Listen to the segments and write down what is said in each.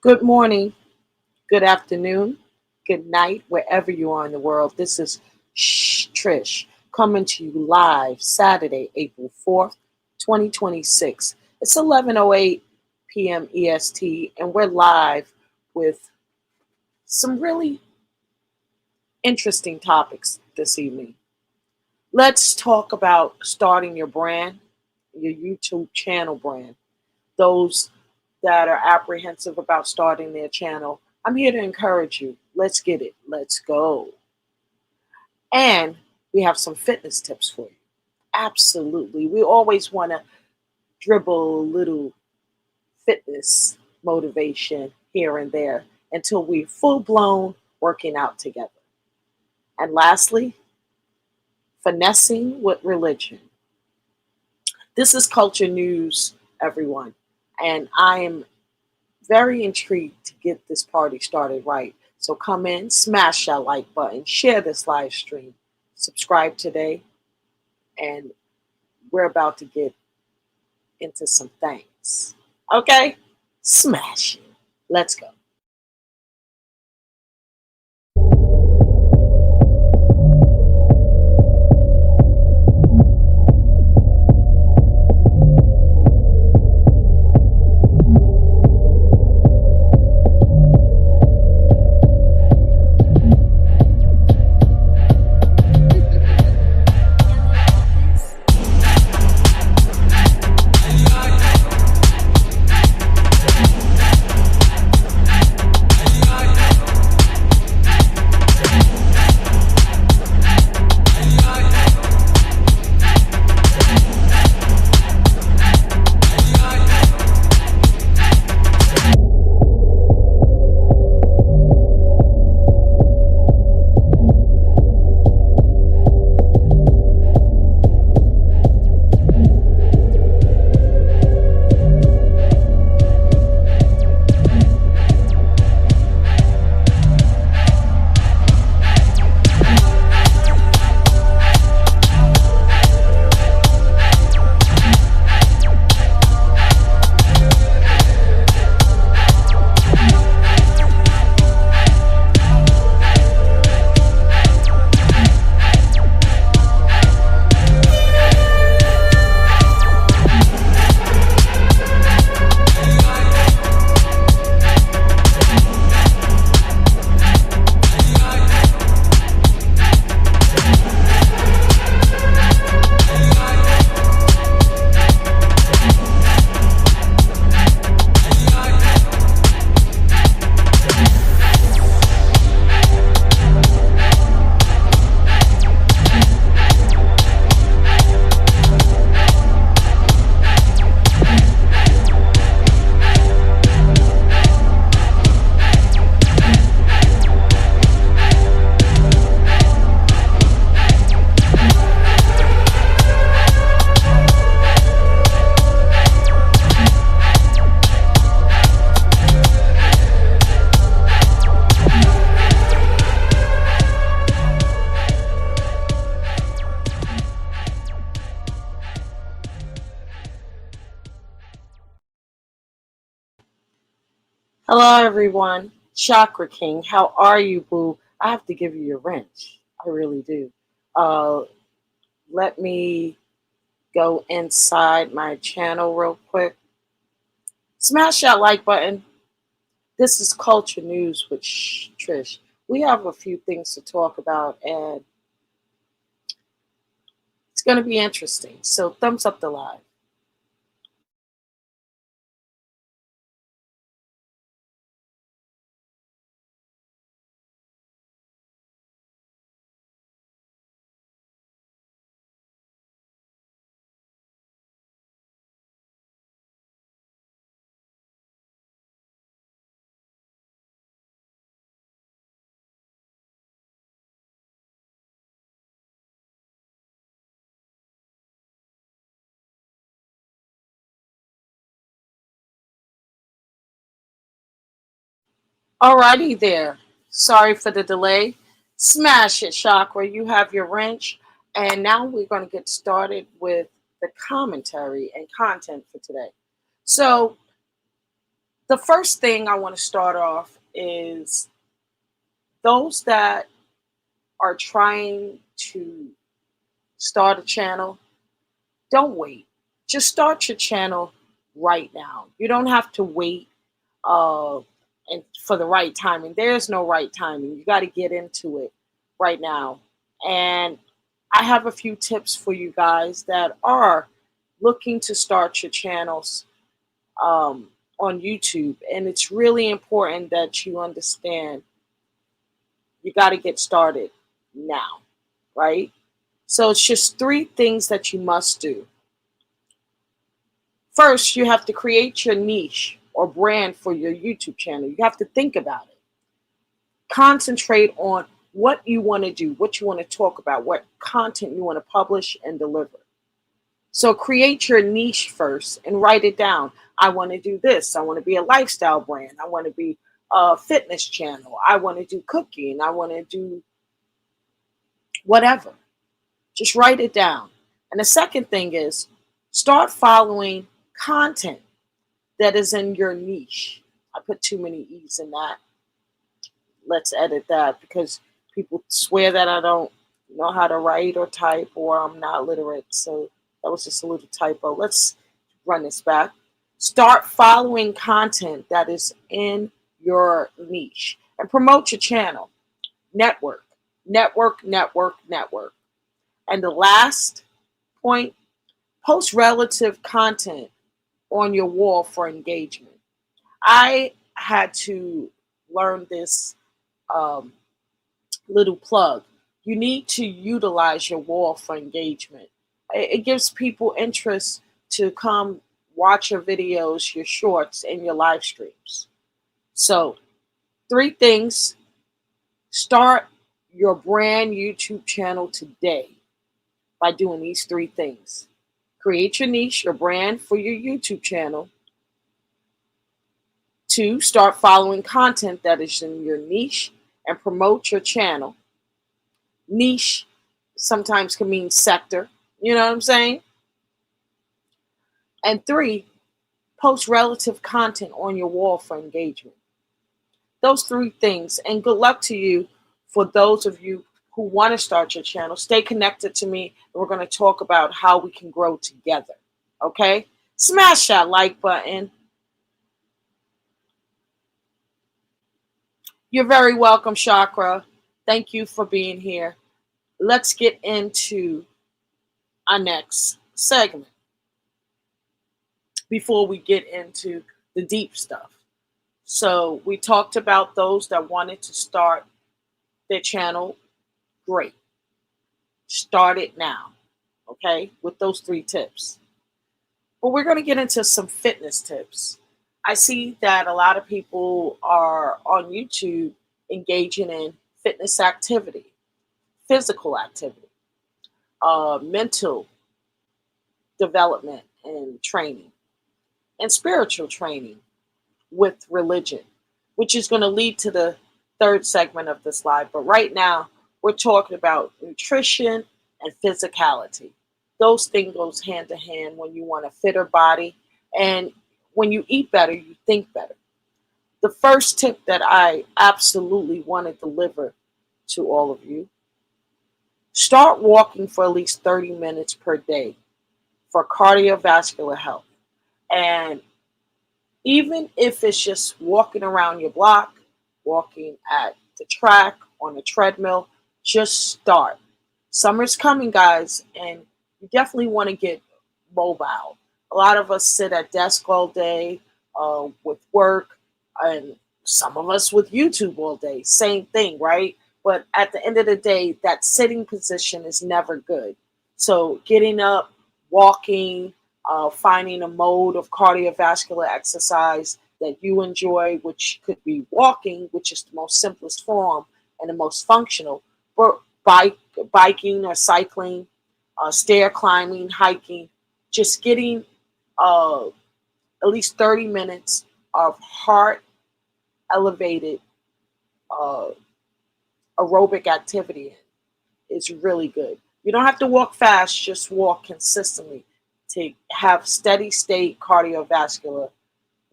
Good morning, good afternoon, good night, wherever you are in the world. This is Trish coming to you live Saturday, April 4th, 2026. It's 11:08 p.m. EST, and we're live with some really interesting topics this evening. Let's talk about starting your brand, your YouTube channel brand. Those that are apprehensive about starting their channel, I'm here to encourage you. Let's get it. Let's go. And we have some fitness tips for you. Absolutely. We always want to dribble a little fitness motivation here and there until we're full blown working out together. And lastly, finessing with religion. This is culture news, everyone. And I am very intrigued to get this party started right. So come in, smash that like button, share this live stream, subscribe today, and we're about to get into some things. Okay? Smash it. Let's go. Hello, everyone. Chakra King, how are you, boo? I have to give you your wrench. I really do. Uh, Let me go inside my channel real quick. Smash that like button. This is Culture News with Trish. We have a few things to talk about, and it's going to be interesting. So, thumbs up the live. Alrighty there. Sorry for the delay. Smash it, Chakra. You have your wrench. And now we're going to get started with the commentary and content for today. So, The first thing I want to start off is those that are trying to start a channel, don't wait. Just start your channel right now. You don't have to wait uh, and for the right timing. There's no right timing. You got to get into it right now. And I have a few tips for you guys that are looking to start your channels on YouTube. And it's really important that you understand you got to get started now, right? So it's just three things that you must do. First, you have to create your niche or brand for your YouTube channel. You have to think about it. Concentrate on what you want to do, what you want to talk about, what content you want to publish and deliver. So create your niche first and write it down. I want to do this. I want to be a lifestyle brand. I want to be a fitness channel. I want to do cooking. I want to do whatever. Just write it down. And the second thing is start following content that is in your niche. I put too many E's in that. Let's edit that because people swear that I don't know how to write or type or I'm not literate. So that was just a little typo. Let's run this back. Start following content that is in your niche and promote your channel. Network, network, network, network. And the last point, post relative content on your wall for engagement. I had to learn this um, little plug. You need to utilize your wall for engagement. It gives people interest to come watch your videos, your shorts, and your live streams. So, three things. Start your brand YouTube channel today by doing these three things. Create your niche, your brand for your YouTube channel. Two, start following content that is in your niche and promote your channel. Niche sometimes can mean sector, you know what I'm saying? And three, post relative content on your wall for engagement. Those three things. And good luck to you for those of you who want to start your channel. Stay connected to me, and we're going to talk about how we can grow together. Okay? Smash that like button. You're very welcome, Chakra. Thank you for being here. Let's get into our next segment before we get into the deep stuff. So, we talked about those that wanted to start their channel. Great. Start it now. Okay? With those three tips. But we're going to get into some fitness tips. I see that a lot of people are on YouTube engaging in fitness activity, physical activity, mental development and training, and spiritual training with religion, which is going to lead to the third segment of this live. But right now, we're talking about nutrition and physicality. Those things goes hand to hand when you want a fitter body. And when you eat better, you think better. The first tip that I absolutely want to deliver to all of you, start walking for at least 30 minutes per day for cardiovascular health. And even if it's just walking around your block, walking at the track, on a treadmill, just start. Summer's coming, guys, and you definitely want to get mobile. A lot of us sit at desk all day with work, and some of us with YouTube all day. Same thing, right? But at the end of the day, that sitting position is never good. So getting up, walking, finding a mode of cardiovascular exercise that you enjoy, which could be walking, which is the most simplest form and the most functional, but biking or cycling, stair climbing, hiking, just getting uh, at least 30 minutes of heart elevated uh, aerobic activity is really good. You don't have to walk fast, just walk consistently to have steady state cardiovascular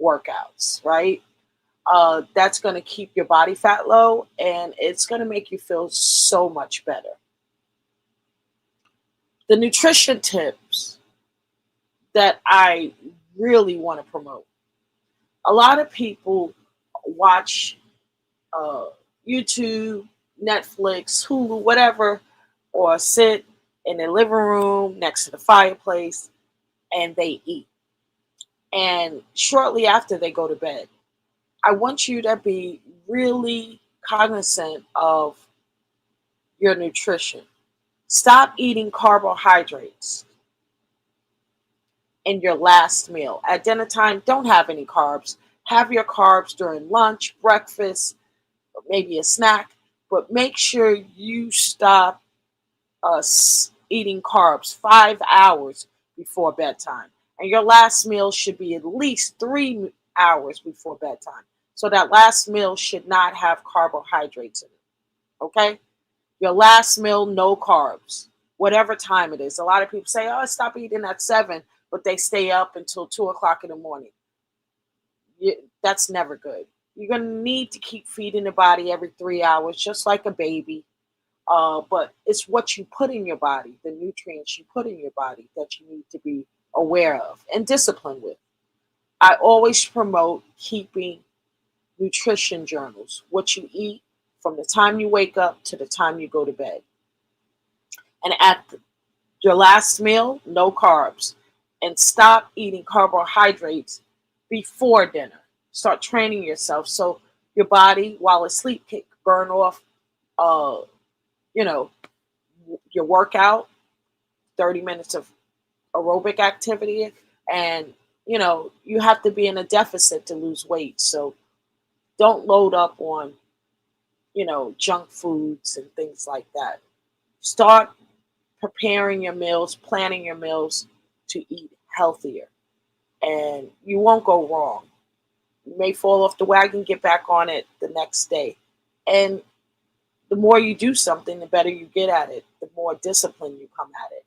workouts, right? That's going to keep your body fat low and it's going to make you feel so much better. The nutrition tips that I really want to promote. A lot of people watch uh, YouTube, Netflix, Hulu, whatever, or sit in their living room next to the fireplace and they eat. And shortly after they go to bed, I want you to be really cognizant of your nutrition. Stop eating carbohydrates in your last meal. At dinner time, don't have any carbs. Have your carbs during lunch, breakfast, maybe a snack, but make sure you stop eating carbs 5 hours before bedtime. And your last meal should be at least 3 hours before bedtime. So that last meal should not have carbohydrates in it. Okay? Your last meal, no carbs, whatever time it is. A lot of people say, oh, stop eating at 7, but they stay up until 2 o'clock in the morning. That's never good. You're going to need to keep feeding the body every 3 hours, just like a baby. But it's what you put in your body, the nutrients you put in your body that you need to be aware of and disciplined with. I always promote keeping nutrition journals, what you eat from the time you wake up to the time you go to bed. And at your last meal, no carbs. And stop eating carbohydrates before dinner. Start training yourself so your body, while asleep, can burn off, uh, you know, your workout, 30 minutes of aerobic activity. And, you have to be in a deficit to lose weight. So don't load up on, junk foods and things like that. Start preparing your meals, planning your meals to eat healthier. And you won't go wrong. You may fall off the wagon, get back on it the next day. And the more you do something, the better you get at it, the more disciplined you come at it.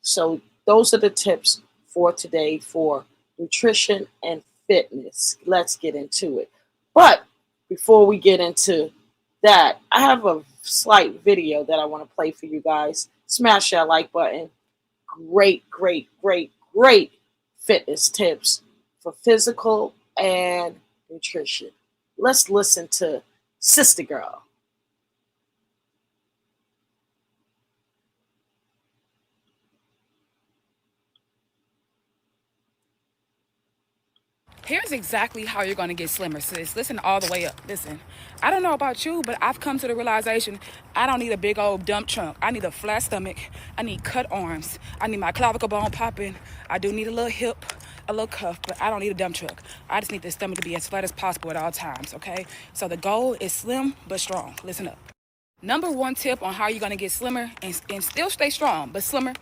So those are the tips for today for nutrition and fitness. Let's get into it. But before we get into that, I have a slight video that I want to play for you guys. Smash that like button. Great, great, great, great fitness tips for physical and nutrition. Let's listen to Sister Girl. Here's exactly how you're going to get slimmer, sis. Listen all the way up. Listen, I don't know about you, but I've come to the realization I don't need a big old dump trunk. I need a flat stomach. I need cut arms. I need my clavicle bone popping. I do need a little hip, a little cuff, but I don't need a dump truck. I just need the stomach to be as flat as possible at all times, okay? So the goal is slim but strong. Listen up. Number one tip on how you're going to get slimmer and still stay strong, but slimmer,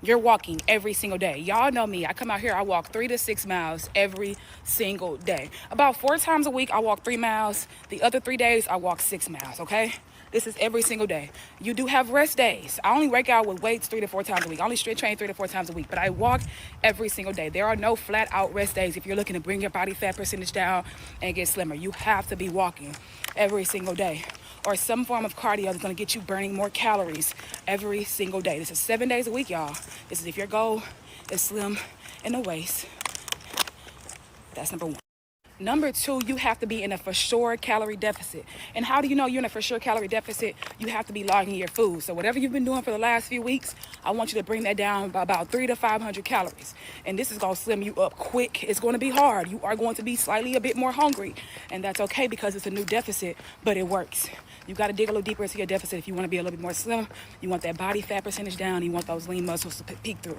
you're walking every single day. Y'all know me. I come out here, I walk 3 to 6 miles every single day. About 4 times a week, I walk 3 miles. The other 3 days, I walk 6 miles, okay? This is every single day. You do have rest days. I only work out with weights 3 to 4 times a week. I only strength train 3 to 4 times a week, but I walk every single day. There are no flat out rest days if you're looking to bring your body fat percentage down and get slimmer. You have to be walking every single day, or some form of cardio that's going to get you burning more calories every single day. This is 7 days a week, y'all. This is if your goal is slim in the waist. That's number one. Number two, you have to be in a for sure calorie deficit. And how do you know you're in a for sure calorie deficit? You have to be logging your food. So whatever you've been doing for the last few weeks, I want you to bring that down by about 300 to 500 calories. And this is going to slim you up quick. It's going to be hard. You are going to be slightly a bit more hungry. And that's okay because it's a new deficit, but it works. You got to dig a little deeper into your deficit if you want to be a little bit more slim. You want that body fat percentage down. You want those lean muscles to peek through.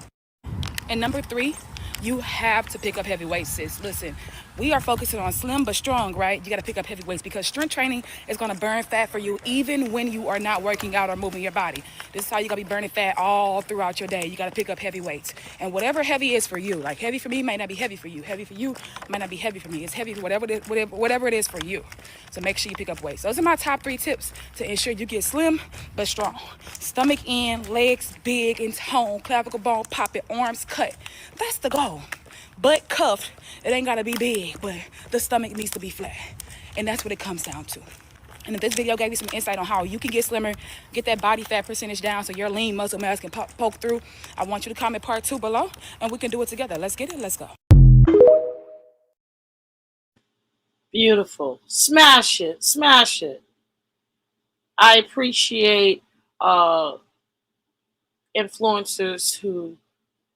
And number three, you have to pick up heavy weights, sis. Listen, we are focusing on slim but strong, right? You got to pick up heavy weights because strength training is going to burn fat for you even when you are not working out or moving your body. This is how you're going to be burning fat all throughout your day. You got to pick up heavy weights. And whatever heavy is for you, like heavy for me might not be heavy for you. Heavy for you might not be heavy for me. It's heavy for whatever it is for you. So make sure you pick up weights. Those are my top 3 tips to ensure you get slim but strong. Stomach in, legs big and toned, clavicle bone popping, arms cut. That's the goal. Butt cuffed. It ain't gotta be big, but the stomach needs to be flat. And that's what it comes down to. And if this video gave you some insight on how you can get slimmer, get that body fat percentage down so your lean muscle mass can poke through, I want you to comment part 2 below and we can do it together. Let's get it. Let's go. Beautiful. Smash it. Smash it. I appreciate uh, influencers who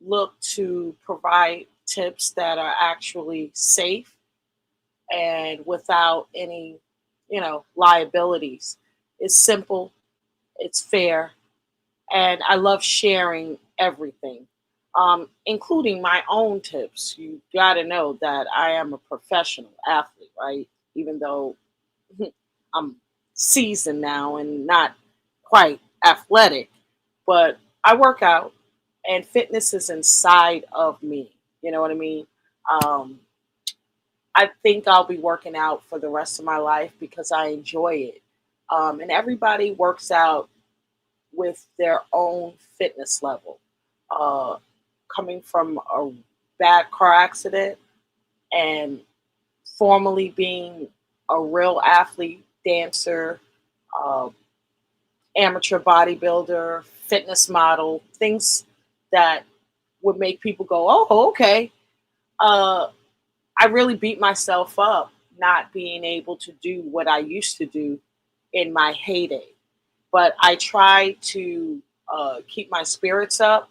look to provide tips that are actually safe and without any, liabilities. It's simple, it's fair, and I love sharing everything, including my own tips. You got to know that I am a professional athlete, right? Even though I'm seasoned now and not quite athletic, but I work out and fitness is inside of me. You know what I mean? Um, I think I'll be working out for the rest of my life because I enjoy it. And everybody works out with their own fitness level. Uh, Coming from a bad car accident and formerly being a real athlete, dancer, uh, amateur bodybuilder, fitness model, things that would make people go, oh, okay. Uh, I really beat myself up not being able to do what I used to do in my heyday. But I try to keep my spirits up.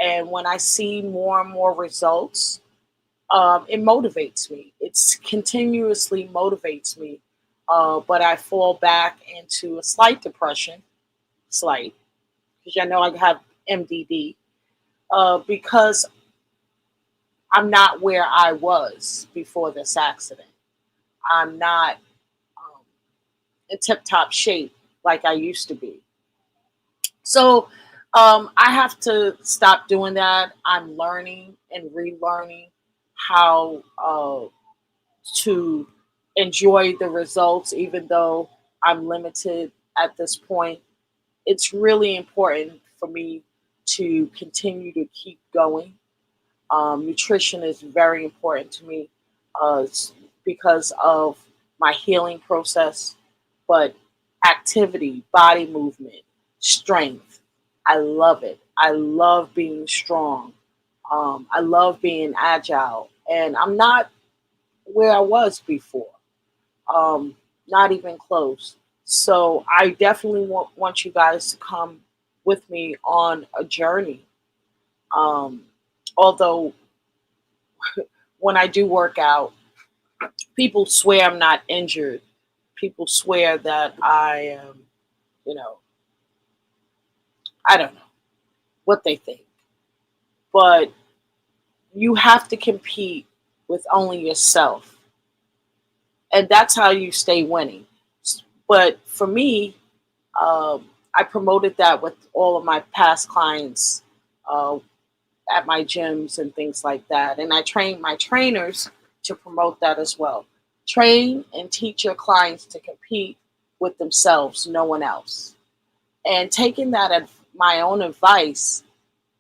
And when I see more and more results, it motivates me. It's continuously motivates me. But I fall back into a slight depression, slight, because I know I have MDD, because I'm not where I was before this accident. I'm not um, in tip top shape like I used to be. So I have to stop doing that. I'm learning and relearning how to enjoy the results, even though I'm limited at this point. It's really important for me to continue to keep going. Nutrition is very important to me uh, because of my healing process, but activity, body movement, strength, I love it. I love being strong. I love being agile, and I'm not where I was before. Um, Not even close. So I definitely want you guys to come with me on a journey. Um, Although when I do work out, people swear I'm not injured. People swear that I am, you know, I don't know what they think. But you have to compete with only yourself. And that's how you stay winning. But for me, I promoted that with all of my past clients uh, at my gyms and things like that. And I train my trainers to promote that as well. Train and teach your clients to compete with themselves, no one else. And taking that as my own advice,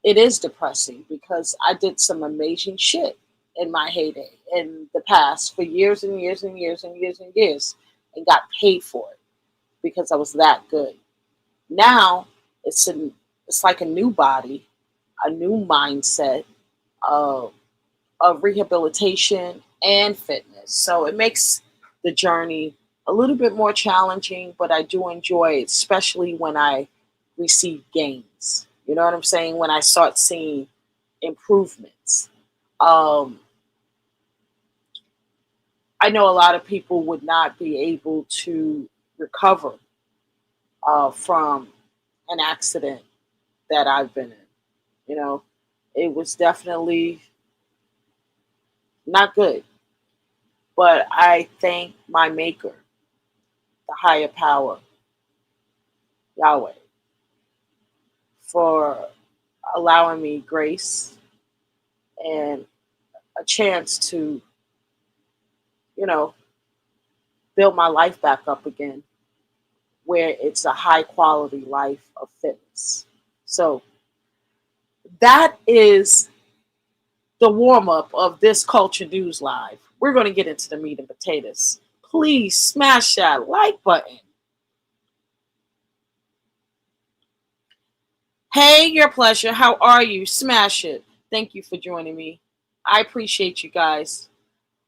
it is depressing because I did some amazing shit in my heyday in the past for years and years and years and years and years and got paid for it because I was that good. Now it's like a new body, a new mindset, uh, of rehabilitation and fitness. So it makes the journey a little bit more challenging, but I do enjoy it, especially when I receive gains. You know what I'm saying? When I start seeing improvements. Um, I know a lot of people would not be able to recover from an accident that I've been in. You know, it was definitely not good, but I thank my maker, the higher power, Yahweh, for allowing me grace and a chance to, you know, build my life back up again where it's a high quality life of fitness. So that is the warm up of this Culture News Live. We're going to get into the meat and potatoes. Please smash that like button. Hey, your pleasure. How are you? Smash it. Thank you for joining me. I appreciate you guys.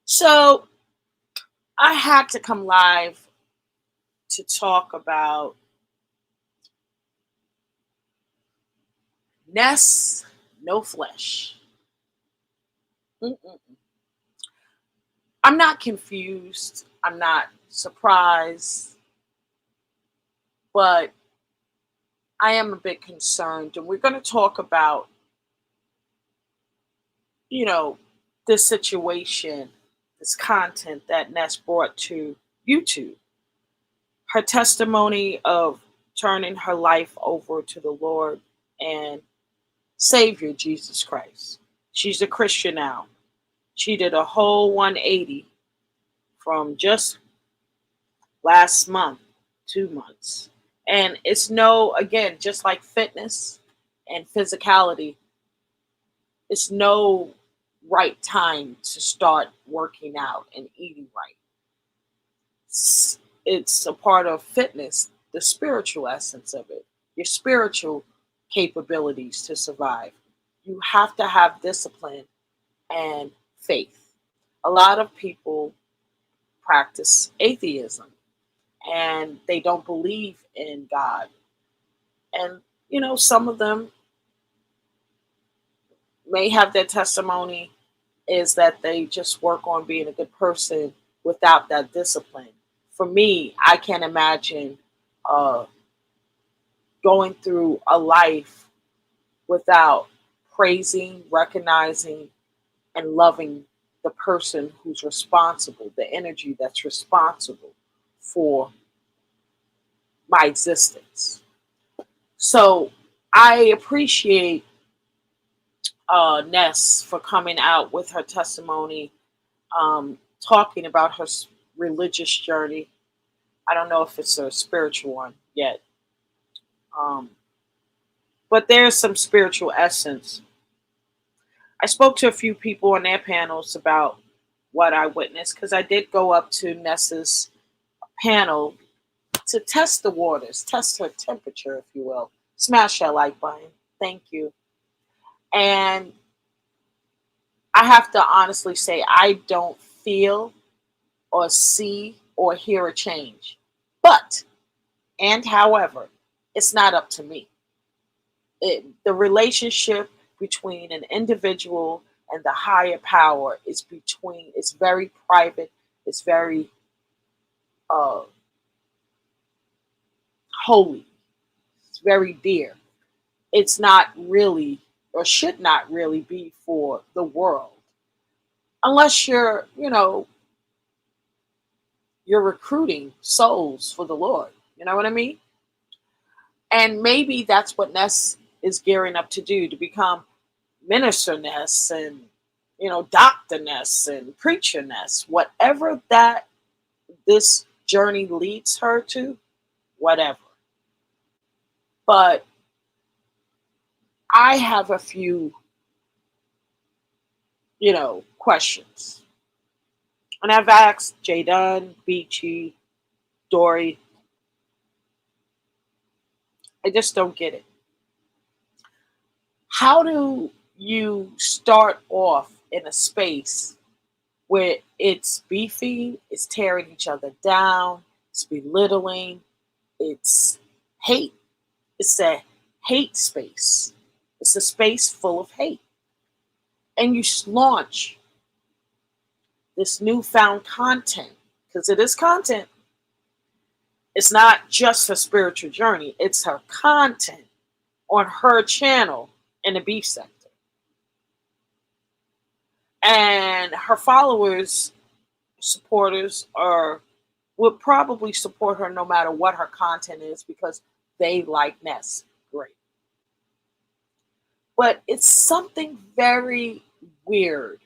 So, I had to come live to talk about Ness, no flesh. Mm-mm. I'm not confused. I'm not surprised, but I am a bit concerned. And we're going to talk about, you know, this situation, this content that Ness brought to YouTube. Her testimony of turning her life over to the Lord and Savior Jesus Christ. She's a Christian now. She did a whole 180 from just last month, 2 months. And it's no, again, just like fitness and physicality, it's no right time to start working out and eating right. It's a part of fitness, the spiritual essence of it, your spiritual capabilities to survive. You have to have discipline and faith. A lot of people practice atheism and they don't believe in God. And, some of them may have their testimony is that they just work on being a good person without that discipline. For me, I can't imagine uh, going through a life without praising, recognizing, and loving the person who's responsible, the energy that's responsible for my existence. So I appreciate Ness for coming out with her testimony, talking about her religious journey. I don't know if it's a spiritual one yet, um, but there's some spiritual essence. I spoke to a few people on their panels about what I witnessed because I did go up to Nessa's panel to test the waters, test her temperature, if you will. Smash that like button. Thank you. And I have to honestly say, I don't feel or see or hear a change. But, and however, it's not up to me. The relationship between an individual and the higher power is very private, it's very uh, holy, it's very dear. It's not really or should not really be for the world unless you're recruiting souls for the Lord. You know what I mean? And maybe that's what Ness is gearing up to do, to become minister Ness and doctor Ness and preacher Ness, whatever that this journey leads her to, whatever. But I have a few, questions. And I've asked Jay Dunn, Beachy, Dory. I just don't get it. How do you start off in a space where it's beefing, it's tearing each other down, it's belittling, it's hate? It's a hate space. It's a space full of hate. And you launch this newfound content, because it is content. It's not just her spiritual journey, it's her content on her channel in the beef sector. And her followers, supporters, would probably support her no matter what her content is because they like Ness. Great. But it's something very weird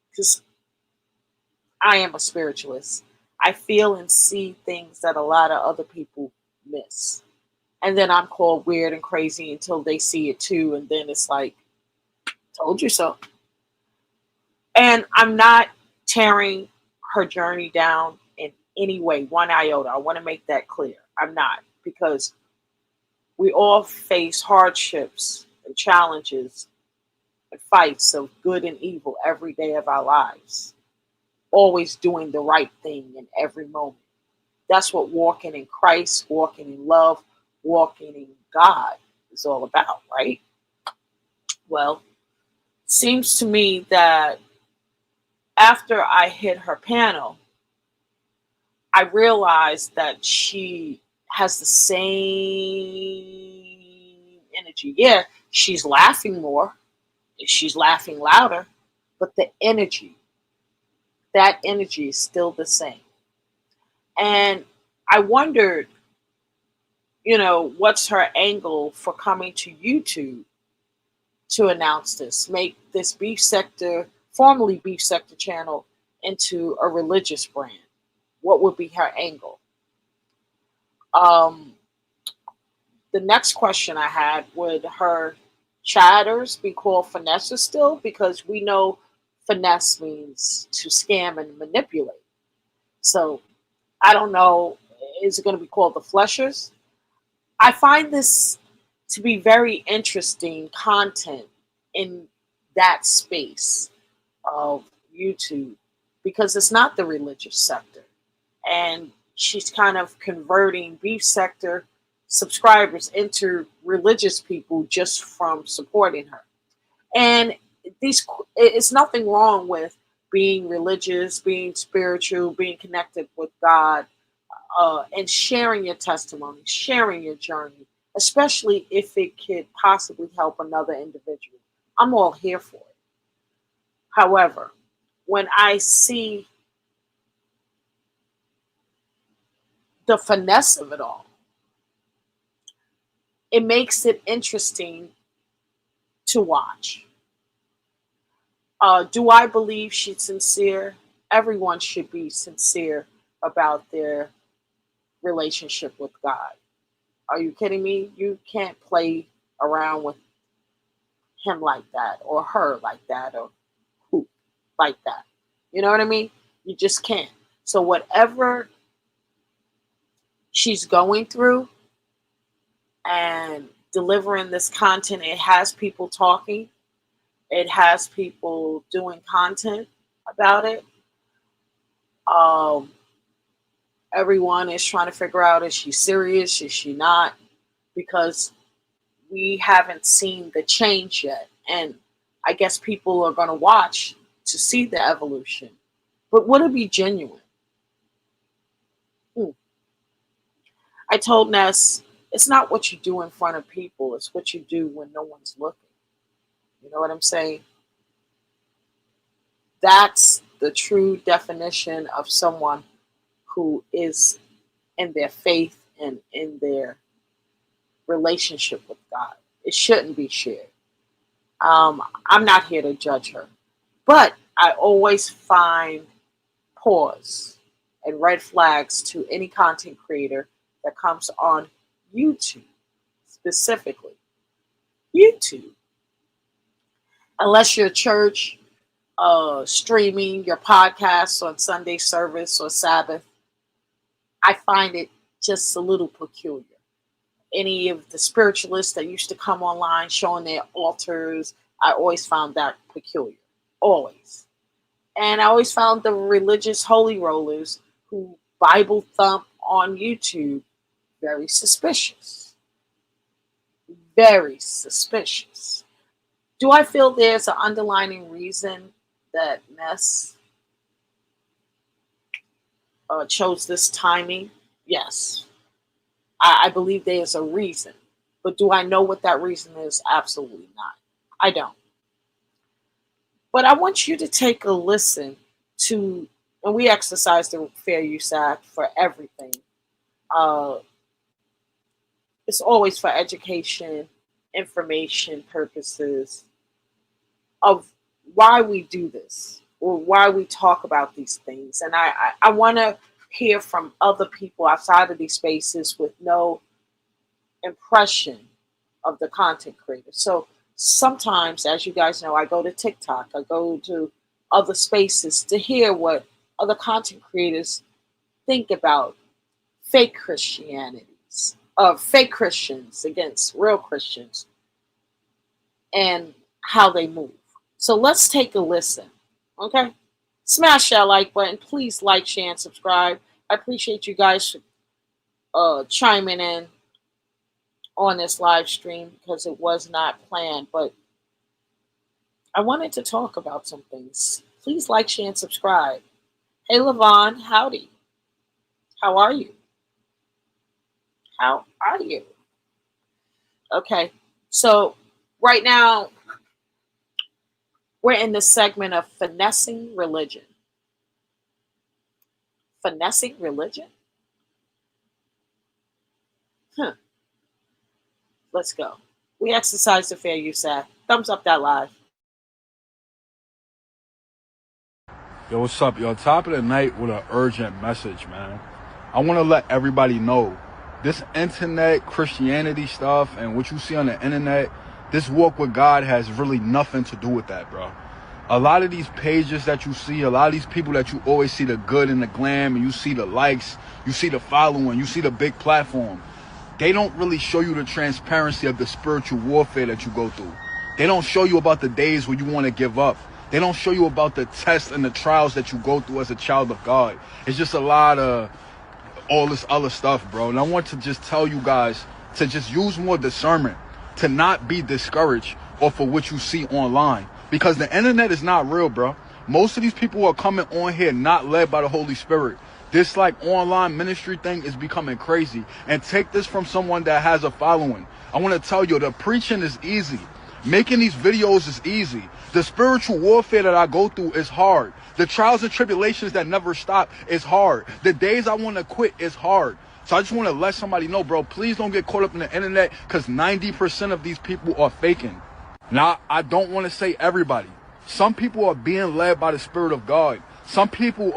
because I am a spiritualist. I feel and see things that a lot of other people miss. And then I'm called weird and crazy until they see it too. And then it's like, Told you so. And I'm not tearing her journey down in any way, one iota. I want to make that clear. I'm not, because we all face hardships and challenges and fights of good and evil every day of our lives, always doing the right thing in every moment. That's what walking in Christ, walking in love, walking in God is all about, right? Well, seems to me that after I hit her panel, I realized that she has the same energy. Yeah, she's laughing more, she's laughing louder, but the energy, that energy is still the same. And I wondered, what's her angle for coming to YouTube to announce this, make this beef sector, formerly beef sector channel, into a religious brand? What would be her angle? Um, the next question I had, would her chatters be called finesse still? Because we know finesse means to scam and manipulate. So I don't know, is it going to be called the fleshers? I find this to be very interesting content in that space of YouTube, because it's not the religious sector. And she's kind of converting beef sector subscribers into religious people just from supporting her. And it's nothing wrong with being religious, being spiritual, being connected with God, and sharing your testimony, sharing your journey, especially if it could possibly help another individual. I'm all here for it. However, when I see the finesse of it all, it makes it interesting to watch. Do I believe she's sincere? Everyone should be sincere about their relationship with God. Are you kidding me? You can't play around with him like that, or her like that, or who like that. You know what I mean? You just can't. So, whatever she's going through and delivering this content, it has people talking, it has people doing content about it. Um, Everyone is trying to figure out, is she serious? Is she not? Because we haven't seen the change yet. And I guess people are going to watch to see the evolution. But would it be genuine? Hmm. I told Ness, it's not what you do in front of people, it's what you do when no one's looking. You know what I'm saying? That's the true definition of someone who is in their faith and in their relationship with God. It shouldn't be shared. I'm not here to judge her, but I always find pause and red flags to any content creator that comes on YouTube, specifically YouTube. Unless you're church, streaming your podcasts on Sunday service or Sabbath, I find it just a little peculiar. Any of the spiritualists that used to come online showing their altars, I always found that peculiar. Always. And I always found the religious holy rollers who Bible thump on YouTube very suspicious. Very suspicious. Do I feel there's an underlying reason that Ness chose this timing? Yes. I believe there's a reason. But do I know what that reason is? Absolutely not. I don't. But I want you to take a listen to, and we exercise the Fair Use Act for everything. Uh, it's always for education, information purposes of why we do this or why we talk about these things. And I want to hear from other people outside of these spaces with no impression of the content creator. So sometimes, as you guys know, I go to TikTok, I go to other spaces to hear what other content creators think about fake Christianities, fake Christians against real Christians, and how they move. So let's take a listen. Okay? Smash that like button. Please like, share, and subscribe. I appreciate you guys chiming in on this live stream because it was not planned, but I wanted to talk about some things. Please like, share, and subscribe. Hey, Levon, howdy. How are you? How are you? Okay, so right now we're in the segment of finessing religion. Finessing religion? Huh. Let's go. We exercise the fair use act. Thumbs up that live. Yo, what's up, yo? Top of the night with an urgent message, man. I want to let everybody know this internet Christianity stuff and what you see on the internet, this walk with God has really nothing to do with that, bro. A lot of these pages that you see, a lot of these people that you always see the good and the glam, and you see the likes, you see the following, you see the big platform, they don't really show you the transparency of the spiritual warfare that you go through. They don't show you about the days where you want to give up. They don't show you about the tests and the trials that you go through as a child of God. It's just a lot of all this other stuff, bro. And I want to just tell you guys to just use more discernment, to not be discouraged off of what you see online. Because the internet is not real, bro. Most of these people are coming on here not led by the Holy Spirit. This like online ministry thing is becoming crazy. And take this from someone that has a following. I want to tell you, the preaching is easy. Making these videos is easy. The spiritual warfare that I go through is hard. The trials and tribulations that never stop is hard. The days I want to quit is hard. So I just want to let somebody know, bro, please don't get caught up in the internet because 90% of these people are faking. Now, I don't want to say everybody. Some people are being led by the Spirit of God. Some people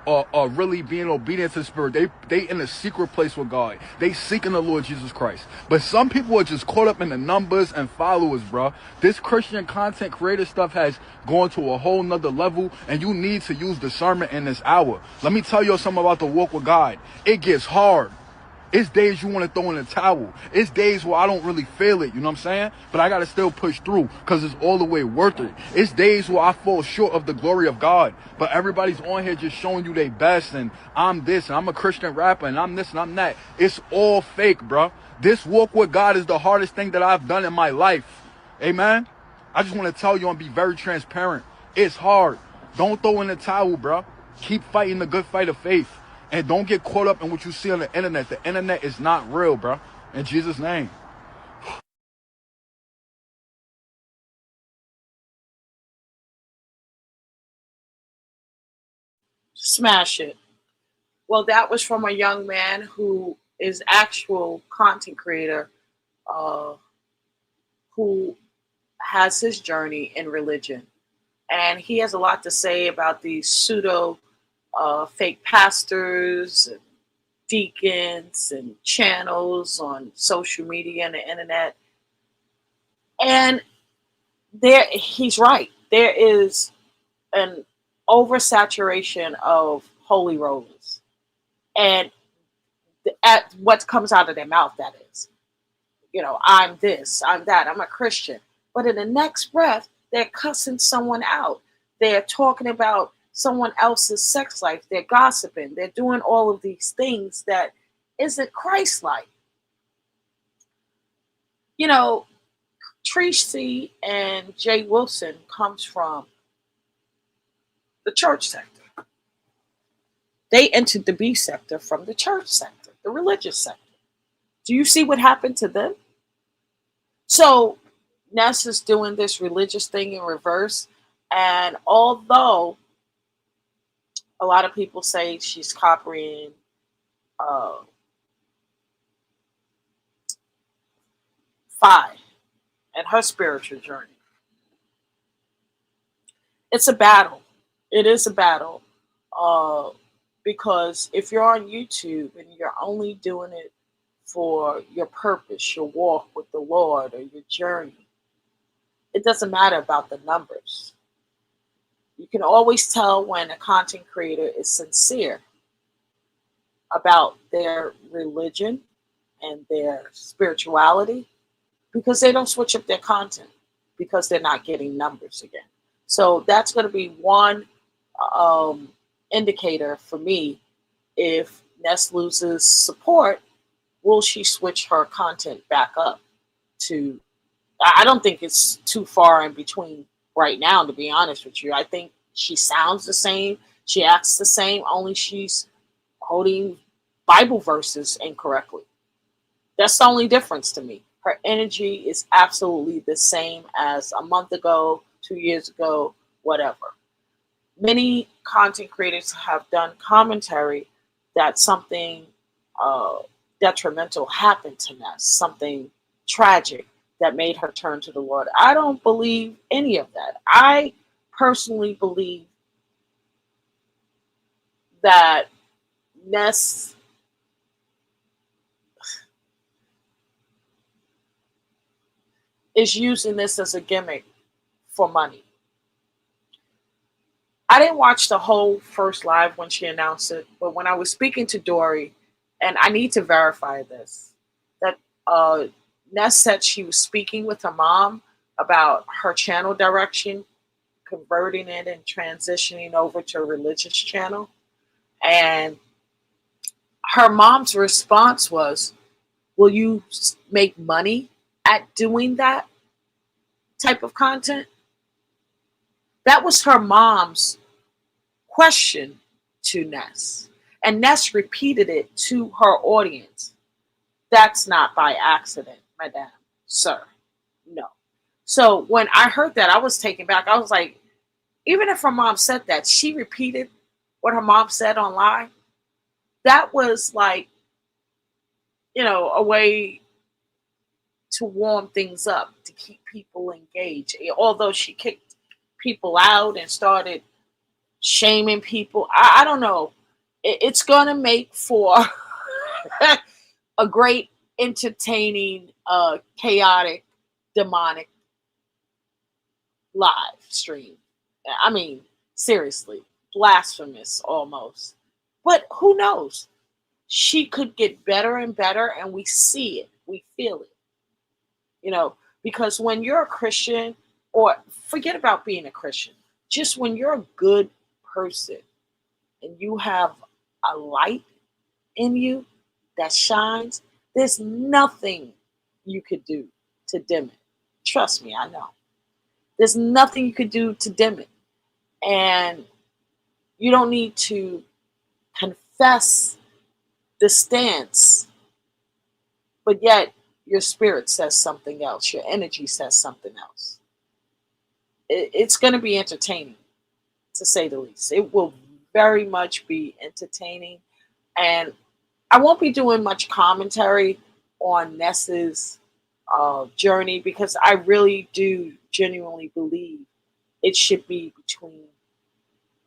are really being obedient to the Spirit. They in a secret place with God. They seeking the Lord Jesus Christ. But some people are just caught up in the numbers and followers, bro. This Christian content creator stuff has gone to a whole nother level, and you need to use discernment in this hour. Let me tell you something about the walk with God. It gets hard. It's days you want to throw in the towel. It's days where I don't really feel it, you know what I'm saying? But I got to still push through because it's all the way worth it. It's days where I fall short of the glory of God. But everybody's on here just showing you their best, and I'm this, and I'm a Christian rapper, and I'm this, and I'm that. It's all fake, bro. This walk with God is the hardest thing that I've done in my life. Amen? I just want to tell you and be very transparent. It's hard. Don't throw in the towel, bro. Keep fighting the good fight of faith. And don't get caught up in what you see on the internet. The internet is not real, bro. In Jesus' name. Smash it. Well, that was from a young man who is actual content creator, uh, who has his journey in religion, and he has a lot to say about these pseudo fake pastors, and deacons, and channels on social media and the internet. And there, he's right. There is an oversaturation of holy rollers, and at what comes out of their mouth, that is, I'm this, I'm that, I'm a Christian. But in the next breath, they're cussing someone out. They're talking about someone else's sex life. They're gossiping. They're doing all of these things that isn't Christ-like. You know, Tracy and Jay Wilson comes from the church sector. They entered the B sector from the church sector, the religious sector. Do you see what happened to them? So Ness is doing this religious thing in reverse. And although a lot of people say she's copying uh, Phi and her spiritual journey, it's a battle. It is a battle. Uh, because if you're on YouTube and you're only doing it for your purpose, your walk with the Lord, or your journey, It doesn't matter about the numbers. You can always tell when a content creator is sincere about their religion and their spirituality because they don't switch up their content because they're not getting numbers again. So that's going to be one um, indicator for me. If Ness loses support, will she switch her content back up to? I don't think it's too far in between right now, to be honest with you. I think she sounds the same, she acts the same, only she's quoting Bible verses incorrectly. That's the only difference to me. Her energy is absolutely the same as a month ago, 2 years ago, whatever. Many content creators have done commentary that something uh, detrimental happened to Ness, something tragic that made her turn to the Lord. I don't believe any of that. I personally believe that Ness is using this as a gimmick for money. I didn't watch the whole first live when she announced it, but when I was speaking to Dory, and I need to verify this, that Ness said she was speaking with her mom about her channel direction, converting it and transitioning over to a religious channel. And her mom's response was, will you make money at doing that type of content? That was her mom's question to Ness. And Ness repeated it to her audience. That's not by accident, madame, sir. No. So when I heard that, I was taken back. I was like, even if her mom said that, she repeated what her mom said online. That was like, a way to warm things up, to keep people engaged. Although she kicked people out and started shaming people, I don't know. It's going to make for a great, entertaining, chaotic, demonic live stream. I mean, seriously, blasphemous almost. But who knows? She could get better and better, and we see it, we feel it, you know, because when you're a Christian, or forget about being a Christian, just when you're a good person and you have a light in you that shines, there's nothing you could do to dim it. Trust me, I know. There's nothing you could do to dim it. And you don't need to confess the stance, but yet your spirit says something else, your energy says something else. It's going to be entertaining, to say the least. It will very much be entertaining. And I won't be doing much commentary on Ness's journey because I really do genuinely believe it should be between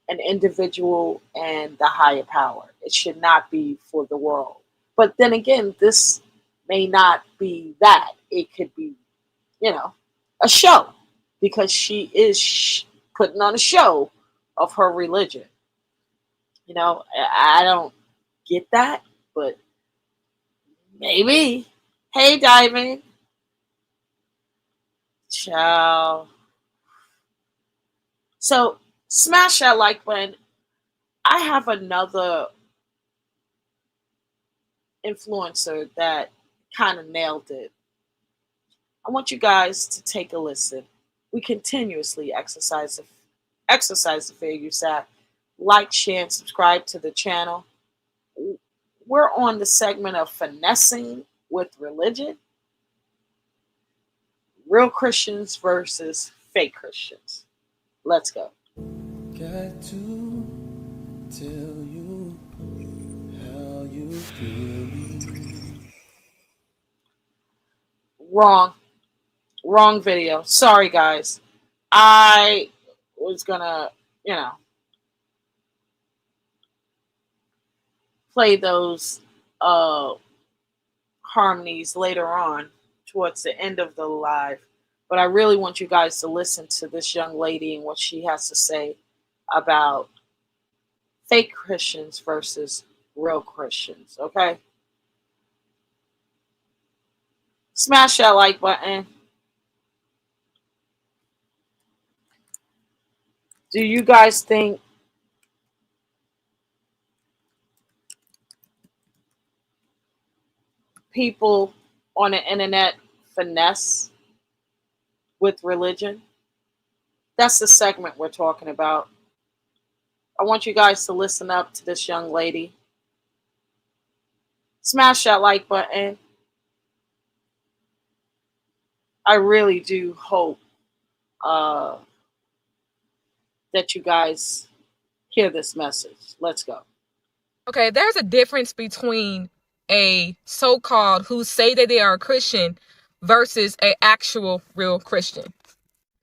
an individual and the higher power. It should not be for the world. But then again, this may not be that. It could be, you know, a show because she is putting on a show of her religion. I don't get that, but maybe. Hey, Diamond. Ciao. So, smash that like button. I have another influencer that kind of nailed it. I want you guys to take a listen. We continuously exercise the fair use act. Like, share, and subscribe to the channel. We're on the segment of finessing with religion, real Christians versus fake Christians. Let's go. Got to tell you how you feel. Wrong. Wrong video. Sorry, guys. I was gonna, you know, play those uh harmonies later on towards the end of the live. But I really want you guys to listen to this young lady and what she has to say about fake Christians versus real Christians. Okay? Smash that like button. Do you guys think people on the internet finesse with religion? That's the segment we're talking about. I want you guys to listen up to this young lady. Smash that like button. I really do hope uh, that you guys hear this message. Let's go. Okay, there's a difference between a so-called who say that they are a Christian versus a actual real Christian.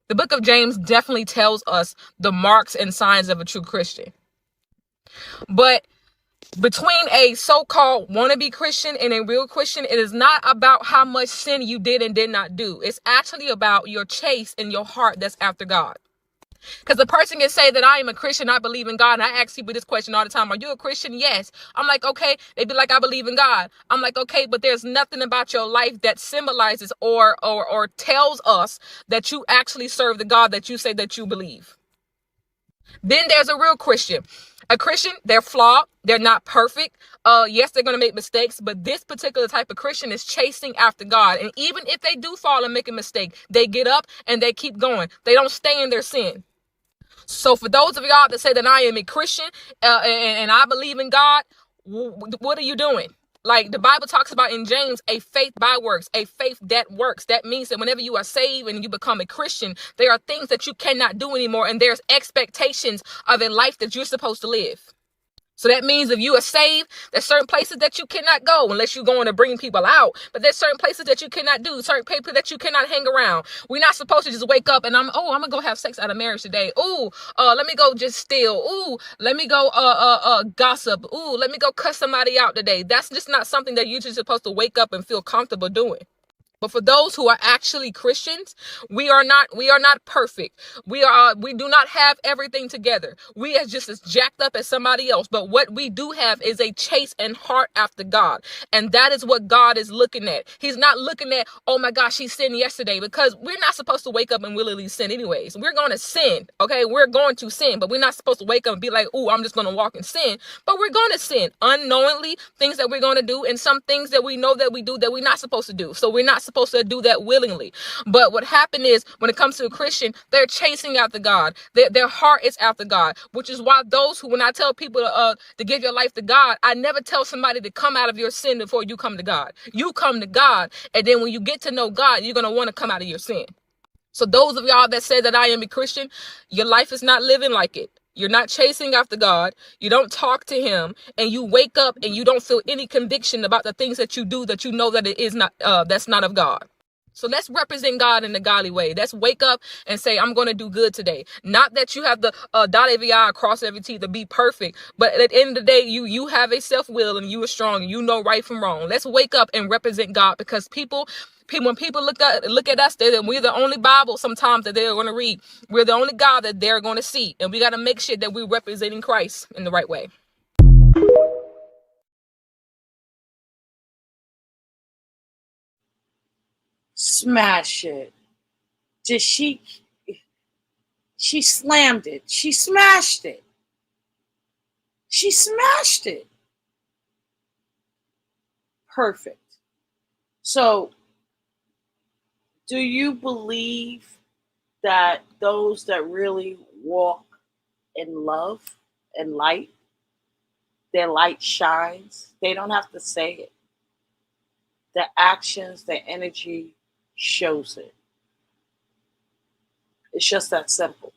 The book of James definitely tells us the marks and signs of a true Christian. But between a so-called wannabe Christian and a real Christian, it is not about how much sin you did and did not do. It's actually about your chase and your heart that's after God. Because the person can say that I am a Christian, I believe in God. And I ask people this question all the time. Are you a Christian? Yes. I'm like, okay. They be like, I believe in God. I'm like, okay, but there's nothing about your life that symbolizes or tells us that you actually serve the God that you say that you believe. Then there's a real Christian. A Christian, they're flawed. They're not perfect. Yes, they're going to make mistakes, but this particular type of Christian is chasing after God. And even if they do fall and make a mistake, they get up and they keep going. They don't stay in their sin. So for those of y'all that say that I am a Christian and I believe in God, what are you doing? Like the Bible talks about in James, a faith by works, a faith that works. That means that whenever you are saved and you become a Christian, there are things that you cannot do anymore. And there's expectations of a life that you're supposed to live. So that means if you are saved, there's certain places that you cannot go unless you're going to bring people out. But there's certain places that you cannot do, certain people that you cannot hang around. We're not supposed to just wake up and I'm gonna go have sex out of marriage today. Ooh, let me go just steal. Ooh, let me go gossip. Ooh, let me go cuss somebody out today. That's just not something that you're just supposed to wake up and feel comfortable doing. But for those who are actually Christians, we are not perfect. We do not have everything together. We are just as jacked up as somebody else. But what we do have is a chase and heart after God. And that is what God is looking at. He's not looking at, oh my gosh, she sinned yesterday, because we're not supposed to wake up and willingly sin anyways. We're going to sin. Okay. We're going to sin, but we're not supposed to wake up and be like, oh, I'm just going to walk in sin. But we're going to sin unknowingly, things that we're going to do, and some things that we know that we do that we're not supposed to do. So we're not supposed to do that willingly. But what happened is when it comes to a Christian, they're chasing after God. Their heart is after God, which is why those who, when I tell people to give your life to God, I never tell somebody to come out of your sin before you come to God. You come to God, and then when you get to know God, you're going to want to come out of your sin. So those of y'all that say that I am a Christian, your life is not living like it. You're not chasing after God. You don't talk to him, and you wake up and you don't feel any conviction about the things that you do that you know that it is not, that's not of God. So let's represent God in the godly way. Let's wake up and say, I'm going to do good today. Not that you have the dot every I, cross every T to be perfect. But at the end of the day, you have a self-will and you are strong and you know right from wrong. Let's wake up and represent God, because when people look at us, we're the only Bible sometimes that they're going to read. We're the only God that they're going to see. And we got to make sure that we're representing Christ in the right way. Smash it. Did she slammed it. She smashed it. She smashed it. Perfect. So, do you believe that those that really walk in love and light, their light shines? They don't have to say it. Their actions, their energy shows it. It's just that simple.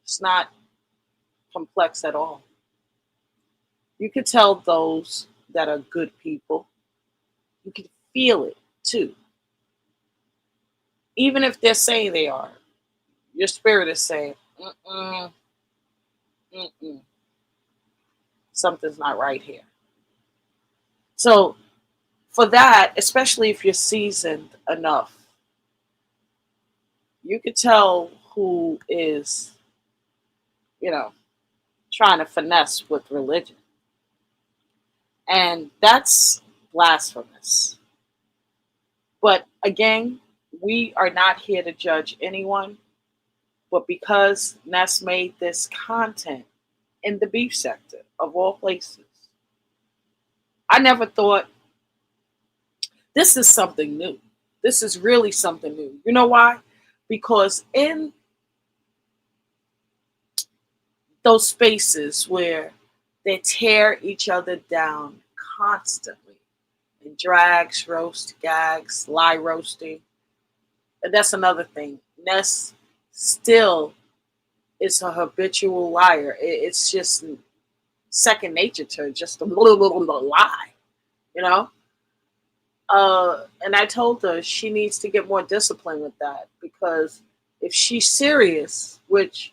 It's not complex at all. You can tell those that are good people. You can feel it too. Even if they're saying they are, your spirit is saying, mm-mm, mm-mm, something's not right here. So, for that, especially if you're seasoned enough, You could tell who is, you know, trying to finesse with religion. And that's blasphemous. But again, we are not here to judge anyone. But because Ness made this content in the beef sector of all places, I never thought this is something new. This is really something new. You know why? Because in those spaces where they tear each other down constantly in drags, roast, gags, lie roasting, and that's another thing. Ness still is a habitual liar. It's just second nature to her, just a little lie, you know? And I told her she needs to get more discipline with that because if she's serious, which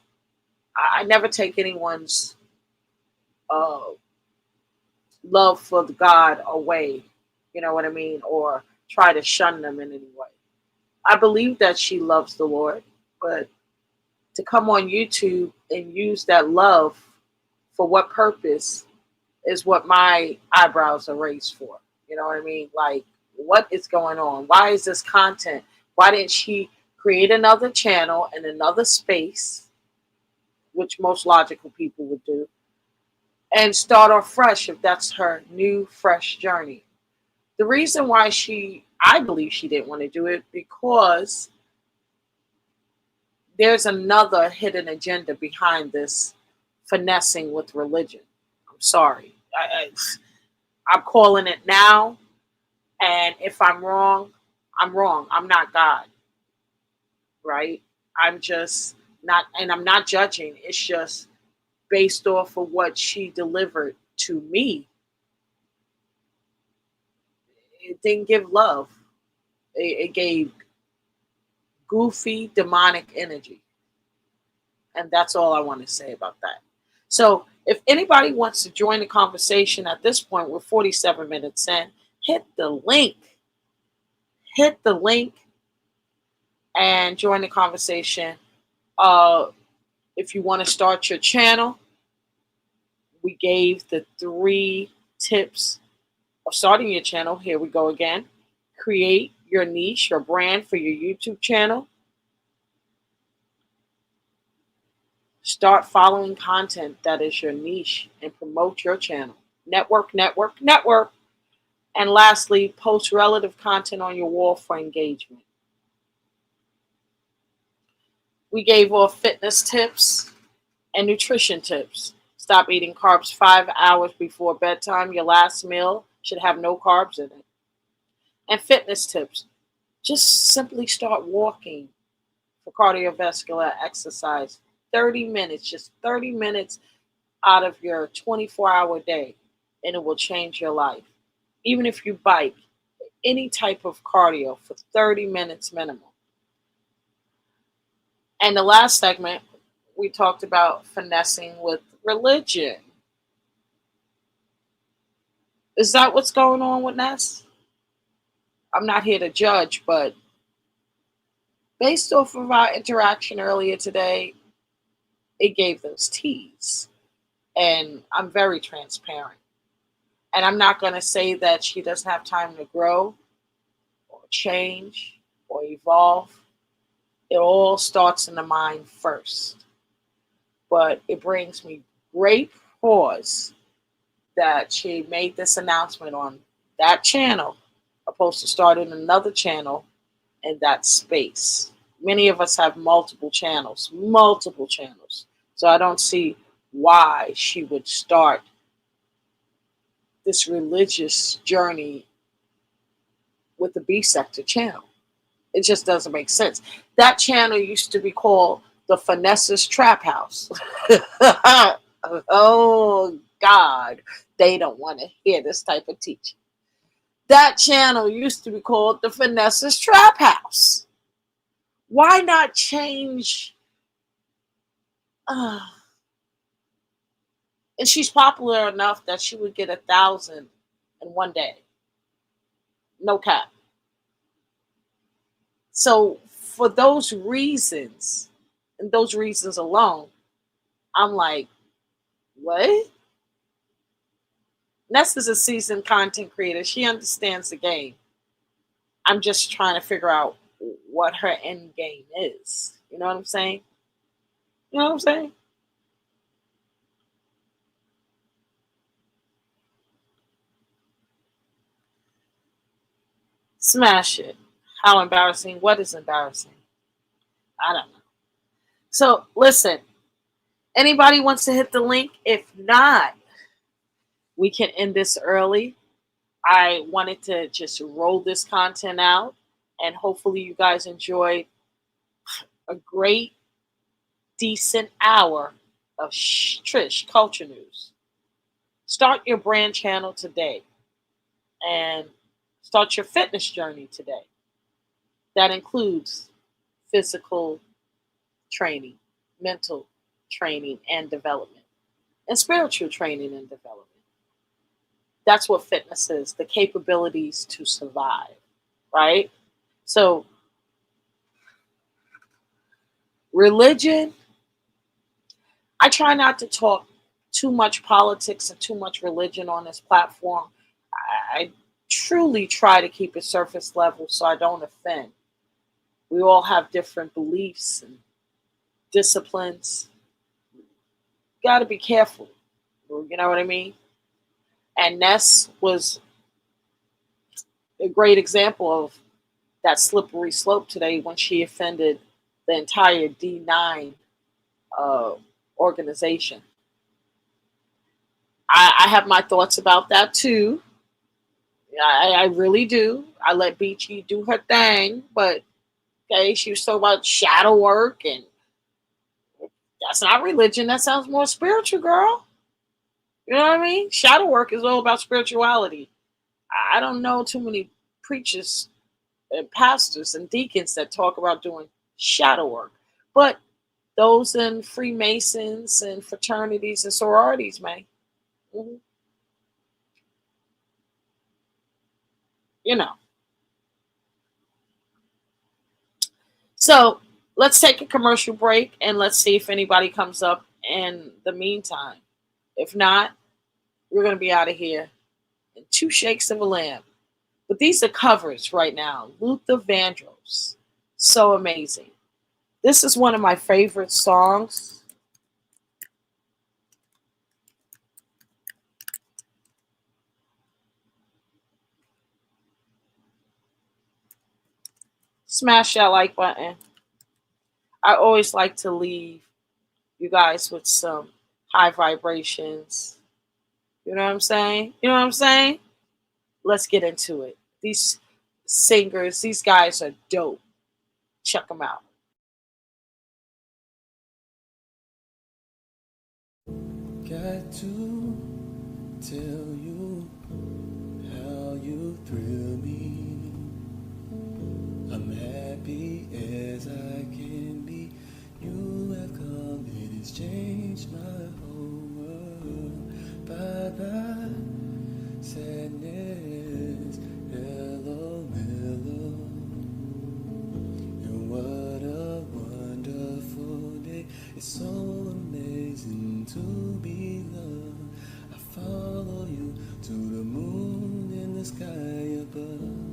I never take anyone's uh, love for the God away, you know what I mean, or try to shun them in any way. I believe that she loves the Lord, but to come on YouTube and use that love for what purpose is what my eyebrows are raised for. You know what I mean? Like, what is going on? Why is this content? Why didn't she create another channel in another space, which most logical people would do, and start off fresh if that's her new, fresh journey? The reason why I believe she didn't want to do it because there's another hidden agenda behind this finessing with religion. I'm sorry. I'm calling it now. And if I'm wrong, I'm wrong. I'm not God, right? I'm just not, and I'm not judging. It's just based off of what she delivered to me. It didn't give love, it gave goofy, demonic energy. And that's all I want to say about that. So, if anybody wants to join the conversation at this point, we're 47 minutes in, hit the link. Hit the link and join the conversation. Uh, if you want to start your channel, we gave the 3 tips of starting your channel. Here we go again. Create your niche, your brand for your YouTube channel. Start following content that is your niche and promote your channel. Network, network, network. And lastly, post relative content on your wall for engagement. We gave off fitness tips and nutrition tips. Stop eating carbs 5 hours before bedtime. Your last meal should have no carbs in it. And fitness tips. Just simply start walking for cardiovascular exercise. 30 minutes, just 30 minutes out of your 24-hour day, and it will change your life. Even if you bike, any type of cardio for 30 minutes minimum. And the last segment, we talked about finessing with religion. Is that what's going on with Ness? I'm not here to judge, but based off of our interaction earlier today, it gave those teas. And I'm very transparent. And I'm not going to say that she doesn't have time to grow or change or evolve. It all starts in the mind first. But it brings me great pause that she made this announcement on that channel, opposed to starting another channel in that space. Many of us have multiple channels, multiple channels. So I don't see why she would start this religious journey with the B sector channel. It just doesn't make sense. That channel used to be called the Finesse's Trap House. Oh, God. They don't want to hear this type of teaching. That channel used to be called the Finesse's Trap House. Why not change? Uh, and she's popular enough that she would get 1,000 in one day. No cap. So for those reasons and those reasons alone, I'm like, what? Ness is a seasoned content creator. She understands the game. I'm just trying to figure out what her end game is. You know what I'm saying? You know what I'm saying? Smash it. How embarrassing? What is embarrassing? I don't know. So listen, anybody wants to hit the link? If not, we can end this early. I wanted to just roll this content out, and hopefully you guys enjoyed a great, decent hour of Trish Culture News. Start your brand channel today and start your fitness journey today. That includes physical training, mental training and development, and spiritual training and development. That's what fitness is, the capabilities to survive, right? So, religion, I try not to talk too much politics and too much religion on this platform. I truly try to keep it surface level so I don't offend. We all have different beliefs and disciplines. Got to be careful. You know what I mean? And Ness was a great example of that slippery slope today when she offended the entire D9 uh, organization. I have my thoughts about that too. I really do. I let Beachy do her thing, but okay, she was talking about shadow work, and that's not religion. That sounds more spiritual, girl. You know what I mean? Shadow work is all about spirituality. I don't know too many preachers and pastors and deacons that talk about doing shadow work, but those in Freemasons and fraternities and sororities, man. Mhm. You know. So let's take a commercial break and let's see if anybody comes up in the meantime. If not, we're going to be out of here in two shakes of a lamb. But these are covers right now. Luther Vandross. So amazing. This is one of my favorite songs. Smash that like button. I always like to leave you guys with some high vibrations. You know what I'm saying? You know what I'm saying? Let's get into it. These singers, these guys are dope. Check them out. Got to tell you how you thrill me. I'm happy as I can be. You have come, it has changed my whole world. Bye bye, sadness, hello, mellow. And what a wonderful day. It's so amazing to be loved. I follow you to the moon and the sky above.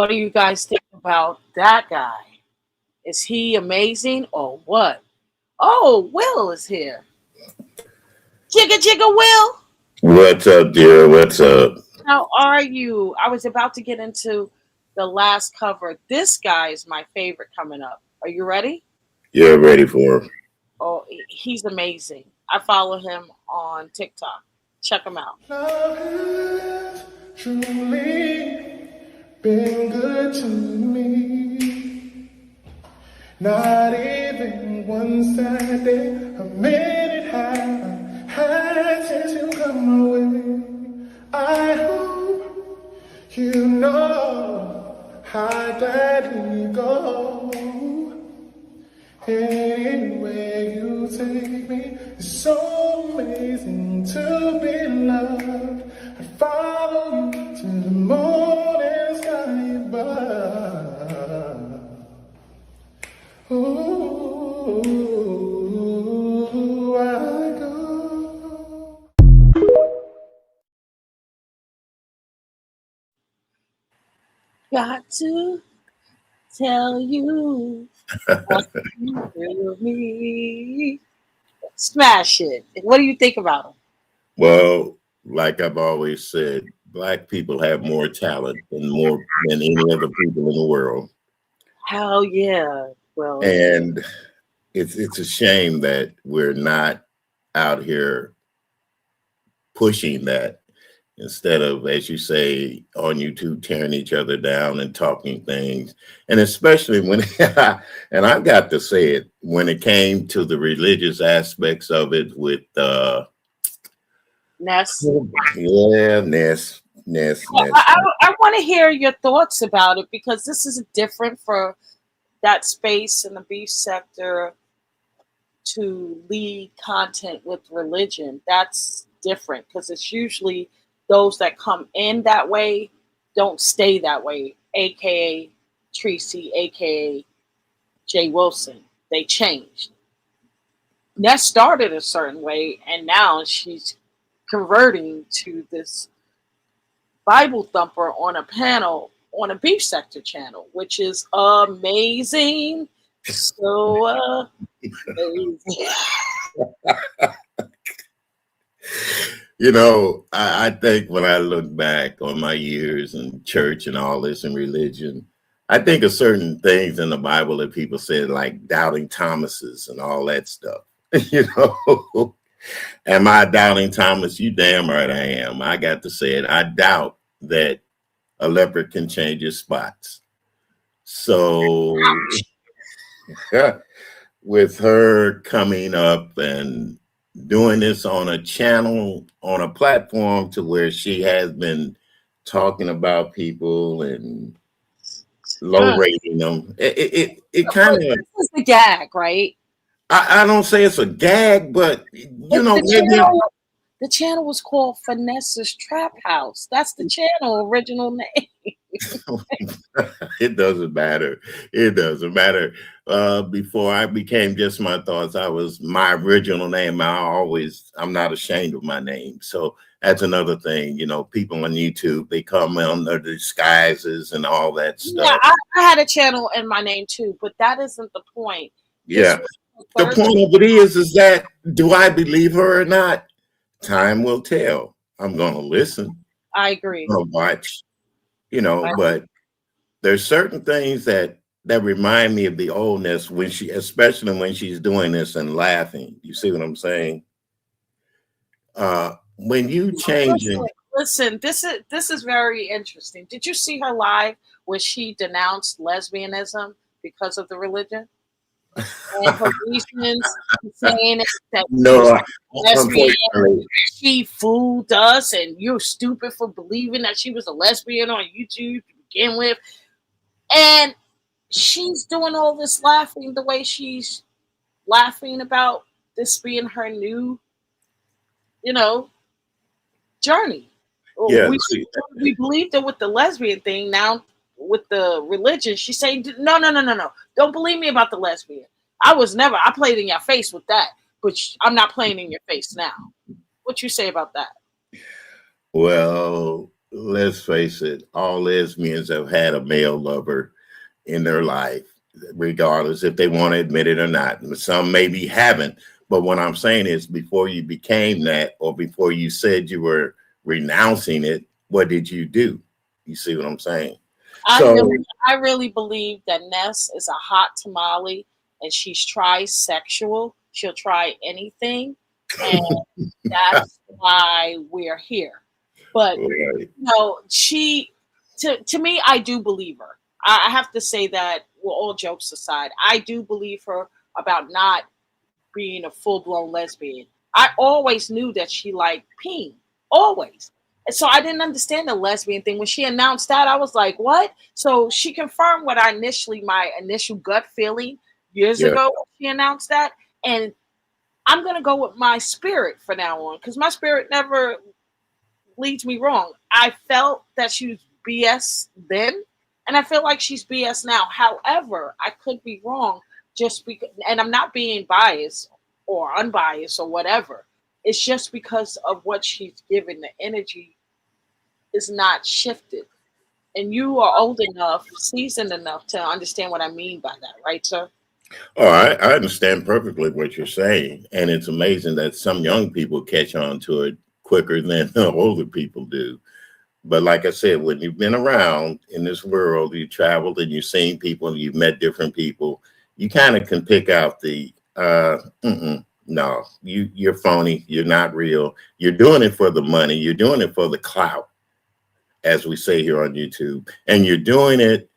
What do you guys think about that guy? Is he amazing or what? Oh, Will is here. Jigga Jigga Will. What's up, dear? What's up? How are you? I was about to get into the last cover. This guy is my favorite coming up. Are you ready? You're ready for him. Oh, he's amazing. I follow him on TikTok. Check him out. Love has truly been good to me. Not even one sad day, a minute have had since you come my way. I hope you know I'd gladly go anywhere you take me. It's so amazing to be loved. I'd follow you to the moon and sky above. Ooh, I go. Got to tell you what you do to me. Smash it. What do you think about him? Well, like I've always said, black people have more talent than any other people in the world. Hell yeah. Well, And it's a shame that we're not out here pushing that instead of, as you say, on YouTube tearing each other down and talking things. And especially when, and I've got to say it, when it came to the religious aspects of it with, Ness. yeah, Ness. I want to hear your thoughts about it because this is different for that space in the beef sector to lead content with religion. That's different because it's usually those that come in that way don't stay that way, aka Tracy, aka Jay Wilson. They changed. Ness started a certain way and now she's converting to this Bible thumper on a panel on a beef sector channel, which is amazing. So amazing. You know, I think when I look back on my years in church and all this and religion, I think of certain things in the Bible that people said, like doubting Thomases and all that stuff. You know, am I doubting Thomas? You damn right I am. I got to say it. I doubt that a leopard can change his spots. So with her coming up and doing this on a channel, on a platform to where she has been talking about people and low Uh, rating them, it but kind of, this is the gag, right? I don't say it's a gag, but you It, know, maybe the channel was called Finesse's Trap House. That's the channel original name. it doesn't matter. It doesn't matter. Before I became just my thoughts, I was my original name. I'm not ashamed of my name. So that's another thing. You know, people on YouTube, they come under disguises and all that Yeah, stuff. I had a channel in my name too, but that isn't the point. This Yeah. was the The third. point of it is that do I believe her or not? Time will tell. I'm going to listen. I agree. I'm going to watch, you know, I, but there's certain things that remind me of the oldness when especially when she's doing this and laughing. You see what I'm saying? When you listen, changing, listen. This is very interesting. Did you see her live where she denounced lesbianism because of the religion and her reasons for saying it, that she was no, lesbian? unfortunately, She fooled us, and you're stupid for believing that she was a lesbian on YouTube to begin with. And she's doing all this laughing the way she's laughing about this being her new, you know, journey. Well, yeah. We See, we believed her with the lesbian thing. Now with the religion, she's saying, "No, no, no, no, no! Don't believe me about the lesbian. I was never. I played in your face with that, but I'm not playing in your face now." What you say about that? well, let's face it. All lesbians have had a male lover in their life, regardless if they want to admit it or not. Some maybe haven't. But what I'm saying is, before you became that, or before you said you were renouncing it, what did you do? You see what I'm saying? I So, really, I really believe that Ness is a hot tamale, and she's trisexual. She'll try anything, and that's why we're here. But right, she to me, I do believe her. I have to say that, well, all jokes aside, I do believe her about not being a full blown lesbian. I always knew that she liked peen, always. So I didn't understand the lesbian thing. When she announced that, I was like, what? So she confirmed what my initial gut feeling years Yeah. ago when she announced that. And I'm gonna go with my spirit for now on, because my spirit never leads me wrong. I felt that she was BS then, and I feel like she's BS now. However, I could be wrong, just because, and I'm not being biased or unbiased or whatever. It's just because of what she's given. The energy is not shifted, and you are old enough, seasoned enough to understand what I mean by that, right, sir? Oh, I understand perfectly what you're saying. And it's amazing that some young people catch on to it quicker than the older people do. But like I said, when you've been around in this world, you traveled and you've seen people and you've met different people, you kind of can pick out the no, you're phony, you're not real. You're doing it for the money, you're doing it for the clout, as we say here on YouTube, and you're doing it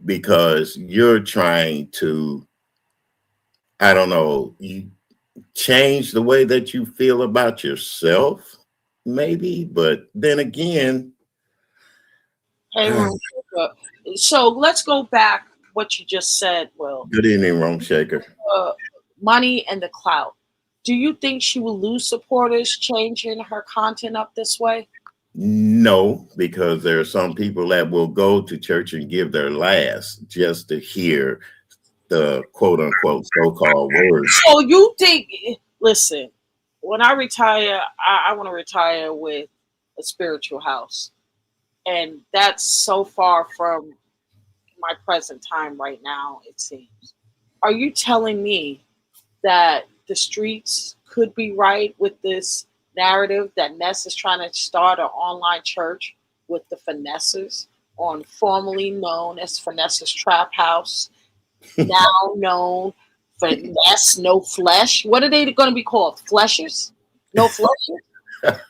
because you're trying to, I don't know, you change the way that you feel about yourself, maybe. But then again, Hey, room. So let's go back what you just said, Will. good evening, Rome Shaker. uh, Money and the clout. Do you think she will lose supporters changing her content up this way? No, because there are some people that will go to church and give their last just to hear the quote unquote so called word. So you think? Listen, when I retire, I want to retire with a spiritual house, and that's so far from my present time right now. It seems. Are you telling me that the streets could be right with this narrative that Ness is trying to start an online church with the Finesses, on formerly known as Finesse's Trap House, now known Finesse No Flesh. What are they going to be called? Fleshers? No Fleshers?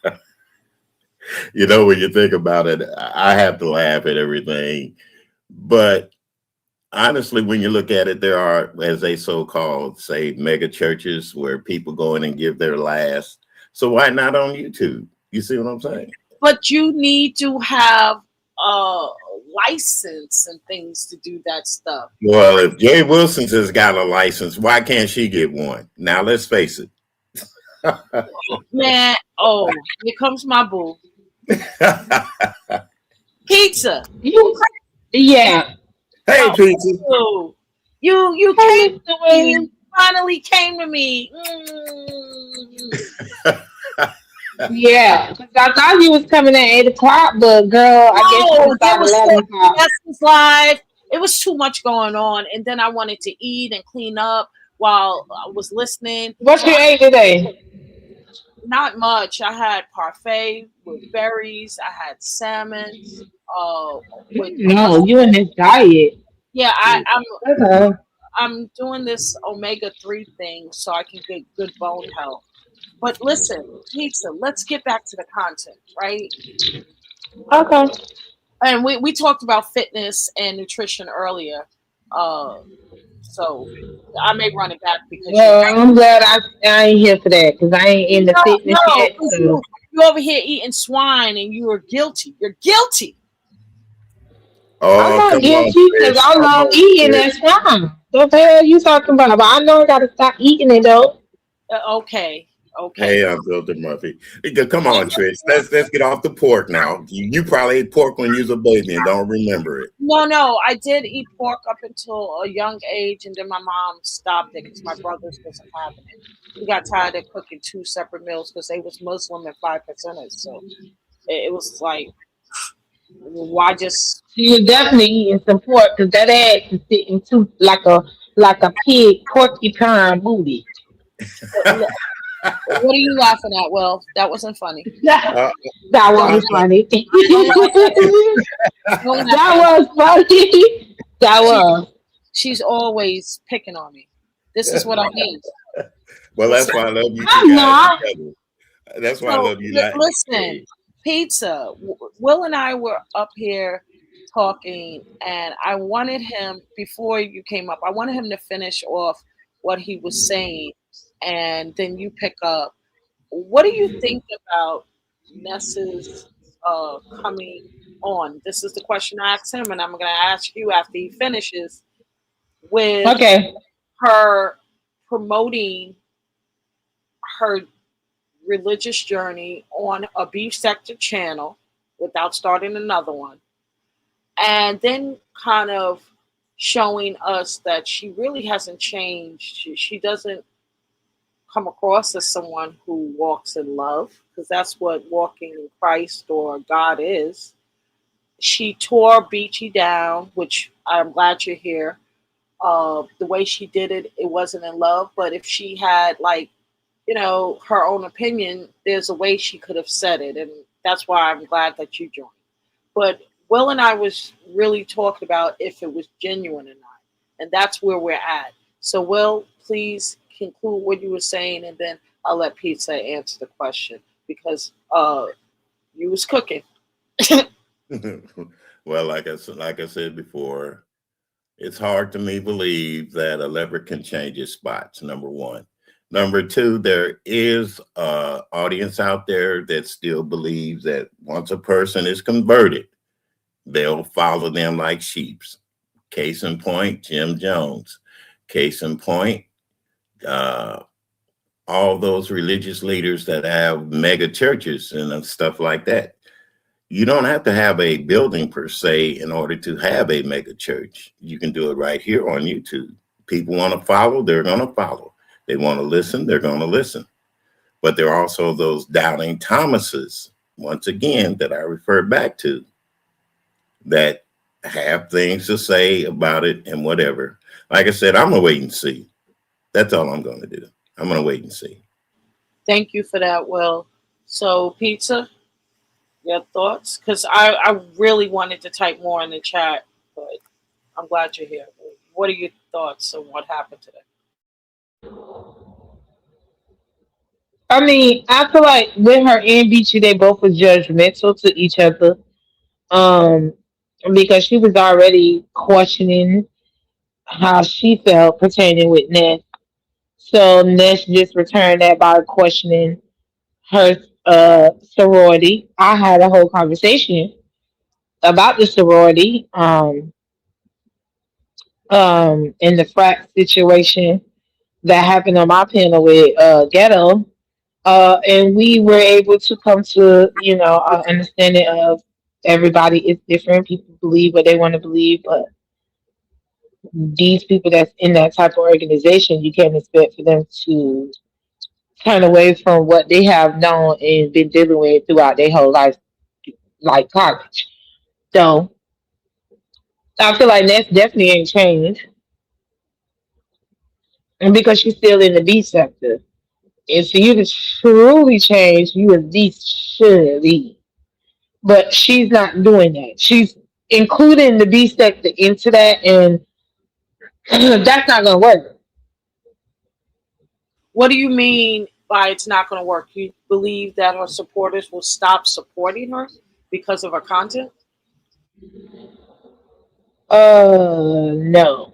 You know, when you think about it, I have to laugh at everything. But honestly, when you look at it, there are, as they so called, say, mega churches where people go in and give their last. So why not on YouTube? You see what I'm saying? But you need to have a license and things to do that stuff. Well, if Jay Wilson's has got a license, why can't she get one? Now, let's face it. Man, oh, here comes my boo. Pizza. You, yeah. Hey, Pizza. Oh, you Hey, came Mr. to me. Williams. Finally came to me. Mm. Yeah, 'cause I thought you was coming at 8 o'clock, but girl, I guess you No, can there start was 11 o'clock. lessons live. It was too much going on, and then I wanted to eat and clean up while I was listening. What So you ate today? not much. I had parfait with berries. I had salmon uh, with No, you in this diet. yeah. Okay. I'm doing this omega 3 thing so I can get good bone health. But listen, pizza. Let's get back to the content, right? Okay. And we talked about fitness and nutrition earlier. Uh, so I may run it back because you Well, I'm glad I ain't here for that because I ain't in the fitness no, yet. because So you over here eating swine and you are guilty. You're guilty. I'm Oh, not come on, guilty because Trish. I Come love on, eating. Trish. That's fine. What the hell you talking about? But I know I gotta stop eating it though. Okay, okay. Hey, I'm Filter Murphy. Come on, Trish. Let's get off the pork now. You probably ate pork when you was a baby and don't remember it. No, I did eat pork up until a young age, and then my mom stopped it because my brothers wasn't having it. He got tired of cooking two separate meals because they was Muslim and 5%ers. So it was like, why just She was definitely eating some pork because that ass is sitting too like a pig porcupine booty. what are you laughing at? Well, that wasn't funny. that Uh, Don't was uh, funny. don't laugh at me. Don't laugh That at me. was funny. That She was. she's always picking on me. This is what I mean. well, It's, that's why I love you two I'm guys not. together. That's why I so love you like listen, pizza. Will and I were up here talking, and I wanted him before you came up. I wanted him to finish off what he was saying, and then you pick up. What do you think about Ness's? coming on. This is the question I asked him, and I'm going to ask you after he finishes with Okay. her promoting her religious journey on a beef sector channel without starting another one, and then kind of showing us that she really hasn't changed. She doesn't come across as someone who walks in love, because that's what walking in Christ or God is. She tore Beachy down, which I'm glad you're here. The way she did it, it wasn't in love, but if she had, like, her own opinion, there's a way she could have said it, and that's why I'm glad that you joined. But Will and I was really talking about if it was genuine or not, and that's where we're at. So, Will, please conclude what you were saying, and then I'll let Pizza answer the question because you was cooking. Well, like I said before, it's hard to me believe that a leopard can change its spots. Number one. Number two, there is a audience out there that still believes that once a person is converted, they'll follow them like sheeps. Case in point, Jim Jones. Case in point, uh, all those religious leaders that have mega churches and stuff like that. You don't have to have a building per se in order to have a mega church. You can do it right here on YouTube. People want to follow, they're going to follow. They want to listen, they're going to listen. But there are also those doubting Thomases, once again, that I refer back to, that have things to say about it and whatever. Like I said, I'm going to wait and see. That's all I'm going to do. I'm going to wait and see. Thank you for that, Will. So, Pizza, your thoughts? Because I really wanted to type more in the chat, but I'm glad you're here. What are your thoughts on what happened today? I mean, I feel like with her and Beachy, they both were judgmental to each other. Um, because she was already questioning how she felt pertaining with Ness. So Ness just returned that by questioning her sorority. I had a whole conversation about the sorority, in the frat situation that happened on my panel with Ghetto. And we were able to come to, understanding of everybody is different. People believe what they want to believe, but these people that's in that type of organization, you can't expect for them to turn away from what they have known and been dealing with throughout their whole life, like college. So I feel like that's definitely ain't changed, and because she's still in the B sector. And for you to truly change, you at least should leave. But she's not doing that. She's including the B sector into that, and that's not gonna work. What do you mean by it's not going to work? You believe that her supporters will stop supporting her because of her content? No,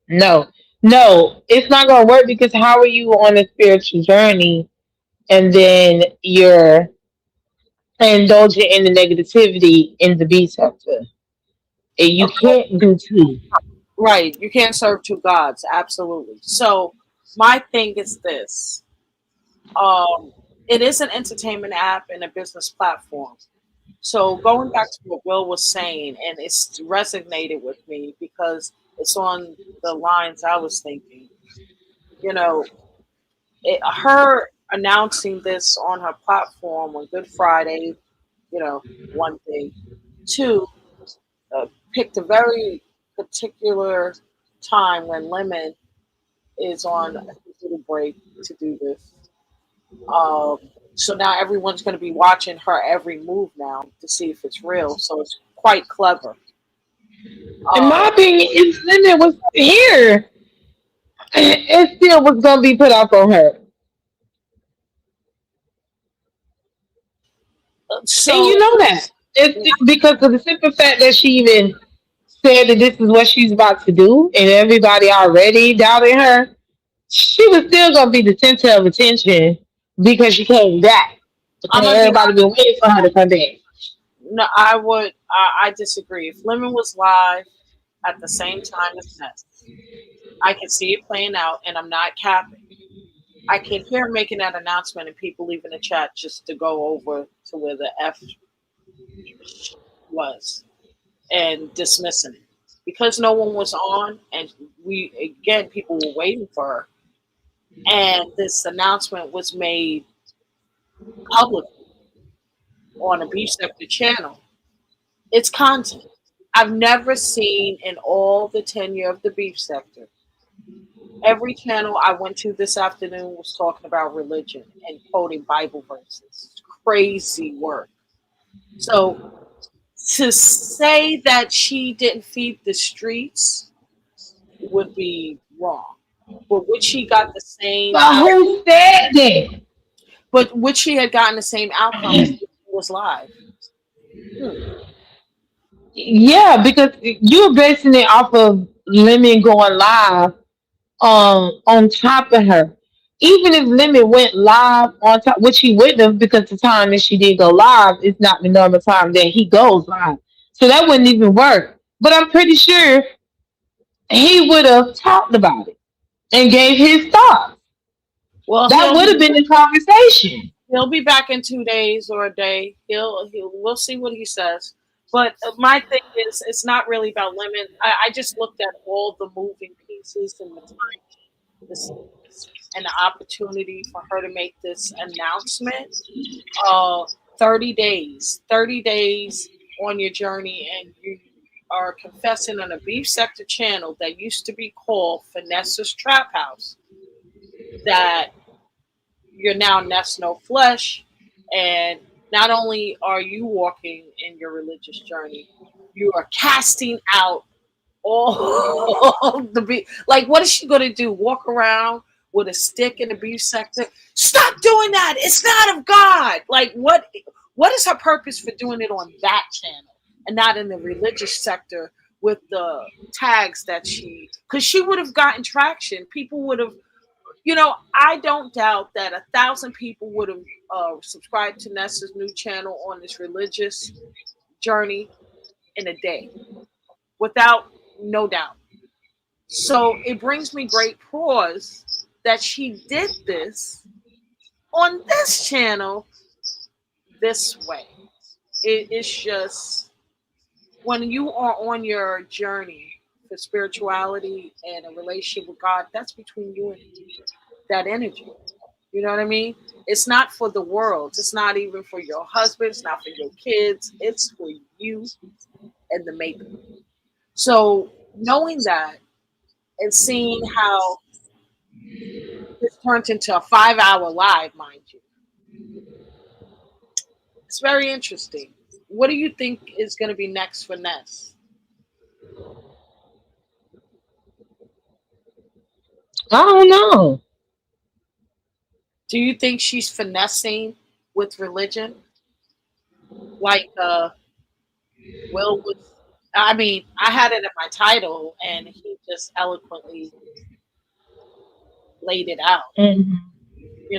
no, no. It's not gonna work because how are you on a spiritual journey and then you're indulging in the negativity in the B sector? And you Of course, can't do two. right. You can't serve two gods. Absolutely. So, my thing is this: um, it is an entertainment app and a business platform. So, going back to what Will was saying, and it's resonated with me because it's on the lines I was thinking. You know, her announcing this on her platform on Good Friday, one thing. Two, picked a very particular time when Lemon is on his little break to do this. Um, so now everyone's going to be watching her every move now to see if it's real. So it's quite clever. In Uh, my opinion, if Lemon was here, it still was gonna be put up on her. And so you know that. It's because of the simple fact that she even said that this is what she's about to do, and everybody already doubting her, she was still gonna be the center of attention because she came back. I'm Okay, gonna be everybody been waiting for her to come back. No, I would. I disagree. If Lemon was live at the same time as Ness, I could see it playing out, and I'm not capping. I could hear him making that announcement and people leaving the chat just to go over to where the F was and dismissing it because no one was on, and we again people were waiting for her, and this announcement was made publicly on a Beef Sector channel. It's content. I've never seen in all the tenure of the Beef Sector. Every channel I went to this afternoon was talking about religion and quoting Bible verses. Crazy work. So to say that she didn't feed the streets would be wrong. But would she got the same But out? who said that? But would she had gotten the same outcome if it was live? Hmm. Yeah, because you're basing it off of Lemon going live on top of her. Even if Lemon went live on top, which he wouldn't have because the time that she did go live is not the normal time that he goes live. So that wouldn't even work. But I'm pretty sure he would have talked about it and gave his thoughts. Well, That would have been the conversation. he'll be back in 2 days or a day. He'll we'll see what he says. But my thing is, it's not really about Lemon. I just looked at all the moving pieces and the time this and the opportunity for her to make this announcement. Uh, 30 days on your journey, and you are confessing on a Beef Sector channel that used to be called Finesse's Trap House. That you're now Nest No Flesh, and not only are you walking in your religious journey, you are casting out all the be like. What is she going to do? Walk around with a stick in the Beef Sector? Stop doing that! It's not of God. Like what? What is her purpose for doing it on that channel and not in the religious sector with the tags that she? Because she would have gotten traction. People would have, I don't doubt that 1,000 people would have subscribed to Nessa's new channel on this religious journey in a day, without no doubt. So it brings me great pause that she did this on this channel this way. It's just when you are on your journey for spirituality and a relationship with God, that's between you and that energy. You know what I mean? It's not for the world. It's not even for your husband. It's not for your kids. It's for you and the maker. So knowing that and seeing how this turned into a 5 hour live, mind you, it's very interesting. What do you think is going to be next for Ness? I don't know. Do you think she's finessing with religion? Like Will was, I mean, I had it in my title and he just eloquently laid it out. Mhm.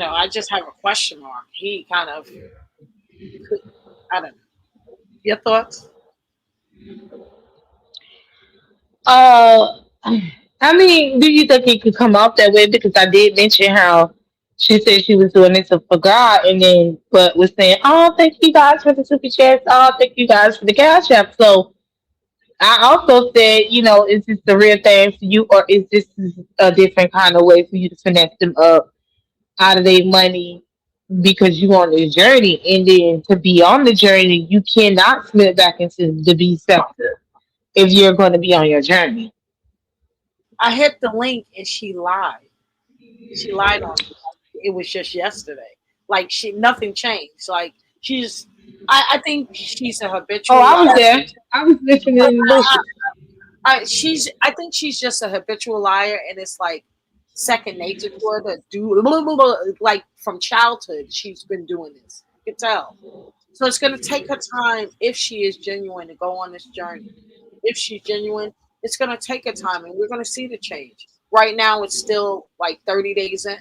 I just have a question mark. He kind of, I don't know. Your thoughts? Uh, I mean, do you think it could come off that way? Because I did mention how she said she was doing this for God, and then but was saying, "Oh, thank you guys for the super chats. Oh, thank you guys for the cash app." So I also said, is this the real thing for you, or is this a different kind of way for you to finesse them up out of their money because you on this journey, and then to be on the journey, you cannot slip back into the B sector if you're going to be on your journey. I hit the link and she lied. She lied on me. Like, it was just yesterday. Like nothing changed. Like she's, I think she's a Oh, habitual I was liar. there. I was listening in the bushes. I think she's just a habitual liar, and it's like second nature to her to do blah, blah, blah, like from childhood. She's been doing this. You can tell. So it's going to take her time if she is genuine to go on this journey. If she's genuine, it's going to take her time, and we're going to see the change. Right now, it's still like 30 days in.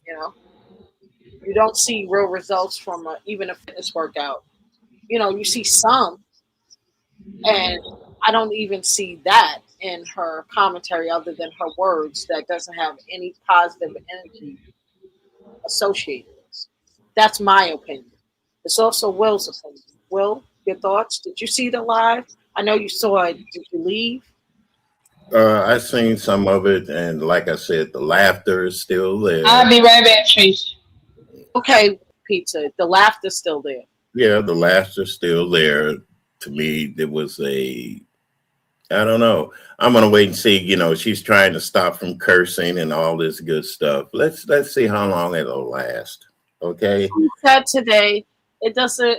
You know, you don't see real results from even a fitness workout You see some, and I don't even see that in her commentary other than her words that doesn't have any positive energy associated with it. That's my opinion. It's also Will's opinion. Will, your thoughts? Did you see the live? I know you saw it. Did you leave? I seen some of it, and like I said, the laughter is still I'll there. be right back, Trish. Okay, pizza. The laughter's still there. Yeah, the laughter's still there. To me, there was a, I don't know. I'm gonna wait and see. She's trying to stop from cursing and all this good stuff. Let's see how long it'll last. Okay. She said today, it doesn't,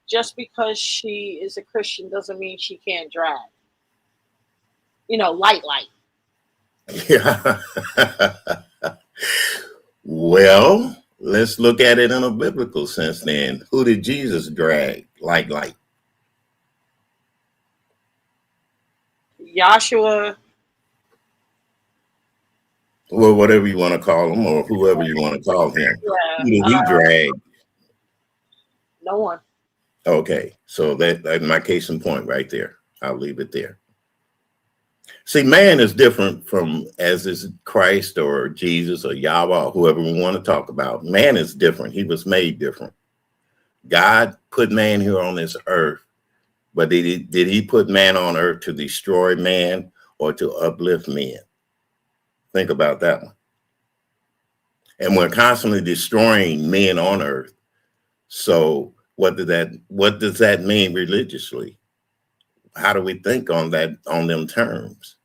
just because she is a Christian doesn't mean she can't drag. Light. Yeah. Well, let's look at it in a biblical sense then. Who did Jesus drag like? Joshua, Well, whatever you want to call him or whoever you want to call him. yeah, Who did he drag? no one. Okay, so that's my case in point right there. I'll leave it there. See, man is different from as is Christ or Jesus or Yahweh or whoever we want to talk about. Man is different. He was made different. God put man here on this earth, but did he put man on earth to destroy man or to uplift men? Think about that one. And we're constantly destroying men on earth. So what does that mean religiously? How do we think on them terms?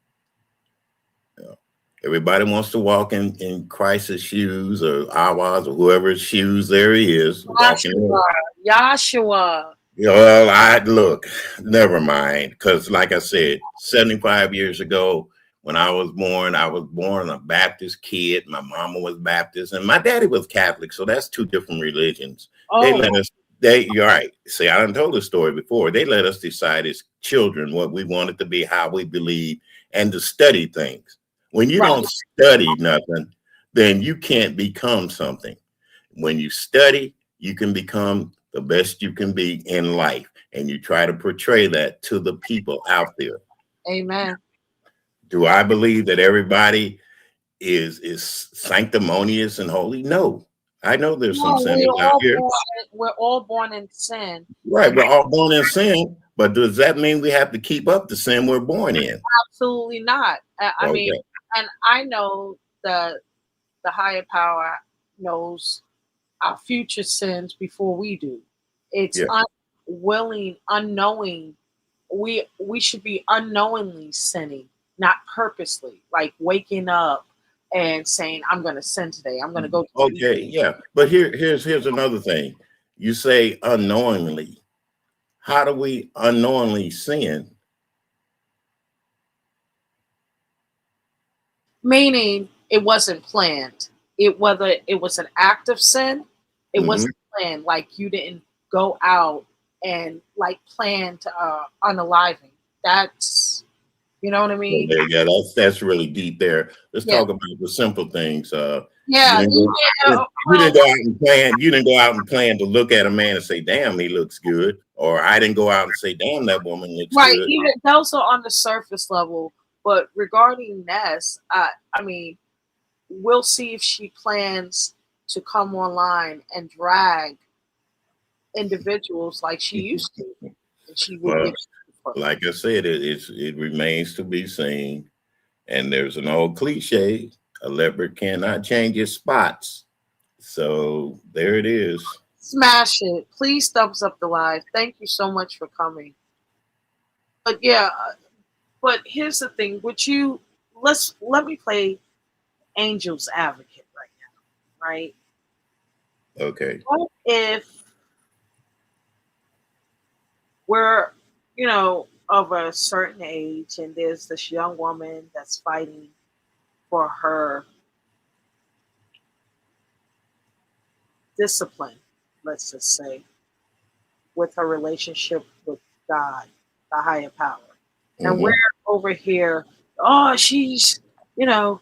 Everybody wants to walk in Christ's shoes or Awa's or whoever's shoes there he is walking in. Joshua. Well, I look, never mind. Because like I said, 75 years ago, when I was born a Baptist kid. My mama was Baptist and my daddy was Catholic. So that's two different religions. They Oh, let us, you're right. See, I done told the story before. They let us decide as children what we wanted to be, how we believe, and to study things. When you right. don't study nothing, then you can't become something. When you study, you can become the best you can be in life. And you try to portray that to the people out there. Amen. Do I believe that everybody is sanctimonious and holy? No. I know there's some No, sinners out here. we're all born in sin. Right. And We're all born in sin. But does that mean we have to keep up the sin we're born in? absolutely not. I mean, Okay. and I know that the higher power knows our future sins before we do. It's Yeah. unwilling, unknowing. We should be unknowingly sinning, not purposely, like waking up and saying, "I'm going to sin today. I'm going to go to the Okay. Yeah. But here's another thing. You say unknowingly. How do we unknowingly sin? meaning it wasn't planned. It whether it was an act of sin, it Hmm. wasn't planned. Like you didn't go out and like plan to unaliving. That's what I mean. Okay, yeah, that's really deep there. Let's Yeah, talk about the simple things. You yeah. didn't go, you Well, didn't go out and plan. You didn't go out and plan to look at a man and say, "Damn, he looks good," or I didn't go out and say, "Damn, that woman looks right. good." Even those are on the surface level. But regarding Ness, I mean, we'll see if she plans to come online and drag individuals like she used to, and she will Well, get for like I said, it remains to be seen. And there's an old cliche: a leopard cannot change its spots. So there it is. smash it. Please thumbs up the live. Thank you so much for coming. But yeah, but here's the thing. Would you let me play Angel's Advocate right now, right? Okay. What if we're, of a certain age and there's this young woman that's fighting for her discipline, let's just say, with her relationship with God, the higher power. And we're Hmm. over here, oh, you know,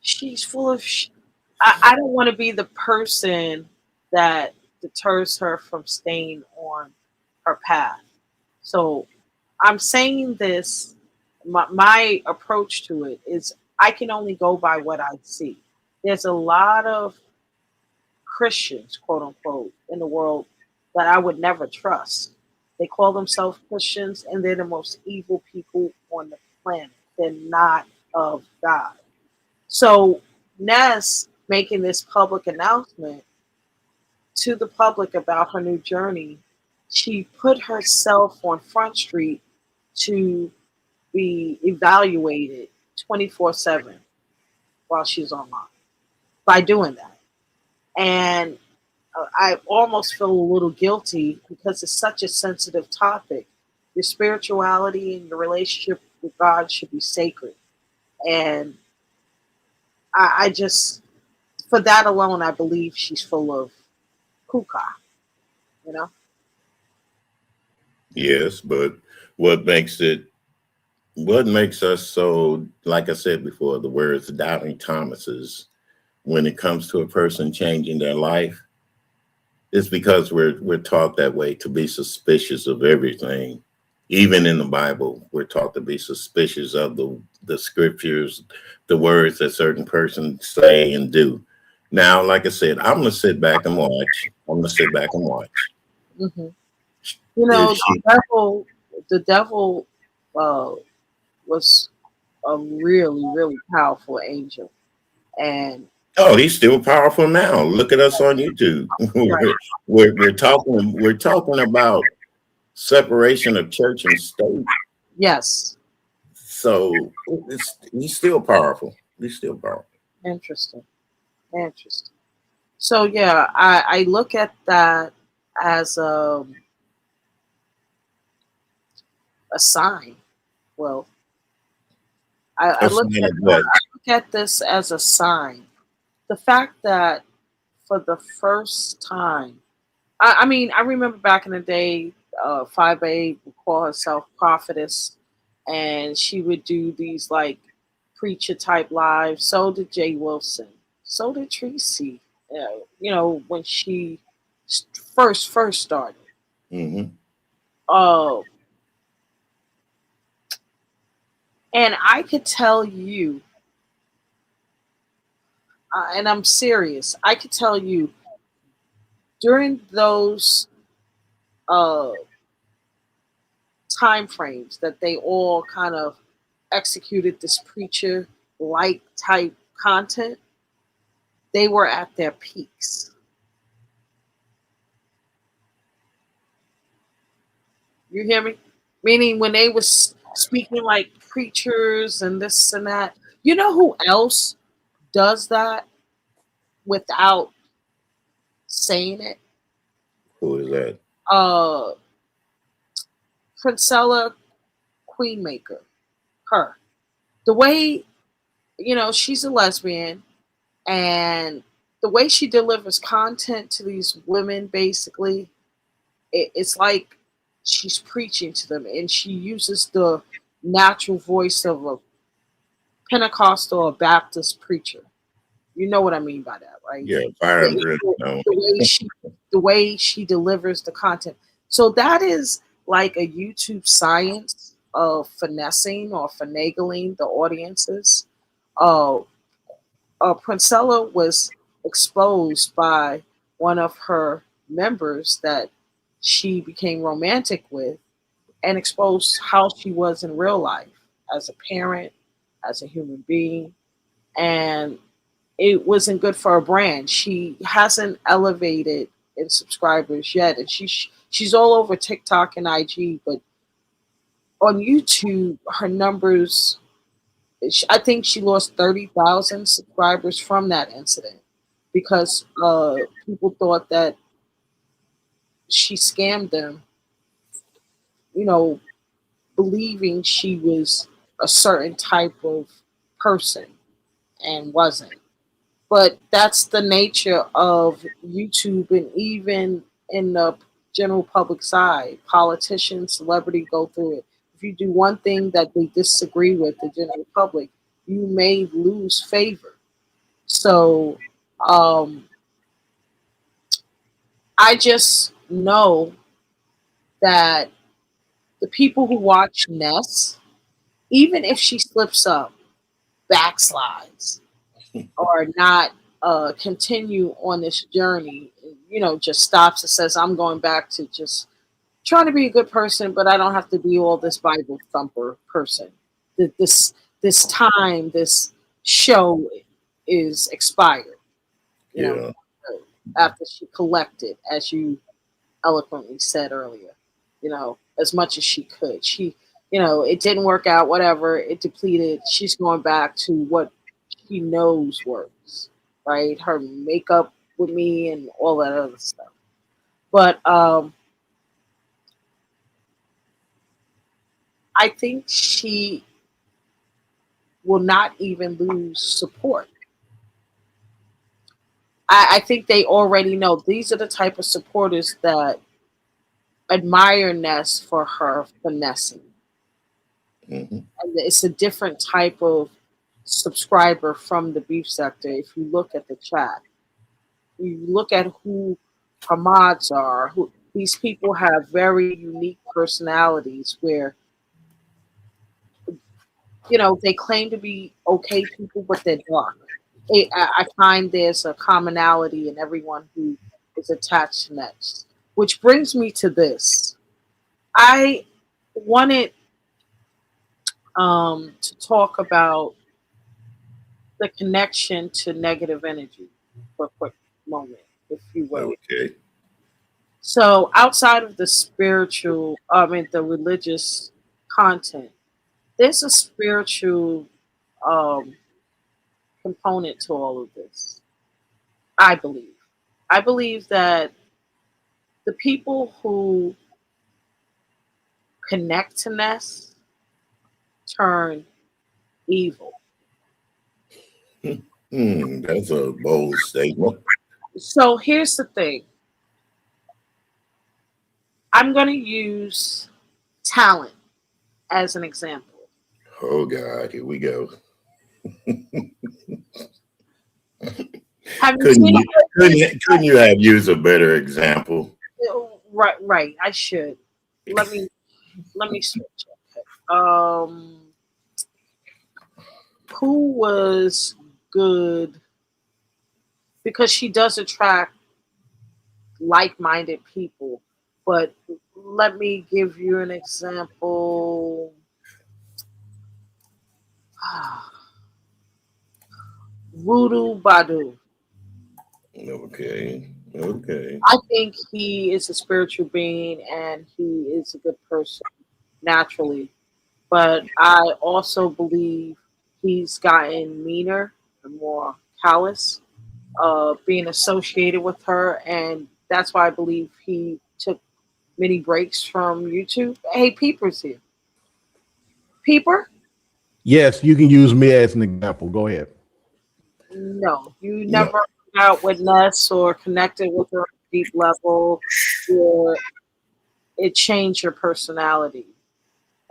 she's full of. I don't want to be the person that deters her from staying on. her path. So I'm saying this, my approach to it is I can only go by what I see. There's a lot of Christians, quote unquote, in the world that I would never trust. They call themselves Christians and they're the most evil people on the planet. They're not of God. So Ness making this public announcement to the public about her new journey, she put herself on Front Street to be evaluated 24/7 while she's online by doing that. And I almost feel a little guilty because it's such a sensitive topic. Your spirituality and your relationship with God should be sacred. And I just, for that alone, I believe she's full of hookah, you know? Yes, but what makes it what makes us so, like I said before, the words doubting Thomases when it comes to a person changing their life, is because we're taught that way, to be suspicious of everything. Even in the Bible, we're taught to be suspicious of the scriptures, the words that certain persons say and do. Now, like I said, I'm gonna sit back and watch. I'm gonna sit back and watch. hmm If she, the devil uh, was a really, really powerful angel. And oh, he's still powerful now. Look at us on YouTube. right, We're talking about separation of church and state. yes, So he's still powerful. He's still powerful. interesting, interesting. So yeah, I look at that as a sign. Well, I That's look not at a what. this as a sign. The fact that for the first time, I mean, I remember back in the day, 5A would call herself prophetess, and she would do these like preacher type lives. So did Jay Wilson. So did Tracy. When she first started. Hmm. Uh, and I could tell you, and I'm serious. I could tell you during those uh, time frames that they all kind of executed this preacher like type content, they were at their peaks. You hear me? Meaning when they was speaking like preachers and this and that. You know who else does that without saying it? Who is that? Uh Princella Queenmaker. Her. The way, she's a lesbian, and the way she delivers content to these women, basically, it's like she's preaching to them, and she uses the natural voice of a Pentecostal or Baptist preacher. You know what I mean by that, right? Yeah, fire and The, brimstone. the way she delivers the content. So that is like a YouTube science of finessing or finagling the audiences. Uh, Princella was exposed by one of her members that she became romantic with, and exposed how she was in real life as a parent, as a human being, and it wasn't good for her brand. She hasn't elevated in subscribers yet, and she's all over TikTok and IG, but on YouTube, her numbers. I think she lost 30,000 subscribers from that incident because people thought that she scammed them, you know, believing she was a certain type of person and wasn't. But that's the nature of YouTube, and even in the general public side, politicians, celebrity go through it. If you do one thing that they disagree with the general public, you may lose favor. So um, I just know that the people who watch Ness, even if she slips up, backslides, or not continue on this journey, just stops and says, I'm going back to just trying to be a good person, but I don't have to be all this Bible thumper person. This time, this show is expired, you know, Yeah. after she collected, as you eloquently said earlier, as much as she could. It didn't work out, whatever, it depleted. She's going back to what she knows works, right? Her makeup with me and all that other stuff. But I think she will not even lose support. I think they already know these are the type of supporters that admire Ness for her finessing. Hmm. And it's a different type of subscriber from the beef sector. If you look at the chat, you look at who her mods are, who these people have very unique personalities where, they claim to be okay people, but they're dark. I find there's a commonality in everyone who is attached to Nets. Which brings me to this. I wanted to talk about the connection to negative energy for a quick moment, if you will. Okay. So, outside of the spiritual, the religious content, there's a spiritual um, component to all of this. I believe. I believe that the people who connect to Ness turn evil. That's a bold statement. So here's the thing. I'm going to use talent as an example. Oh God, here we go. Have you Couldn't seen? you couldn't you have used a better example? Right, right. I should. Let me switch. Who was good because she does attract like-minded people. But let me give you an example. Voodoo Badu. Okay. Okay. I think he is a spiritual being and he is a good person naturally. But I also believe he's gotten meaner and more callous, being associated with her. And that's why I believe he took many breaks from YouTube. Hey, Peeper's here. Peeper? Yes, you can use me as an example. Go ahead. No, you No. never hung out with Ness or connected with her on a deep level, or it changed your personality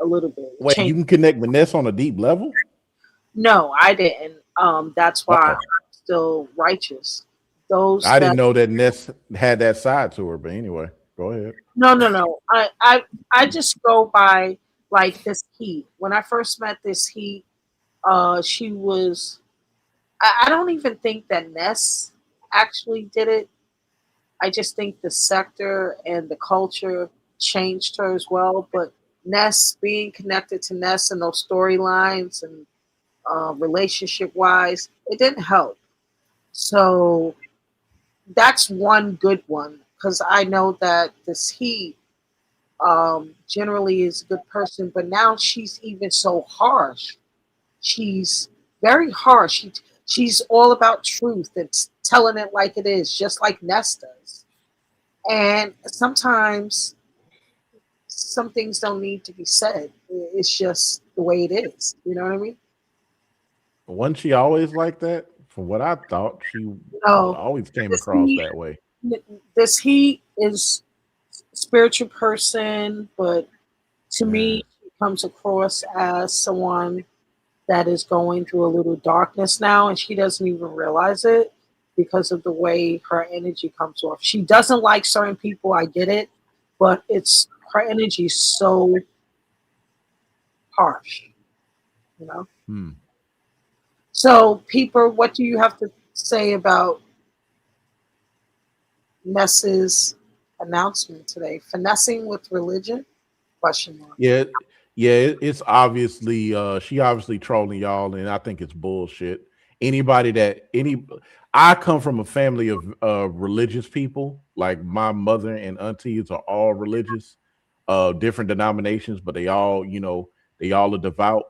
a little bit. It Wait, you changed. can connect with Ness on a deep level? No, I didn't. That's why I'm Oh, still righteous. Those I that didn't know that Ness had that side to her. But anyway, go ahead. no, no, no. I just go by like this heat. When I first met this heat, she was. I don't even think that Ness actually did it. I just think the sector and the culture changed her as well. But Ness, being connected to Ness and those storylines and relationship wise, it didn't help. So that's one good one because I know that this he generally is a good person, but now she's even so harsh. She's very harsh. She's all about truth and telling it like it is, just like Ness does. And sometimes some things don't need to be said. It's just the way it is. You know what I mean? Wasn't she always like that? From what I thought, she No, always came this across he, that way. this he is a spiritual person, but to Yeah. me, she comes across as someone that is going through a little darkness now, and she doesn't even realize it because of the way her energy comes off. She doesn't like certain people. I get it, but it's her energy is so harsh, you know. Hmm. So, Peeper, what do you have to say about Ness's announcement today? Finessing with religion? Question mark. Yeah, yeah, it's obviously she obviously trolling y'all, and I think it's bullshit. Anybody that any I come from a family of religious people. Like my mother and aunties are all religious, different denominations, but they all, they all are devout.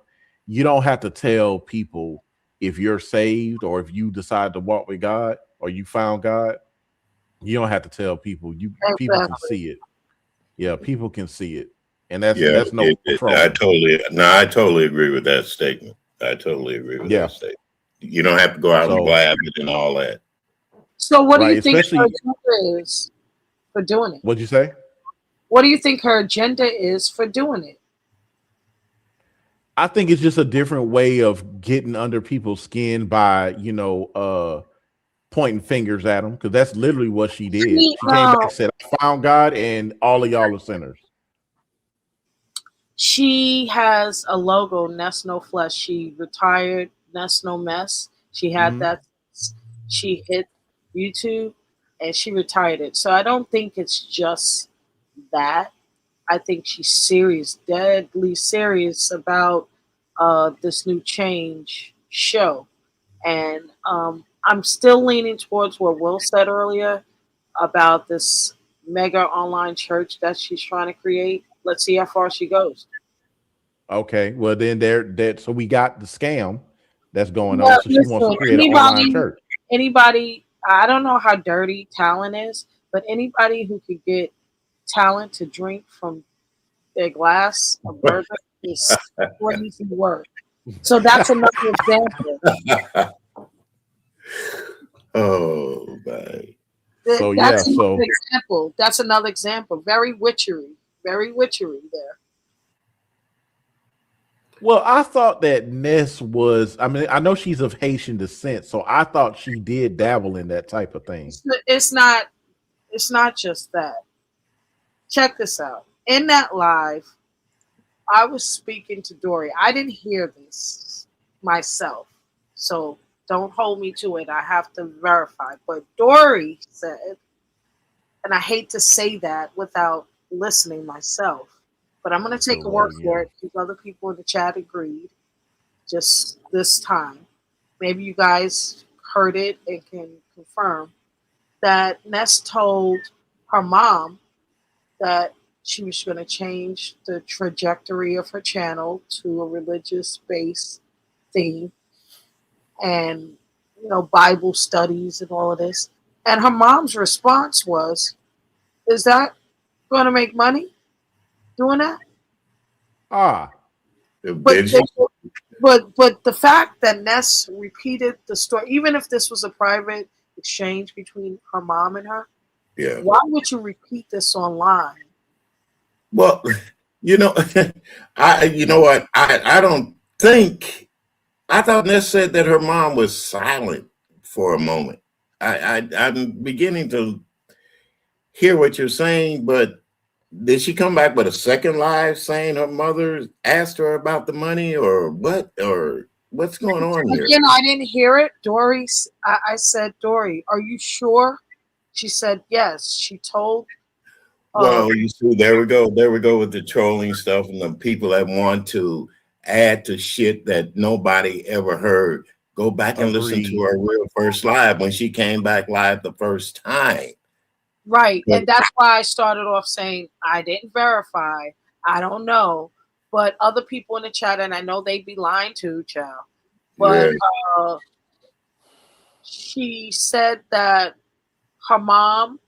You don't have to tell people if you're saved or if you decide to walk with God or you found God. You don't have to tell people. You people can Exactly. see it. Yeah, people can see it, and that's Yeah, that's no trolling. I totally agree with that statement. I totally agree with that Yeah. statement. You don't have to go out and So blab it and all that. So, what do right, you think her especially agenda is for doing it? what'd you say? What do you think her agenda is for doing it? I think it's just a different way of getting under people's skin by pointing fingers at them because that's literally what she did. She, She came back and said, "I found God, and all of y'all are sinners." she has a logo, Nest No Flesh. She retired Nest No Mess. She had Hmm. that. She hit YouTube and she retired it. So I don't think it's just that. I think she's serious, deadly serious about this new change show. And I'm still leaning towards what Will said earlier about this mega online church that she's trying to create. Let's see how far she goes. Okay, well then so we got the scam that's going on. Yeah, So she wants to listen, create an online church. anybody, I don't know how dirty talent is, but anybody who could get talent to drink from their glass of bourbon is crazy work. So that's another example. Oh man. So yeah, That's another so example. That's another example. Very witchery there. well, I thought that Ness was. I mean, I know she's of Haitian descent, so I thought she did dabble in that type of thing. It's not. It's not just that. Check this out. In that live, I was speaking to Dory. I didn't hear this myself, so don't hold me to it. I have to verify. But Dory said, and I hate to say that without listening myself, but I'm going to Say take a what word for again? it because other people in the chat agreed just this time. Maybe you guys heard it and can confirm that Ness told her mom that she was going to change the trajectory of her channel to a religious based theme and Bible studies and all of this. And her mom's response was, "Is that going to make money doing that?" Ah, But Did they, she? but the fact that Ness repeated the story, even if this was a private exchange between her mom and her, Yeah. why would you repeat this online? Well, you know, you know what? I don't think I thought Ness said that her mom was silent for a moment. I'm beginning to hear what you're saying, but did she come back with a second live saying her mother asked her about the money or what? Or what's going on here? Again, I didn't hear it. I said, Dory, are you sure? She said, yes. She told, uh, Well, you see, there we go. There we go with the trolling stuff and the people that want to add to shit that nobody ever heard. Go back and listen to agreed. her real first live when she came back live the first time. right. But And that's why I started off saying, I didn't verify. I don't know. But other people in the chat, and I know they'd be lying too, child. yeah, But uh, she said that her mom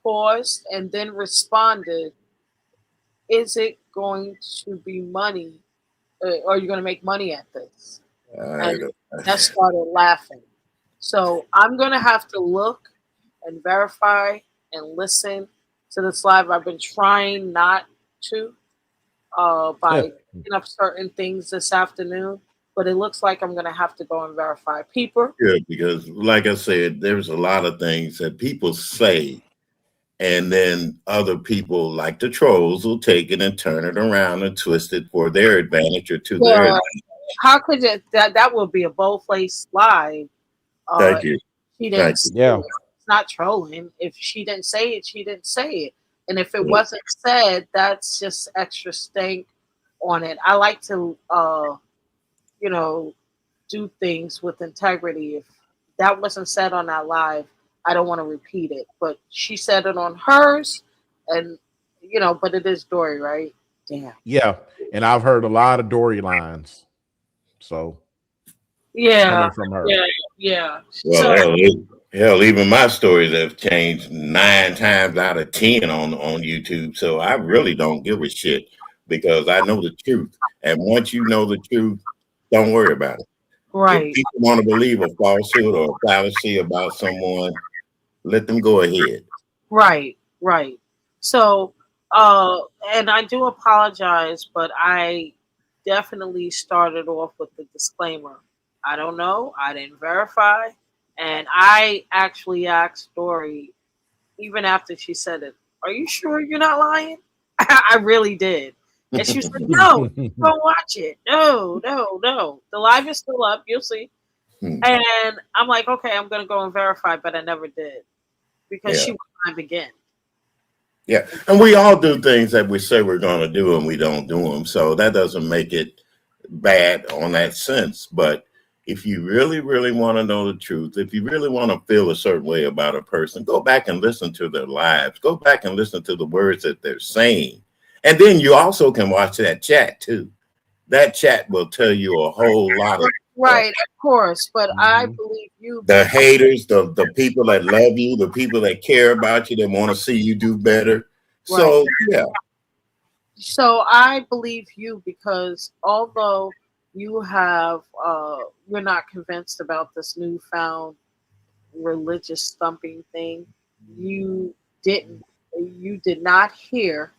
paused and then responded, is it going to be money? Are you going to make money at this? I And don't, I started laughing. So I'm going to have to look and verify and listen to this live. I've been trying not to by picking up certain things this afternoon, but it looks like I'm going to have to go and verify. Peeper, yeah, because like I said, there's a lot of things that people say And then other people, like the trolls, will take it and turn it around and twist it for their advantage or to their Yeah. advantage. How could it that would be a bold-faced lie? Uh, Thank you. she didn't Thank say you. Yeah. it. It's not trolling. If she didn't say it, she didn't say it. And if it Right. wasn't said, that's just extra stank on it. I like to, you know, do things with integrity. If that wasn't said on that live, I don't want to repeat it. But she said it on hers, and but it is Dory, right? Damn. Yeah. And I've heard a lot of Dory lines. So Yeah, coming from her. yeah, yeah. Well, So hell, even my stories have changed 9 times out of 10 on YouTube. So I really don't give a shit because I know the truth. And once you know the truth, don't worry about it. If right. people want to believe a falsehood or a fallacy about someone, let them go ahead. Right, right. So, uh, and I do apologize, but I definitely started off with the disclaimer. I don't know. I didn't verify. And I actually asked Dory, even after she said it, are you sure you're not lying? I really did. And she said, no, don't watch it. No, no, no. The live is still up. You'll see. Hmm. And I'm like, okay, I'm going to go and verify, but I never did because Yeah. she was live again. Yeah. And we all do things that we say we're going to do and we don't do them. So that doesn't make it bad on that sense. But if you really, really want to know the truth, if you really want to feel a certain way about a person, go back and listen to their lives. Go back and listen to the words that they're saying. And then you also can watch that chat too. That chat will tell you a whole lot of stuff. Right, of course. But I Mhm. believe you The because haters, the people that love you, the people that care about you, that want to see you do better. right. So yeah, So I believe you because although you have you're not convinced about this newfound religious stumping thing, you didn't you did not hear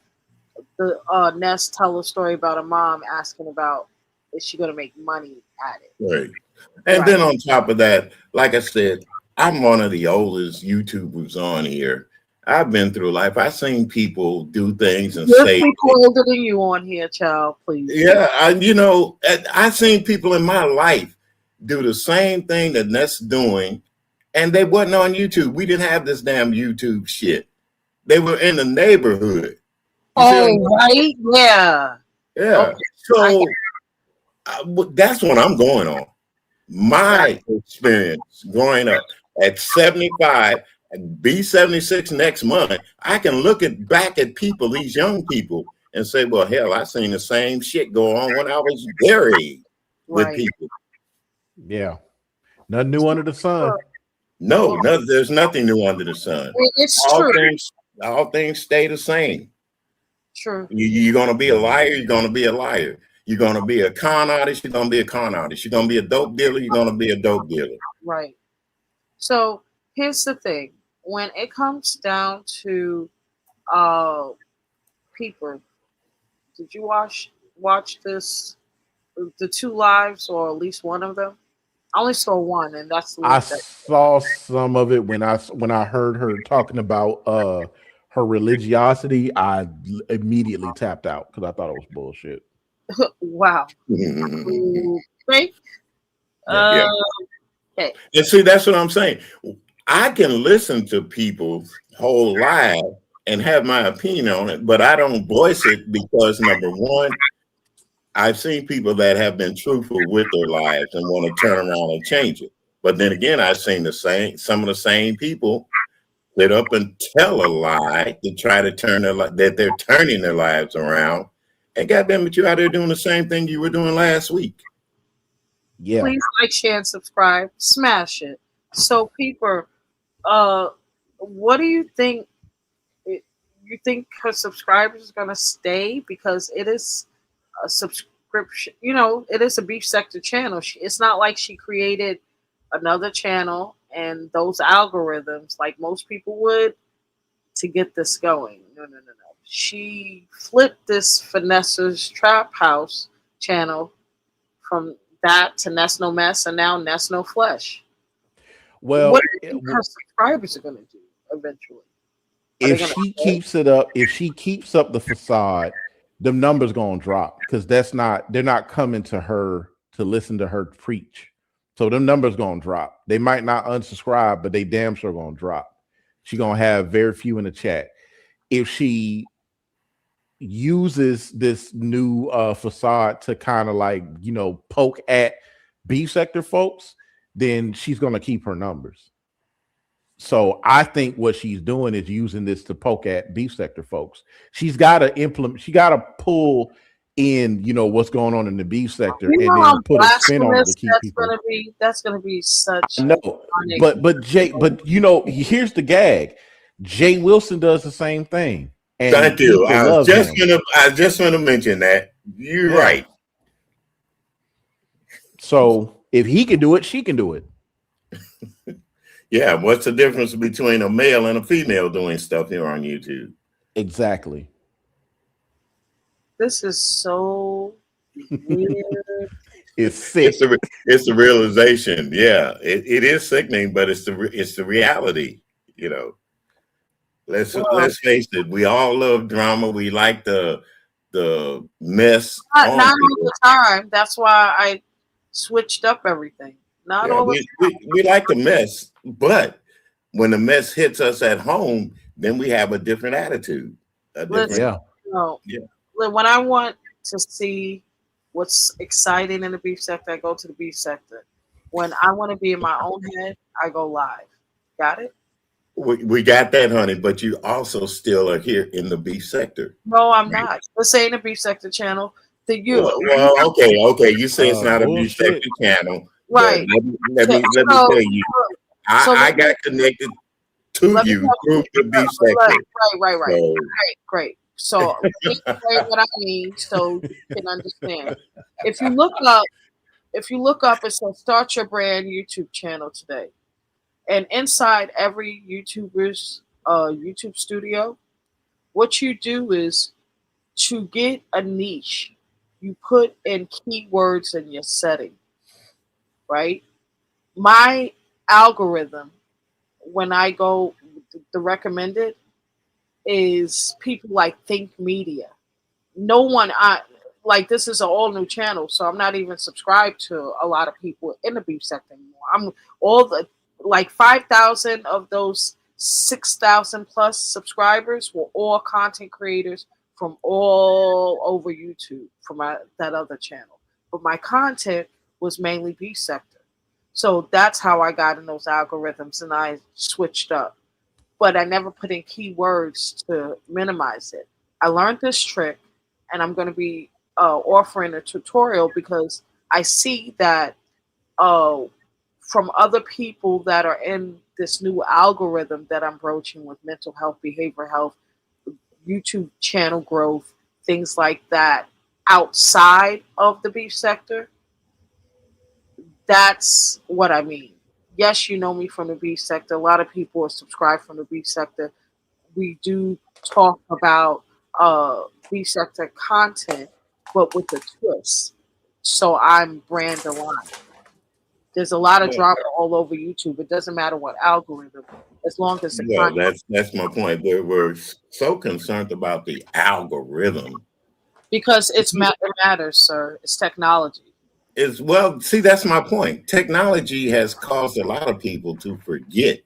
the Ness tell a story about a mom asking about is she gonna make money at it. right. And Right. then on top of that, like I said, I'm one of the oldest YouTubers on here. I've been through life. I've seen people do things and There's say, people older than you on here, child, please. yeah, I've seen people in my life do the same thing that Ness doing, and they wasn't on YouTube. We didn't have this damn YouTube shit. They were in the neighborhood. You see what I'm Oh, right? Yeah. saying? Okay. Yeah. I get So that's what I'm going on. that. My experience growing up at 75 and be 76 next month, I can look at back at people, these young people, and say, well, hell, I seen the same shit go on when I was their age with Right. people. Yeah. Nothing new under the sun. No, no, there's nothing new under the sun. It's All true. things, all things stay the same. True. You're gonna be a liar, you're gonna be a liar. You're gonna be a con artist, you're gonna be a con artist. You're gonna be a dope dealer, you're gonna be a dope dealer. Right. So here's the thing. When it comes down to uh people, did you watch this the two lives or at least one of them? I only saw one and that's the I one that saw some of it when I heard her talking about her religiosity. I immediately tapped out because I thought it was bullshit. wow. Yeah. Okay. Uh okay. And see, that's what I'm saying. I can listen to people's whole life and have my opinion on it, but I don't voice it because number one, I've seen people that have been truthful with their lives and want to turn around and change it. But then again, I've seen some of the same people sit up and tell a lie to try to turn that they're turning their lives around. And goddamn it, you out there doing the same thing you were doing last week. Yeah. Please like, share, and subscribe. Smash it. So people, uh what do you think you think her subscribers are gonna stay because it is a subscription. It is a beef sector channel. It's not like she created another channel and those algorithms like most people would to get this going. No, no, no, no. She flipped this Finesse's Trap House channel from that to Nest No Mess and now Nest No Flesh. What Well, do you think her subscribers are going to do eventually? Are they If gonna? she keeps it up, if she keeps up the facade, the numbers gonna drop because they're not coming to her to listen to her preach. So them numbers gonna drop. They might not unsubscribe, but they damn sure gonna drop. She gonna have very few in the chat. If she uses this new facade to kind of like poke at B sector folks, then she's gonna keep her numbers. So I think what she's doing is using this to poke at beef sector folks. She's got to implement. She got to pull in, what's going on in the beef sector, You and know how then put a spin on it to blasphemous keep that's people. gonna be. That's gonna be I such a know, demonic. but here's the gag. Jay Wilson does the same thing, and Thank you. people love him. I just gonna mention that. You're Yeah. right. So if he can do it, she can do it. Yeah. What's the difference between a male and a female doing stuff here on YouTube? Exactly. This is so weird. It's It's sick. the realization. Yeah, it is sickening, but it's the reality. You know, Well, let's face it. We all love drama. We like the mess not on all people. the time. That's why I switched up everything. Not Yeah, all the we like the mess, but when the mess hits us at home, then we have a different attitude. A listen. different, Yeah. No, yeah. when I want to see what's exciting in the beef sector, I go to the beef sector. When I want to be in my own head, I go live. Got it? We got that, honey. But you also still are here in the beef sector. No, I'm Right. not. This ain't a beef sector channel. The you Well, okay. You say it's not a beef Bullshit. sector channel, but right. let me So tell you, so I let me got connected to let me you help through you. the beef Right, sector. right. So Great. So let me explain what I mean so you can understand. If you look up, it says start your brand YouTube channel today. And inside every YouTuber's YouTube studio, what you do is to get a niche, you put in keywords in your setting, right? My algorithm, when I go the recommended, is people like Think Media. No one I like this is an all new channel, so I'm not even subscribed to a lot of people in the beef sector anymore. I'm all the like 5,000 of those 6,000 plus subscribers were all content creators from all over YouTube from that other channel. But my content was mainly beef sector. So that's how I got in those algorithms and I switched up. But I never put in keywords to minimize it. I learned this trick and I'm going to be offering a tutorial because I see that uh, from other people that are in this new algorithm that I'm broaching with mental health, behavioral health, YouTube channel growth, things like that outside of the beef sector. That's what I mean. Yes, you know me from the beef sector. A lot of people are subscribed from the beef sector. We do talk about beef sector content, but with a twist. So I'm brand aligned. There's a lot of drama all over YouTube. It doesn't matter what algorithm, as long as the well, content. that's my point. We're so concerned about the algorithm. Because it matters, sir. It's technology. Is well, see, that's my point. Technology has caused a lot of people to forget.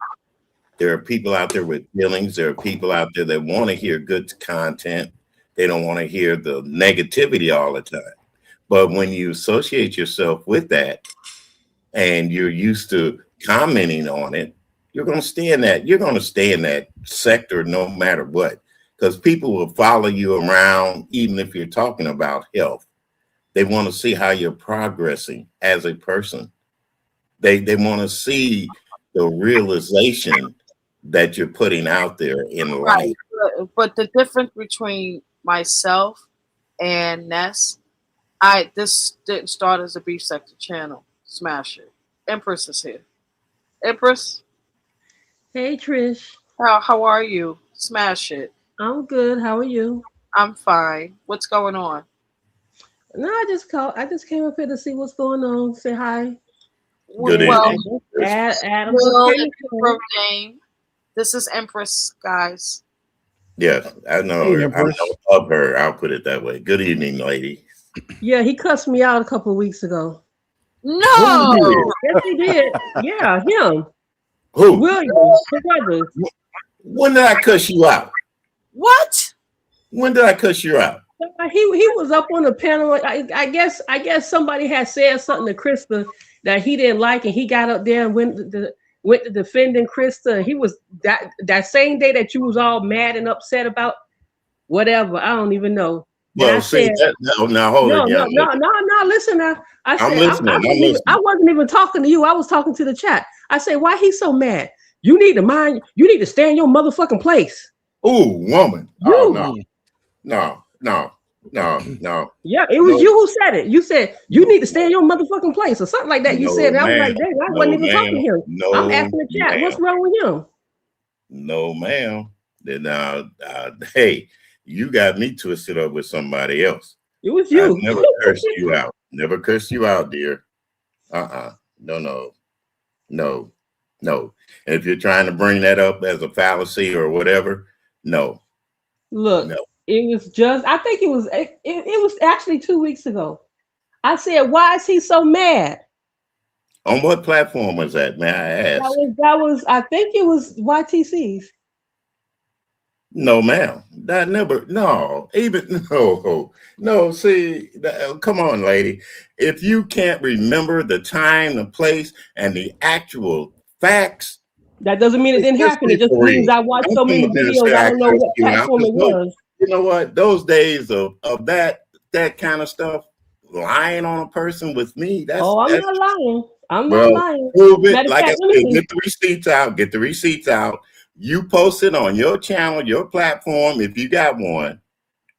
There are people out there with feelings. There are people out there that want to hear good content. They don't want to hear the negativity all the time. But when you associate yourself with that and you're used to commenting on it, you're going to stay in that. You're going to stay in that sector no matter what, because people will follow you around, even if you're talking about health. They want to see how you're progressing as a person. They want to see the realization that you're putting out there in life. Right. But the difference between myself and Ness, this didn't start as a beef sector channel. Smash it. Empress is here. Empress, Hey Trish, how are you? Smash it. I'm good. How are you? I'm fine. What's going on? No, I just called. I just came up here to see what's going on. Say hi, Good and Well, evening. I guess add a real good and conversation. name. This is Empress, guys. Yes, I know Hey, her. I Empress. know of her. I'll put it that way. Good evening, lady. Yeah, he cussed me out a couple of weeks ago. Who did? No. Yes, he did. Yeah, him, Who? William, Carruthers. When did I cuss you out? What? When did I cuss you out? He was up on the panel. I guess somebody had said something to Krista that he didn't like, and he got up there and went to defending Krista. He was that same day that you was all mad and upset about whatever. I don't even know. And I Well, see said, that. No, now hold no, it, no, young no, lady. no, no. Listen, now. I I'm said listening. I'm I listening. wasn't even talking to you. I was talking to the chat. I said, why he so mad? You need to mind. You need to stay in your motherfucking place. Ooh, woman. Oh You. no, no, no, no, no, Yeah, it was no, you who said it. You said you no, need to stay in your motherfucking place or something like that. You no, said, and I was ma'am. like, dang, I wasn't No, even talking ma'am. to him. I'm No, asking the chat, ma'am. what's wrong with him? No, ma'am. Then hey, you got me twisted up with somebody else. It was I you. never cursed you out. Never cursed you out, dear. No, no, no, no. And if you're trying to bring that up as a fallacy or whatever, no, Look, no. it was just. I think it was actually 2 weeks ago. I said, why is he so mad? On what platform was that? May I ask? That was. I think it was YTC's. No, ma'am. That never. No, even no, no. See, come on, lady. If you can't remember the time, the place, and the actual facts, That doesn't mean it didn't let's happen. be It just for means real. I watched Don't so come many up here and videos. say I I don't know cursed what you out. platform Because it was. you know what? Those days of that kind of stuff, lying on a person with me, Oh, I'm that's not lying. I'm not well, lying. prove it. Matter of Like I fact, let me said, see. get the receipts out. Get the receipts out. You post it on your channel, your platform, if you got one,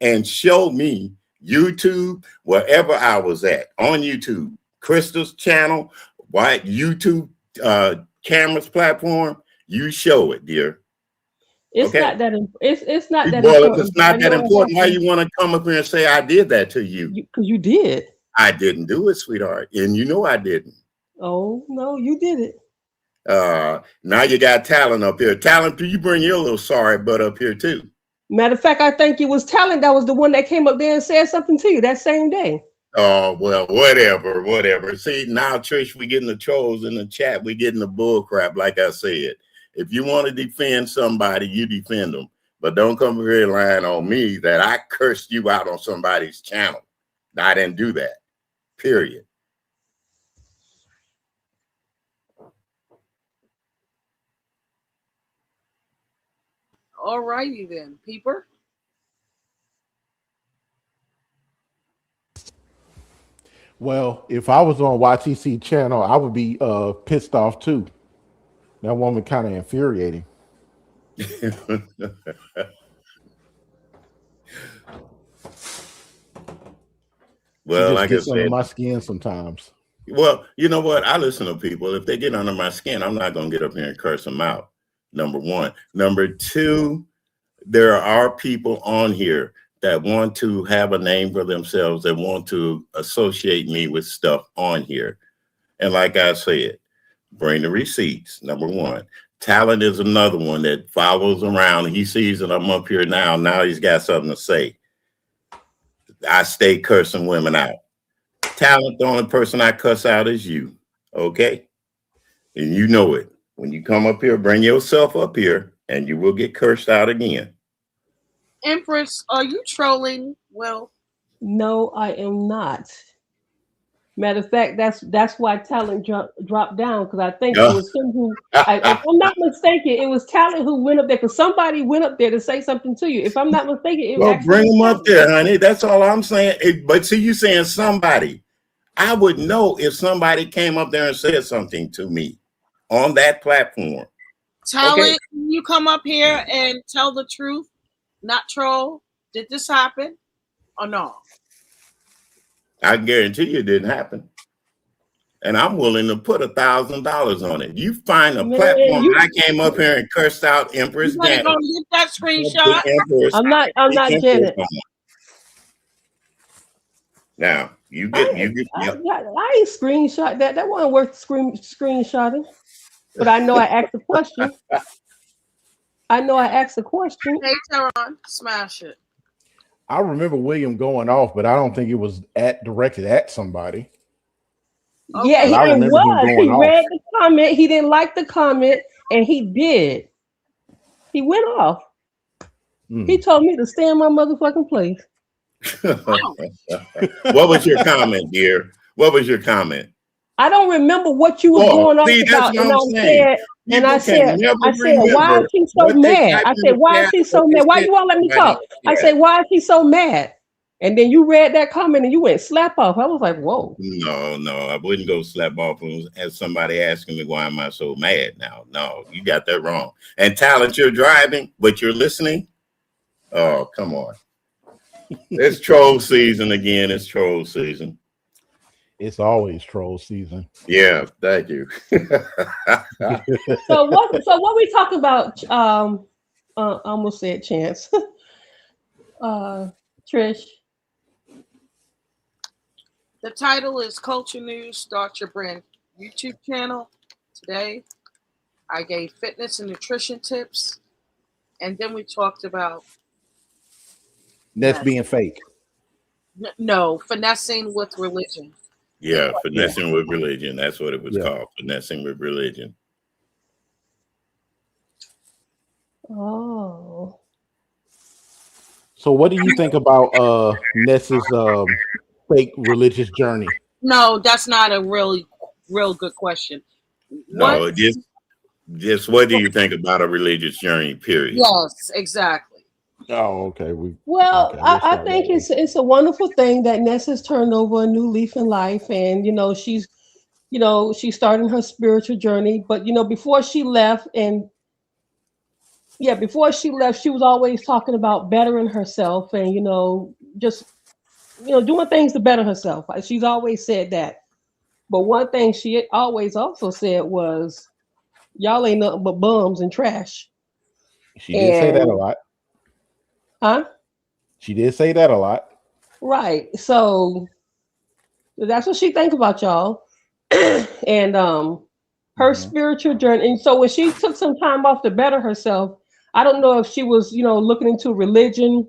and show me YouTube, wherever I was at on YouTube, Crystal's channel, white YouTube cameras platform. You show it, dear. It's Okay. not that. It's not that Well, if it's important. I not that know it important, why happened you want to come up here and say I did that to you? because you did. I didn't do it, sweetheart, and you know I didn't. Oh no, you did it. Now you got talent up here. Talent, you bring your little sorry butt up here too. Matter of fact, I think it was Talent that was the one that came up there and said something to you that same day. Oh, well, whatever, whatever. See, now, Trish, we getting the trolls in the chat. We getting the bull crap, like I said. If you want to defend somebody, you defend them. But don't come here and lying on me that I cursed you out on somebody's channel. I didn't do that, period. All righty then, peeper. Well, if I was on YTC channel, I would be pissed off too. That woman kind of infuriating. She Well, just like I gets under said, my skin sometimes. well, you know what? I listen to people. If they get under my skin, I'm not going to get up here and curse them out. Number one. Number two, there are people on here that want to have a name for themselves, that want to associate me with stuff on here. And like I said, bring the receipts, number one. Talent is another one that follows around. He sees that I'm up here now. Now he's got something to say. I stay cursing women out. Talent, the only person I cuss out is you. Okay? And you know it. When you come up here, bring yourself up here and you will get cursed out again. Empress, are you trolling? Well, No, I am not. Matter of fact, that's why Talent dropped down because I think it Yeah. was him who, if I'm not mistaken, it was Talent who went up there because somebody went up there to say something to you. If I'm not mistaken, it Well, actually bring was them up Talent. there, honey. That's all I'm saying. But see, you saying somebody. I would know if somebody came up there and said something to me on that platform. Okay. talent, can you come up here and tell the truth, not troll? Did this happen or no? I guarantee you it didn't happen. And I'm willing to put $1,000 on it. You find a Man, platform I came up here and cursed out You Empress better go Janet. and get that Big screenshot. Empress. I'm Big not Empress. Janet. Now yep. I ain't screenshot that. That wasn't worth screenshotting. But I know I asked a question. I know I asked a question. Hey, Teron, smash it. I remember William going off, but I don't think it was directed at somebody. Yeah, Okay. But I it remember him was. going He off. read the comment. He didn't like the comment, and he did. He went off. He Mm. told me to stay in my motherfucking place. What was your comment, dear? What was your comment? I don't remember what you was Well, going off see, that's about, what I'm saying. People can never I said, why is remember he so what they mad? type I in said, the why is chat he or what so they mad? Why said you to won't let me somebody talk? in I the said, chat. why is he so mad? And then you read that comment and you went slap off. I was like, whoa. No, I wouldn't go slap off as somebody asking me why am I so mad now. No, you got that wrong. And talent, you're driving, but you're listening. Oh, come on. It's troll season again. It's troll season. It's always troll season. Yeah, thank you. So what we talk about? I almost said Chance. Trish. The title is Culture News. Start your brand YouTube channel. Today, I gave fitness and nutrition tips, and then we talked about That's being fake. no finessing with religion. Yeah, Yeah. finessing with religion. That's what it was Yeah. called. Finessing with religion. Oh. So what do you think about Ness's fake religious journey? No, that's not a real good question. What? No, just what do you think about a religious journey, period? Yes, exactly. Oh, okay. Well, Okay, we'll I start think that way. it's a wonderful thing that Ness has turned over a new leaf in life, and she's starting her spiritual journey. But before she left, and yeah, before she left, she was always talking about bettering herself, and just doing things to better herself. She's always said that. But one thing she always also said was, "Y'all ain't nothing but bums and trash." She did say that a And lot. huh? She did say that a lot. Right. So that's what she think about y'all. And her Hmm. spiritual journey. And so when she took some time off to better herself, I don't know if she was, looking into religion,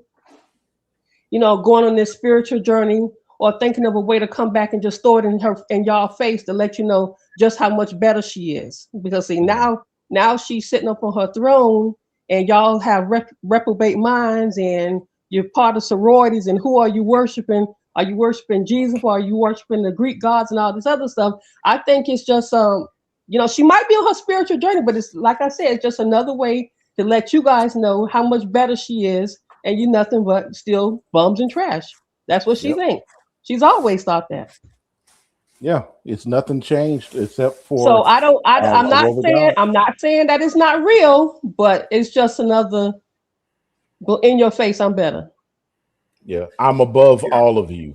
going on this spiritual journey, or thinking of a way to come back and just throw it in y'all face to let you know just how much better she is. Because see, Hmm. now she's sitting up on her throne, and y'all have reprobate minds, and you're part of sororities, and who are you worshiping? Are you worshiping Jesus, or are you worshiping the Greek gods and all this other stuff? I think it's just she might be on her spiritual journey, but it's like I said, it's just another way to let you guys know how much better she is, and you nothing but still bums and trash. That's what she Yep. thinks. She's always thought that. Yeah. It's nothing changed except So for I don't. I'm a not love of saying. God. I'm not saying that it's not real, but it's just another. Well, in your face, I'm better. Yeah. I'm above all of you.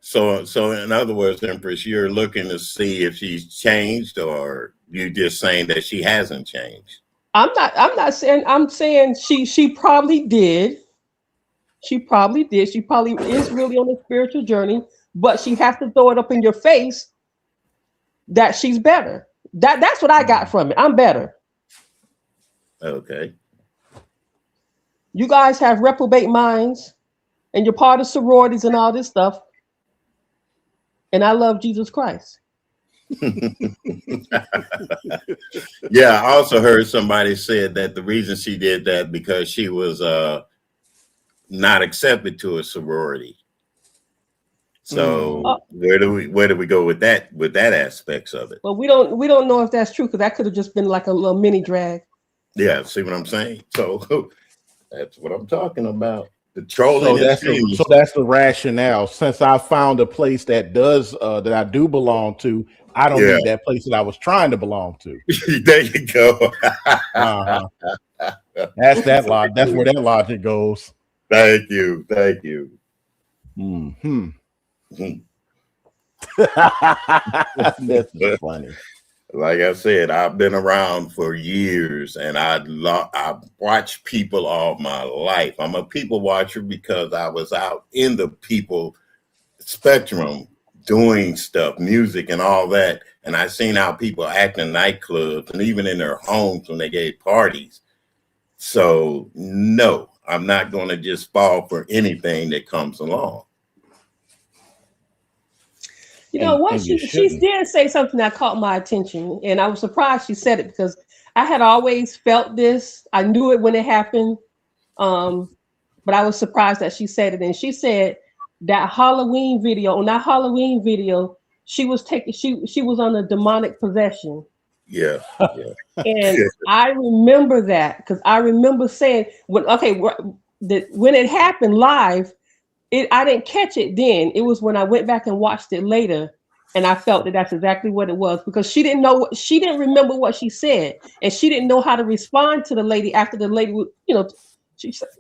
So in other words, Empress, you're looking to see if she's changed, or you just saying that she hasn't changed. I'm not. I'm not saying. I'm saying she probably did. She probably did. She probably is really on a spiritual journey, but she has to throw it up in your face that she's better. That's what I got Mhm. from it. I'm better. Okay. You guys have reprobate minds, and you're part of sororities and all this stuff. And I love Jesus Christ. Yeah, I also heard somebody said that the reason she did that because she was not accepted to a sorority. Mm. So where do we go with that aspects of it? But we don't know if that's true because that could have just been like a little mini drag. Yeah, see what I'm saying? So that's what I'm talking about. The trolling So is so famous. that's the rationale. Since I found a place that does that I do belong to, I don't Yeah, need that place that I was trying to belong to. there you go. Uh-huh. That's that logic. That's where that logic goes. Thank you. Thank you. Hmm. That's just funny. Like I said, I've been around for years, and I've watched people all my life. I'm a people watcher because I was out in the people spectrum doing stuff, music and all that. And I seen how people act in nightclubs and even in their homes when they gave parties. So no, I'm not going to just fall for anything that comes along. You know what? And you She shouldn't. did say something that caught my attention, and I was surprised she said it because I had always felt this. I knew it when it happened, um, but I was surprised that she said it. And she said that Halloween video, on that Halloween video, she was on a demonic possession. Yeah, yeah. And I remember that because I remember saying when it happened live, I didn't catch it then. It was when I went back and watched it later, and I felt that that's exactly what it was because she didn't remember what she said, and she didn't know how to respond to the lady after the lady,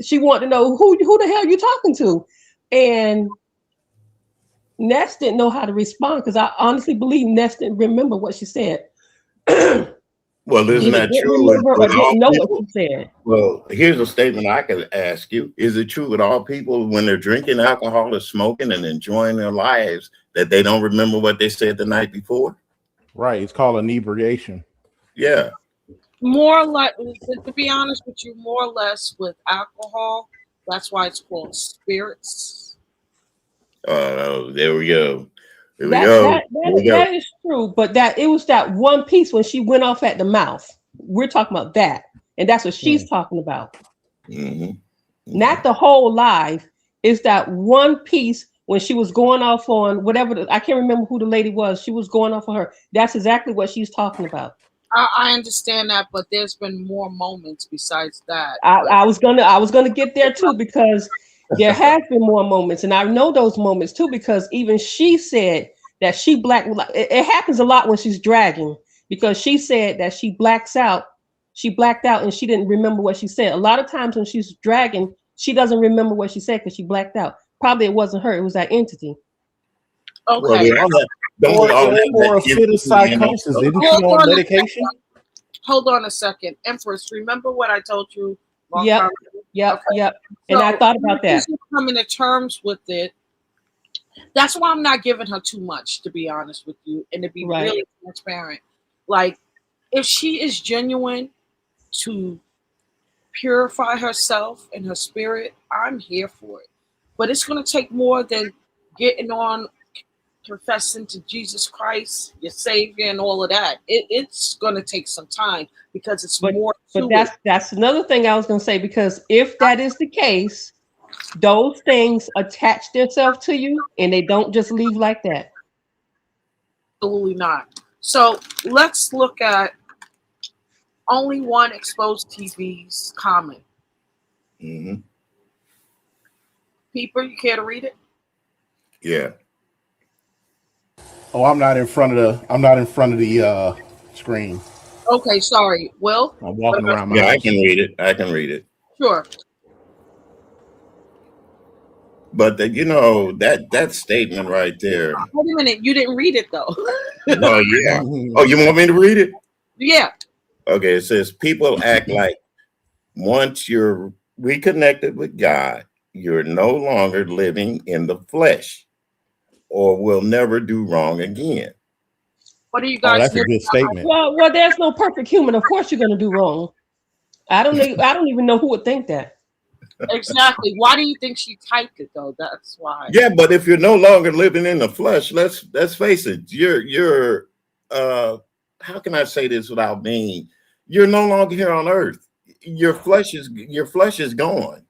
she wanted to know who the hell you talking to, and Ness didn't know how to respond because I honestly believe Ness didn't remember what she said. Well, isn't Either that didn't true remember or with all didn't know what people? she said. Well, here's a statement I could ask you. Is it true with all people when they're drinking alcohol or smoking and enjoying their lives that they don't remember what they said the night before? Right. It's called inebriation. Yeah. More or less, to be honest with you, more or less with alcohol. That's why it's called spirits. There we go. There we That go. that There we that go. that is true, but that it was that one piece when she went off at the mouth. We're talking about that, and that's what Hmm. she's talking about. Hmm. Not the whole live. It's that one piece when she was going off on whatever. I can't remember who the lady was. She was going off on her. That's exactly what she's talking about. I understand that, but there's been more moments besides that. I, But I was gonna get there too because there have been more moments, and I know those moments too because even she said that she black. It happens a lot when she's dragging because she said that she blacks out. She blacked out and she didn't remember what she said. A lot of times when she's dragging, she doesn't remember what she said because she blacked out. Probably it wasn't her; it was that entity. Well, okay, we all have, don't we all have Or that a fit of entity in us? psychosis. Isn't she hold on on a medication? second. Hold on a second, Empress. Remember what I told you a long Yep, time ago? yep, Okay, yep. And I so thought as about that. you're coming to terms with it, that's why I'm not giving her too much, to be honest with you, and to be Right. really transparent. Like, if she is genuine to purify herself and her spirit, I'm here for it. But it's going to take more than getting on, confessing to Jesus Christ, your Savior, and all of that. It's going to take some time because it's But more but to it. that's another thing I was gonna say because if that is the case, those things attach themselves to you and they don't just leave like that. Absolutely not. So let's look at only one exposed TV's comment. Hmm. People, you care to read it? Yeah. Oh, I'm not in front of the screen. Okay, sorry. Will, I'm what walking about around my Yeah, I house. can read it. I can read it. sure? But that statement right there. Wait a minute, you didn't read it though. Oh yeah. Oh, you want me to read it? Yeah. Okay. It says people act like once you're reconnected with God, you're no longer living in the flesh, or will never do wrong again. What are you Oh, guys that's a looking good at? statement. Well, there's no perfect human. Of course, you're gonna do wrong. I don't even know who would think that. Exactly. Why do you think she typed it though? That's why. Yeah, but if you're no longer living in the flesh, let's face it, you're uh how can I say this without being you're no longer here on earth. Your flesh is gone.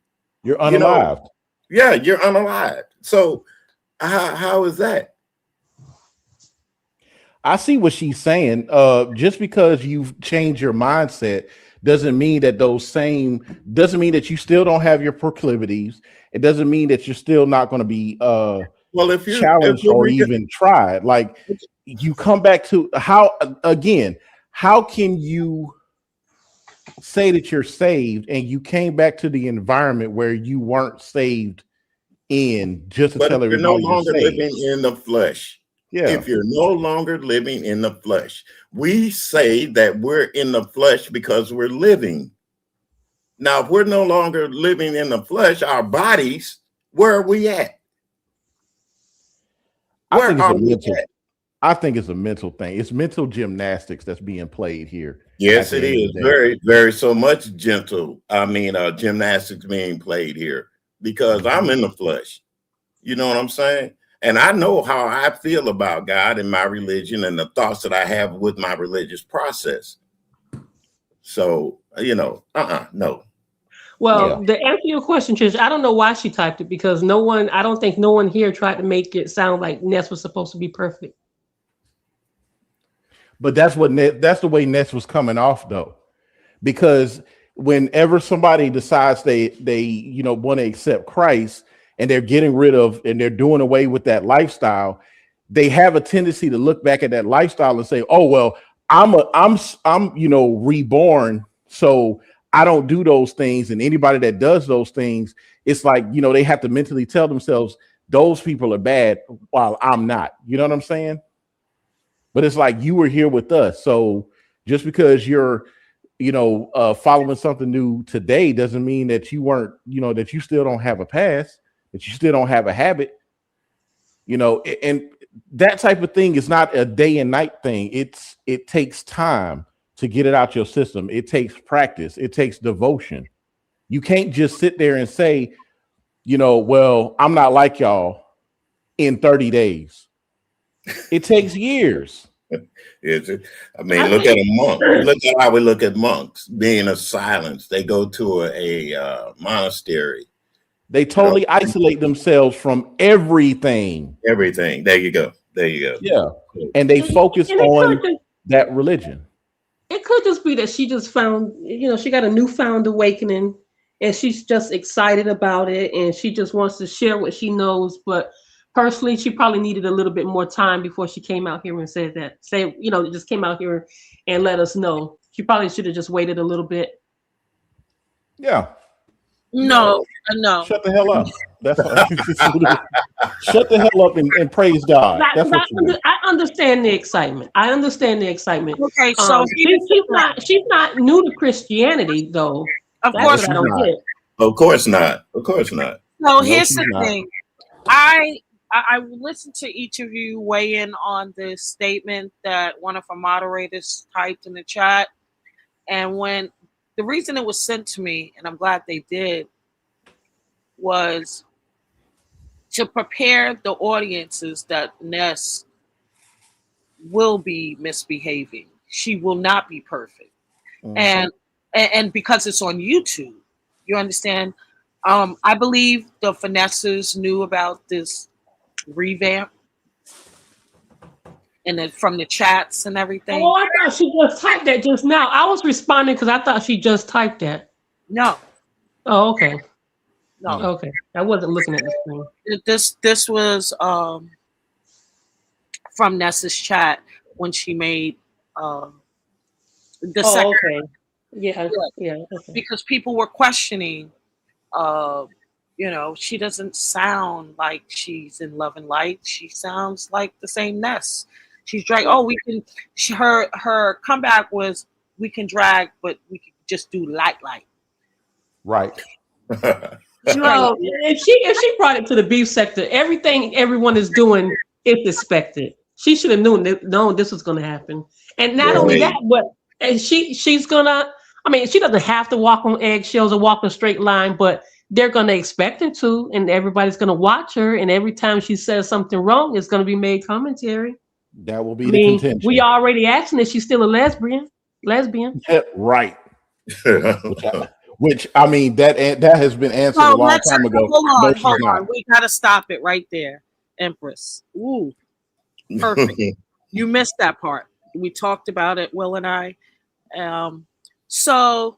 You're You know, unalived. yeah, you're unalive. So how is that? I see what she's saying. Just because you've changed your mindset doesn't mean that you still don't have your proclivities. It doesn't mean that you're still not going to be Well, if challenged you're or even tried. Like you come back to how again, how can you say that you're saved and you came back to the environment where you weren't saved in just to but if tell you're no everybody you're longer saved? living in the flesh, Yeah. if you're no longer living in the flesh, we say that we're in the flesh because we're living. Now, if we're no longer living in the flesh, our bodies, where are we at? I Where think it's are a we mental at? I think it's a mental thing. It's mental gymnastics that's being played here. at Yes, the it end of the is. day. Very, very so much gentle. I mean, gymnastics being played here because I'm in the flesh. You know what I'm saying? And I know how I feel about God and my religion and the thoughts that I have with my religious process. So, no. Yeah. Well, to answer your question, Trish, I don't know why she typed it because I don't think no one here tried to make it sound like Ness was supposed to be perfect. But that's the way Ness was coming off though. Because whenever somebody decides they want to accept Christ and they're getting rid of and they're doing away with that lifestyle, they have a tendency to look back at that lifestyle and say, "Oh well, I'm reborn, so I don't do those things." And anybody that does those things, it's like they have to mentally tell themselves those people are bad while I'm not. You know what I'm saying? But it's like you were here with us, so just because you're following something new today doesn't mean that you weren't, that you still don't have a past, that you still don't have a habit, and that type of thing is not a day and night thing. It takes time to get it out your system. It takes practice. It takes devotion. You can't just sit there and say, well, I'm not like y'all in 30 days. It takes years. Is it? I I mean, look at think a monk. Look at how we look at monks being of silence. They go to a monastery, They you know, totally isolate themselves from everything. everything. There you go. There you go. Yeah. And they and focus on that religion. it could just be that she just found, she got a newfound awakening and she's just excited about it and she just wants to share what she knows. But personally, she probably needed a little bit more time before she came out here and said that. Just came out here and let us know. She probably should have just waited a little bit. Yeah. No, No. no. Shut the hell up. That's what shut the hell up and praise God. That's what you do. I understand the excitement. I understand the excitement. Okay, so here's the thing. She's not new to Christianity though. Of That's No, course what I she's not. don't not. get. Of course not. Of course not. So No, here's she's the not. thing. I listened to each of you weigh in on this statement that one of our moderators typed in the chat, and when the reason it was sent to me, and I'm glad they did, was to prepare the audiences that Ness will be misbehaving. She will not be perfect, Mm. and because it's on YouTube, you understand. I believe the finesses knew about this revamp and then from the chats and Oh, everything. I thought she just typed that just now. I was responding because I thought she just typed that. No, Oh, okay. no. Mm. Okay. I wasn't looking at the screen. This was from Nessa's chat when she made uh, the Oh, second. okay. Yeah. Yeah, Yeah. Okay. because people were questioning. Uh, she doesn't sound like she's in Love and Light. She sounds like the same Ness. She's drag. Oh, we can. Her comeback was we can drag, but we can just do light. Right. She's like, Well, if she brought it to the beef sector, everything everyone is doing is expected. She should have known this was going to happen, and not Well, only that, hey, but and she's gonna. I mean, she doesn't have to walk on eggshells or walk a straight line, but they're going to expect her to, and everybody's going to watch her. And every time she says something wrong, it's going to be made commentary. That will I be the mean, we contention. already asking if she's still a lesbian. Lesbian. Right. Which I mean that has been answered a so long let's time ago. No, hold she's not. on. We gotta stop it right there, Empress. Ooh, perfect. You missed that part. We talked about it, Will and I. Um, so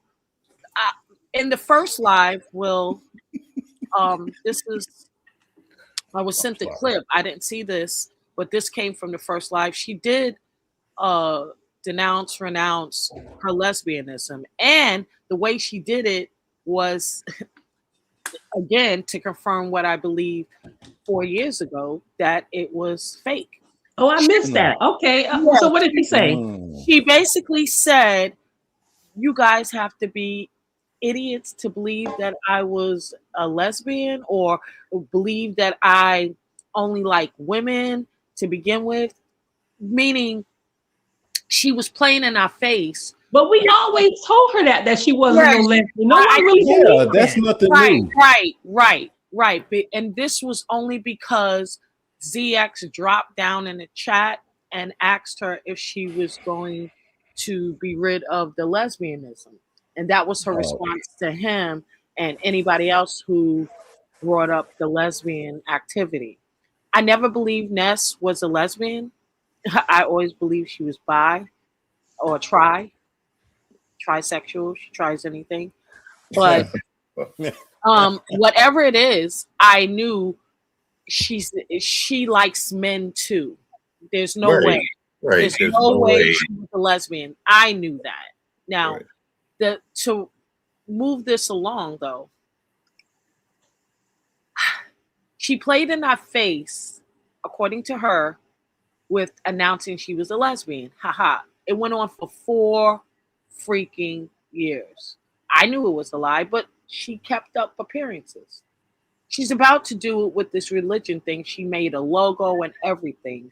uh, in the first live, Will, this is I was I'm sent the sorry. clip. I didn't see this, but this came from the first live. She did uh, renounce her lesbianism, and the way she did it was again to confirm what I believe 4 years ago that it was fake. Oh, I missed Mm. that. Okay. Yeah, So what did she say? Mm. she basically said, "You guys have to be idiots to believe that I was a lesbian or believe that I only like women to begin with." Meaning, she was playing in our face But we always told her that she wasn't Yeah, no lesbian. No I one really Yeah, believed that's that. nothing right, new. right. And this was only because ZX dropped down in the chat and asked her if she was going to be rid of the lesbianism. And that was her Oh, response to him and anybody else who brought up the lesbian activity. I never believed Ness was a lesbian. I always believed she was bi or trisexual. She tries anything. But whatever it is, I knew she likes men too. There's no way. Right, right. There's There's no no way way. she was a lesbian. I knew that. Now, Right. the to move this along though, she played in our face, according to her, with announcing she was a lesbian. Haha. It went on for 4 freaking years. I knew it was a lie, but she kept up appearances. She's about to do it with this religion thing. She made a logo and everything.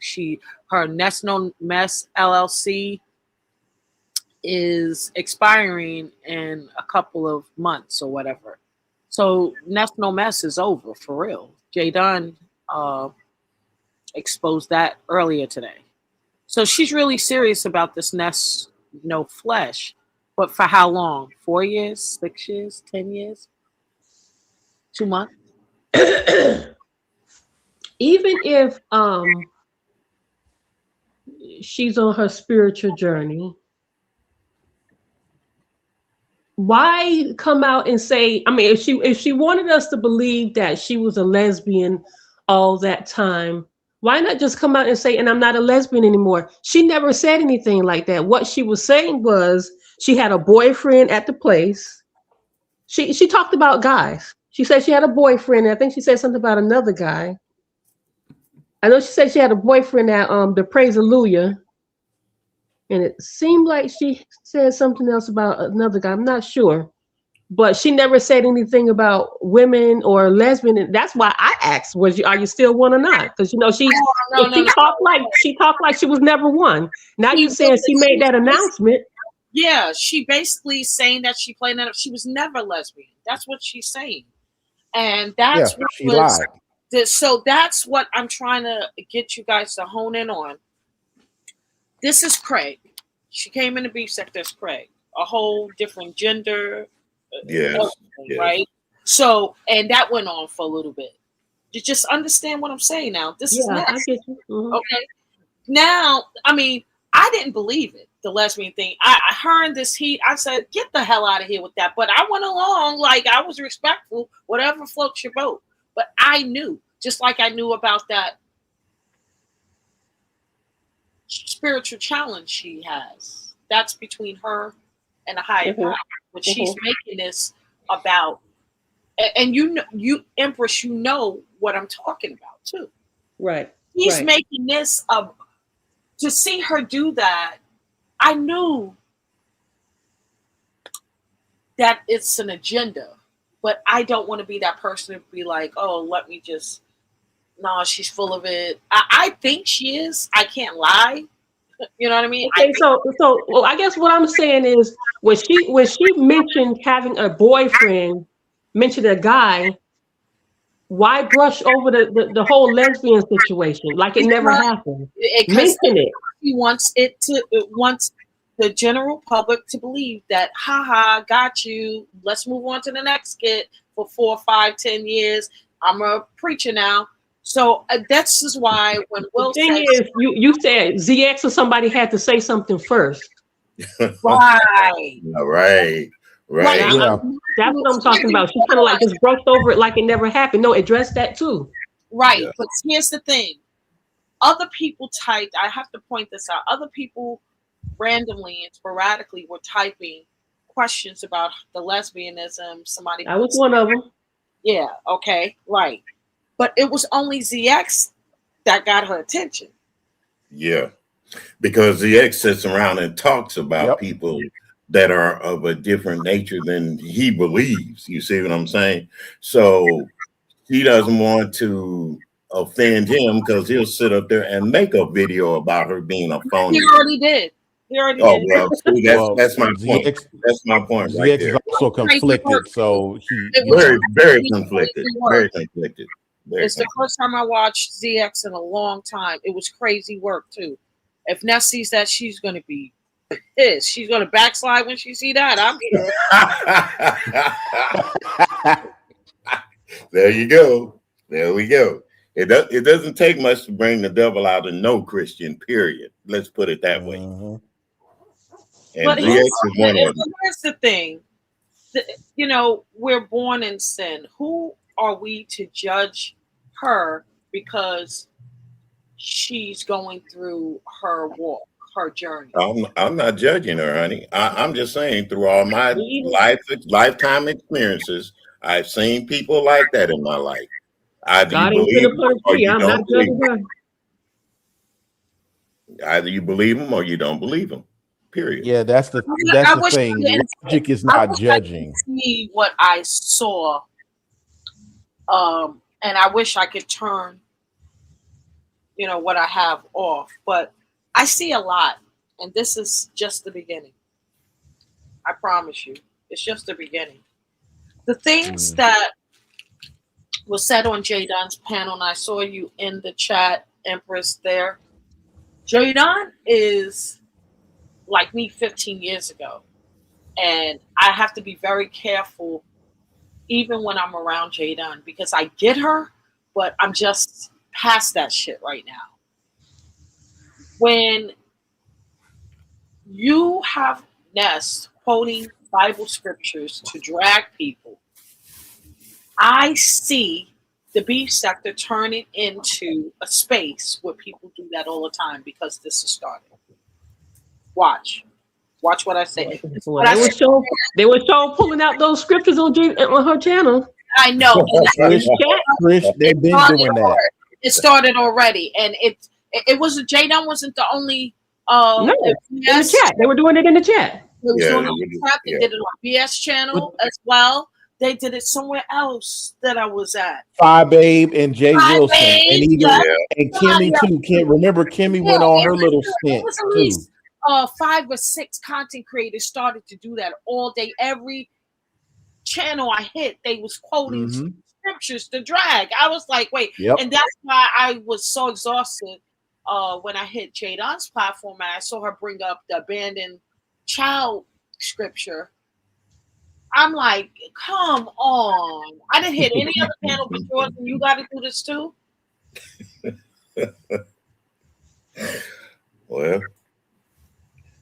Her Nest No Mess LLC is expiring in a couple of months or whatever. So Nest No Mess is over for real. Jay Dunn exposed that earlier today. So she's really serious about this Nest No Flesh. But for how long? 4 years, 6 years, 10 years, 2 months? Even if she's on her spiritual journey, why come out and say, I mean, if she wanted us to believe that she was a lesbian all that time, why not just come out and say, and I'm not a lesbian anymore? She never said anything like that. What she was saying was she had a boyfriend at the place. She talked about guys. She said she had a boyfriend. I think she said something about another guy. I know she said she had a boyfriend at the Praise Hallelujah. And it seemed like she said something else about another guy. I'm not sure. But she never said anything about women or lesbian. And that's why I asked, are you still one or not? Because No, no, she no. talked like she was never one. Now She you saying she she made was that announcement. yeah, she basically saying that she played that. She was never lesbian. That's what she's saying, and yeah, that's what she was. lied. So that's what I'm trying to get you guys to hone in on. This is Craig. She came in the beef sector as Craig, a whole different gender, Yes, everything, yes. right? So, and that went on for a little bit. You just understand what I'm saying now. This is Yeah, I next. get you. Mhm. Okay. Now, I mean, I didn't believe it, the lesbian thing. I heard this heat. I said, get the hell out of here with that. But I went along like I was respectful, whatever floats your boat. But I knew, just like I knew about that spiritual challenge she has. That's between her and a higher Mhm. power. But she's Mhm. making this about, and you know, you Empress, you know what I'm talking about too. Right. He's Right. making this to see her do that. I knew that it's an agenda, but I don't want to be that person to be like, oh, let me just. No, she's full of it. I think she is. I can't lie. You know what I mean? I Okay, think. so well, I guess what I'm saying is when she mentioned having a boyfriend, mentioned a guy, why brush over the whole lesbian situation like it never Because happened? because Mention it. he wants it wants the general public to believe that haha got you, let's move on to the next skit for 4 5 10 years. I'm a preacher now, so this is why when The Will thing says is, you said ZX or somebody had to say something first. right All right, right right. Yeah, That's what I'm talking about. She kind of like just brushed over it like it never happened. No, address that too. right, Yeah, but here's the thing, other people typed, I have to point this out, other people randomly and sporadically were typing questions about the lesbianism. Somebody I was puts, one of them. yeah, okay, right. But it was only ZX that got her attention. yeah. Because the ex sits around and talks about yep. people that are of a different nature than he believes. You see what I'm saying? So he doesn't want to offend him because he'll sit up there and make a video about her being a He phony. already did. He already Oh did. well, see, Well, that's my point. ZX That's my point right ZX is there. also Crazy work conflicted, too. so he, It you was Very, know, very really conflicted. crazy Very work. conflicted. Very It's the conflicted. first time I watched ZX in a long time. It was crazy work too. If Ness sees that, she's gonna be pissed. She's gonna backslide when she see that. I'm sure. There you go. There we go. It doesn't take much to bring the devil out of no Christian. Period. Let's put it that way. uh-huh. And But ZX is one of them. here's the thing. We're born in sin. Who are we to judge her because she's going through her walk, her journey? I'm not judging her, honey. I'm just saying through all my lifetime experiences, I've seen people like that in my life. Either you God ain't finna believe them punish or me. you I'm not don't believe judging her. them. Either you believe them or you don't believe them. Period. Yeah, that's the I wish I thing. didn't. Logic is I not wish I could judging. see what I saw, and I wish I could turn, what I have off. But I see a lot, and this is just the beginning. I promise you, it's just the beginning. The things Mm. that was said on Jay Don's panel, and I saw you in the chat, Empress. There, Jay Don is like me 15 years ago, and I have to be very careful even when I'm around Jadon because I get her, but I'm just past that shit right now. When you have Ness quoting Bible scriptures to drag people, I see the beef sector turning into a space where people do that all the time because this is starting. Watch. Watch what I say. Well, they were show pulling out those scriptures on her channel. I know. Trish, they've been doing that. It started already, and it was Jadon wasn't the only. No, in the chat. They were doing it in the chat. They was doing it on the chat. They did it on BS channel as well. They did it somewhere else that I was at. Phi Babe and Jay Wilson, Babe, and even and Kimmy too. Can't remember Kimmy went on her little stint was at too. least 5 or 6 content creators started to do that all day. Every channel I hit, they was quoting scriptures to drag. I was like, wait, and that's why I was so exhausted when I hit Jadon's platform and I saw her bring up the abandoned child scripture. I'm like, come on. I didn't hit any other panel but yours, and you got to do this too? Well,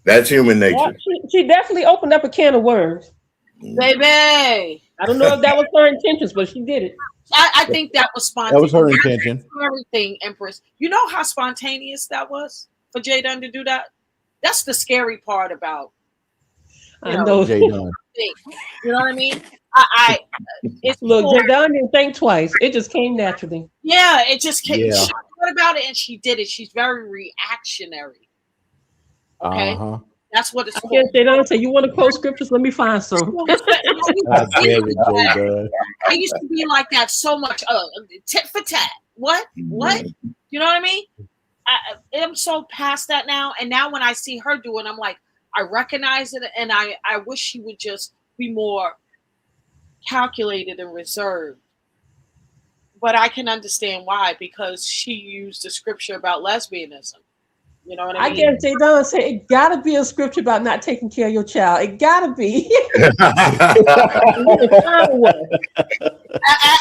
that's human nature. Yeah, she definitely opened up a can of worms. Baby. I don't know if that was her intentions, but she did it. I think that was spontaneous. That was her intention. Everything, Empress. You know how spontaneous that was for Jadon to do that? That's the scary part about Jadon. You know what I mean? Look, Jadon didn't think twice. It just came naturally. Yeah, it just came. Yeah. She thought about it and she did it. She's very reactionary. Okay? That's what it's called. Yes, Jadon said, you want to quote scriptures? Let me find some. I used to be like that so much. Tit for tat. What? What? You know what I mean? I'm so past that now. And now when I see her do it, I'm like, I recognize it, and I wish she would just be more calculated and reserved. But I can understand why, because she used the scripture about lesbianism. You know what I mean? I guess Jadon said it gotta be a scripture about not taking care of your child. It gotta be.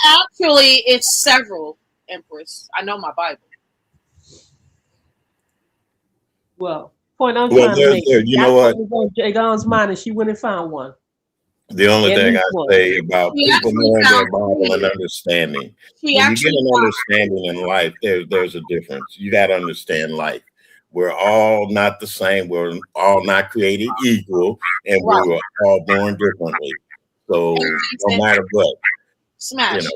Actually, it's several, Empress. I know my Bible. Well, point I'm trying to make. You know what? On Jadon's mind, and she went and found one. The only thing I say about people knowing their Bible and understanding, when you get an understanding in life, there's a difference. You got to understand life. We're all not the same. We're all not created equal, and we were all born differently. So no matter what, smash.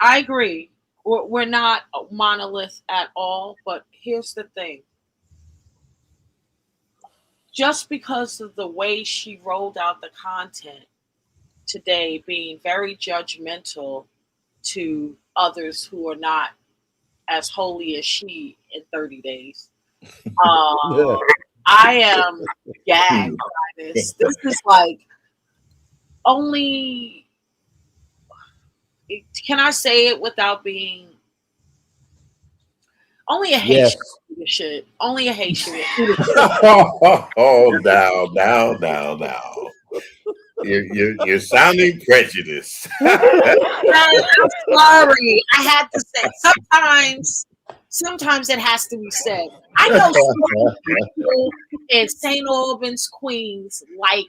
I agree. We're not a monolith at all. But here's the thing. Just because of the way she rolled out the content today, being very judgmental to others who are not as holy as she in 30 days. I am gagged by this. This is like only. Can I say it without being? Only a Haitian Yes. would do this shit. Only a Haitian would do this shit. Oh, now. You're sounding prejudiced. I'm sorry. I had to say. Sometimes it has to be said. I know so many people in St. Albans, Queens, like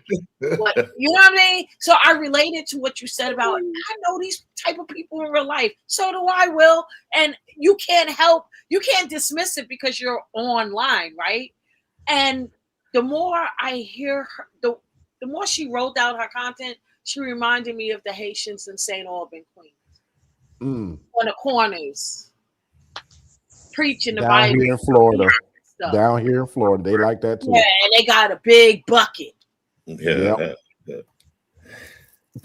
what you know what I mean. So I related to what you said about. I know these type of people in real life. So do I, Will. And you can't help. You can't dismiss it because you're online, right? And the more I hear her, the more she rolled out her content, she reminded me of the Haitians in St. Albans, Queens, Mm. on the corners, preaching the Down Bible here in Florida. and stuff. Down here in Florida, they like that Yeah, too. and they got a big bucket. Yep.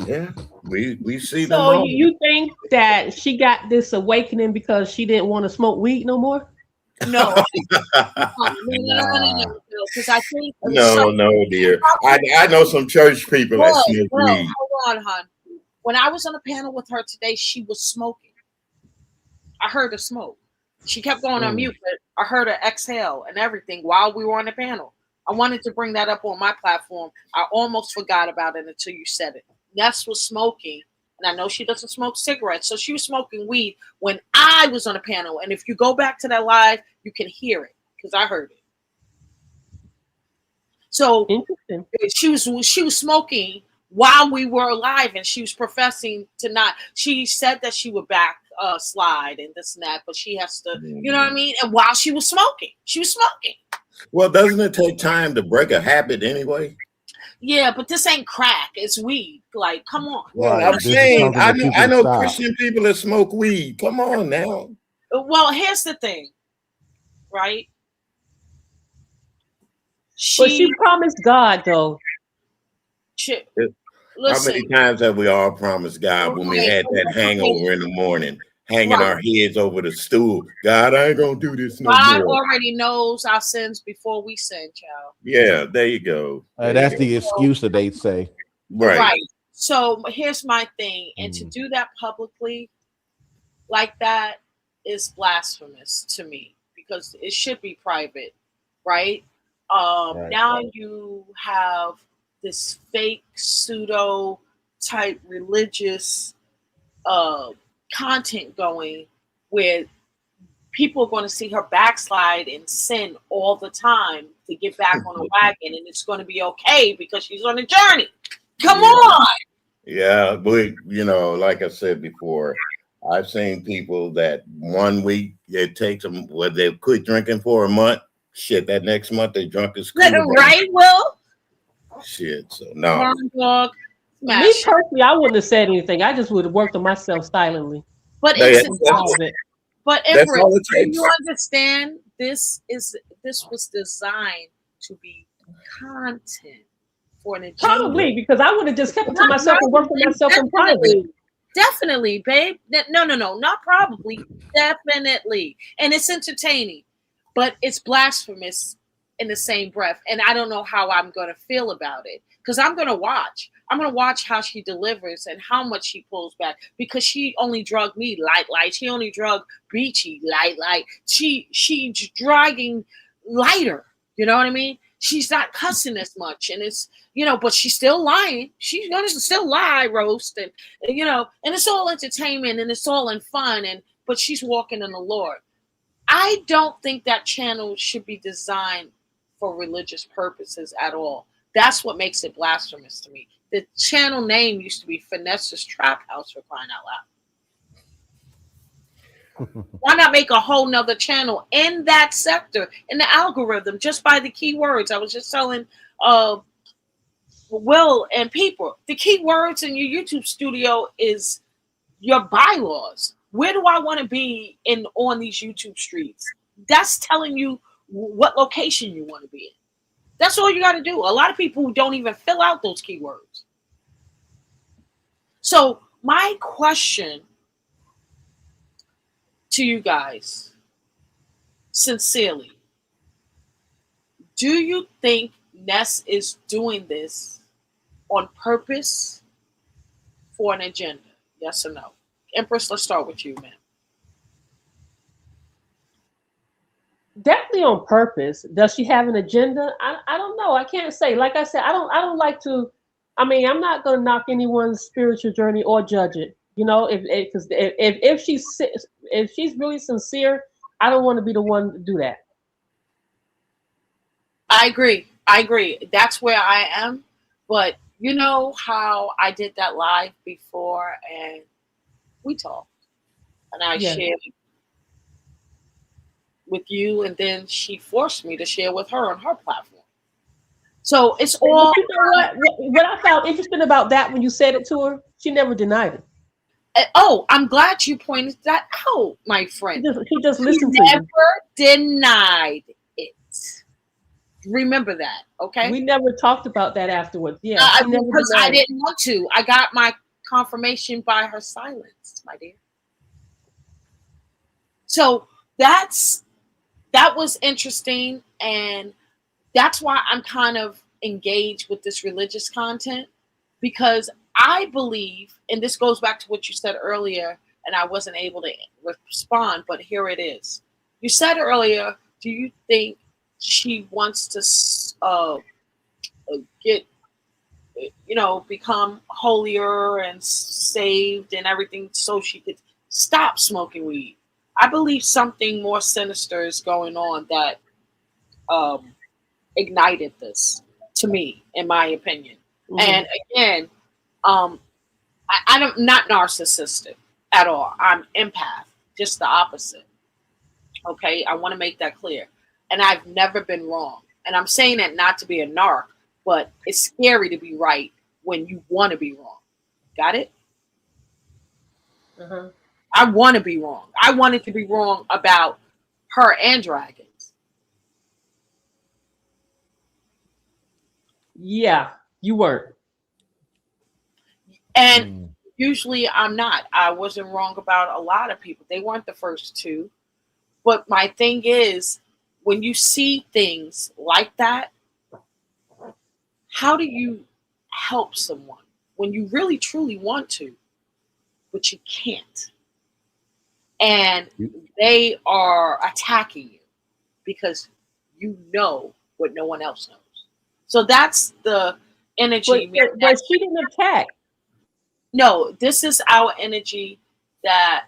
Yeah, we see them So all. you think that she got this awakening because she didn't want to smoke weed no more? No, Nah. no. Because I think so. No, dear. I know some church people that smoke Well, weed. hold on, hon. When I was on a panel with her today, she was smoking. I heard her smoke. She kept going on Mm. mute, but I heard her exhale and everything while we were on the panel. I wanted to bring that up on my platform. I almost forgot about it until you said it. Ness was smoking, and I know she doesn't smoke cigarettes, so she was smoking weed when I was on the panel. And if you go back to that live, you can hear it because I heard it. So Interesting. she was smoking while we were live, and she was professing to not. She said that she would back slide and this and that, but she has to, you know what I mean. And while she was smoking. Well, doesn't it take time to break a habit anyway? Yeah, but this ain't crack. It's weed. Like, come on. Well, Right. I'm This is saying something that you I can know stop. Christian people that smoke weed. Come on now. Well, here's the thing, right? But she She, promised God though. she How listen, many times have we all promised God when we right, had that hangover in the morning, hanging right. our heads over the stool? God, I ain't gonna do this no God more. already knows our sins before we sin, child. Yeah, there you go. There you That's go. the So, excuse that they say. Right. right. So here's my thing, and to Mm. do that publicly like that is blasphemous to me because it should be private, right? Right. Now you have this fake pseudo type religious uh, content going where people are going to see her backslide and sin all the time to get back on the wagon, and it's going to be okay because she's on a journey. Come Yeah. on. Yeah, but like I said before, I've seen people that 1 week it takes them where they quit drinking for a month. Shit, that next month they drunk as Kool-Aid. Right, Will? Shit, so no. Horn dog, Me smash. personally, I wouldn't have said anything. I just would have worked on myself silently But They, it's in that's, private. but that's Empress, all it do takes. you understand? This was designed to be content for an agenda. Probably because I would have just kept it to Not myself and worked on probably, myself in private. definitely, babe. No, not probably, definitely. And it's entertaining, but it's blasphemous in the same breath. And I don't know how I'm going to feel about it because I'm going to watch. I'm going to watch how she delivers and how much she pulls back because she only drugged me light. She only drugged Beachy light. She's dragging lighter. You know what I mean? She's not cussing as much, and it's but she's still lying. She's gonna still lie, roast, and and it's all entertainment and it's all in fun, but she's walking in the Lord. I don't think that channel should be designed for religious purposes at all. That's what makes it blasphemous to me. The channel name used to be Finesse's Trap House, for crying out loud. Why not make a whole nother channel in that sector, in the algorithm, just by the keywords? I was just telling Will and people, the keywords in your YouTube studio is your bylaws. Where do I want to be on these YouTube streets? That's telling you what location you want to be in. That's all you got to do. A lot of people don't even fill out those keywords. So my question to you guys, sincerely, Do you think Ness is doing this on purpose for an agenda? Yes or no? Empress, let's start with you, ma'am. Definitely on purpose. Does she have an agenda? I don't know. I can't say. Like I said, I don't like to. I mean, I'm not going to knock anyone's spiritual journey or judge it. You know, if if she's really sincere, I don't want to be the one to do that. I agree. I agree. That's where I am. But you know how I did that live before and we talked and I Yeah. shared with you and then she forced me to share with her on her platform. So it's But all you know what I found interesting about that when you said it to her, she never denied it. oh, I'm glad you pointed that out, my She friend. just She listened to never you. denied it. Remember that, okay? We never talked about that afterwards. Yeah, she never Because I denied it. didn't want to. I got my confirmation by her silence, my dear. So that's that was interesting, and that's why I'm kind of engaged with this religious content because I believe, and this goes back to what you said earlier, and I wasn't able to respond, but here it is. You said earlier, do you think she wants to get, become holier and saved and everything so she could stop smoking weed? I believe something more sinister is going on that um, ignited this to me, in my opinion. Hmm. And again, um, I don't not narcissistic at all. I'm empath, just the opposite. Okay, I want to make that clear. And I've never been wrong. And I'm saying that not to be a narc, but it's scary to be right when you want to be wrong. Got it? Uh-huh. I want to be wrong. I wanted to be wrong about her and dragons. Yeah, you weren't. And Mm. usually I'm not. I wasn't wrong about a lot of people. They weren't the first two. But my thing is, when you see things like that, how do you help someone when you really truly want to, but you can't? And they are attacking you because you know what no one else knows. So that's the But energy. but she didn't attack. No, this is our energy that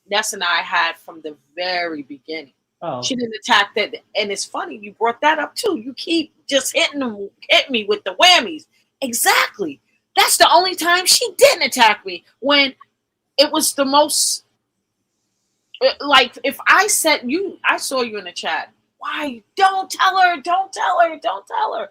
Ness and I had from the very beginning. Oh. She didn't attack that, and it's funny you brought that up too. You keep just hit me with the whammies. Exactly. That's the only time she didn't attack me when it was the most. Like if I said you, I saw you in the chat. Why? Don't tell her. Don't tell her. Don't tell her.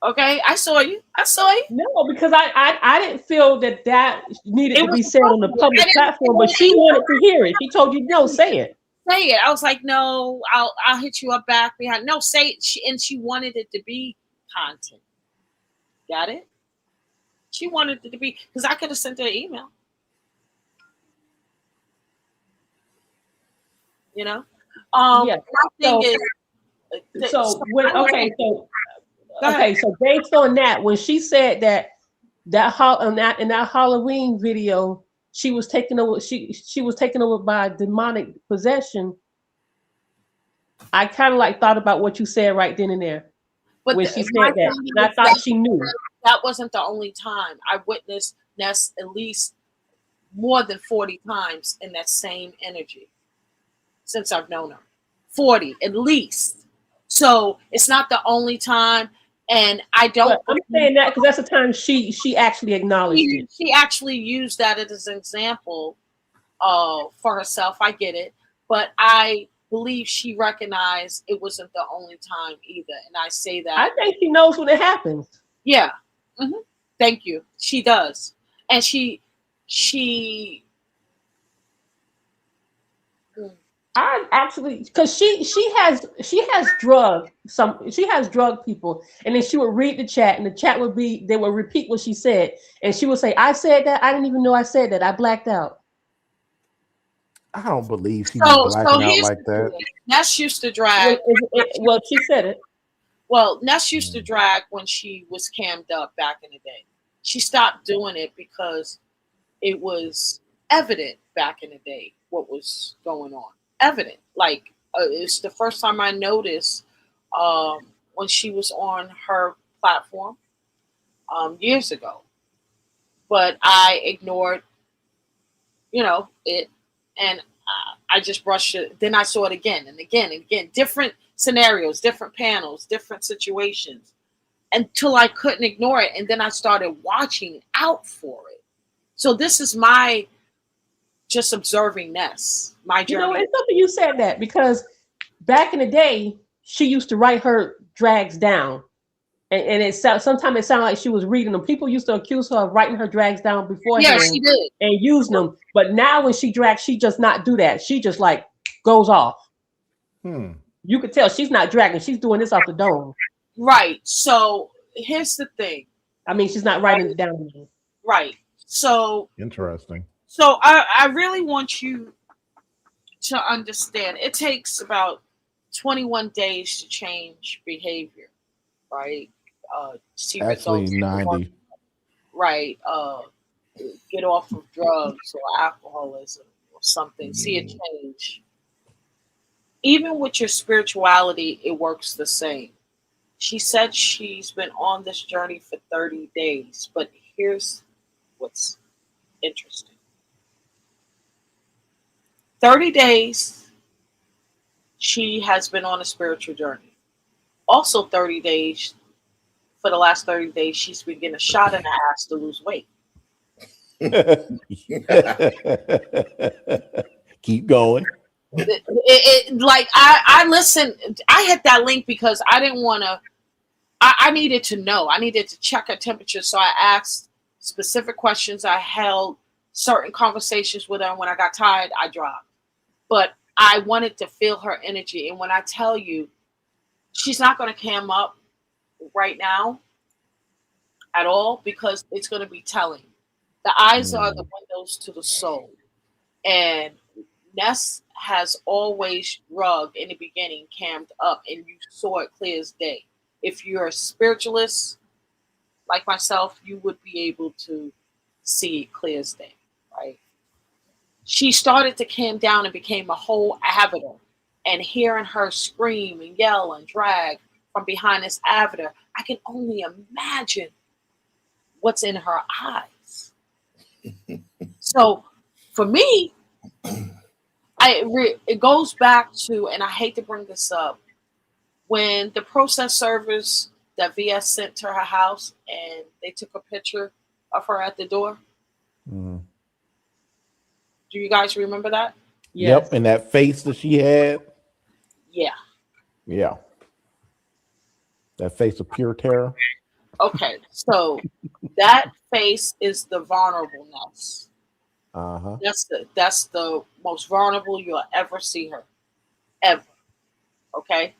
Okay, I saw you. I saw you. No, because I didn't feel that needed It to was be said on the appropriate. I public didn't platform, but she wanted to hear it. She told you, no, say it. say it. I was like, no, I'll hit you up back behind. No, say it. And she wanted it to be content. Got it? She wanted it to be because I could have sent her an email. You know, Yeah. my thing So is, so so when I don't okay, know. so Go ahead. okay, so based on that, when she said that in that Halloween video, she was taken over. She was taken over by demonic possession. I kind of like thought about what you said right then and there But when she my said that, thing and I is thought she knew. that wasn't the only time I witnessed Ness at least more than 40 times in that same energy since I've known her. 40 at least. So it's not the only time. And I But don't I'm believe saying that because that's the time she actually acknowledged it. she actually used that as an example for herself. I get it. But I believe she recognized it wasn't the only time either. And I say I that, think she knows when it happens. yeah. hmm Thank you. She does. And she, mm, I actually, because she has drug people, and then she would read the chat, and the chat would be they would repeat what she said, and she would say, "I said that. I didn't even know I said that. I blacked out." I don't believe she be so blacking out here's like the that. thing. Ness used to drag. Well, she said it. Well, Ness used to drag when she was cammed up back in the day. She stopped doing it because it was evident back in the day what was going on. Evident. Like, it's the first time I noticed when she was on her platform years ago. But I ignored, it, and I just brushed it. Then I saw it again and again and again, different scenarios, different panels, different situations, until I couldn't ignore it. And then I started watching out for it. So this is my just observing Ness, my You know, journey. it's something you said that because back in the day, she used to write her drags down. And sometimes it sounded like she was reading them. People used to accuse her of writing her drags down Yeah, she beforehand did. and using them. But now when she drags, she does not do that. She just like goes off. Hmm. You could tell she's not dragging. She's doing this off the dome. Right. So here's the thing. I mean, she's not writing it down. Right. So Interesting. I really want you to understand it takes about 21 days to change behavior, right? See Actually, results. 90. Right. Get off of drugs or alcoholism or something. See a change. Even with your spirituality, it works the same. She said she's been on this journey for 30 days, but here's what's interesting. 30 days, she has been on a spiritual journey. Also, 30 days, for the last 30 days, she's been getting a shot in the ass to lose weight. Keep going. Like, I listened, I hit that link because I didn't want to, I needed to know. I needed to check her temperature. So I asked specific questions. I held certain conversations with her. And when I got tired, I dropped. But I wanted to feel her energy. And when I tell you, she's not going to cam up right now at all because it's going to be telling. The eyes are the windows to the soul. And Ness has always drugged in the beginning, cammed up, and you saw it clear as day. If you're a spiritualist like myself, you would be able to see it clear as day, right? She started to cam down and became a whole avatar. And hearing her scream and yell and drag from behind this avatar, I can only imagine what's in her eyes. So for me, it goes back to, and I hate to bring this up, when the process servers that VS sent to her house and they took a picture of her at the door. Mm-hmm. Do you guys remember that? Yes. Yep, and that face that she had. Yeah. Yeah. That face of pure terror. Okay, so that face is the vulnerableness. Uh-huh. That's the most vulnerable you'll ever see her. Ever. Okay?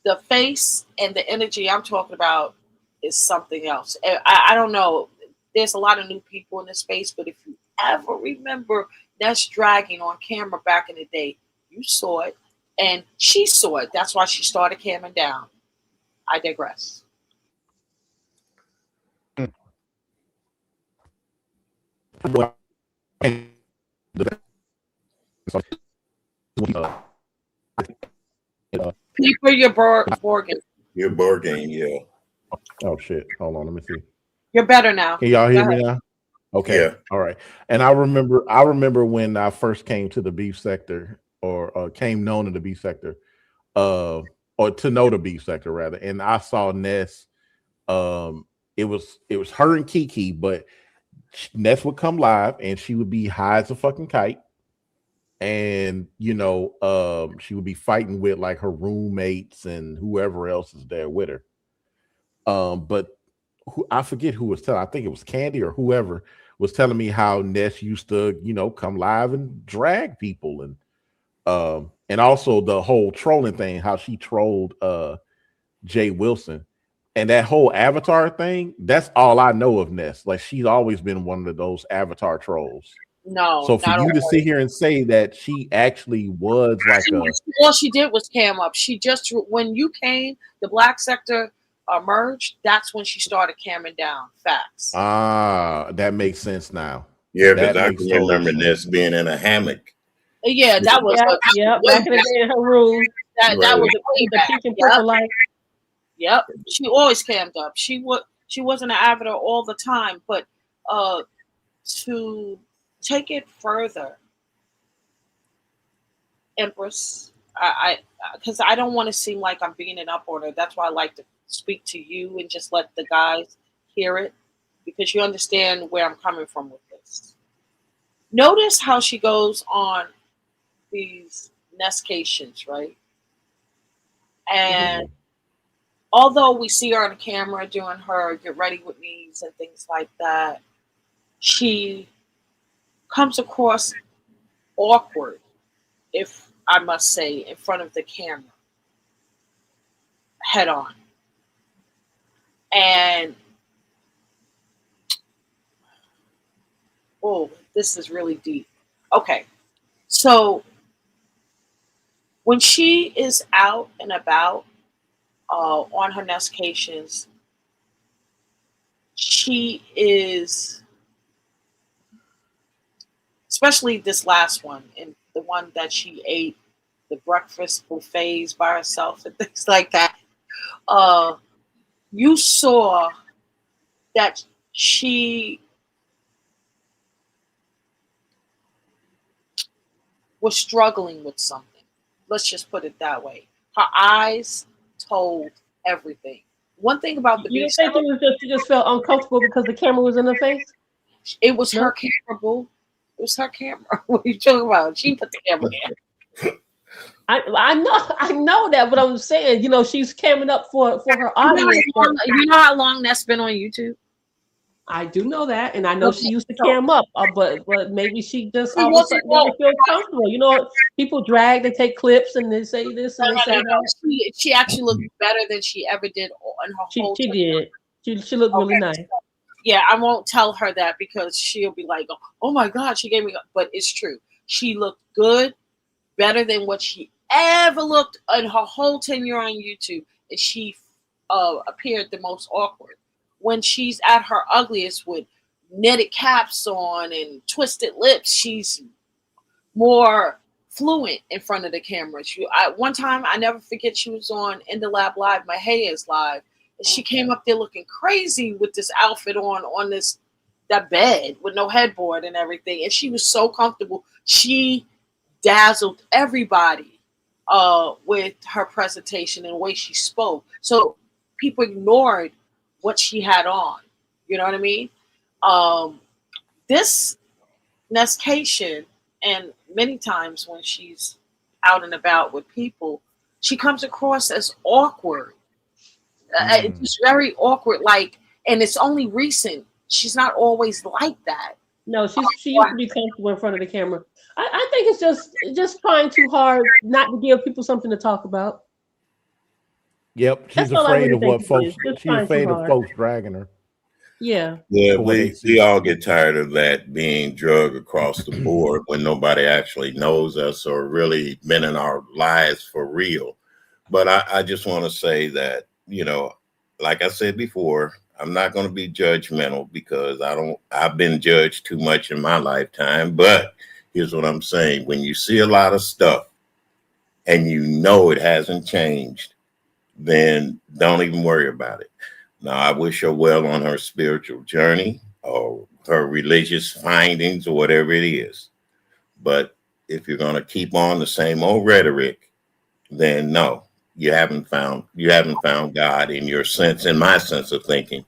The face and the energy I'm talking about is something else. I don't know. There's a lot of new people in this space, but if you ever remember Ness dragging on camera back in the day, you saw it, and she saw it. That's why she started camming down. I digress. People, your Borgen. Your board game, yeah. Oh shit. Hold on, let me see. You're better now. Can y'all hear me now? Okay. Yeah. All right. And I remember when I first came to the beef sector or came known in the beef sector, or to know the beef sector rather. And I saw Ness. It was her and Kiki, but Ness would come live and she would be high as a fucking kite. And she would be fighting with like her roommates and whoever else is there with her. But I forget who was telling. I think it was Candy or whoever was telling me how Ness used to, come live and drag people, and also the whole trolling thing, how she trolled Jay Wilson, and that whole Avatar thing. That's all I know of Ness. Like she's always been one of those Avatar trolls. No, So for not you to sit always. here and say that she actually was like a All she did was cam up. She just when you came, the black sector emerged. That's when she started camming down. Facts. that makes sense now. Yeah, because That I makes can total remember sense. this being in a hammock. Yeah, that was Yeah, that was yeah. way Back in the back. day in her room That Right. was with way the back. pink and Yep, purple light. yep. She always cammed up. She wasn't an avatar all the time, but uh, to take it further, Empress, because I don't want to seem like I'm beating up on her. That's why I like to speak to you and just let the guys hear it because you understand where I'm coming from with this. Notice how she goes on these nescations, right? Hmm. And although we see her on camera doing her get ready with me's and things like that, she comes across awkward, if I must say, in front of the camera, head on. And oh, this is really deep. Okay, so when she is out and about on her nescations, she is, especially this last one and the one that she ate the breakfast buffets by herself and things like that. Uh, you saw that she was struggling with something. Let's just put it that way. Her eyes told everything. One thing about the You don't beast, think it was just she just felt uncomfortable because the camera was in her face? it was her No. camera, boo. It was her camera. What are you talking about? She put the camera there. I know that, but I'm saying, she's camming up for her audience. But You know how long that's been on YouTube? I do know that, and I know she Okay, used to so cam up, but maybe she just it all of a wasn't sudden all. doesn't feel comfortable. People drag, they take clips, and they say this No, and they no, say no, no. that. She actually looked better than she ever did in her She whole she tenure. did. She looked really Okay, nice. yeah, I won't tell her that because she'll be like, "Oh my God, she gave me." But it's true. She looked good, better than what she ever looked in her whole tenure on YouTube, and she appeared the most awkward when she's at her ugliest with knitted caps on and twisted lips. She's more fluent in front of the camera. One time I never forget, she was on In the Lab Live, my Hey is live, and she came up there looking crazy with this outfit on this that bed with no headboard and everything, and she was so comfortable. She dazzled everybody with her presentation and the way she spoke. So people ignored what she had on. You know what I mean? Um, this Nescation, and many times when she's out and about with people, she comes across as awkward. It's Mm. just very awkward. Like, and it's only recent. She's not always like that. No, she used to be comfortable in front of the camera. I think it's just trying too hard not to give people something to talk about. Yep, That's she's all I afraid really of think what it is. folks. Just She's trying too afraid of hard. folks dragging her Yeah. Yeah, for what they we see. all get tired of that being drug across the board when nobody actually knows us or really been in our lives for real. But I just want to say that, like I said before, I'm not going to be judgmental because I've been judged too much in my lifetime. But here's what I'm saying. When you see a lot of stuff and you know it hasn't changed, then don't even worry about it. Now, I wish her well on her spiritual journey or her religious findings or whatever it is. But if you're going to keep on the same old rhetoric, then no, you haven't found God in my sense of thinking.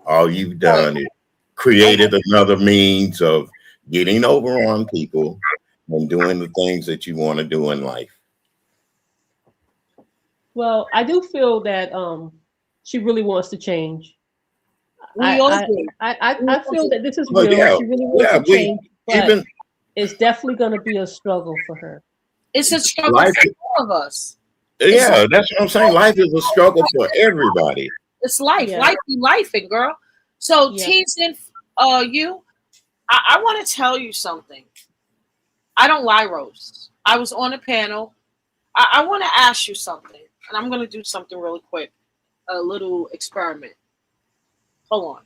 All you've Right. done is created another means of getting over on people and doing the things that you want to do in life. Well, I do feel that she really wants to change. We I all I do. I I We I all feel do. that this is But real. yeah, She really wants yeah, to change, but even it's definitely going to be a struggle for her. It's a struggle life. for all of us. It's Yeah, that's what I'm saying. Life is a struggle for everybody. it's life. Yeah, Life be life, and girl. So yeah. teasing you. I want to tell you something. I don't lie roast. I was on a panel. I want to ask you something, and I'm going to do something really quick, a little experiment. Hold on.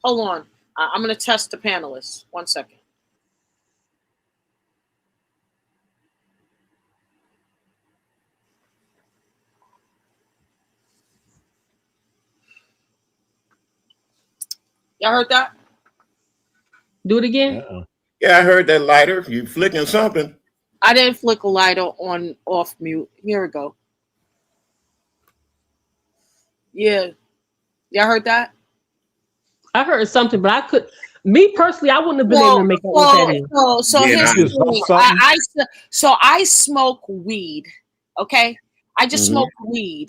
Hold on. I'm going to test the panelists. 1 second. Y'all heard that? Do it again. Uh-uh. Yeah, I heard that lighter. You flicking something? I didn't flick a lighter on off mute. Here we go. Yeah. Y'all heard that? I heard something, but I could. Me personally, I wouldn't have been able Well, to make out what that is. so Being here's You the just honest. saw thing. something. I smoke weed. Okay, I just Hmm. smoke weed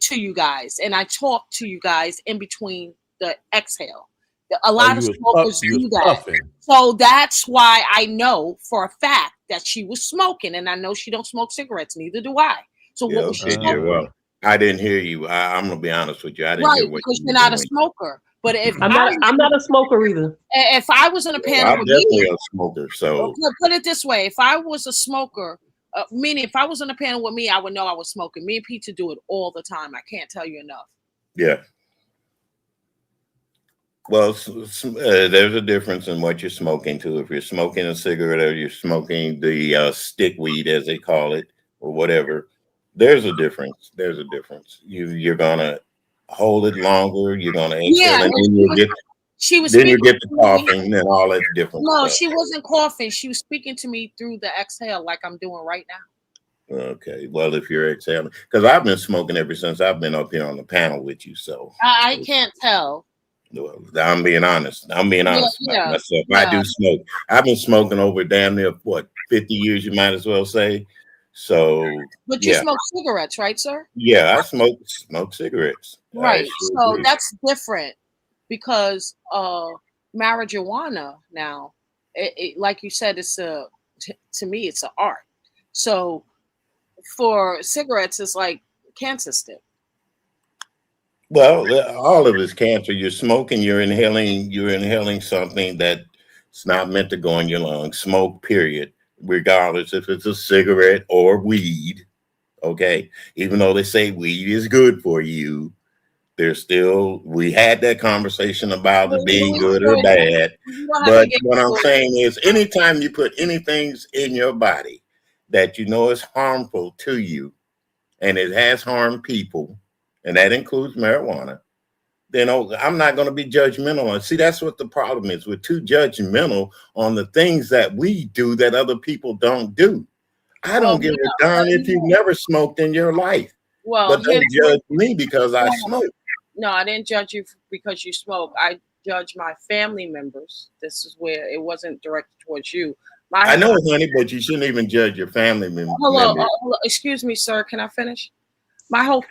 to you guys, and I talk to you guys in between the exhale. A Oh, lot of smokers you was do that, puffing. so that's why I know for a fact that she was smoking, and I know she don't smoke cigarettes. Neither do I. So Yeah, what was she okay. Yeah, smoking? Uh-huh. well, I didn't hear you. I'm gonna be honest with you. I didn't hear Right, what because you you're were not a doing. smoker. But I'm not a smoker either. if I was in a Well, panel I'm with definitely me, a smoker. So put it this way: if I was a smoker, meaning if I was in a panel with me, I would know I was smoking. Me and Pete do it all the time. I can't tell you enough. yeah. Well, there's a difference in what you're smoking too. If you're smoking a cigarette or you're smoking the stick weed, as they call it, or whatever, there's a difference. There's a difference. You're gonna hold it longer. You're gonna Yeah, exhale, and and she was then you speaking get the to me. coughing and all that different No, stuff. she wasn't coughing. She was speaking to me through the exhale, like I'm doing right now. Okay. Well, if you're exhaling, because I've been smoking ever since I've been up here on the panel with you. So, I can't tell. well, I'm being honest. I'm being Yeah, honest about yeah, myself. I yeah. do smoke. I've been smoking over damn near what 50 years. You might as well say. So, But you yeah, smoke cigarettes, right, sir? yeah. I smoke cigarettes. I Right. sure So do. that's different because marijuana now, like you said, to me it's an art. So for cigarettes, it's like cancer stick. Well, all of it's cancer. You're smoking. You're inhaling. You're inhaling something that's not meant to go in your lungs. Smoke. Period. Regardless if it's a cigarette or weed. Okay. Even though they say weed is good for you, there's still, we had that conversation about it being good or bad. You don't have to But get what I'm into it. saying is, anytime you put anything in your body that you know is harmful to you and it has harmed people, and that includes marijuana, then I'm not going to be judgmental on. See, that's what the problem is. We're too judgmental on the things that we do that other people don't do. I Well, don't give a darn if you've never smoked in your life, well, but here's don't judge me because I smoke. no, I didn't judge you because you smoke. I judge my family members. This is where it wasn't directed towards you. I My know, honey, but you shouldn't even judge your family members. hello, excuse me, sir. Can I finish? My whole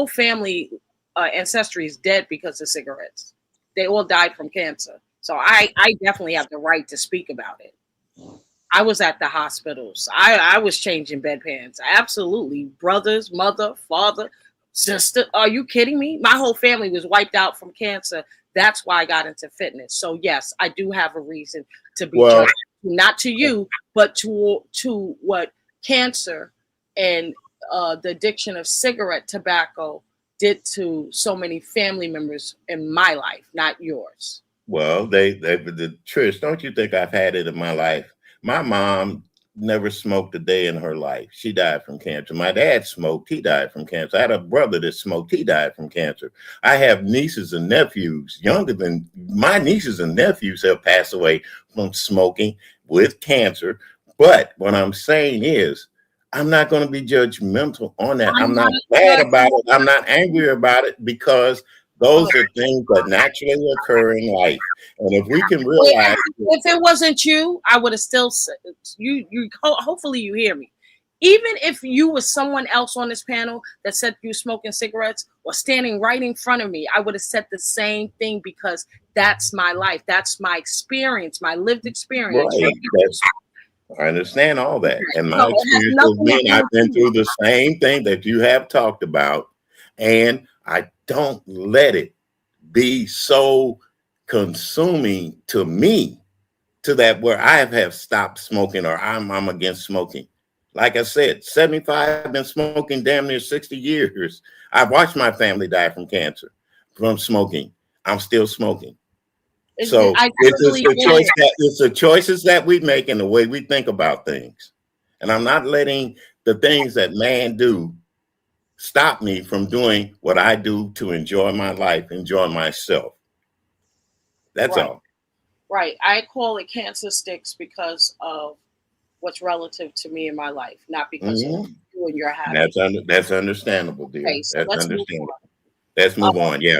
family ancestry is dead because of cigarettes. They all died from cancer. So I definitely have the right to speak about it. I was at the hospitals. I was changing bedpans. Absolutely. Brothers, mother, father, sister. Are you kidding me? My whole family was wiped out from cancer. That's why I got into fitness. So yes, I do have a reason to be Well, judged. Not to you, but to what cancer and the addiction of cigarette tobacco did to so many family members in my life, not yours. well, the Trish, don't you think I've had it in my life? My mom never smoked a day in her life. She died from cancer. My dad smoked. He died from cancer. I had a brother that smoked. He died from cancer. I have nieces and nephews younger than my nieces and nephews have passed away from smoking with cancer. But what I'm saying is, I'm not going to be judgmental on that. I'm I'm not not mad about judging. it. I'm not angry about it because those are things that naturally occur in life. And if we can realize, If it wasn't you, I would have still said hopefully you hear me. Even if you was someone else on this panel that said you smoking cigarettes or standing right in front of me, I would have said the same thing because that's my life. That's my experience, my lived experience. right, that's, I understand all that. And So my it has experience has nothing to been, do I've with been you. through the same thing that you have talked about. And I don't let it be so consuming to me to that where I have stopped smoking or I'm against smoking. Like I said, 75, been smoking damn near 60 years. I've watched my family die from cancer, from smoking. I'm still smoking. So I it's totally the get choice it. that it's the choices that we make and the way we think about things. And I'm not letting the things that man do stop me from doing what I do to enjoy my life, enjoy myself. That's Right, all. right. I call it cancer sticks because of what's relative to me in my life, not because of Hmm. you and your habit. That's understandable, dear. Okay, so That's let's move understandable. Let's on. move on. Yeah,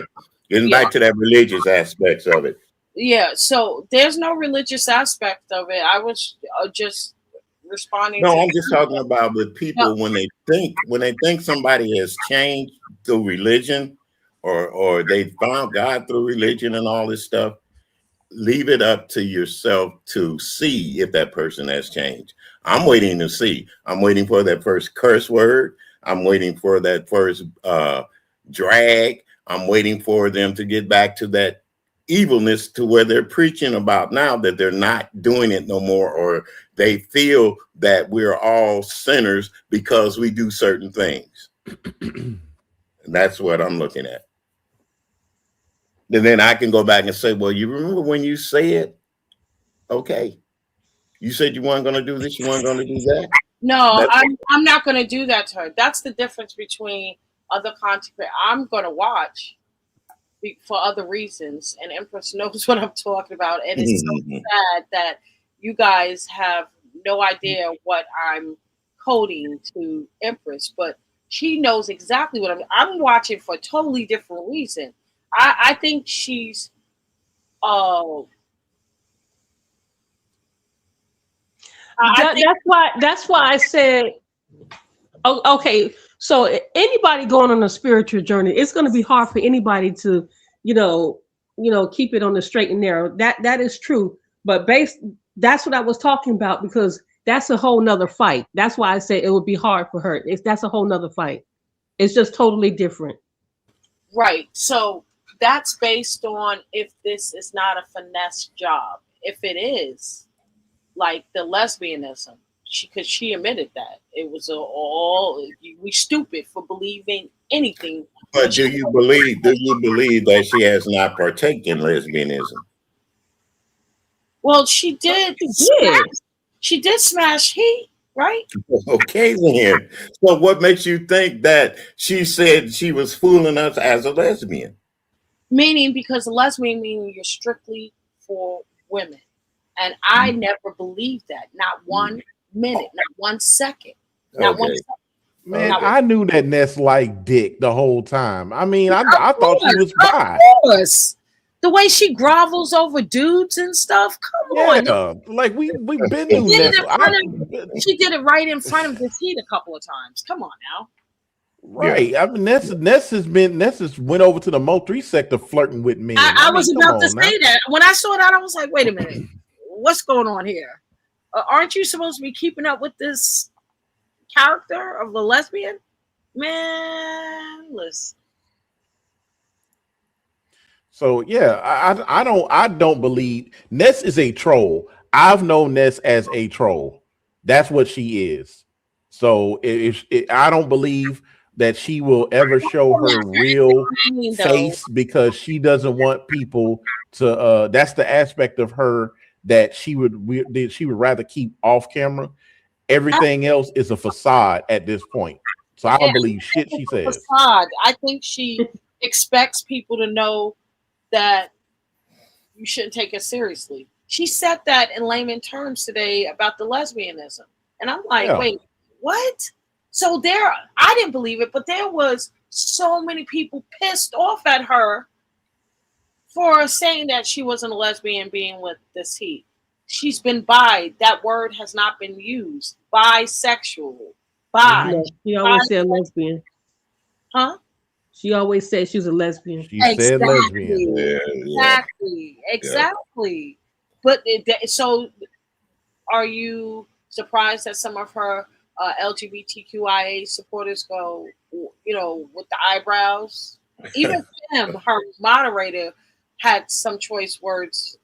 getting Yeah, back to that religious aspects of it. yeah. So there's no religious aspect of it. I was just responding No, to. I'm just talking about with No, people when they think somebody has changed through religion, or they found God through religion and all this stuff. Leave it up to yourself to see if that person has changed. I'm waiting to see. I'm waiting for that first curse word. I'm waiting for that first drag. I'm waiting for them to get back to that evilness to where they're preaching about now that they're not doing it no more, or they feel that we're all sinners because we do certain things. And that's what I'm looking at. And then I can go back and say, well, you remember when you said, okay, you said you weren't going to do this, you weren't going to do that. no, That's I'm not going to do that to her. That's the difference between other content. I'm going to watch for other reasons, and Empress knows what I'm talking about. And it's so sad that you guys have no idea what I'm coding to Empress, but she knows exactly what I'm watching for a totally different reason. I think she's uh I think That's why I said, oh, okay. So anybody going on a spiritual journey, it's going to be hard for anybody to, you know, keep it on the straight and narrow. That is true. But that's what I was talking about, because that's a whole nother fight. That's why I say it would be hard for her. That's a whole nother fight. It's just totally different. right. So that's based on if this is not a finesse job. If it is, like the lesbianism, because she admitted that it was all we stupid for believing anything. But but do you believe that she has not partaken in lesbianism? well, she did She smash. did. She did smash Heat, right? Okay, then. So what makes you think that she said she was fooling us as a lesbian? Meaning because lesbian meaning you're strictly for women, and I never believed that. Not one minute, not 1 second, not one Okay, second. Man, Not okay. I knew that Ness liked dick the whole time. I mean, of I thought she course, was of bi. course. The way she grovels over dudes and stuff. Come on. Yeah, like we been She knew did it Ness. in front of. She did it right in front of this heat a couple of times. Come on now. Yeah. Right. I mean, Ness has went over to the Mo3 sector flirting with men. I I mean, was come about to on now. say that. When I saw that, I was like, wait a minute. What's going on here? Aren't you supposed to be keeping up with this character of the lesbian? Man, listen. So yeah, I don't believe Ness is a troll. I've known Ness as a troll. That's what she is. So I don't believe that she will ever show her real I mean, though, face because she doesn't want people to. That's the aspect of her that she would rather keep off camera. I, Everything else is a facade at this point. So I I don't believe think shit she it's a says. facade. I think she expects people to know that you shouldn't take it seriously. She said that in layman terms today about the lesbianism. And I'm like, Yeah. wait, what? So there, I didn't believe it, but there was so many people pissed off at her for saying that she wasn't a lesbian being with this heat. She's been bi. That word has not been used. Bisexual. Bi. Mhm. No, she Bi. always said lesbian. Huh? She always said she was a lesbian. She said lesbian. Exactly. Yeah, yeah, Exactly. yeah. Exactly. But so are you surprised that some of her LGBTQIA supporters go, with the eyebrows? Even Kim, her moderator, had some choice words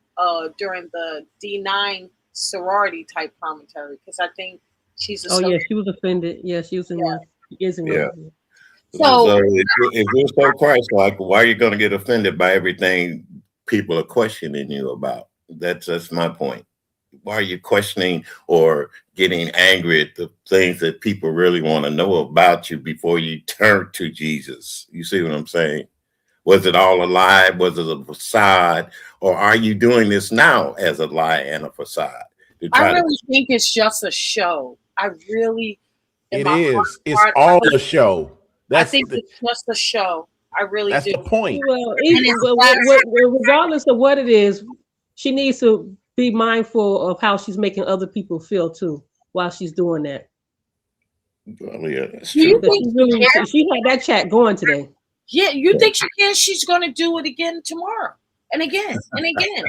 during the D9 sorority type commentary because I think she's a Oh so yeah, she was offended. Yeah, she was in yeah. one. She is in Yeah. one. So So if you're so Christ-like, why are you going to get offended by everything people are questioning you about? That's my point. Why are you questioning or getting angry at the things that people really want to know about you before you turn to Jesus? You see what I'm saying? Was it all a lie? Was it a facade? Or are you doing this now as a lie and a facade to I try to? really think it's just a show. I really, in It my is. It's heart, all a show. I That's think it's just a show. I really that's do. the point. Well, And it's that's regardless of what it is, she needs to be mindful of how she's making other people feel too while she's doing that. Well, yeah, that's do you true. Because think she she really cares? she had that chat going today. Yeah, you think she cares she's gonna do it again tomorrow and again and again.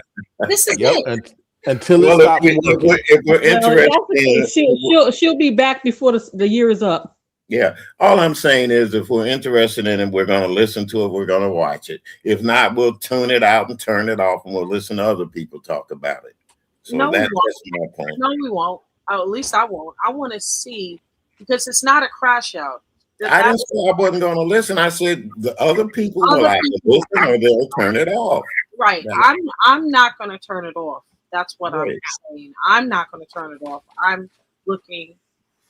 This is Yep. it. Until it Well, stops working. if we're Well, if interested that's the in, case, she'll be back before the year is up. yeah, all I'm saying is if we're interested in it, we're going to listen to it, we're going to watch it. If not, we'll tune it out and turn it off and we'll listen to other people talk about it. So No, we won't. that's my point. No, we won't. At least I won't. I want to see because it's not a crash out. I didn't That's say I wasn't going to listen. I said the other people will other either people. listen or they'll turn it off. Right. That's I'm not going to turn it off. That's what I'm right. saying. I'm not going to turn it off. I'm looking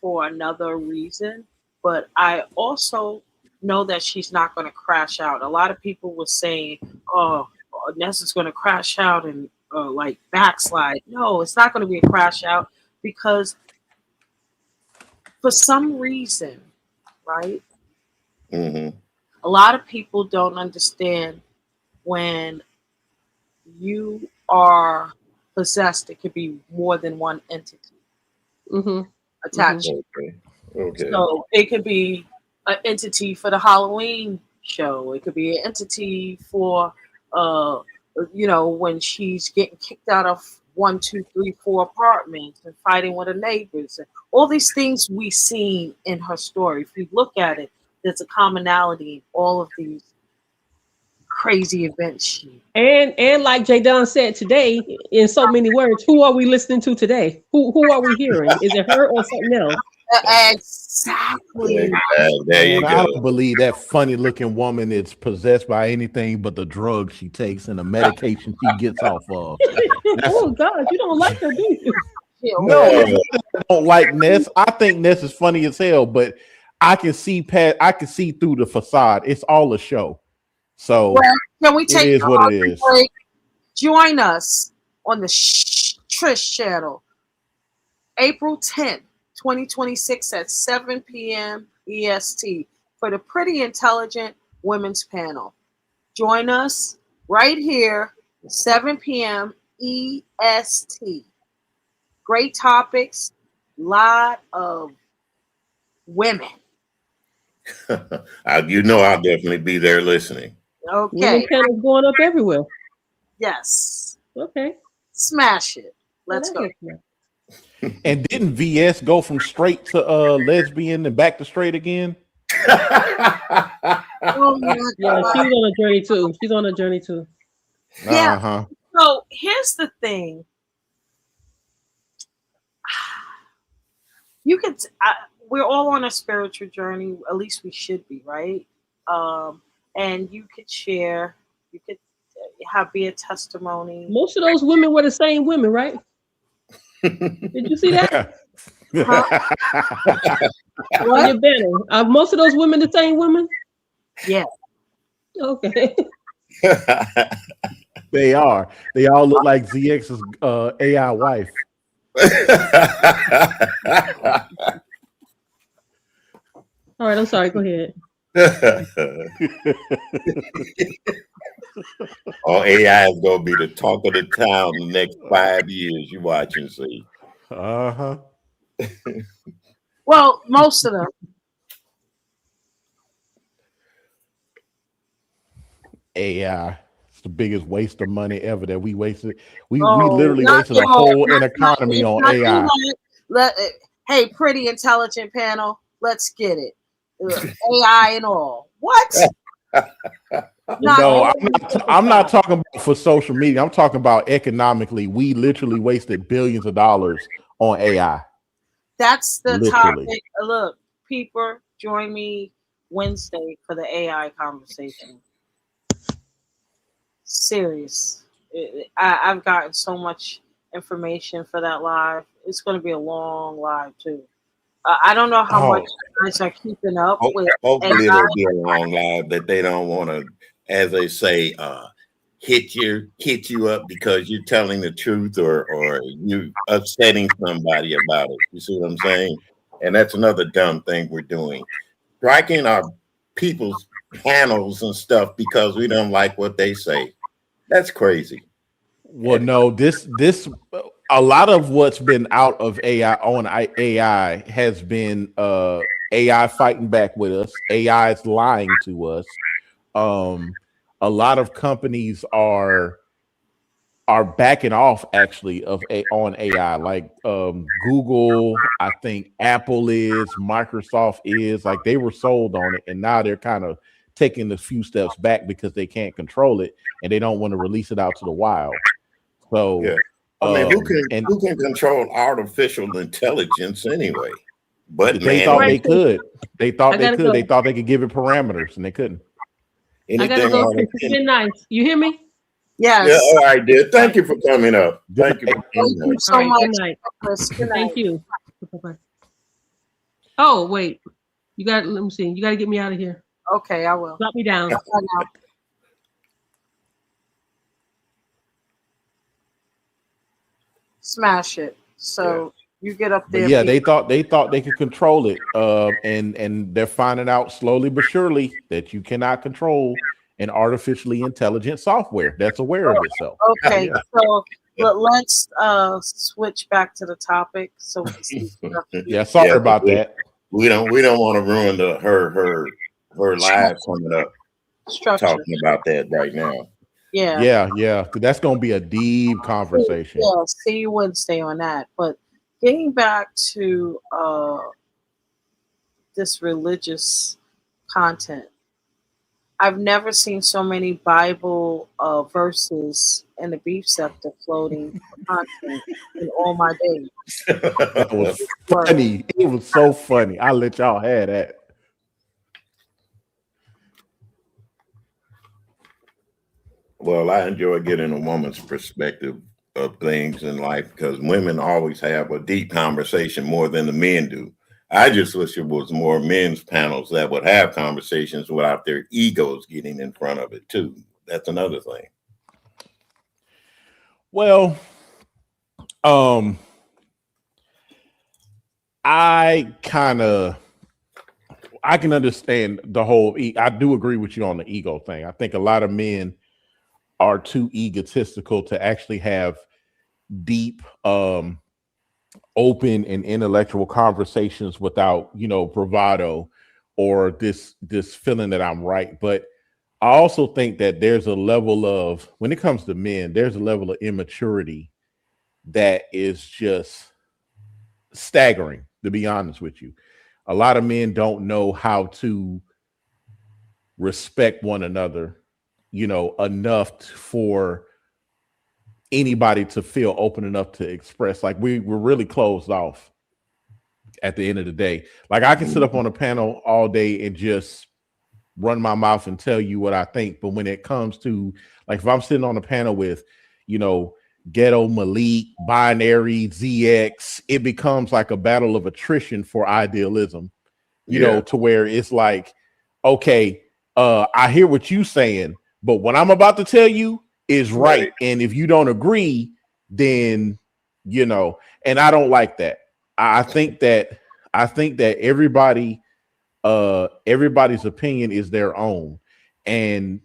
for another reason, but I also know that she's not going to crash out. A lot of people were saying, "Oh, Nessa's going to crash out and like backslide." No, it's not going to be a crash out because for some reason, right? Hmm. A lot of people don't understand when you are possessed, it could be more than one entity Mm-hmm. Mm-hmm. attached. Okay. Okay. So it could be an entity for the Halloween show. It could be an entity for, uh, when she's getting kicked out of 1, 2, 3, 4 apartments and fighting with her neighbors. And all these things we seen in her story. If you look at it, there's a commonality in all of these crazy events. And like Jadon said today, in so many words, who are we listening to today? Who are we hearing? Is it her or something else? Exactly. There Man, you I go. don't believe that funny looking woman is possessed by anything but the drugs she takes and the medication she gets off of. That's Oh God, you don't like her, do you? no, Uh, it's not that I don't like Ness. I think Ness is funny as hell, but I can see through the facade. It's all a show. So Well, can we it take is what it is. a break? Join us on the Trish channel, April 10th, 2026 at 7 p.m. EST for the Pretty Intelligent Women's Panel. Join us right here, 7 p.m. EST. Great topics, lot of women. you know I'll definitely be there listening. Women Okay, panels going up everywhere. yes. Okay. Smash it. Well, Let's that go. makes sense. And didn't VS go from straight to lesbian and back to straight again? Oh my Yeah, God. she's on a journey too. She's on a journey too. Yeah. Uh-huh. So here's the thing. You could. We're all on a spiritual journey. At least we should be, right? And you could share. You could have be a testimony. Most of those women were the same women, right? Did you see that Huh? on What? your banner? Are most of those women the same women? Yeah. Okay. They are. They all look like ZX's AI wife. All right. I'm sorry. Go ahead. Oh, AI is gonna be the talk of the town the next 5 years. You watch and see. Uh-huh. Well, most of them. AI. It's the biggest waste of money ever that we wasted. We Oh, literally not wasted a yet. whole Not, an economy it's on not AI. too late. Hey, pretty intelligent panel. Let's get it. AI and all. What? Not No, all I'm the not. people I'm not side. talking about for social media. I'm talking about economically. We literally wasted billions of dollars on AI. That's the Literally. topic. Look, people, join me Wednesday for the AI conversation. Serious. I've gotten so much information for that live. It's going to be a long live too. I don't know how much Oh, you guys are keeping up with Hopefully AI. it'll be a long live that they don't want to, as they say, hit you up because you're telling the truth or you upsetting somebody about it. You see what I'm saying? And that's another dumb thing we're doing. Striking our people's panels and stuff because we don't like what they say. That's crazy. well, no. This a lot of what's been out of AI has been AI fighting back with us. AI is lying to us. Um, a lot of companies are backing off actually on AI. Like Google, I think Apple is, Microsoft is. Like they were sold on it, and now they're kind of taking a few steps back because they can't control it and they don't want to release it out to the wild. Yeah. So, I mean, and who can control artificial intelligence anyway? But they man, thought Right. they could. They thought I they gotta could. They go. thought they could give it parameters, and they couldn't. I gotta anything go. on It's it. been nice. You hear me? Yeah, Yes. all right, dear. All Thank right. you for coming up. Good Thank you night. for Thank coming you up. All so right. much, Good night. Chris. Good Thank night. you. Bye-bye. Oh wait, you got. Let me see. You got to get me out of here. Okay, I will. Drop me down. Bye now. Smash it. Yeah. So you get up But there, yeah, people. they thought they could control it, and they're finding out slowly but surely that you cannot control an artificially intelligent software that's aware of itself. So Okay, yeah, so let's switch back to the topic so we can see stuff yeah. people Sorry Yeah, 'cause about that. we don't want to ruin her live coming up structure. talking about that right now. Yeah. Yeah, yeah. 'Cause that's gonna be a deep conversation. Yeah, see you Wednesday on that. But getting back to this religious content, I've never seen so many Bible verses in the beef sector floating for content in all my days. That was Word. funny. It was so funny. I'll let y'all have that. Well, I enjoy getting a woman's perspective of things in life because women always have a deep conversation more than the men do. I just wish it was more men's panels that would have conversations without their egos getting in front of it too. That's another thing. Well, um, I kind of I can understand the whole. I do agree with you on the ego thing. I think a lot of men are too egotistical to actually have deep, open, and intellectual conversations without, bravado or this feeling that I'm right. But I also think that there's a level of, when it comes to men, there's a level of immaturity that is just staggering. To be honest with you, a lot of men don't know how to respect one another, enough for anybody to feel open enough to express. Like we're really closed off at the end of the day. Like I can sit up on a panel all day and just run my mouth and tell you what I think, but when it comes to, like, if I'm sitting on a panel with, you know, Ghetto Malik, Binary, ZX, it becomes like a battle of attrition for idealism, Yeah, to where it's like, okay, I hear what you saying, but what I'm about to tell you is right. right. And if you don't agree, then, and I don't like that. I think that everybody's opinion is their own. And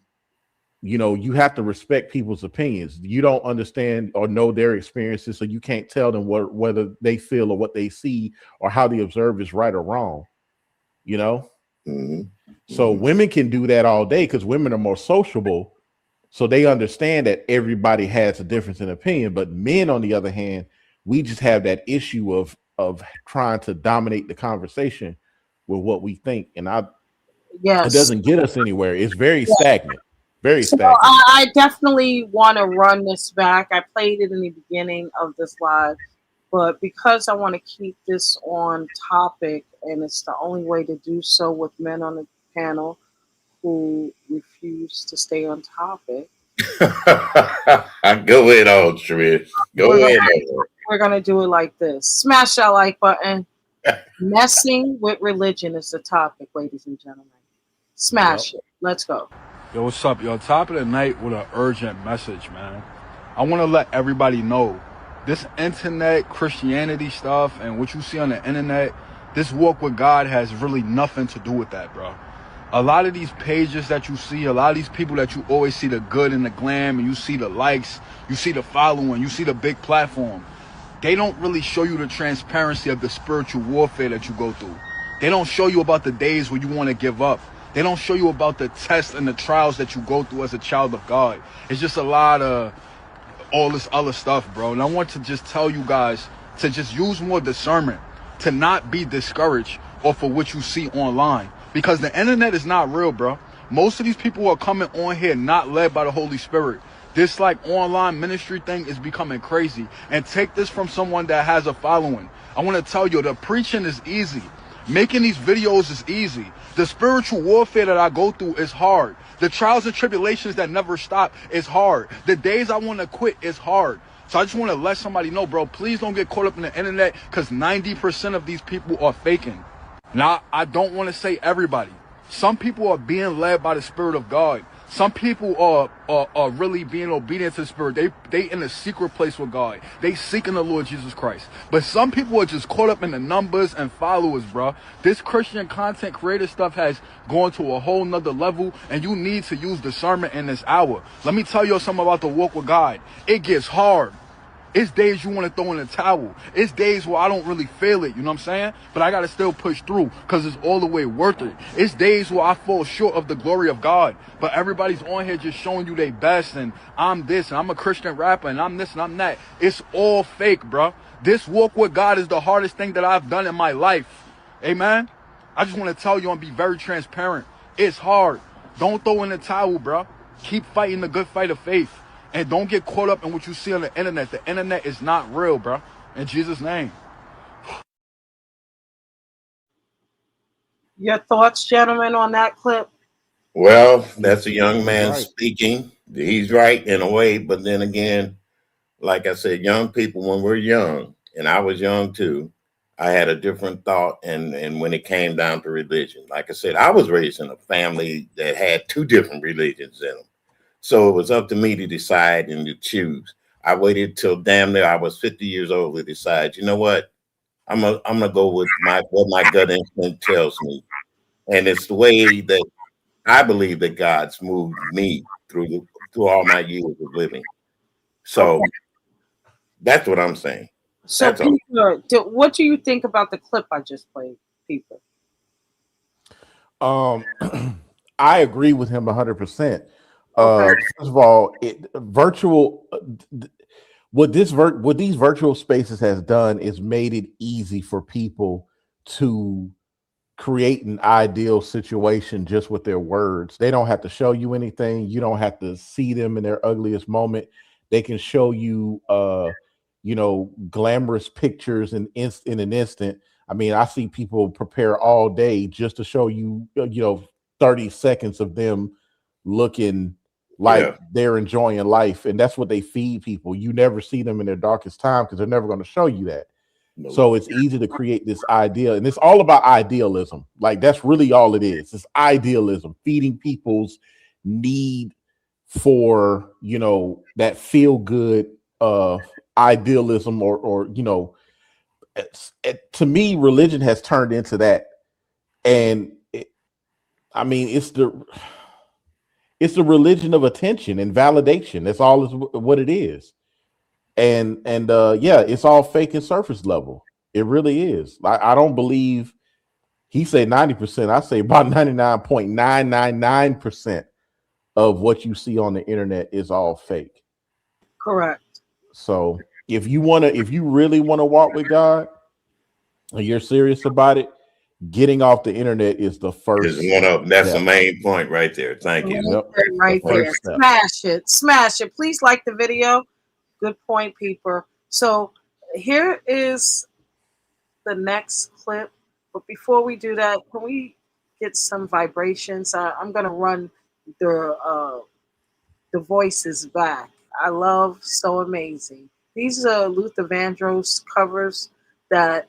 you have to respect people's opinions. You don't understand or know their experiences, so you can't tell them whether they feel or what they see or how they observe is right or wrong. You know, hmm so hmm women can do that all day because women are more sociable, so they understand that everybody has a difference in opinion. But men, on the other hand, we just have that issue of trying to dominate the conversation with what we think, and it Yes. doesn't get us anywhere. It's very Yeah. stagnant. Very So stagnant. I definitely want to run this back. I played it in the beginning of this live, but because I want to keep this on topic, and it's the only way to do so with men on the panel who refuse to stay on topic, Go ahead on, Trish. we're Go gonna ahead on. we're gonna do it like this. Smash that like button. Messing with religion is the topic, ladies and gentlemen. Yep. Smash it. Let's go. Yo, what's up? Yo, top of the night with an urgent message, man. I want to let everybody know this internet Christianity stuff and what you see on the internet, this walk with God has really nothing to do with that, bro. A lot of these pages that you see, a lot of these people that you always see the good and the glam, and you see the likes, you see the following, you see the big platform. They don't really show you the transparency of the spiritual warfare that you go through. They don't show you about the days where you want to give up. They don't show you about the tests and the trials that you go through as a child of God. It's just a lot of all this other stuff, bro. And I want to just tell you guys to just use more discernment, to not be discouraged off of what you see online. Because the internet is not real, bro. Most of these people are coming on here not led by the Holy Spirit. This like online ministry thing is becoming crazy. And take this from someone that has a following. I want to tell you, the preaching is easy. Making these videos is easy. The spiritual warfare that I go through is hard. The trials and tribulations that never stop is hard. The days I want to quit is hard. So I just want to let somebody know, bro, please don't get caught up in the internet because 90% of these people are faking. Now, I don't want to say everybody. Some people are being led by the Spirit of God. Some people are really being obedient to the Spirit. They in a secret place with God. They seeking the Lord Jesus Christ. But some people are just caught up in the numbers and followers, bro. This Christian content creator stuff has gone to a whole nother level, and you need to use discernment in this hour. Let me tell you something about the walk with God. It gets hard. It's days you want to throw in the towel. It's days where I don't really feel it, you know what I'm saying? But I got to still push through because it's all the way worth it. It's days where I fall short of the glory of God. But everybody's on here just showing you their best and I'm this and I'm a Christian rapper and I'm this and I'm that. It's all fake, bro. This walk with God is the hardest thing that I've done in my life. Amen? I just want to tell you and be very transparent. It's hard. Don't throw in the towel, bro. Keep fighting the good fight of faith. And don't get caught up in what you see on the internet. The internet is not real, bro. In Jesus' name. Your thoughts, gentlemen, on that clip? Well, that's a young He's man right. speaking. He's right in a way, but then again, like I said, young people, when we're young, and I was young too, I had a different thought. And when it came down to religion, like I said, I was raised in a family that had two different religions in them. So it was up to me to decide and to choose. I waited till damn near I was 50 years old to decide, you know what? I'm gonna go with my what my gut instinct tells me. And it's the way that I believe that God's moved me through all my years of living. So Okay. that's what I'm saying. So, That's all. Peter, what do you think about the clip I just played, Peter? Um, I agree with him 100%. Okay. First of all, virtual what these virtual spaces has done is made it easy for people to create an ideal situation just with their words. They don't have to show you anything. You don't have to see them in their ugliest moment. They can show you glamorous pictures in an instant. I mean, I see people prepare all day just to show you 30 seconds of them looking like Yeah. they're enjoying life, and that's what they feed people. You never see them in their darkest time because they're never going to show you that. No. So it's easy to create this idea, and it's all about idealism. Like that's really all it is. It's idealism, feeding people's need for that feel good idealism, or to me, religion has turned into that, and I mean, it's the religion of attention and validation. That's all is what it is. And yeah, it's all fake and surface level. It really is. I don't believe he said 90%. I say about 99.999% of what you see on the internet is all fake. Correct. So if you really want to walk with God and you're serious about it, Getting off the internet is the Is first one of that's the step. main point right there. Thank you. Right Yep. there, The right there. first step. Smash it. Smash it. Please like the video. Good point, people. So here is the next clip. But before we do that, can we get some vibrations? I'm gonna run the voices back. I love So Amazing. These are Luther Vandross covers that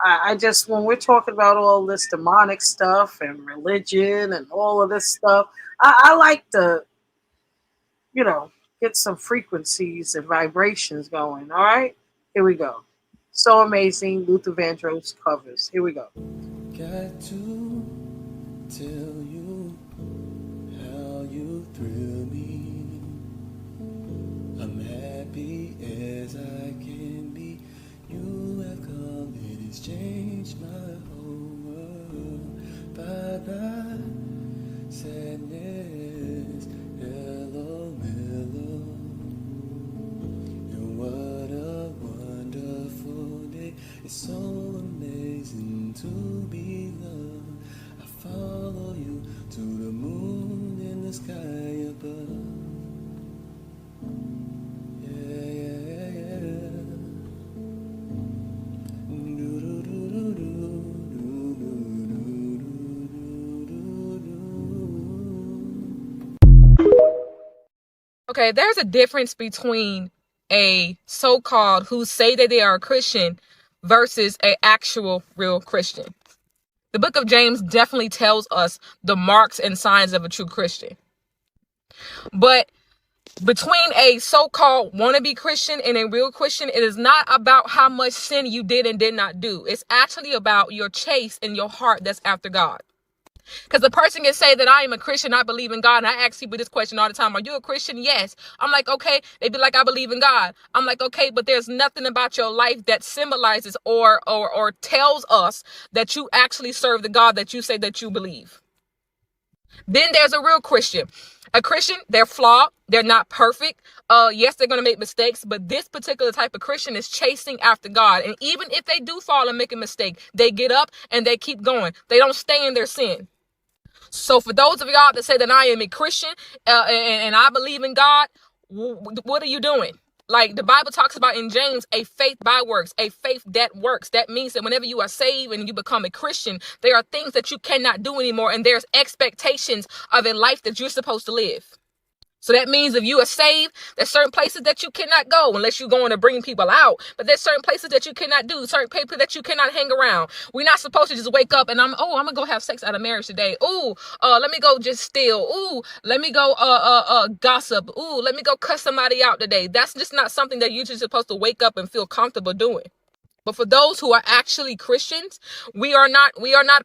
I just, when we're talking about all this demonic stuff and religion and all of this stuff, I like to, you know, get some frequencies and vibrations going. All right, here we go. So Amazing, Luther Vandross covers. Here we go. Got to tell you how you thrill me. I'm happy as I can be. You have come, it has changed my whole world. Bye bye, sadness. Hello, mellow. And what a wonderful day. It's so amazing to be loved. I follow you to the moon and the sky above. Yeah, yeah, yeah. Okay, there's a difference between a so-called who say that they are a Christian versus a actual real Christian. The book of James definitely tells us the marks and signs of a true Christian. But between a so-called wannabe Christian and a real Christian, it is not about how much sin you did and did not do. It's actually about your chase and your heart that's after God. Because the person can say that I am a Christian, I believe in God. And I ask people this question all the time. Are you a Christian? Yes. I'm like, okay. They be like, I believe in God. I'm like, okay, but there's nothing about your life that symbolizes or tells us that you actually serve the God that you say that you believe. Then there's a real Christian. A Christian, they're flawed. They're not perfect. Yes, they're going to make mistakes, but this particular type of Christian is chasing after God. And even if they do fall and make a mistake, they get up and they keep going. They don't stay in their sin. So for those of y'all that say that I am a Christian and I believe in God, what are you doing? Like the Bible talks about in James, a faith by works, a faith that works. That means that whenever you are saved and you become a Christian, there are things that you cannot do anymore. And there's expectations of a life that you're supposed to live. So that means if you are saved, there's certain places that you cannot go unless you're going to bring people out. But there's certain places that you cannot do, certain people that you cannot hang around. We're not supposed to just wake up and I'm gonna go have sex out of marriage today. Ooh, let me go just steal. Ooh, let me go gossip. Ooh, let me go cuss somebody out today. That's just not something that you're just supposed to wake up and feel comfortable doing. But for those who are actually Christians, we are not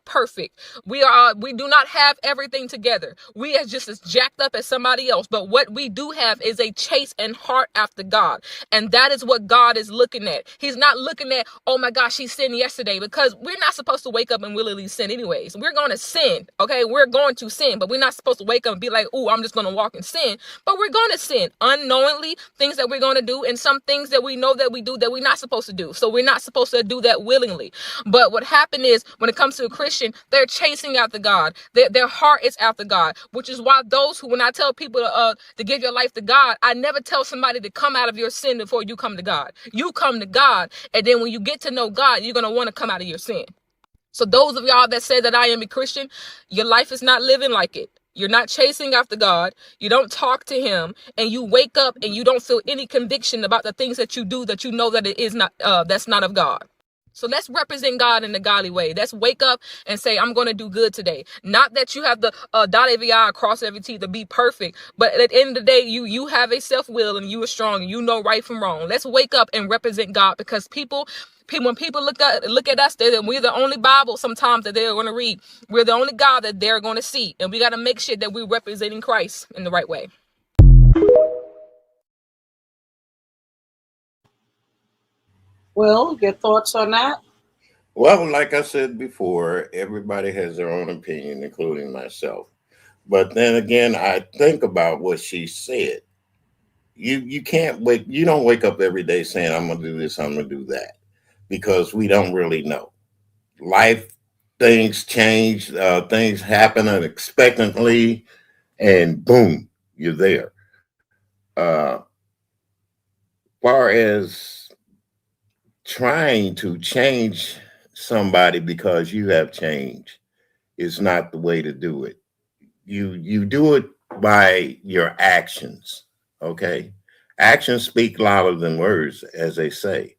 perfect. We do not have everything together. We are just as jacked up as somebody else. But what we do have is a chase and heart after God. And that is what God is looking at. He's not looking at, oh my gosh, he sinned yesterday, because we're not supposed to wake up and willingly sin anyways. We're going to sin. Okay. We're going to sin, but we're not supposed to wake up and be like, oh, I'm just going to walk and sin. But we're going to sin unknowingly, things that we're going to do, and some things that we know that we do that we're not supposed to do. So we're not supposed to do that willingly. But what happened is when it comes to a Christian, they're chasing after God. Their heart is after God, which is why those who, when I tell people to give your life to God, I never tell somebody to come out of your sin before you come to God. You come to God, and then when you get to know God, you're going to want to come out of your sin. So those of y'all that say that I am a Christian, your life is not living like it. You're not chasing after God. You don't talk to him, and you wake up and you don't feel any conviction about the things that you do that you know that it is not, that's not of God. So let's represent God in a godly way. Let's wake up and say, I'm going to do good today. Not that you have the dot every I, cross every T to be perfect. But at the end of the day, you have a self-will and you are strong and you know right from wrong. Let's wake up and represent God, because when people look at us, we're the only Bible sometimes that they're going to read. We're the only God that they're going to see. And we got to make sure that we're representing Christ in the right way. Will, your thoughts on that? Well, like I said before, everybody has their own opinion, including myself. But then again, I think about what she said. You can't wake you don't wake up every day saying I'm gonna do this, I'm gonna do that, because we don't really know. Life things change, things happen unexpectedly, and boom, you're there. Far as trying to change somebody because you have changed is not the way to do it. You do it by your actions. Okay, actions speak louder than words, as they say.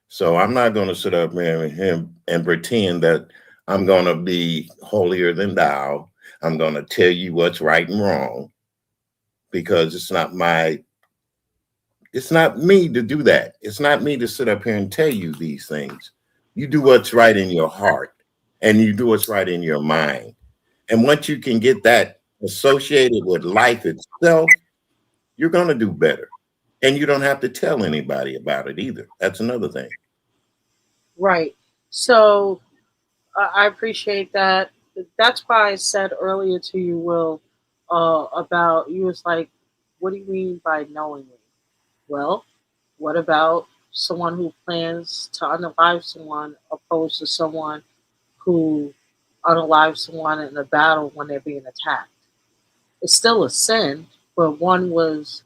So I'm not going to sit up here and pretend that I'm going to be holier than thou. I'm going to tell you what's right and wrong because it's not me to do that. It's not me to sit up here and tell you these things. You do what's right in your heart and you do what's right in your mind. And once you can get that associated with life itself, you're going to do better. And you don't have to tell anybody about it either. That's another thing. Right. So I appreciate that. That's why I said earlier to you, Will, about you was like, what do you mean by knowingly? Well, what about someone who plans to unalive someone opposed to someone who unalives someone in a battle when they're being attacked? It's still a sin, but one was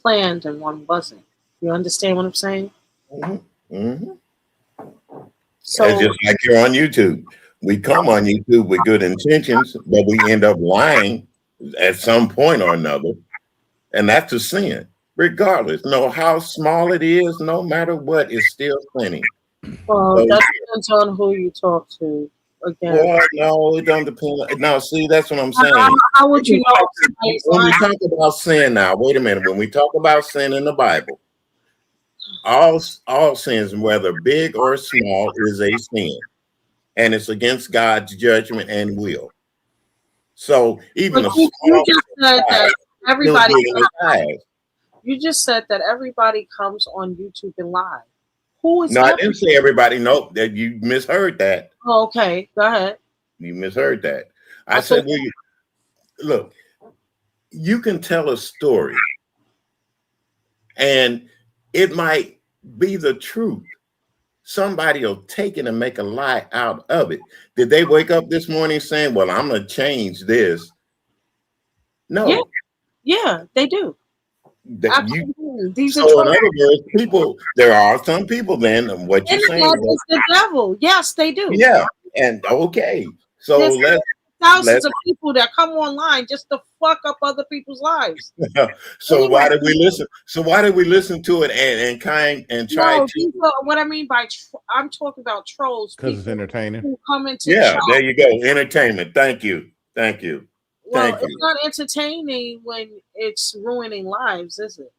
planned and one wasn't. You understand what I'm saying? Mhm. Mhm. It's So, just like you're on YouTube. We come on YouTube with good intentions, but we end up lying at some point or another, and that's a sin, regardless. No, how small it is, no matter what, it's still sinning. well, So, that depends on who you talk to. Again, well, no, it don't depend. No, see, that's what I'm how, saying. how would you know if somebody's When lying? we talk about sin, now, wait a minute. When we talk about sin in the Bible, all sins, whether big or small, is a sin, and it's against God's judgment and will. So even But a you small just said child that still everybody. getting his eyes. You just said that everybody comes on YouTube and live. Who is No, I every? didn't say everybody. Nope, that you misheard that. Oh, okay, go ahead. You misheard that. I I said, said, well, look, you can tell a story, and it might be the truth. Somebody will take it and make a lie out of it. Did they wake up this morning saying, "Well, I'm going to change this"? yeah, No, yeah, they do. that you. Absolutely, these are So, in trolls. other words, people. There are some people. Then, and what you're saying, Internet is the devil. Yes, they do. yeah, and okay. So There's let's thousands of people that come online just to fuck up other people's lives. so Anyway, why did we listen? So why did we listen to it and kind and try no, to? these are what I mean by I'm talking about trolls, because it's people entertaining. who come into Yeah, chat. there you go. Entertainment. Thank you. Thank you. Well, Thank it's you. not entertaining when it's ruining lives, is it?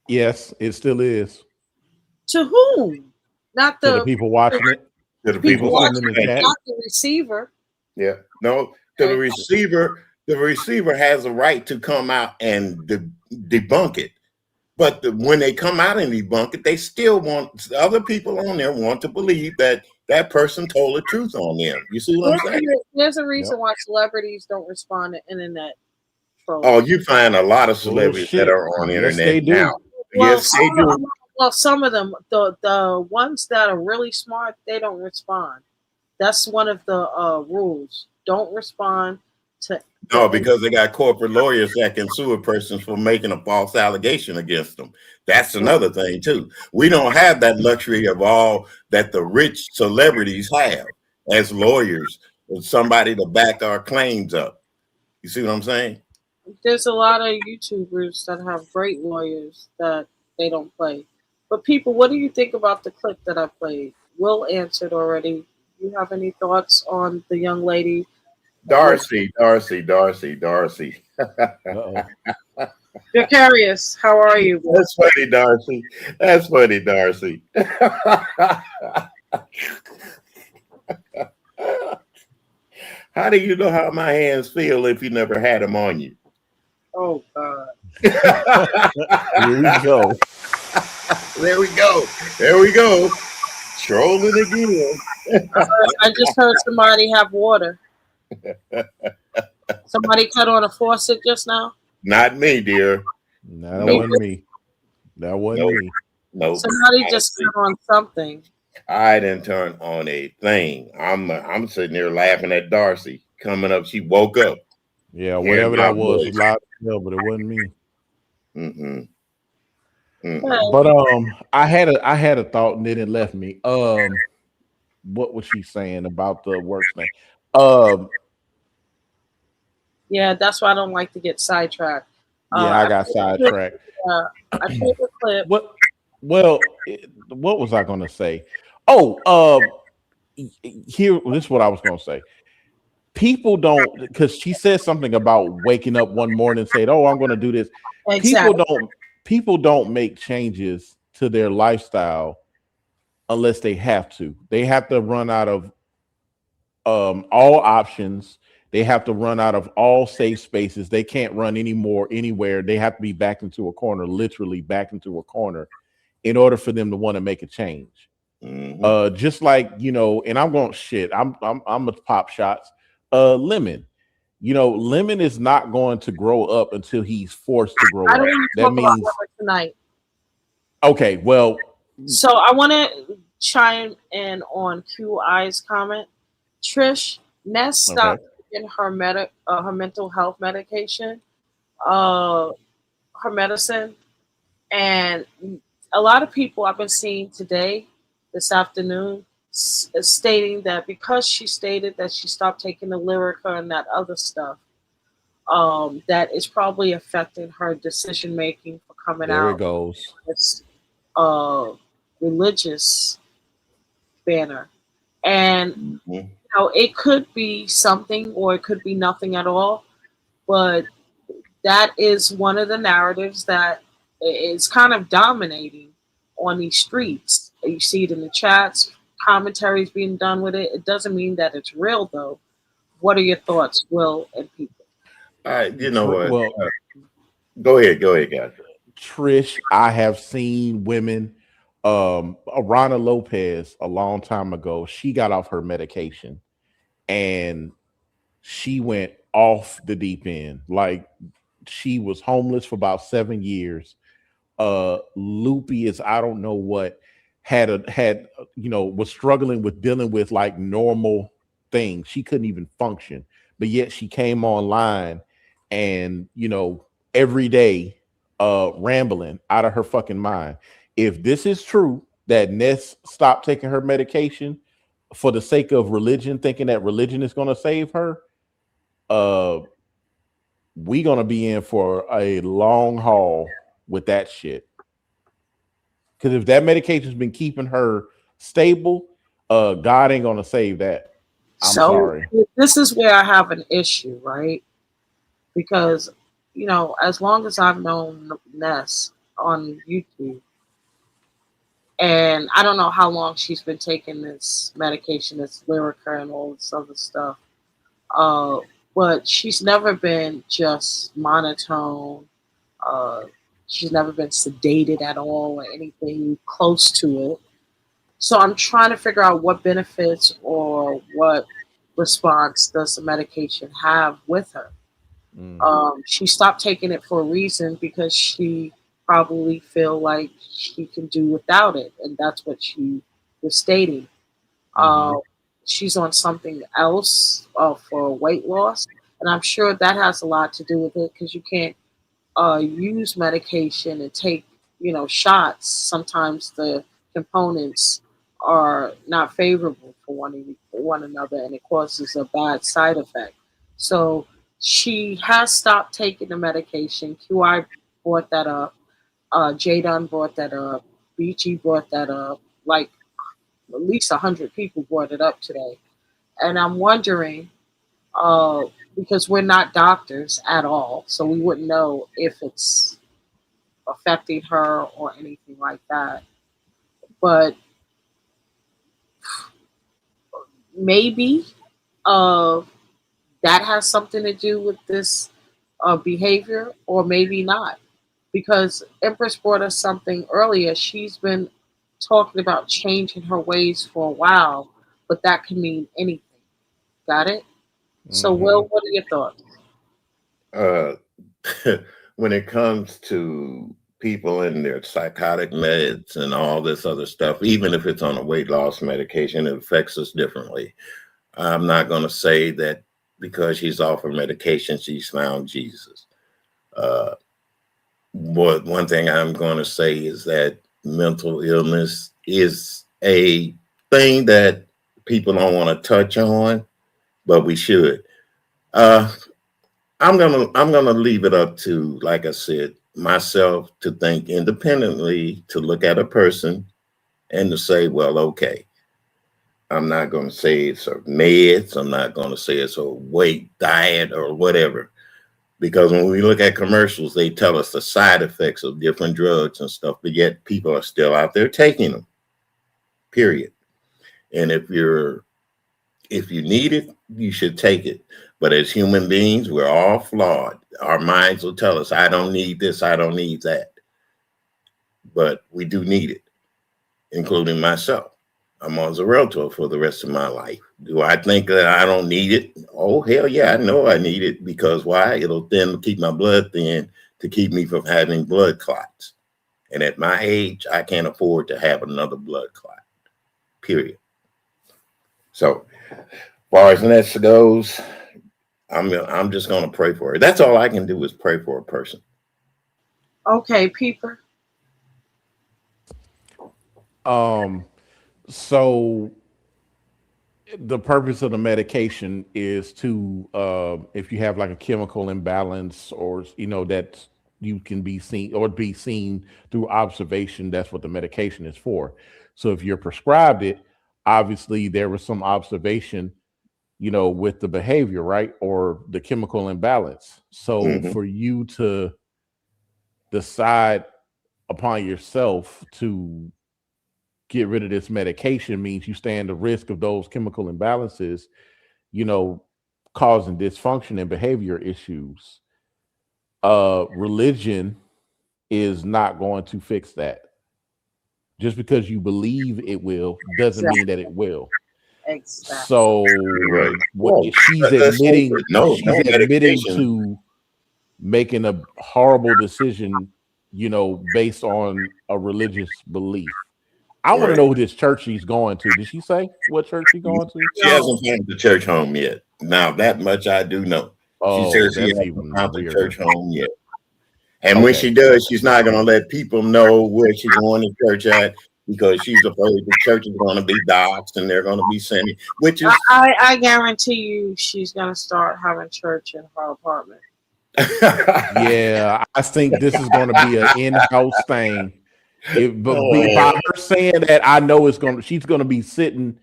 Yes, it still is To whom? Not to the the people watching it, To the people people people sitting watching. in the watching, Thank chat. you. not the receiver. Yeah. No, to the Okay. receiver, the receiver has a right to come out and debunk it. But when they come out and debunk it, they still want other people on there want to believe that that person told the truth on them. You see what I'm saying? There's a Yep. reason why celebrities don't respond to internet Oh, trolls. you find a lot of celebrities that Bullshit. are on the Yes, internet they now. do. Well, Yes, they do. some of them, the ones that are really smart, they don't respond. That's one of the rules. Don't respond to No, the. because they got corporate lawyers that can sue a person for making a false allegation against them. That's another thing too. We don't have that luxury of all that the rich celebrities have as lawyers, with somebody to back our claims up. You see what I'm saying? There's a lot of YouTubers that have great lawyers that they don't play. But people, what do you think about the clip that I played? Will answered already. You have any thoughts on the young lady? With Darcy. Uh-oh. Vicarious, how are you? Will? That's funny, Darcy. That's funny, Darcy. How do you know how my hands feel if you never had them on you? Oh God. Here we go. There we go. There we go. Trolling again. I just heard somebody have water. Somebody cut on a faucet just now. Not me, dear. No, that Nope. wasn't me. That wasn't Nope. me. Nope. Somebody just cut on something. I didn't turn on a thing. I'm sitting there laughing at Darcy coming up. She woke up Yeah, hearing whatever my that was voice. loud as hell, but it wasn't me. Mm-mm, Hey, mm-mm. But I had a thought and then it left me. What was she saying about the works thing? Um, yeah, that's why I don't like to get sidetracked. yeah, I I got played a clip. sidetracked. I played a clip. What? Well, what was I going to say? Oh, here. This is what I was going to say. People don't, because she said something about waking up one morning and saying, "Oh, I'm going to do this." People Exactly. don't. People don't make changes to their lifestyle unless they have to. They have to run out of all options. They have to run out of all safe spaces. They can't run anymore anywhere. They have to be back into a corner, literally back into a corner, in order for them to want to make a change. Mm-hmm. Just like, and I'm going shit. I'm gonna pop shots. Lemon. Lemon is not going to grow up until he's forced to I grow don't up. want to That talk about means women tonight. okay. Well, So I want to chime in on QI's comment. Trish, Ness okay. stopped taking her mental health medication, uh, her medicine, and a lot of people I've been seeing today, this afternoon, stating that because she stated that she stopped taking the Lyrica and that other stuff, that is probably affecting her decision making for coming There it out goes. this uh, religious banner. And Mm-hmm. it could be something or it could be nothing at all, but that is one of the narratives that is kind of dominating on these streets. You see it in the chats, commentaries being done with it. It doesn't mean that it's real, though. What are your thoughts, Will and people? You know what? Well, Go ahead, guys. Trish, I have seen women. Arana Lopez a long time ago. She got off her medication and she went off the deep end. Like she was homeless for about 7 years. Loopy is I don't know what was struggling with dealing with like normal things. She couldn't even function, but yet she came online and every day rambling out of her fucking mind. If this is true that Ness stopped taking her medication for the sake of religion, thinking that religion is going to save her, uh we gonna be in for a long haul with that shit. Because if that medication's been keeping her stable, God ain't gonna save that. I'm So sorry. this is where I have an issue, right? Because as long as I've known Ness on YouTube, and I don't know how long she's been taking this medication, this Lyrica and all this other stuff. Uh, but she's never been just monotone. Uh, she's never been sedated at all or anything close to it. So I'm trying to figure out what benefits or what response does the medication have with her. Mm, She stopped taking it for a reason because she probably feel like she can do without it, and that's what she was stating. Uh, mm-hmm, she's on something else for weight loss, and I'm sure that has a lot to do with it because you can't use medication and take shots. Sometimes the components are not favorable for one another, and it causes a bad side effect. So she has stopped taking the medication. QI brought that up. Jadon brought that up. BG brought that up. Like at least 100 people brought it up today, and I'm wondering uh, because we're not doctors at all, so we wouldn't know if it's affecting her or anything like that. But maybe uh, that has something to do with this behavior, or maybe not. Because Empress brought us something earlier. She's been talking about changing her ways for a while, but that can mean anything. Got it? So, mm-hmm. Will, what are your thoughts? Uh, when it comes to people in their psychotic meds and all this other stuff, even if it's on a weight loss medication, it affects us differently. I'm not going to say that because she's off her medication, she's found Jesus. Uh, but one thing I'm going to say is that mental illness is a thing that people don't want to touch on, but we should. Uh, I'm gonna leave it up to, like I said, myself to think independently, to look at a person and to say, well, okay, I'm not gonna say it's a meds, I'm not gonna say it's a weight diet or whatever. Because when we look at commercials, they tell us the side effects of different drugs and stuff, but yet people are still out there taking them, period. And if you need it, you should take it. But as human beings, we're all flawed. Our minds will tell us, I don't need this, I don't need that. But we do need it, including myself. I'm on Xarelto for the rest of my life. Do I think that I don't need it? Oh, hell yeah, I know I need it, because why? It'll then keep my blood thin to keep me from having blood clots. And at my age, I can't afford to have another blood clot, period. So, as far as this goes, I'm just gonna pray for her. That's all I can do is pray for a person. Okay, Peeper. So the purpose of the medication is to, if you have like a chemical imbalance, or that you can be seen or be seen through observation. That's what the medication is for. So if you're prescribed it, obviously there was some observation, with the behavior, right, or the chemical imbalance. So Hmm. for you to decide upon yourself to get rid of this medication means you stand the risk of those chemical imbalances, you know, causing dysfunction and behavior issues. Religion is not going to fix that. Just because you believe it will doesn't mean that Exactly. it will. Exactly. Right. So what Well, let's hope admitting, that no, she's no admitting medication. to making a horrible decision, based on a religious belief. I want to Right. know who this church she's going to. Did she say what church she's going to? She No. hasn't found the church home yet. Now that much I do know. She Oh, says she that's hasn't even found the church weirder. home yet. And when she Okay, does, she's not going to let people know where she's going to church at, because she's afraid the church is going to be doxxed and they're going to be sending, which I, is I guarantee you she's gonna start having church in her apartment. yeah, I think this is going to be an in-house thing. By oh, her saying that, I know she's going to be sitting.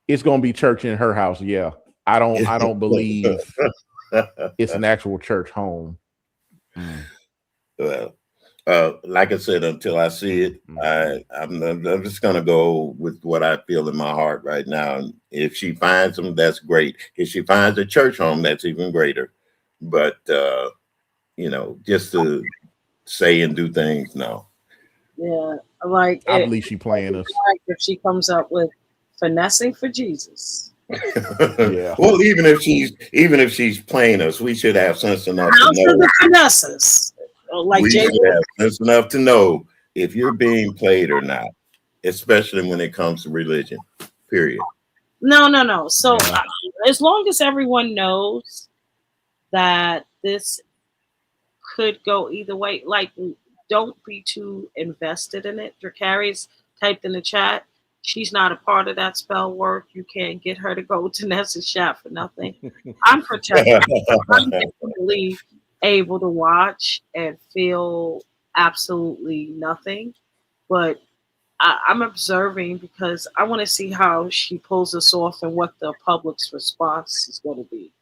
It's going to be church in her house. Yeah, I don't believe it's an actual church home. Mm, well, like I said, until I see it, mm. I'm just gonna go with what I feel in my heart right now. If she finds them, that's great. If she finds a church home, that's even greater. But just to say and do things, no. Yeah, like I it. believe she playing us. Like if she comes up with finessing for Jesus. Yeah. Well, even if she's playing us, we should have sense enough to House of know. the finesses. Like We Jay. should have sense enough to know if you're being played or not, especially when it comes to religion. Period. No, no, no. So Yeah. as long as everyone knows that this could go either way, like don't be too invested in it. Dracari's typed in the chat. She's not a part of that spell work. You can't get her to go to Nessa's shop for nothing. I'm protected. I'm definitely able to watch and feel absolutely nothing. But I'm observing because I want to see how she pulls this off and what the public's response is going to be.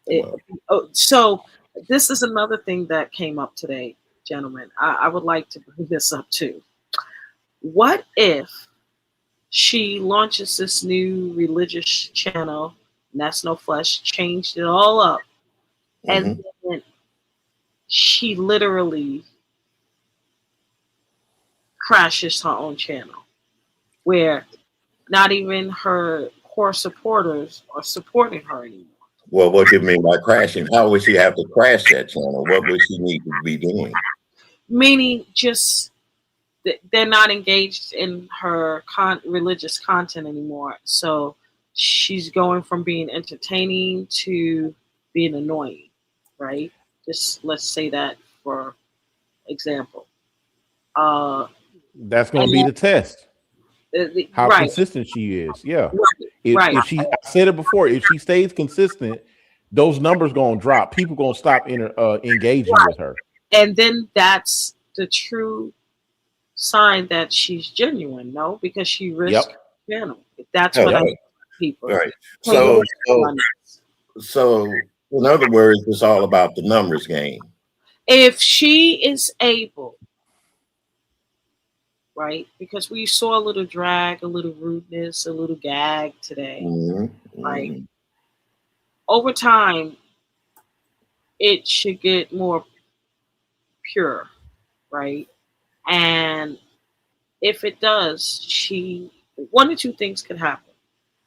It, Well, so this is another thing that came up today, gentlemen. I would like to bring this up too. What if she launches this new religious channel, and that's no flesh, changed it all up, and mhm. then she literally crashes her own channel, where not even her core supporters are supporting her anymore. Well, what do you mean by crashing? How would she have to crash that channel? What would she need to be doing? meaning just they're not engaged in her religious content anymore. So she's going from being entertaining to being annoying, right? Just let's say that for example. Uh, That's going to and be the test. How right, consistent she is. Yeah. right, If right, if she, I said it before, if she stays consistent, those numbers going to drop. People going to stop engaging right. with her. And then that's the true sign that she's genuine, no? Because she risked Yep. her channel. That's what I Hello. tell people. Right. Take a So, risk so, on this. so, in other words, it's all about the numbers game. If she is able, right? Because we saw a little drag, a little rudeness, a little gag today, Hmm. right? Hmm. Over time, it should get more pure, right? And if it does, she one or two things could happen.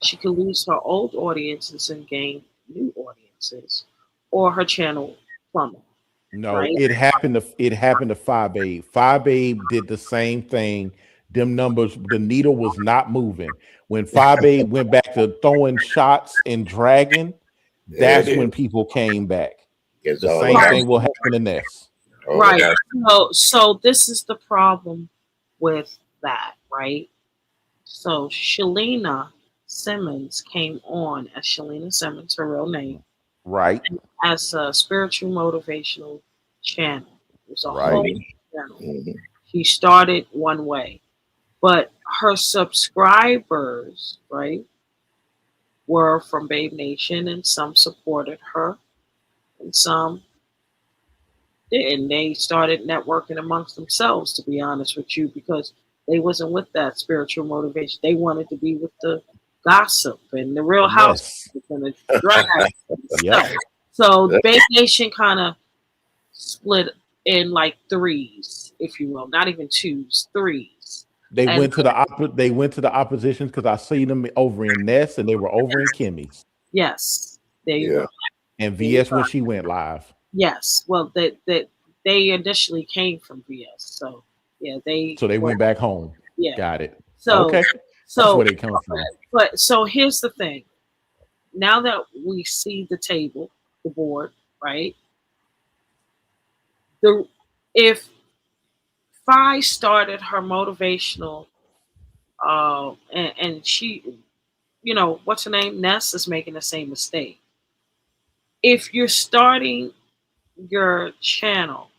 She could lose her old audiences and gain new audiences, or her channel plummet, No, right? it happened to Five Babe. Five Babe did the same thing. Them numbers, the needle was not moving. When Five Babe went back to throwing shots and dragging, There it that's is. when people came back. It's The all same about Right, thing will happen to Ness. all right. about. So this is the problem with that, right? So Shalina Simmons came on as Shalina Simmons, her real name, Right, as a spiritual motivational channel. It was a right. whole Hmm. channel. Hmm. She started one way, but her subscribers, right, were from Babe Nation, and some supported her, and some didn't. They started networking amongst themselves, to be honest with you, because they wasn't with that spiritual motivation. They wanted to be with the gossip and the real house Ness. and the drag and Yep. stuff. So Babe Nation kind of split in like threes, if you will, not even twos, threes. They And went to the they went to the oppositions because I see them over in Ness and they were over in Kimmy's. yes, there you Yeah. go. And There you VS when go. she went live. Yes. Well, they initially came from VS, so yeah, they So they were went back home. yeah. Got it. So Okay. That's so where they come from. but so here's the thing. Now that we see the table, the board, right? The if Fi started her motivational, and she, what's her name? Ness is making the same mistake. If you're starting your channel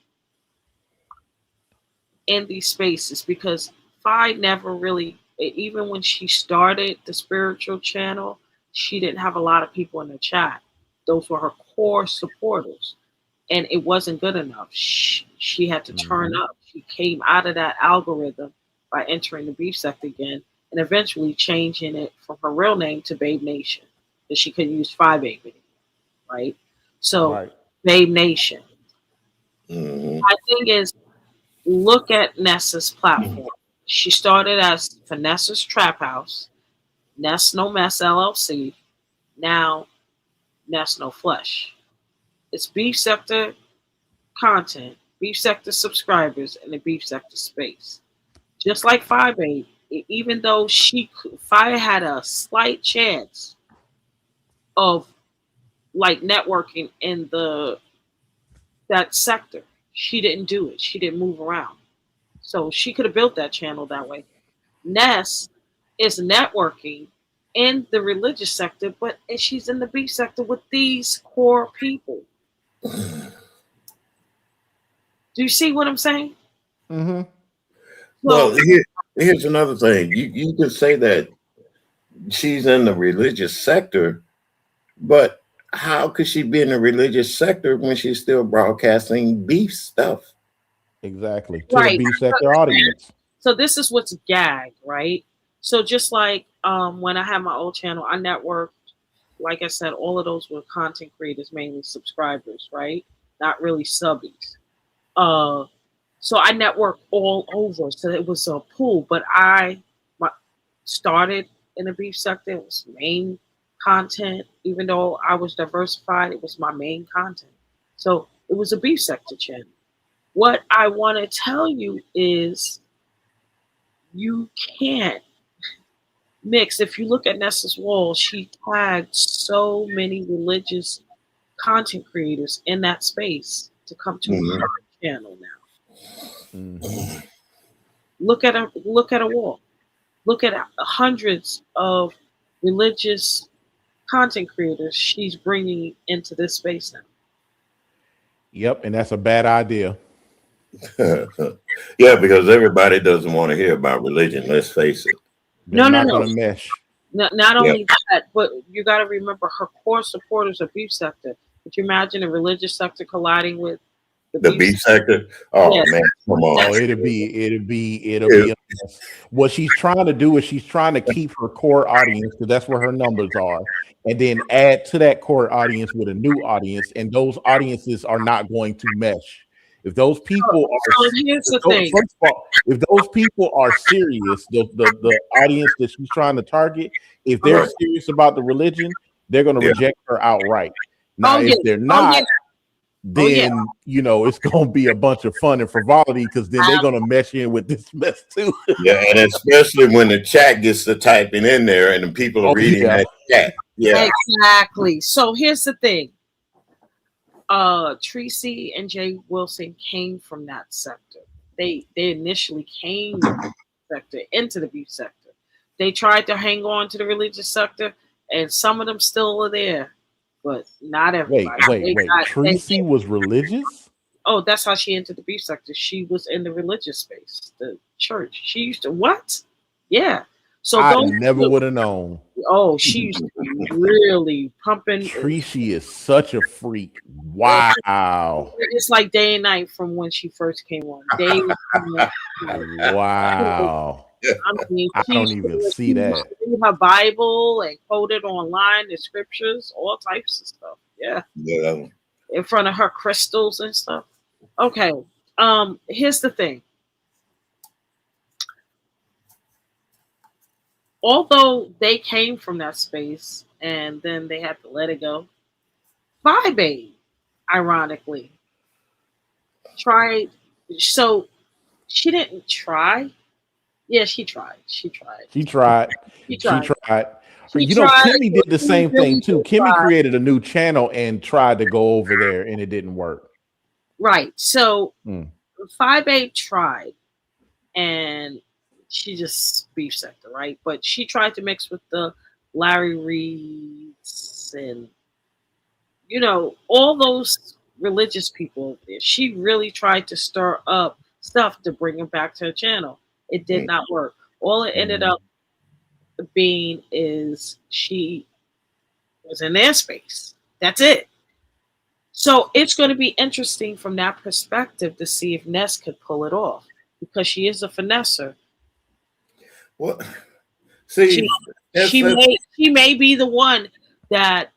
in these spaces, because Fi never really, even when she started the spiritual channel, she didn't have a lot of people in the chat. Those were her core supporters, and it wasn't good enough. She had to turn Hmm. up. She came out of that algorithm by entering the beef sector again, and eventually changing it from her real name to Babe Nation, because she couldn't use 5 anymore, right? So, Right. Babe Nation. Hmm. My thing is, look at Nessa's platform. She started as Vanessa's Trap House, Ness No Mess LLC, now Ness No Flesh. It's beef sector content, beef sector subscribers, and the beef sector space. Just like Firebase, even though Fire had a slight chance of like networking in the that sector, she didn't do it. She didn't move around, so she could have built that channel that way. Ness is networking in the religious sector, but she's in the beef sector with these core people. Do you see what I'm saying? Hmm. Well, So here's another thing. You could say that she's in the religious sector, but how could she be in the religious sector when she's still broadcasting beef stuff? Exactly. To the right. beef sector audience. So this is what's gag, right? So just like when I had my old channel, I networked. Like I said, all of those were content creators, mainly subscribers, right? Not really subbies. Uh, so I networked all over. So it was a pool, but started in the beef sector. It was main content. Even though I was diversified, it was my main content. So it was a beef sector channel. What I want to tell you is you can't mix. If you look at Nessa's wall, she tagged so many religious content creators in that space to come to Mhm. her channel now. Mhm. Look at a wall. Look at hundreds of religious content creators she's bringing into this space now. Yep, and that's a bad idea. Yeah, because everybody doesn't want to hear about religion. Let's face it. They're No, no, not no. going to mesh. Not Yeah, only that, but you got to remember her core supporters of beef sector. Could you imagine a religious sector colliding with the the beef beef sector? sector. Oh Yeah, man, come Oh, on. that's it'll be It- a mess. What she's trying to do is she's trying to keep her core audience because that's where her numbers are, and then add to that core audience with a new audience, and those audiences are not going to mesh. If those people are, so. Here's the thing. first of all, if those people are serious, the audience that she's trying to target, if they're right. serious about the religion, they're going to Yeah. reject her outright. Now, Oh yeah. if they're Oh yeah. not, Oh yeah. then it's gonna be a bunch of fun and frivolity because then they're gonna mesh in with this mess too. Yeah, and especially when the chat gets to typing in there and the people are Oh reading yeah, that chat. Yeah. Exactly. So here's the thing. Tracy and Jay Wilson came from that sector. They initially came from the sector into the beef sector. They tried to hang on to the religious sector, and some of them still are there, but not wait, everybody. wait, wait. Tracy was religious. Oh, that's how she entered the beef sector. She was in the religious space, the church. She used to what? Yeah. So I those never would have known. oh, she used to be really pumping. Tracy is such a freak. Wow, It's like day and night from when she first came on. Day and night. wow. I mean, I don't even see she used that. to read her Bible and quote it online, the scriptures, all types of stuff. Yeah, Yeah. in front of her crystals and stuff. Okay. Here's the thing. Although they came from that space and then they had to let it go, Vibe, ironically, tried. So she didn't try. Yeah, she tried. She tried. She tried. She She tried. tried. She tried. Kimmy did the She same really thing too. did Kimmy try. created a new channel and tried to go over there, and it didn't work. Right. So Mm. 5A tried and she just beef sector, right? But she tried to mix with the Larry Reeds and all those religious people over there. She really tried to stir up stuff to bring them back to her channel. It did not work. All it ended Mm. up being is she was in their space. That's it. So it's going to be interesting from that perspective to see if Ness could pull it off because she is a finesser. Well, She see, that's, she that's may be the one that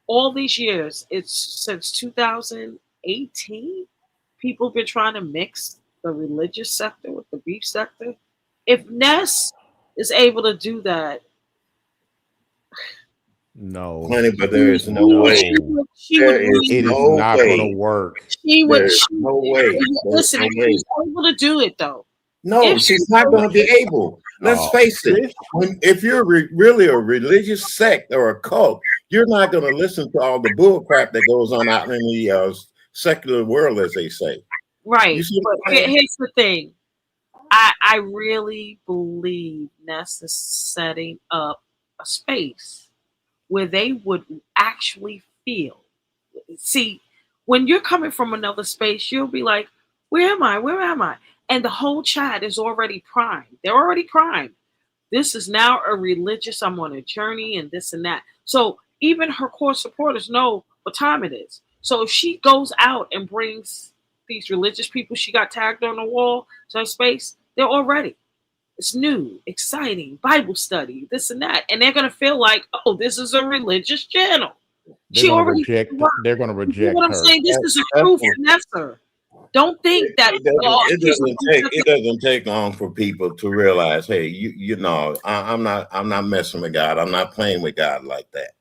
all these years, it's since 2018, people been trying to mix the religious sector with the beef sector. If Ness is able to do that, No, honey, but there is no way. no, she would There is bring it is no not going to way. work. she There would is she, no way. There's listen no if way. she's able to do it though. No, If she's she's not able going to be able. Let's Oh, face it. Trish, If you're really a religious sect or a cult, you're not going to listen to all the bull crap that goes on out in the secular world, as they say. You right, see but what I'm saying? here's the thing. I really believe Ness is setting up a space where they would actually feel. See, when you're coming from another space, you'll be like, "Where am I? Where am I?" And the whole chat is already primed. They're already primed. This is now a religious. I'm on a journey, and this and that. So even her core supporters know what time it is. So if she goes out and brings these religious people she got tagged on the wall to her space, they're all ready. It's new, exciting, Bible study, this and that. And they're going to feel like, oh, this is a religious channel. they're She going to already, reject. They're going to you know reject what I'm her. saying? This is a That's true what- finesser. Don't think that, oh, it she's doesn't take it doesn't take long for people to realize, hey, you know, I'm not messing with God. I'm not playing with God like that.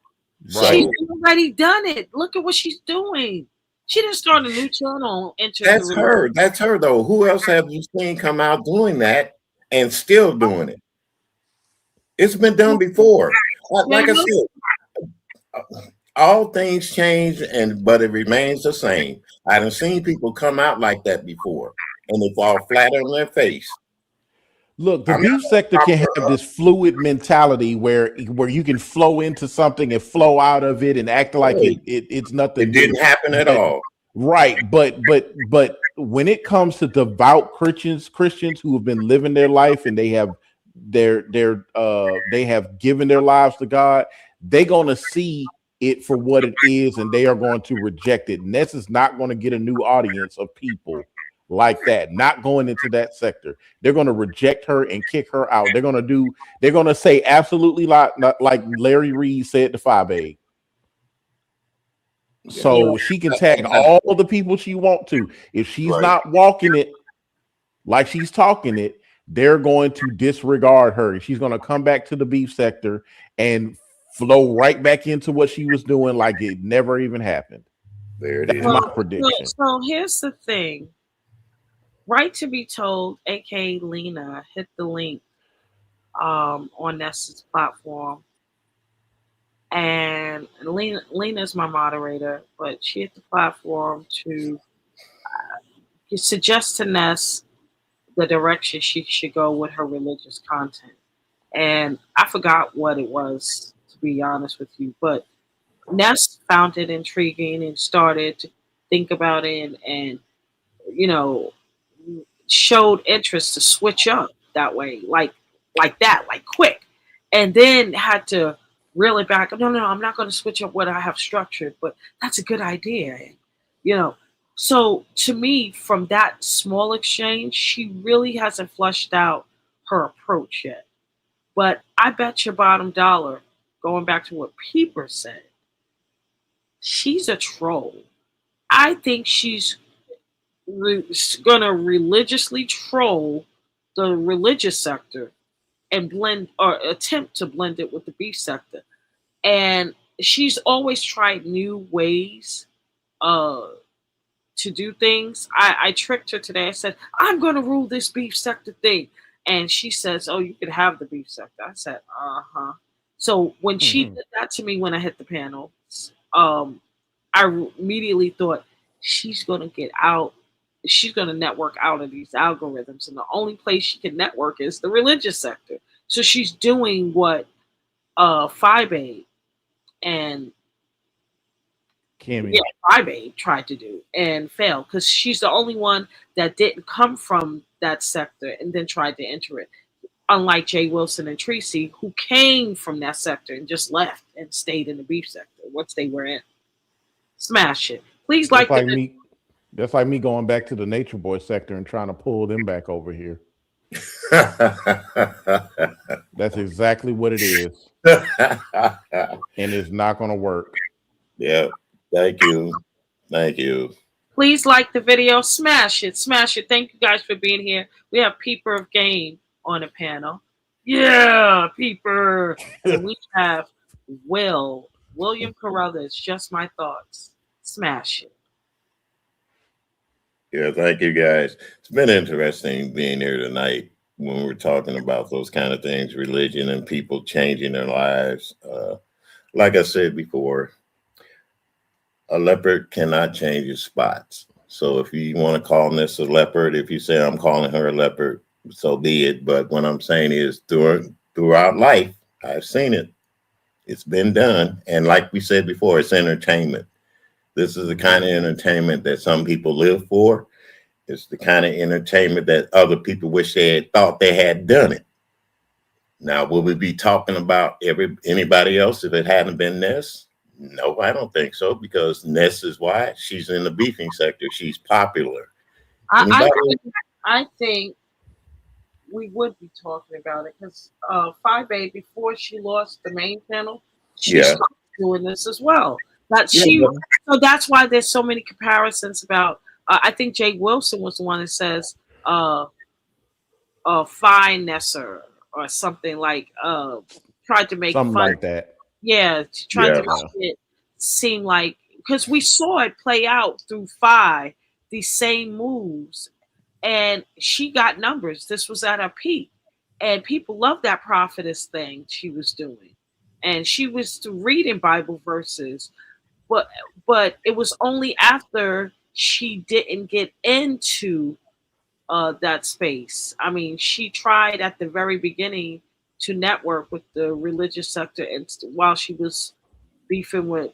Right. she's So already done it. Look at what she's doing. She didn't start a new channel, entered the That's religion. her. That's her though. Who else have you seen come out doing that and still doing it? It's been done before. Jay Like I Wilson. said, all things change, and but it remains the same. I done seen people come out like that before, and they fall flat on their face. Look, the I'm not beef sector gonna can prop have her up. this fluid mentality where you can flow into something and flow out of it and act like Hey, it's it nothing new. didn't happen at But all. right, but when it comes to devout Christians who have been living their life and they have given their lives to God, they're gonna see it for what it is and they are going to reject it. Ness is not going to get a new audience of people like that, not going into that sector. They're going to reject her and kick her out. They're going to say absolutely like Larry Reed said to Five A. Yeah, Yeah. So she can tag all exactly. the people she want to. If she's Right. not walking it like she's talking it, they're going to disregard her. She's going to come back to the beef sector and flow right back into what she was doing like it never even happened. There it That's is. my Well, prediction. so here's the thing. Right to be told, aka Lena, hit the link on Nessa's platform. And Lena's my moderator, but she hit the platform to suggest to Ness the direction she should go with her religious content. And I forgot what it was, to be honest with you, but Ness found it intriguing and started to think about it and you know, showed interest to switch up that way, like that, like quick, and then had to reel it back. No, no, I'm not going to switch up what I have structured, but that's a good idea, you know. So to me, from that small exchange, she really hasn't flushed out her approach yet. But I bet your bottom dollar, going back to what Peeper said, she's a troll. I think she's gonna religiously troll the religious sector and blend or attempt to blend it with the beef sector. And she's always tried new ways uh, to do things. I tricked her today. I said, I'm going to rule this beef sector thing. And she says, oh, you can have the beef sector. I said, uh huh. So when she Mhm. did that to me when I hit the panel, um, I immediately thought she's going to get out. She's going to network out of these algorithms. And the only place she can network is the religious sector. So she's doing what Fibe and yeah, Kimmy. Fibe tried to do and failed because she's the only one that didn't come from that sector and then tried to enter it. Unlike Jay Wilson and Tracy, who came from that sector and just left and stayed in the beef sector once they were in. Smash it. Please That's like the like me. That's like me going back to the Nature Boy sector and trying to pull them back over here. That's exactly what it is, and it's not going to work. Yeah. Thank you. Thank you. Please like the video. Smash it. Smash it. Thank you guys for being here. We have Peeper of Game on the panel. Yeah, Peeper. And we have William Carruthers. Just my thoughts. Smash it. Yeah, thank you guys. It's been interesting being here tonight when we're talking about those kind of things, religion and people changing their lives. Like I said before, a leopard cannot change its spots. So if you want to call this a leopard, if you say I'm calling her a leopard, so be it. But what I'm saying is throughout life, I've seen it. It's been done. And like we said before, it's entertainment. This is the Mhm. kind of entertainment that some people live for. It's the kind of entertainment that other people wish they had thought they had done it. Now, will we be talking about anybody else if it hadn't been Ness? No, I don't think so because Ness is why she's in the beefing sector. She's popular. I, I Anybody? think I think we would be talking about it because Five A before she lost the main channel, she Yeah, started doing this as well. That yeah, she but so that's why there's so many comparisons about. I think Jay Wilson was the one that says uh, Finesser or something like tried to make Something fun. like that. Yeah, she tried yeah, to Yeah. make it seem like because we saw it play out through Phi, these same moves, and she got numbers. This was at her peak, and people loved that prophetess thing she was doing, and she was reading Bible verses, but it was only after she didn't get into that space. I mean, she tried at the very beginning to network with the religious sector, and while she was beefing with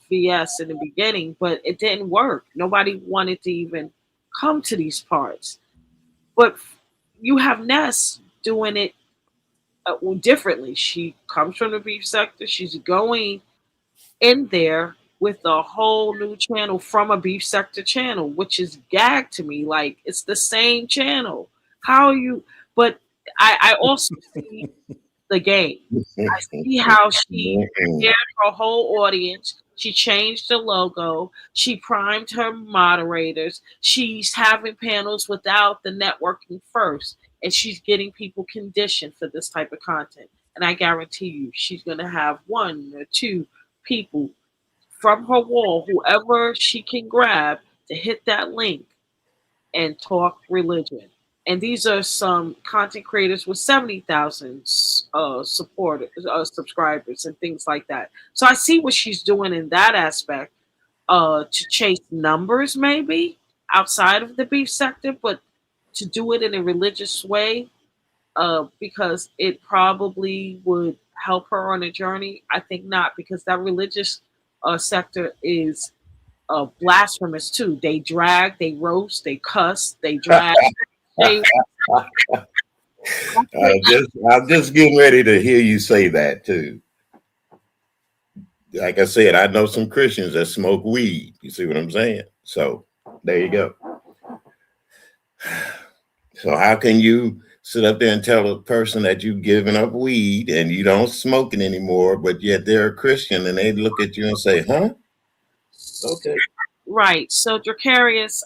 VS in the beginning, but it didn't work. Nobody wanted to even come to these parts. But you have Ness doing it differently. She comes from the beef sector. She's going in there with a whole new channel from a beef sector channel, which is gag to me. Like, it's the same channel. How are you? But I also see the game. I see how she prepared her whole audience. She changed the logo. She primed her moderators. She's having panels without the networking first. And she's getting people conditioned for this type of content. And I guarantee you, she's going to have one or two people from her wall, whoever she can grab, to hit that link and talk religion. And these are some content creators with 70,000 supporters, subscribers, and things like that. So I see what she's doing in that aspect to chase numbers, maybe outside of the beef sector, but to do it in a religious way because it probably would help her on a journey. I think not, because that religious sector is blasphemous too. They drag, they roast, they cuss, they drag. They I'm just getting ready to hear you say that too. Like I said, I know some Christians that smoke weed. You see what I'm saying? So there you go. So how can you sit up there and tell a person that you've given up weed and you don't smoke it anymore, but yet they're a Christian and they look at you and say, huh? Okay. right. So Dracarius,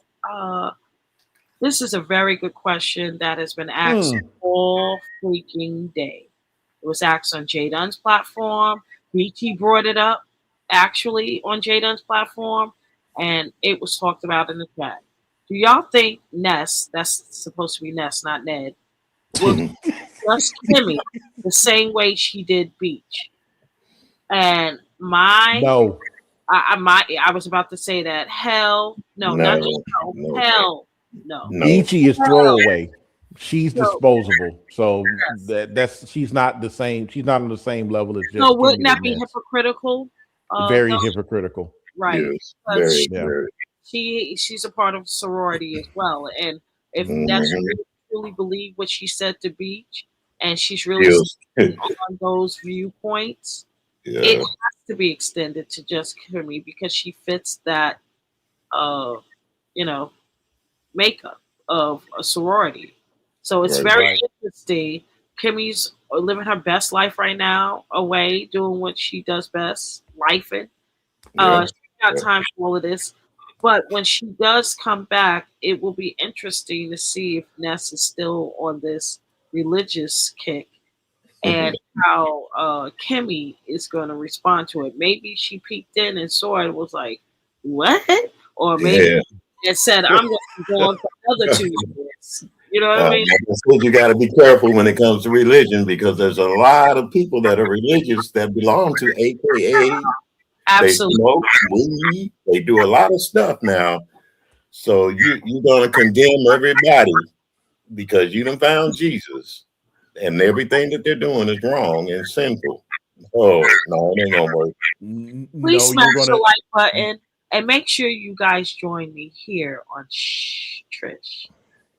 this is a very good question that has been asked Mm. all freaking day. It was asked on Jay Dunn's platform. BT brought it up actually on Jay Dunn's platform, and it was talked about in the chat. Do y'all think Ness, that's supposed to be Ness, not Ned, will just Kimmy the same way she did Beach? And No, I was about to say that. Hell no, not just No, no, no, hell no. no. Beachy is Hell throwaway. She's no. disposable. So Yes. that's she's not the same. She's not on the same level as So just wouldn't Kimmy the that be Nest. hypocritical? Very Though, hypocritical. right? Yes, Because very, Yeah. very. she's a part of sorority as well, and if Ness Mm-hmm. really truly believed what she said to Beach, and she's really Yes. standing on those viewpoints, it Yeah, has to be extended to just Kimmy because she fits that, uh, you know, makeup of a sorority. So it's right. very Right. interesting. Kimmy's living her best life right now, away doing what she does best, lifing. Yeah, She got yeah. time for all of this. But when she does come back, it will be interesting to see if Ness is still on this religious kick and how Kimmy is going to respond to it. Maybe she peeked in and saw it and was like, "What?" Or maybe Yeah. it said, "I'm going to go on for another 2 years." You know what I mean? Like I said, you got to be careful when it comes to religion because there's a lot of people that are religious that belong to AKA. They Absolutely. smoke weed. They do a lot of stuff now. So you're gonna condemn everybody because you done found Jesus and everything that they're doing is wrong and sinful. Oh no, it ain't gonna work. Please No, smash you're the gonna. like button and make sure you guys join me here on Shh Trish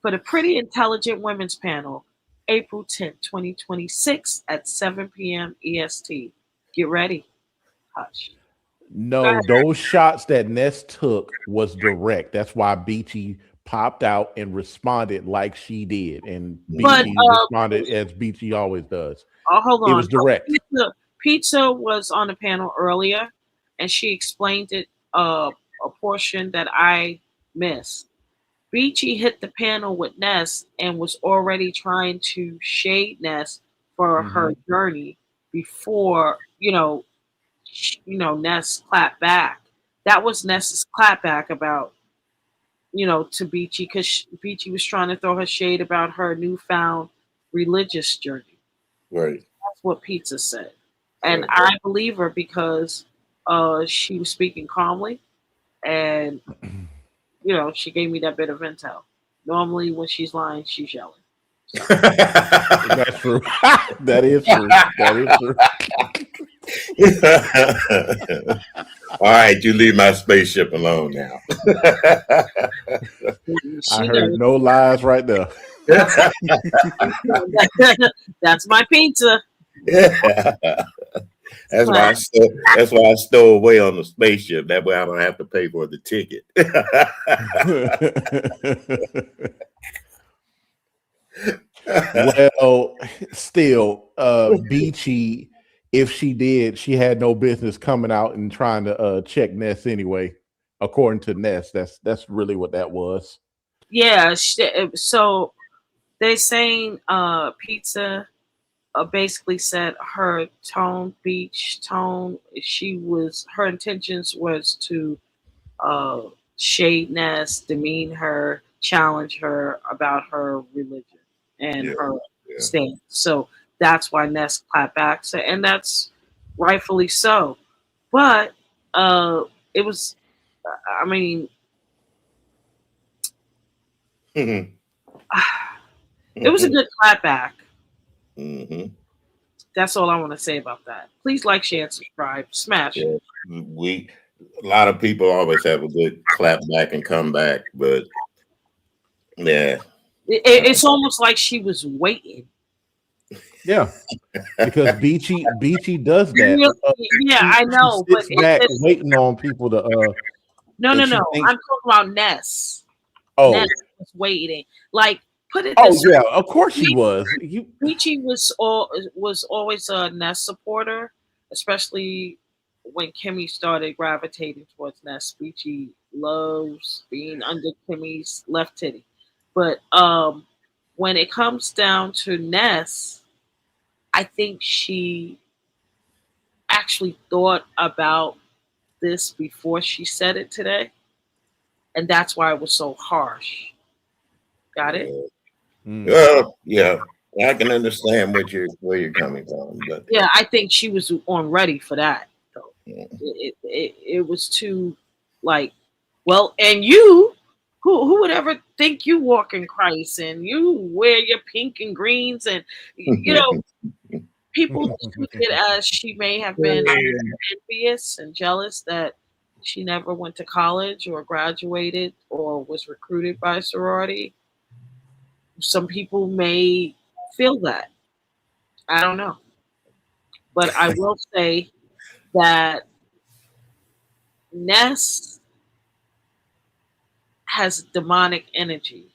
for the Pretty Intelligent Women's Panel, April 10th, 2026 at 7 p.m. EST. Get ready. Hush. Go No, ahead. those shots that Ness took was direct. That's why Beachy popped out and responded like she did, and But Beachy responded as Beachy always does. hold It on. was direct. Pizza was on the panel earlier, and she explained it a portion that I missed. Beachy hit the panel with Ness and was already trying to shade Ness for her Hmm. journey before Ness clapped back. that was Nessa's clapback about, to Beachy, because Beachy was trying to throw her shade about her newfound religious journey. Right. That's what Pizza said. And Right. I believe her because she was speaking calmly, and, she gave me that bit of intel. Normally, when she's lying, she's yelling. So. That's true. That is true. That is true. All right, you leave my spaceship alone now. I She heard knows. no lies right there. That's, that's my pizza. That's why I stole. That's why I stole away on the spaceship. That way I don't have to pay for the ticket. Well, still, Beachy, if she did, she had no business coming out and trying to check Ness anyway. According to Ness, that's really what that was. Yeah. So they saying pizza basically said her tone. Her intentions was to uh, shade Ness, demean her, challenge her about her religion and Yeah, her yeah. stance. So that's why Ness clapped back. So, and that's rightfully so. But uh, it was, I mean, it was a good clapback. Mm-hmm. That's all I want to say about that. Please like, share, and subscribe. Smash. Yeah. We A lot of people always have a good clap back and come back, but yeah. It's almost like she was waiting. Yeah, because Beachy does that. Yeah, I She know, but sits back waiting on people to no, and no, she no. thinks, I'm talking about Ness. Ness oh, was waiting. Like, put it oh this yeah, of course she way: was. You Peachy was always a Ness supporter, especially when Kimmy started gravitating towards Ness. Peachy loves being under Kimmy's left titty, but when it comes down to Ness, I think she actually thought about this before she said it today, and that's why it was so harsh. Got it? Yeah. mm, Well, yeah, I can understand where you're coming from, but Yeah, I think she was on ready for that. Though yeah. it was too, like, well, and you, who would ever think you walk in Christ and you wear your pink and greens, and people took it as she may have been envious and jealous that she never went to college or graduated or was recruited by a sorority. Some people may feel that. I don't know. But I will say that Ness has demonic energy.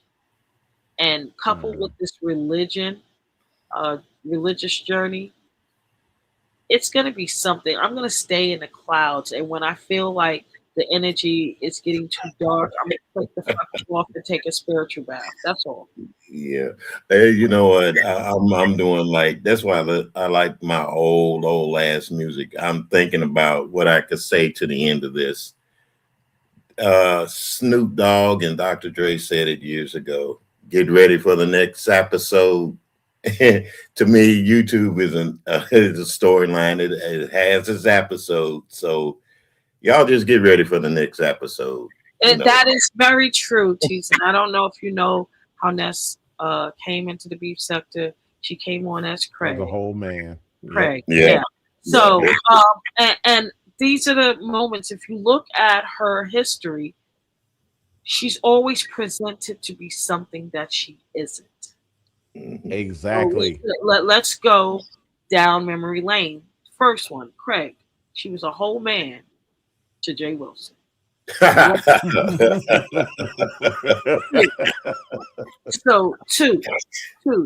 And coupled with this religious journey, it's going to be something. I'm going to stay in the clouds. And when I feel like the energy is getting too dark, I'm going to click the fuck off and take a spiritual bath. That's all. Yeah. Hey, you know what? I'm doing like that's why I like my old ass music. I'm thinking about what I could say to the end of this. Snoop Dogg and Dr. Dre said it years ago. Get ready for the next episode. To me, YouTube is a storyline. It has its episode. So y'all just get ready for the next episode. You And know. that is very true, Teason. I don't know if you know how Ness came into the beef sector. She came on as as a Craig. whole man. Yep. Craig, Yeah. yeah. So, Yeah. and these are the moments. If you look at her history, she's always presented to be something that she isn't. Mhm. So Exactly. let's go down memory lane. First one, Craig. She was a whole man to Jay Wilson. So two,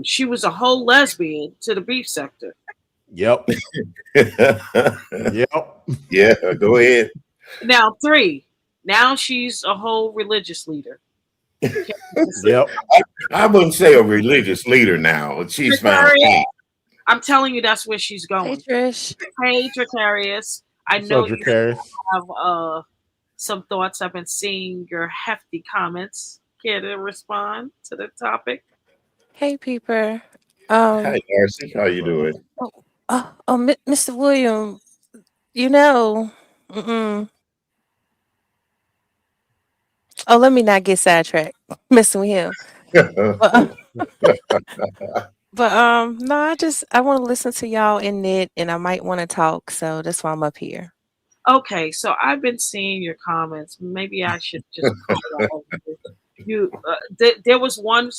she was a whole lesbian to the beef sector. Yep. Yep. Yeah, go ahead. Now three, now she's a whole religious leader. Yep. I wouldn't say a religious leader now. She's found Dracarius, out. I'm telling you, that's where she's Hey going. Trish. Hey, Dracarius, I What's up, know you Dracarys? have some thoughts. I've been seeing your hefty comments. Care to respond to the topic? Hey, Peeper. Hi, Um, Darcy. How you doing? oh, Mr. William, you know, mm-mm. Oh, let me not get sidetracked messing with him. But, no, I want to listen to y'all in it, and I might want to talk, so that's why I'm up here. Okay, so I've been seeing your comments. Maybe I should just call it out. There was one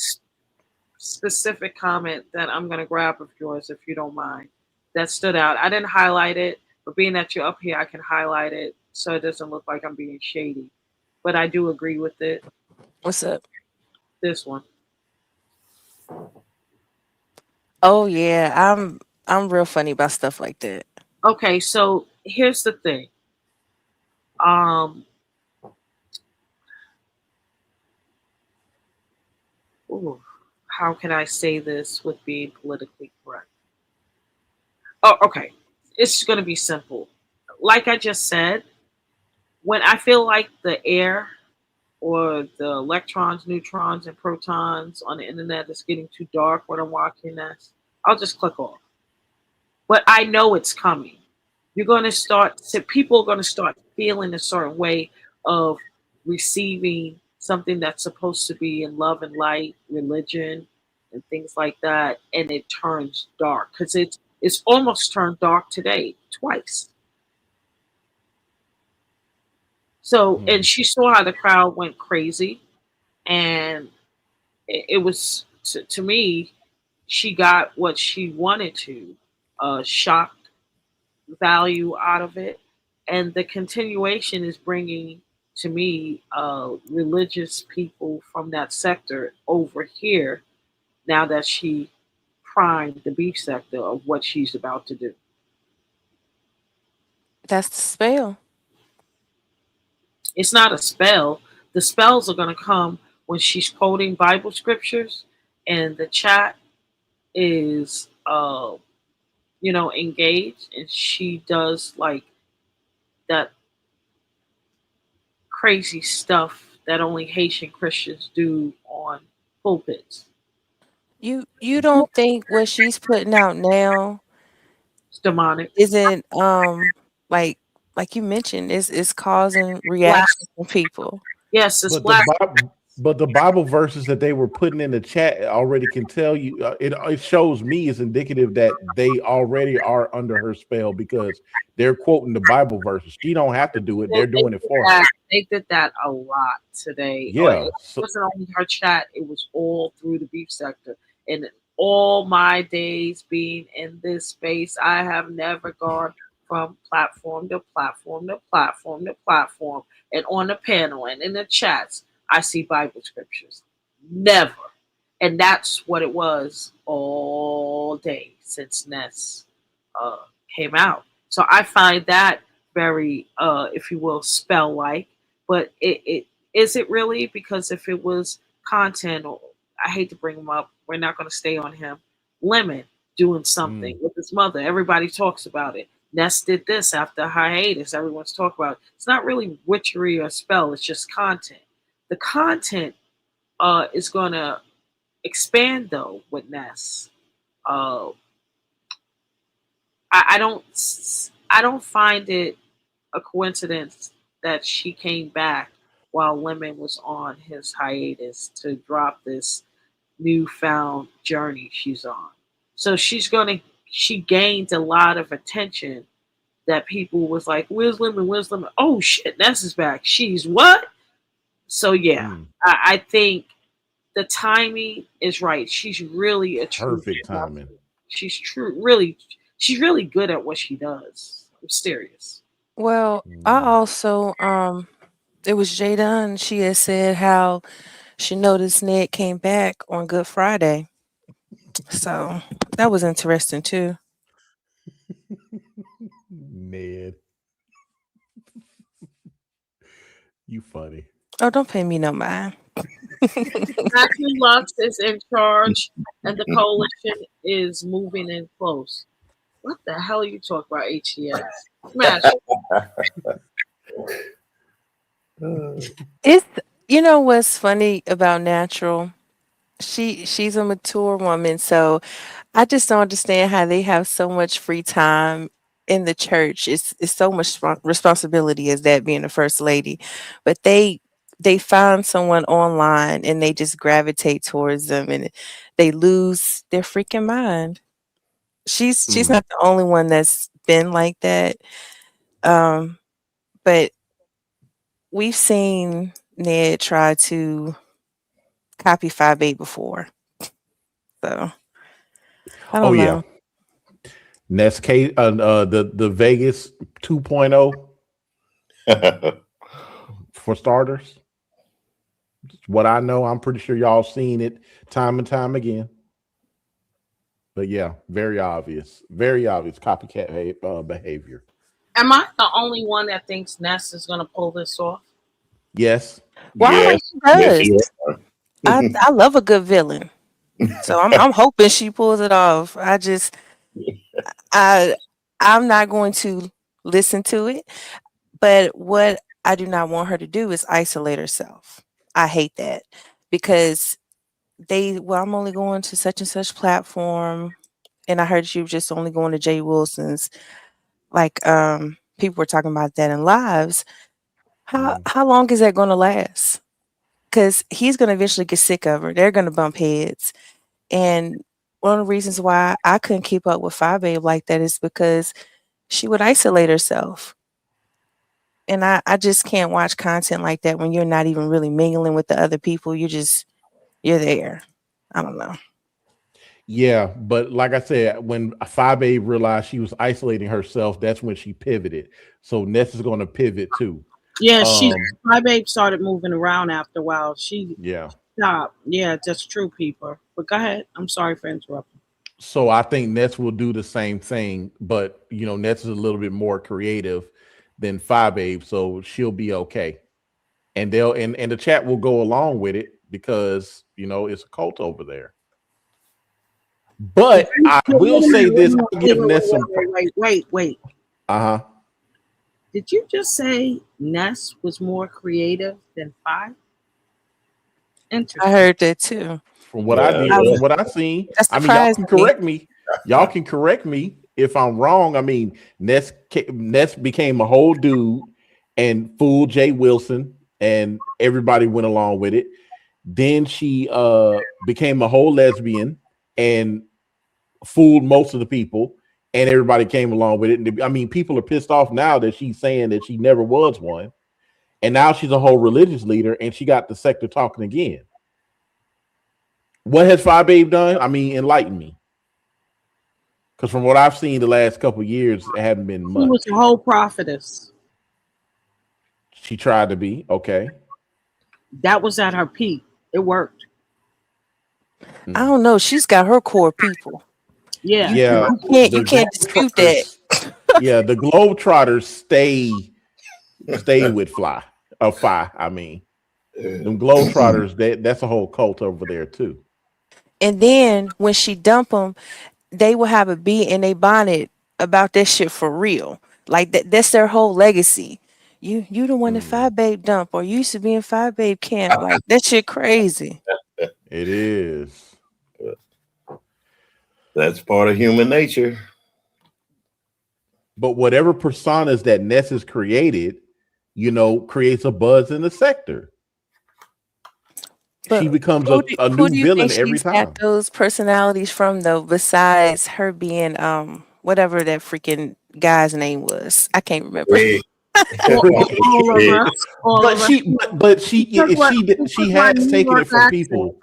specific comment that I'm going to grab of yours, if you don't mind, that stood out. I didn't highlight it, but being that you're up here, I can highlight it so it doesn't look like I'm being shady. But I do agree with it. What's up? This one. Oh yeah, I'm real funny about stuff like that. Okay, so here's the thing. Um, ooh, how can I say this with being politically correct? Oh, okay. It's going to be simple. Like I just said, when I feel like the air or the electrons, neutrons, and protons on the internet is getting too dark when I'm watching this, I'll just click off. But I know it's coming. You're going to start, so people are going to start feeling a certain way of receiving something that's supposed to be in love and light, religion, and things like that, and it turns dark because it's almost turned dark today twice. So, and Mm. she saw how the crowd went crazy, and it was to me, she got what she wanted to, shock value out of it, and the continuation is bringing to me religious people from that sector over here now that she primed the beef sector of what she's about to do. That's the spell. It's not a spell. The spells are going to come when she's quoting Bible scriptures and the chat is engaged, and she does like that crazy stuff that only Haitian Christians do on pulpits. You don't think what she's putting out now It's demonic. isn't like you mentioned is causing Black. reactions from people. Yes, it's But the black. Bible, but the Bible verses that they were putting in the chat already can tell you. It shows me is indicative that they already are under her spell because they're quoting the Bible verses. She don't have to do it; They, they're they doing it did for her. that. They did that a lot today. Or Yeah. it So, wasn't only her chat; it was all through the beef sector. And all my days being in this space, I have never gone from platform to platform to platform to platform, and on the panel and in the chats, I see Bible scriptures. Never, and that's what it was all day since Ness uh, came out. So I find that very, if you will, spell like. But it is it really, because if it was content, or I hate to bring him up, we're not going to stay on him. Lemon doing something mm, with his mother. Everybody talks about it. Ness did this after hiatus. Everyone's talking about it. It's not really witchery or spell. It's just content. The content is going to expand though with Ness. Uh, I don't I don't find it a coincidence that she came back while Lemon was on his hiatus to drop this newfound journey she's on. So she gained a lot of attention that people was like, "Where's Lemon? Where's Lemon? Oh shit, Ness is back. She's what?" So yeah, mm. I think the timing is right. She's really a true Perfect timing. champion. She's really good at what she does. I'm serious. Well, I Mm. also it was Jada. She had said how she noticed Ned came back on Good Friday. So that was interesting too. Ned, you funny. Oh, don't pay me no mind. Matthew Lux is in charge, and the coalition is moving in close. What the hell are you talking about, HES? Smash. It's you know what's funny about Natural? She's a mature woman, so I just don't understand how they have so much free time in the church. It's so much responsibility as that being the first lady, but they find someone online and they just gravitate towards them and they lose their freaking mind. She's Mm. not the only one that's been like that. Um, but we've seen Ned try to copy 5'8" before, so I Oh don't yeah, know. Nest K, the Vegas 2.0 for starters. What I know, I'm pretty sure y'all seen it time and time again. But yeah, very obvious copycat behavior. Am I the only one that thinks Ness is going to pull this off? Yes, Well, I hope Yes, she yes, does. you are. I love a good villain, so I'm hoping she pulls it off. I I'm not going to listen to it, but what I do not want her to do is isolate herself. I hate that because I'm only going to such and such platform, and I heard she was just only going to Jay Wilson's. Like people were talking about that in lives. mm, How long is that going to last? Because he's going to eventually get sick of her. They're going to bump heads. And one of the reasons why I couldn't keep up with Five Babe like that is because she would isolate herself. And I just can't watch content like that when you're not even really mingling with the other people. You're there. I don't know. yeah. But like I said, when Five A realized she was isolating herself, that's when she pivoted. So Ness is going to pivot too. Yeah, Um, my babe started moving around after a while. She yeah. stopped. Yeah, that's true, people. But go ahead. I'm sorry for interrupting. So I think Nets will do the same thing, but Nets is a little bit more creative than Five Abe, so she'll be okay. And and the chat will go along with it because it's a cult over there. Did But you, I wait, will say this: I'll wait, give wait, Nets some. wait. Uh huh. Did you just say Ness was more creative than Five? I Interesting. heard that too. From what I Yeah, did, I yeah. from what I seen, That I mean, y'all surprised can me. correct me. Y'all can correct me if I'm wrong. I mean, Ness became a whole dude and fooled Jay Wilson, and everybody went along with it. Then she became a whole lesbian and fooled most of the people, and everybody came along with it. And I mean, people are pissed off now that she's saying that she never was one, and now she's a whole religious leader, and she got the sector talking again. What has Five Babe done? I mean, enlighten me, because from what I've seen the last couple of years, it hasn't been She was much. a whole prophetess. She tried to be okay. That was at her peak. It worked. I Mm. don't know. She's got her core people. Yeah. Yeah, You the can't dispute that. Globetrotters. Yeah, the Globetrotters stay with Fly. Phi, I mean. Them Globetrotters, that's a whole cult over there too. And then when she dump them, they will have a bee in their bonnet about that shit for real. Like that's their whole legacy. You the one that Mm. Five Babe dump or you used to be in Five Babe camp. Like that shit crazy. It is. That's part of human nature. But whatever personas that Ness has created, creates a buzz in the sector. She But becomes who a who new do you think villain every she's got time. those personalities from though? Besides her being whatever that freaking guy's name was, I can't remember. Hey, All of hey, us. All but of us. She took what she she took my has New taken York it from accent, people.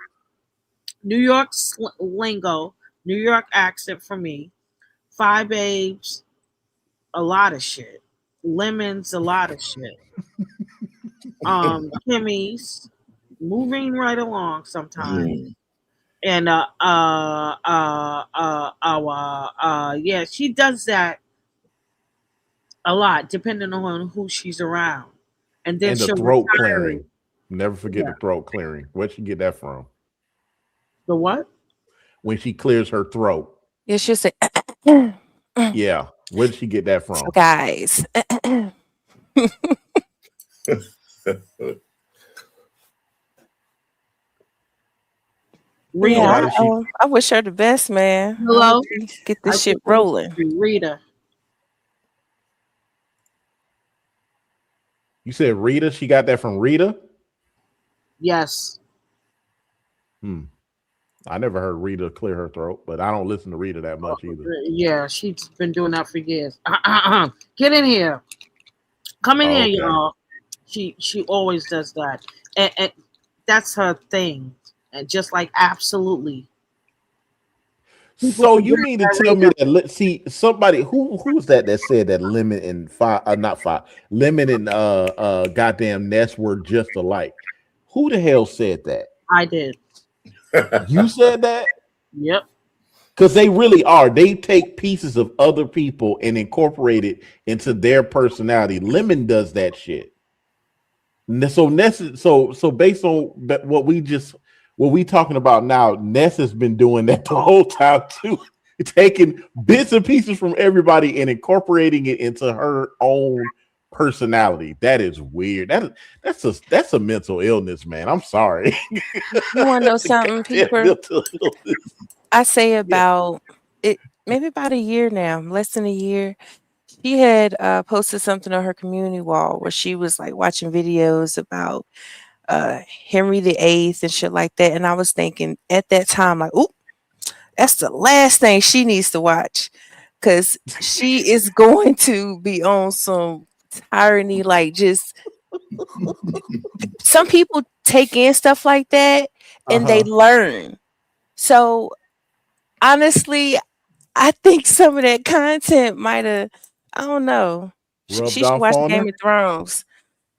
New York lingo, New York accent for me. Five babes, a lot of shit. Lemons, a lot of shit. Kimmy's, moving right along sometimes. mm, And yeah, she does that a lot, depending on who she's around. And then And the she'll throat retire it. clearing. Never forget Yeah. the throat clearing. Where'd she get that from? The what? When she clears her throat. Yeah, she'll say, Yeah. Where did she get that so from? guys, Rita. Yeah, Why did she? I wish her the best, man. I hope Hello. she get I this shit think it was rolling. Rita. You said Rita? She got that from Rita? Yes. Hmm. I never heard Rita clear her throat, but I don't listen to Rita that much either. Yeah, she's been doing that for years. Get in here. Come in Oh, here, okay. y'all. She always does that. And that's her thing. And just like absolutely. People So you forget mean to that tell me Rita. that see somebody who's that said that lemon and fire not fire lemon and goddamn Ness were just alike? Who the hell said that? I did. You said that? Yep. Because they really are. They take pieces of other people and incorporate it into their personality. Lemon does that shit. So Ness, so based on what we talking about now, Ness has been doing that the whole time too, taking bits and pieces from everybody and incorporating it into her own personality. That is weird. That's a mental illness, man. I'm sorry. You want to know That's a something, goddamn people? mental illness. I say Yeah. about it, maybe about a year now, less than a year. She had posted something on her community wall where she was like watching videos about Henry VIII and shit like that. And I was thinking at that time, like, oh, that's the last thing she needs to watch because she is going to be on some tyranny, like just some people take in stuff like that and they Uh-huh. learn. So honestly, I think some of that content might have, I don't know. Rubbed She should off watch on Game her. of Thrones.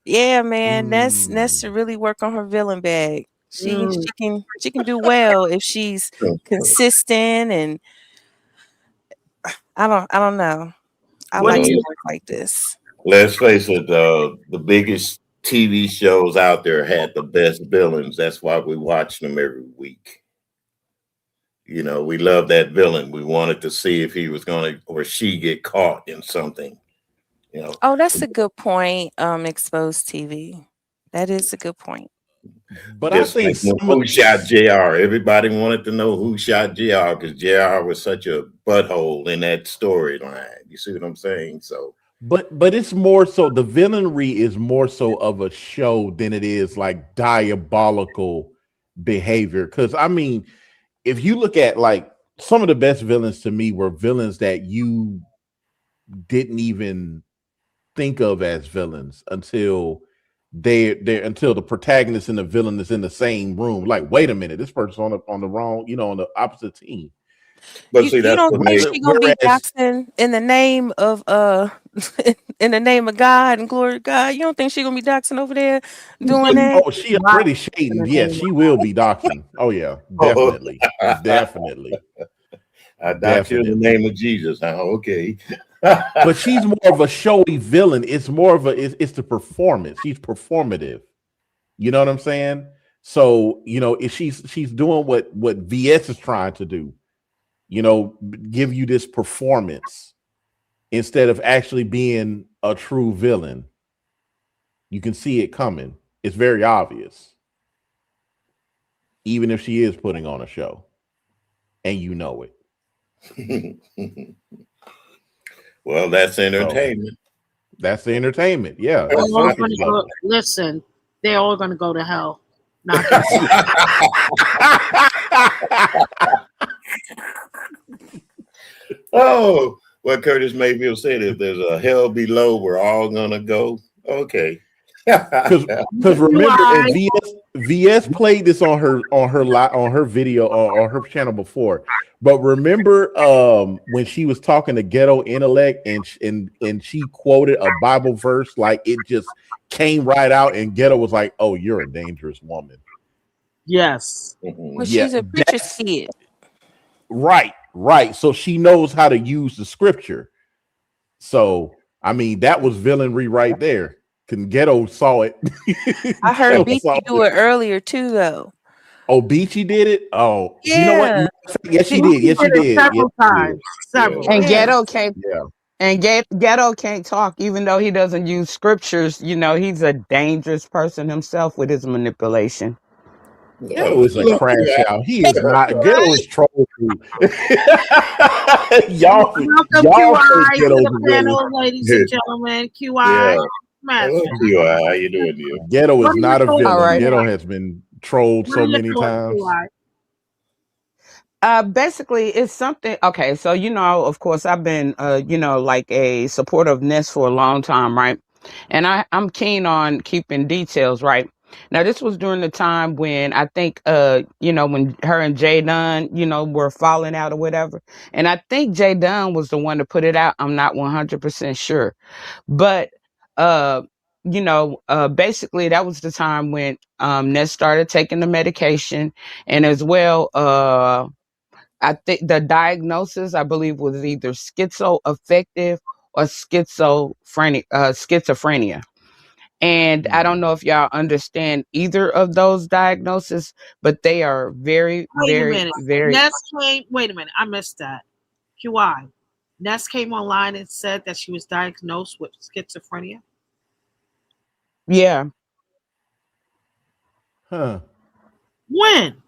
Yeah, man, that's Mm. to really work on her villain bag. She Mm. she can she can do well if she's consistent and I don't know. I What do like Well, some you work like this. let's face it, the biggest TV shows out there had the best villains. That's why we watch them every week. You know, we love that villain. We wanted to see if he was going to or she get caught in something. You know, Oh, that's a good point. Exposed TV. That is a good point. But I just think like some of who shot JR. Everybody wanted to know who shot JR because JR was such a butthole in that storyline. You see what I'm saying? So, but it's more so the villainry is more so of a show than it is like diabolical behavior. Because I mean, if you look at like some of the best villains to me were villains that you didn't even think of as villains until they until the protagonist and the villain is in the same room. Like, wait a minute, this person's on the wrong, on the opposite team. but see, You that's don't what think made she gonna be Whereas, doxing in the name of in the name of God and glory to God? You don't think she gonna be doxing over there doing that? oh, she not already in shading. the Yeah, name she will be doxing. Oh yeah, oh, definitely, definitely, I dox you in the definitely. name of Jesus. Huh? Okay. But she's more of a showy villain. It's more of a it's the performance. She's performative. You know what I'm saying? So if she's doing what VS is trying to do, give you this performance instead of actually being a true villain. You can see it coming. It's very obvious, even if she is putting on a show, and you know it. Well, that's So entertainment. that's the entertainment. Yeah, they're that's all surface gonna go level. listen, they're all gonna go to hell. Not gonna Oh, what Curtis Mayfield said, if there's a hell below, we're all gonna go. Okay. Because you remember, and I VS played this on her video on her channel before. But remember, when she was talking to Ghetto Intellect and she quoted a Bible verse, like it just came right out, and Ghetto was like, "Oh, you're a dangerous woman." yes. Well, Yeah, she's a preacher's that's kid. right, right. So she knows how to use the scripture. So I mean, that was villainry right there. Cause Ghetto saw it. I heard Ghetto saw Beatty do it. it earlier too, though. Oh, Beachy did it. Oh, you know what? Yeah, Yes, she Be- did. He Yes, she did it did. Yes, several she did. times. Yeah. Several. And yeah. Ghetto came Yeah. And Ghetto can't talk, even though he doesn't use scriptures. You know, he's a dangerous person himself with his manipulation. Ghetto is a Look, crash out. He is not. Ghetto Right. is troll. y'all, Welcome, y'all think QI, to Ghetto's the a good. panel, ladies and gentlemen. yeah. QI, Hello, Master. QI. How you doing, you? Ghetto What is are your not a thoughts, All villain. right. Ghetto QI? has been trolled What are so your many thoughts, times. QI? Basically, it's something. Okay, so of course, I've been, like a supporter of Ness for a long time, right? And I'm keen on keeping details, right? Now, this was during the time when I think, when her and Jay Dunn, were falling out or whatever. And I think Jay Dunn was the one to put it out. I'm not 100% sure, but uh, basically, that was the time when Ness started taking the medication, and as well, I think the diagnosis, I believe, was either schizoaffective or schizophrenia. And I don't Mm. know if y'all understand either of those diagnoses, but they are very, Wait a very, minute. very, Ness came. Wait a minute. I missed that. QI. Ness came online and said that she was diagnosed with schizophrenia. yeah. Huh. When?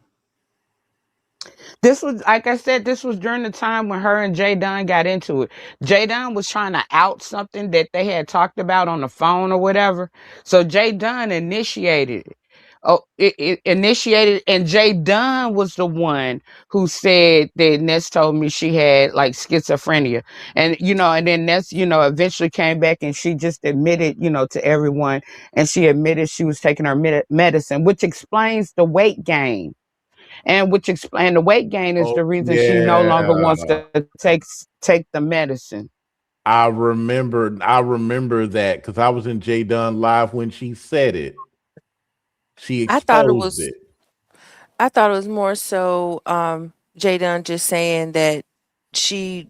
This was, like I said, this was during the time when her and Jay Dunn got into it. Jay Dunn was trying to out something that they had talked about on the phone or whatever. So Jay Dunn initiated it. Oh, it initiated, and Jay Dunn was the one who said that Ness told me she had like schizophrenia, and then Ness, eventually came back and she just admitted, to everyone, and she admitted she was taking her medicine, which explains the weight gain, and which explain the weight gain is Oh the reason she no longer yeah. wants to take the medicine. I remember that because I was in J Dunn live when she said it. She I thought it exposed was it. I thought it was more so Jadon just saying that she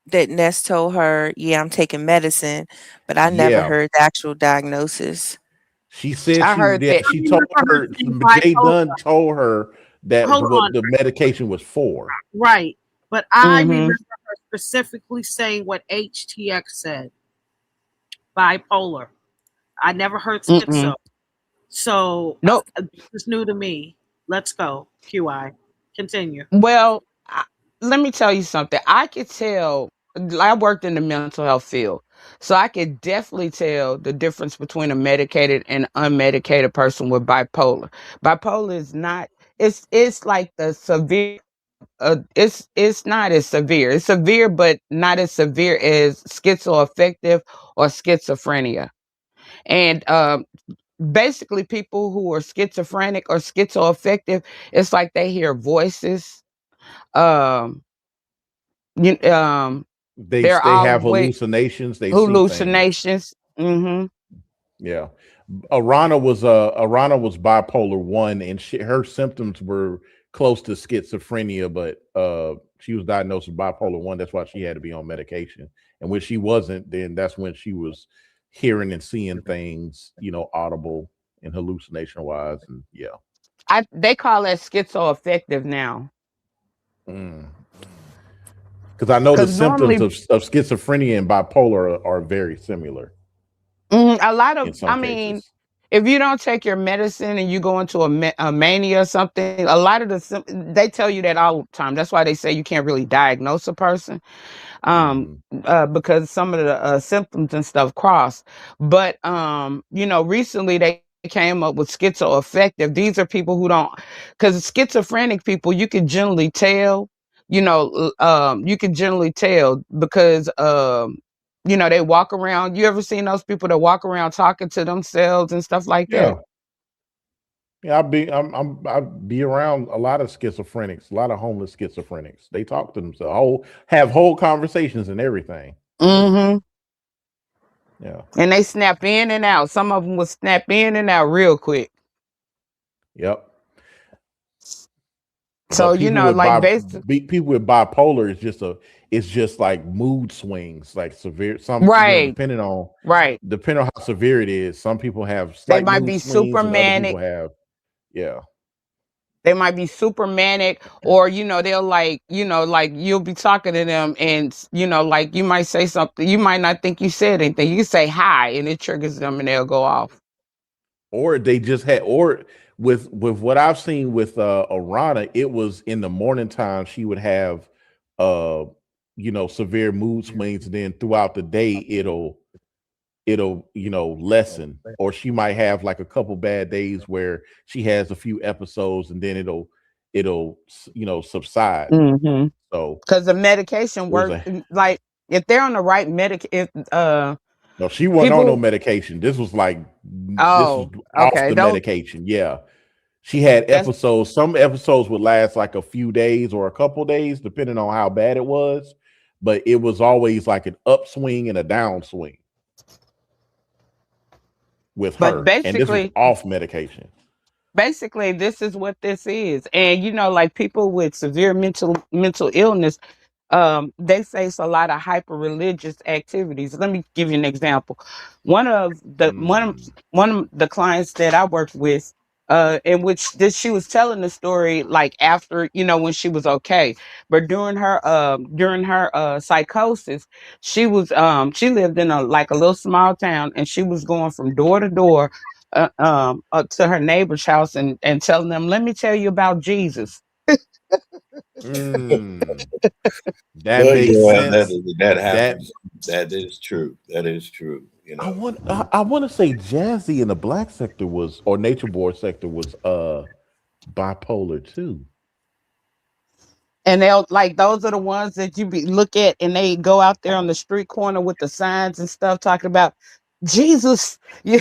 that Ness told her, "Yeah, I'm taking medicine," but I never Yeah. heard the actual diagnosis. She said I she heard yeah, that. I she told remember her her saying Jay bipolar. Dunn told her that Hold what on. the medication was for. Right. But I Mm-hmm. remember her specifically saying what HTX said, bipolar. I never heard Mm-mm. schizo. So Nope. this is new to me. Let's go. QI. Continue. Well, let me tell you something. I could tell. I worked in the mental health field, so I could definitely tell the difference between a medicated and unmedicated person with bipolar. Bipolar is not. It's like the severe. It's not as severe. It's severe, but not as severe as schizoaffective or schizophrenia. And basically, people who are schizophrenic or schizoaffective, it's like they hear voices. Um, you, um, they're They have always hallucinations, they see things. hallucinations. Hmm. Yeah. Arana was bipolar 1 and her symptoms were close to schizophrenia, but she was diagnosed with bipolar 1. That's why she had to be on medication. And when she wasn't, then that's when she was hearing and seeing things, audible and hallucination wise, and yeah. They call that schizoaffective now. Mm. Because I know the Because symptoms normally, of schizophrenia and bipolar are very similar a lot in of, some I mean, cases. if you don't take your medicine and you go into a mania or something, a lot of they tell you that all the time. That's why they say you can't really diagnose a person, um, Hmm. because some of the symptoms and stuff cross. But recently they came up with schizoaffective. These are people who don't, because schizophrenic people, you can generally tell. You can generally tell because they walk around. You ever seen those people that walk around talking to themselves and stuff like that? Yeah. Yeah, I'd be around a lot of schizophrenics, a lot of homeless schizophrenics. They talk to themselves, have whole conversations and everything. Hmm. Yeah. And they snap in and out. Some of them will snap in and out real quick. Yep. So But like basically, people with bipolar is it's just like mood swings, like severe. Some right, right. depending on how severe it is. Some people have They slight might mood be super swings, and other people manic. have yeah. They might be super manic, or they'll like, like you'll be talking to them, and like you might say something, you might not think you said anything. You say hi, and it triggers them, and they'll go off. Or they just had, or with what I've seen with Arana, it was in the morning time she would have uh severe mood swings, and then throughout the day it'll lessen, or she might have like a couple bad days where she has a few episodes, and then it'll subside. Mm-hmm. So Because the medication it was work, a like if they're on the right medic, if no, she wasn't on no people, medication. This was oh, off okay, the those medication. Yeah. She had that's episodes. Some episodes would last like a few days or a couple days, depending on how bad it was. But it was always like an upswing and a downswing with but her. And this was off medication. basically this is what this is. And like people with severe mental illness, they face a lot of hyper religious activities. Let me give you an example. one of the one of Mm. one of the clients that I worked with, in which this she was telling the story like after, when she was okay, but during her psychosis, she lived in a like a little small town, and she was going from door to door, up to her neighbor's house, and telling them, let me tell you about Jesus. Mm. That Well, makes yeah, sense. that That happens. That is true. That is true. I want to say Jazzy in the black sector was, or nature board sector was bipolar too. And they'll like, those are the ones that you look at, and they go out there on the street corner with the signs and stuff talking about Jesus. You,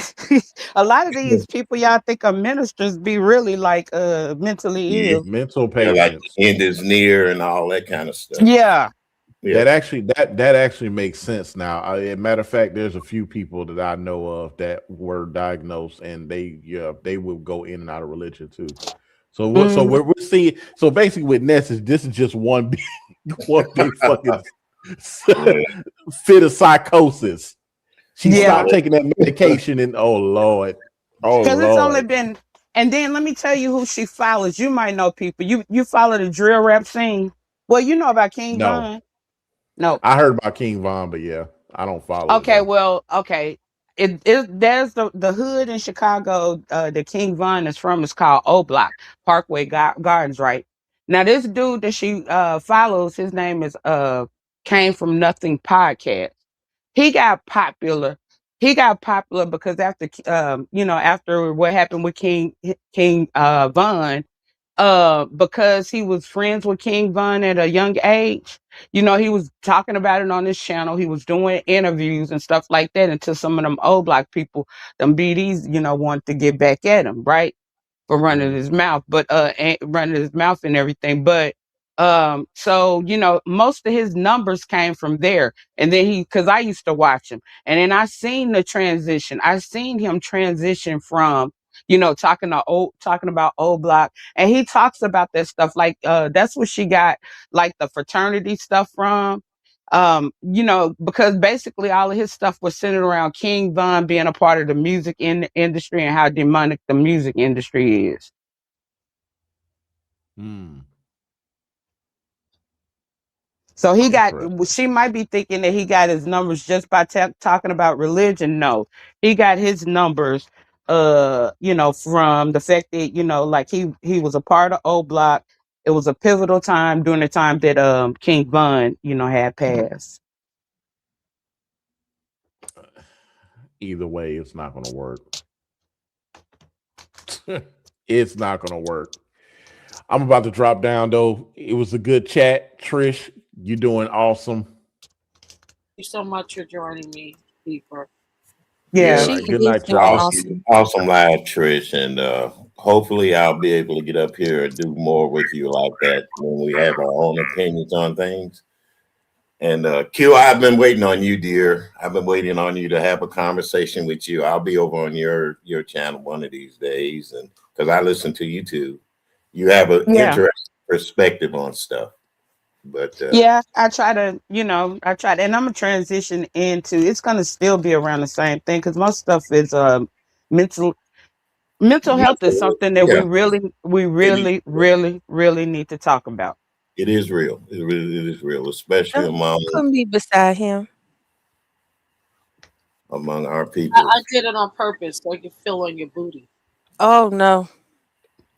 a lot of these people y'all think are ministers be really like mentally Yeah, ill. Mental yeah, like patients. the end is near and all that kind of stuff. Yeah. Yeah. That actually makes sense now. Matter of fact, there's a few people that I know of that were diagnosed, and they will go in and out of religion too. So what? So Mhm. we're seeing. So basically, with Ness, this is just one big, one big fucking Yeah. fit of psychosis. She Yeah. stopped Oh, taking that medication, and oh lord, oh Because it's only lord, been, and then let me tell you who she follows. You might know people. You follow the drill rap scene. Well, you know about King no. Von. No. I heard about King Von, but yeah, I don't follow it Okay, though. well, okay. There's the hood in Chicago, the King Von is from, is called O Block, Parkway Gardens, right? Now this dude that she follows, his name is Came From Nothing podcast. He got popular. He got popular because after after what happened with King Von, because he was friends with King Von at a young age. He was talking about it on his channel. He was doing interviews and stuff like that until some of them old black people, them BDs, wanted to get back at him, right? For running Mm. his mouth, but running his mouth and everything. But so most of his numbers came from there. And then because I used to watch him, and then I seen the transition. I seen him transition from talking about old block, and he talks about that stuff like that's what she got like the fraternity stuff from. Because basically all of his stuff was centered around King Von being a part of the music industry, and how demonic the music industry is. Mm. So Interesting. she might be thinking that he got his numbers just by talking about religion. No, he got his numbers, from the fact that, like he was a part of O Block. It was a pivotal time during the time that King Von, had passed. Either way, it's not going to work. It's not going to work. I'm about to drop down though. It was a good chat, Trish. You're doing awesome. Thank you so much for joining me, Beeper. Yeah. All She right. Good is night, doing y'all. awesome, awesome. awesome live, Trish, and hopefully I'll be able to get up here and do more with you like that when we have our own opinions on things. And Q, I've been waiting on you, dear. I've been waiting on you to have a conversation with you. I'll be over on your channel one of these days, and because I listen to you too, you have an Yeah. interesting perspective on stuff. But Yeah, I try to, and I'm gonna transition into. It's gonna still be around the same thing because most stuff is mental. Mental health is Mental, something that yeah, we it is really, real. really, really need to talk about. It is real. It is real, especially Don't put me beside him. among our I people. did it on purpose so you can feel on your booty. Oh no,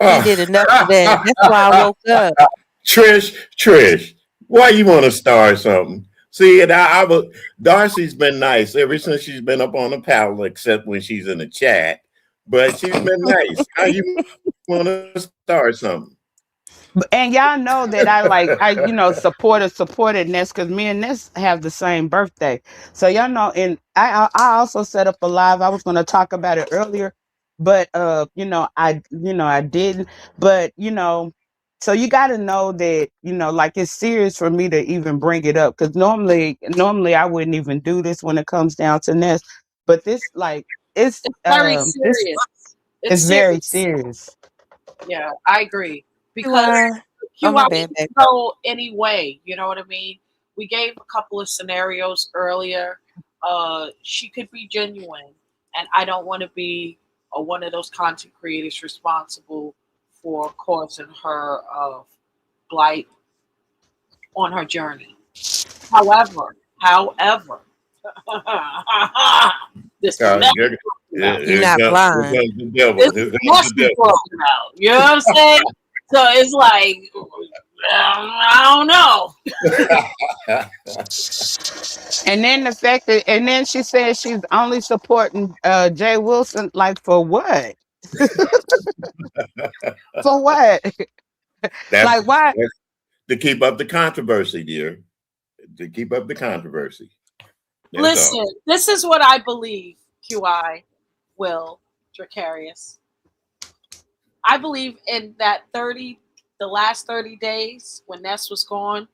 he Ah. did enough of that. That's why I woke up. Trish, why you want to start something? See, and I was Darcy's been nice ever since she's been up on the panel, except when she's in the chat. But she's been nice. How you want to start something? And y'all know that supported Ness because me and Ness have the same birthday. So y'all know, and I also set up a live. I was going to talk about it earlier, but I didn't. But so you got to know that like it's serious for me to even bring it up because normally I wouldn't even do this when it comes down to Ness, but this like It's very this serious. It's is very serious. serious. Yeah, I agree. You Because are. Oh my QI bad, can baby. go any way. You know what I mean? We gave a couple of scenarios earlier. She could be genuine, and I don't want to be one of those content creators responsible for causing her blight on her journey. However, this is Uh, mess here, we're talking about. You're not here blind. comes the devil. This Here is comes mess the we're devil. talking about. You know what I'm saying? So it's like, I don't know. And then she said she's only supporting Jay Wilson. Like for what? For what? that's, Like why? that's to keep up the controversy, dear. To keep up the controversy. That's all. Listen, this is what I believe, QI, Will, Dracarius. I believe in that 30, the last 30 days when Ness was gone,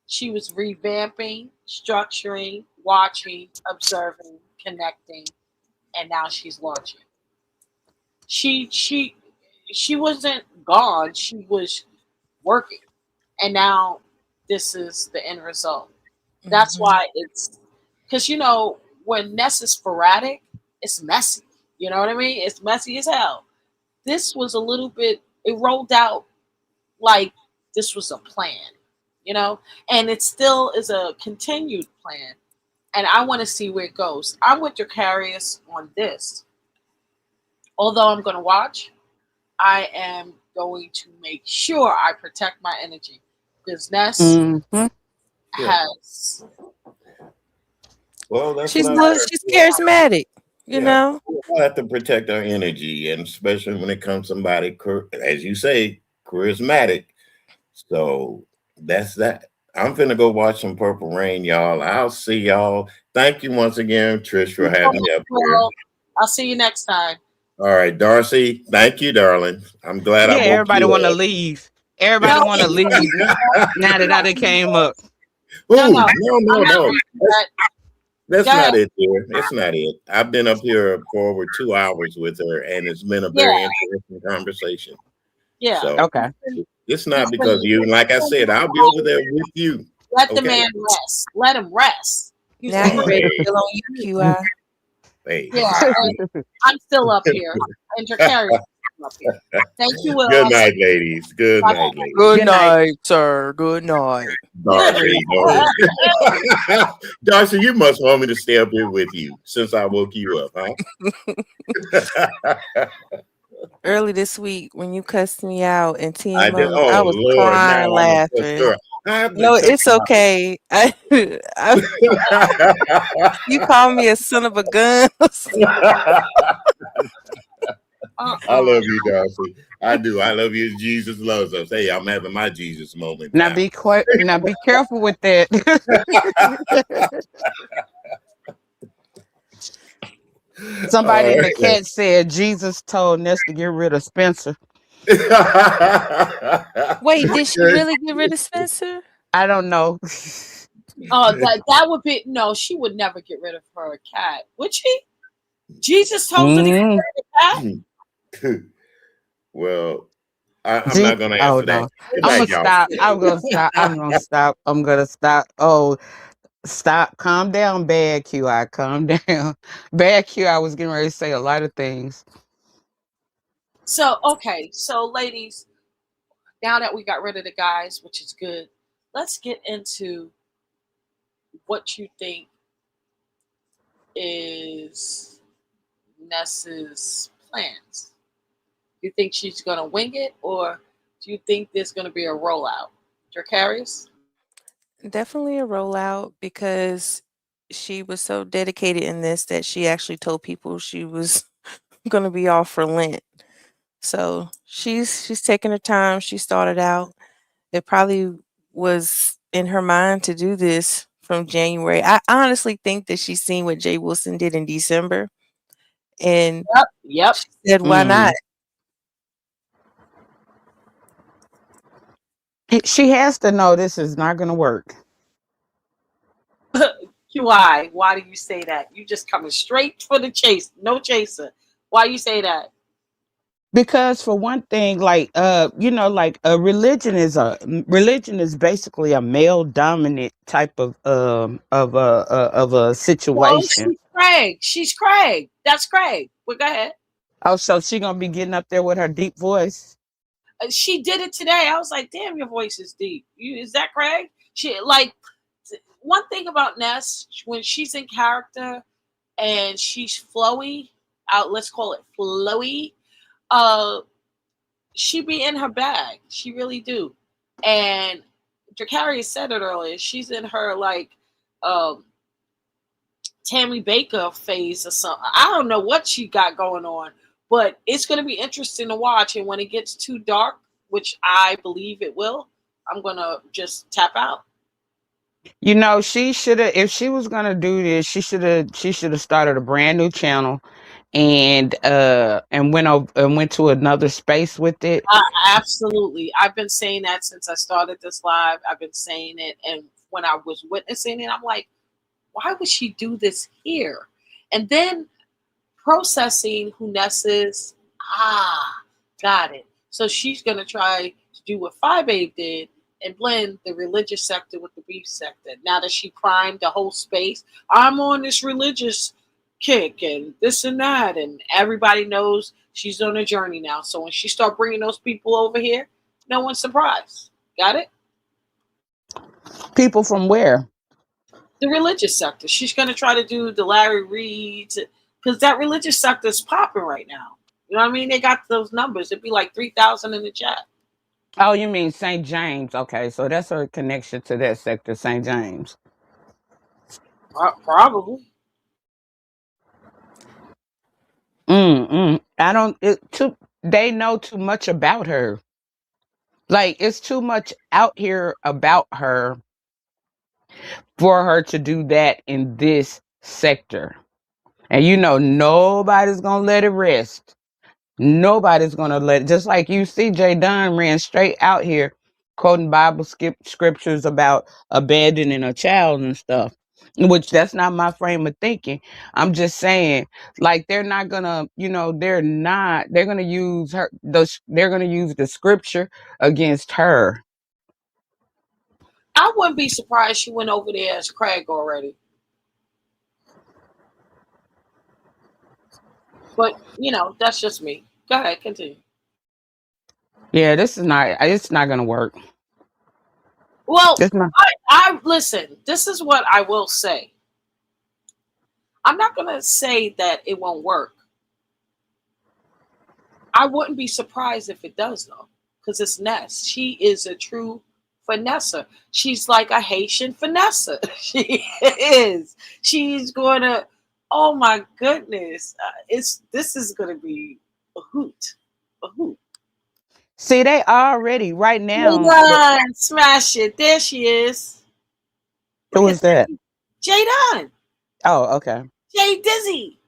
she was revamping, structuring, watching, observing, connecting, and now she's launching. She she she wasn't gone, she was working. And now this is the end result. That's Hmm. why it's because when Ness is sporadic, it's messy. You know what I mean? It's messy as hell. This was a little bit. It rolled out like this was a plan, and it still is a continued plan. And I want to see where it goes. I'm with Dracarius on this. Although I'm going to watch, I am going to make sure I protect my energy because Ness Hmm. Yeah. has. Well, that's what She's I look. learned. She's charismatic. You Yeah, know. we'll have to protect our energy, and especially when it comes to somebody, as you say, charismatic. So that's that. I'm finna go watch some Purple Rain, y'all. I'll see y'all. Thank you once again, Trish, for having me up here. Well, I'll see you next time. All right, Darcy. Thank you, darling. I'm glad I Yeah, woke everybody want to you leave. Everybody No, want to leave now I'm that I not done leaving came yet. up. up. No, Ooh, no, no, I'm no, not no. leaving yet. That's Go ahead. not it, dear. It's not it. I've been up here for over 2 hours with her, and it's been a Yeah, very interesting conversation. yeah. So Okay. it's not He's because of you. And like I said, I'll be over there with you. let the Okay. man rest. Let him rest. He was Now he Oh, ready to hey, feel on you, QI. hey. yeah, and I'm still up here. And Dracarius is still up here. Thank you, Will. Good I'll see night, you. ladies. Good Bye night, ladies. Good Good night. night, sir. Good night. Darcy, no. Darcy, you must want me to stay up here with you since I woke you up, huh? Early this week, when you cussed me out in I Teen did. Mode, Oh I was Lord, now crying, I'm a cuss laughing. her. I have to No, cuss it's okay. You call me a son of a gun. her. I Uh-uh. love you, Darcy. I do. I love you as Jesus loves us. Hey, I'm having my Jesus moment Now now. be quiet. Now be careful with that. All Somebody in the right. chat said Jesus told Ness to get rid of Spencer. Wait, did she really get rid of Spencer? I don't know. That would be no. She would never get rid of her cat, would she? Jesus told her to get Mm. rid of the cat. Well, I'm not going to Oh answer that. no. Good I'm night, gonna y'all. stop. I'm gonna stop. I'm gonna stop. I'm gonna stop. Oh, stop. Calm down, bad QI. Calm down. Bad QI was getting ready to say a lot of things. So, okay. So, ladies, now that we got rid of the guys, which is good, let's get into what you think is Ness's plans. You think she's going to wing it, or do you think there's going to be a rollout? Dracarius? Definitely a rollout because she was so dedicated in this that she actually told people she was going to be off for Lent. So she's taking her time. She started out. It probably was in her mind to do this from January. I honestly think that she's seen what Jay Wilson did in December, and Yep. Yep. she said, "Why not?" Mm. She has to know this is not going to work. Why? Why do you say that? You just coming straight for the chase, no chaser. Why you say that? Because for one thing, like like a religion is basically a male dominant type of a No, situation. she's Craig. She's Craig. That's Craig. Well, go ahead. Oh, so she gonna be getting up there with her deep voice. She did it today. I was like, damn, your voice is deep. Is that Craig? She like one thing about Ness when she's in character and she's flowy. Out, let's call it flowy. Uh, she be in her bag. She really do. And Dracarius said it earlier. She's in her like um, Tammy Baker phase or something. I don't know what she got going on, but it's going to be interesting to watch. And when it gets too dark, which I believe it will, I'm going to just tap out. You know, she should have if she was gonna do this, she should have started a brand new channel and went to another space with it. Absolutely. I've been saying that since I started this live. I've been saying it. And when I was witnessing it, I'm like, why would she do this here? And then processing who Ness is. Got it. So she's going to try to do what Five Babe did and blend the religious sector with the beef sector. Now that she primed the whole space, I'm on this religious kick and this and that, and everybody knows she's on a journey now. So when she start bringing those people over here, no one's surprised. Got it? People from where? The religious sector. She's going to try to do the Larry Reeds because that religious sector is popping right now. You know what I mean? They got those numbers. It'd be like 3,000 in the chat. Oh, you mean St. James. Okay, so that's her connection to that sector, St. James. Probably. I don't it too they know too much about her. Like it's too much out here about her for her to do that in this sector. And you know nobody's gonna let it rest. Nobody's gonna let it, just like you see Jay Dunn ran straight out here quoting Bible scriptures about abandoning a child and stuff. Which that's not my frame of thinking. I'm just saying, like they're not gonna, they're gonna use they're gonna use the scripture against her. I wouldn't be surprised she went over there as Craig already. But, that's just me. Go ahead, continue. Yeah, it's not gonna work. Well, It's not. I listen, this is what I will say. I'm not going to say that it won't work. I wouldn't be surprised if it does, though, because it's Ness. She is a true finesse. She's like a Haitian finesse. She is. She's going to. Oh my goodness! This is going to be a hoot, a hoot. See, they already right now. Jadon, smash it! There she is. Who Look at was that? Jadon, Oh, okay. Jay Dizzy.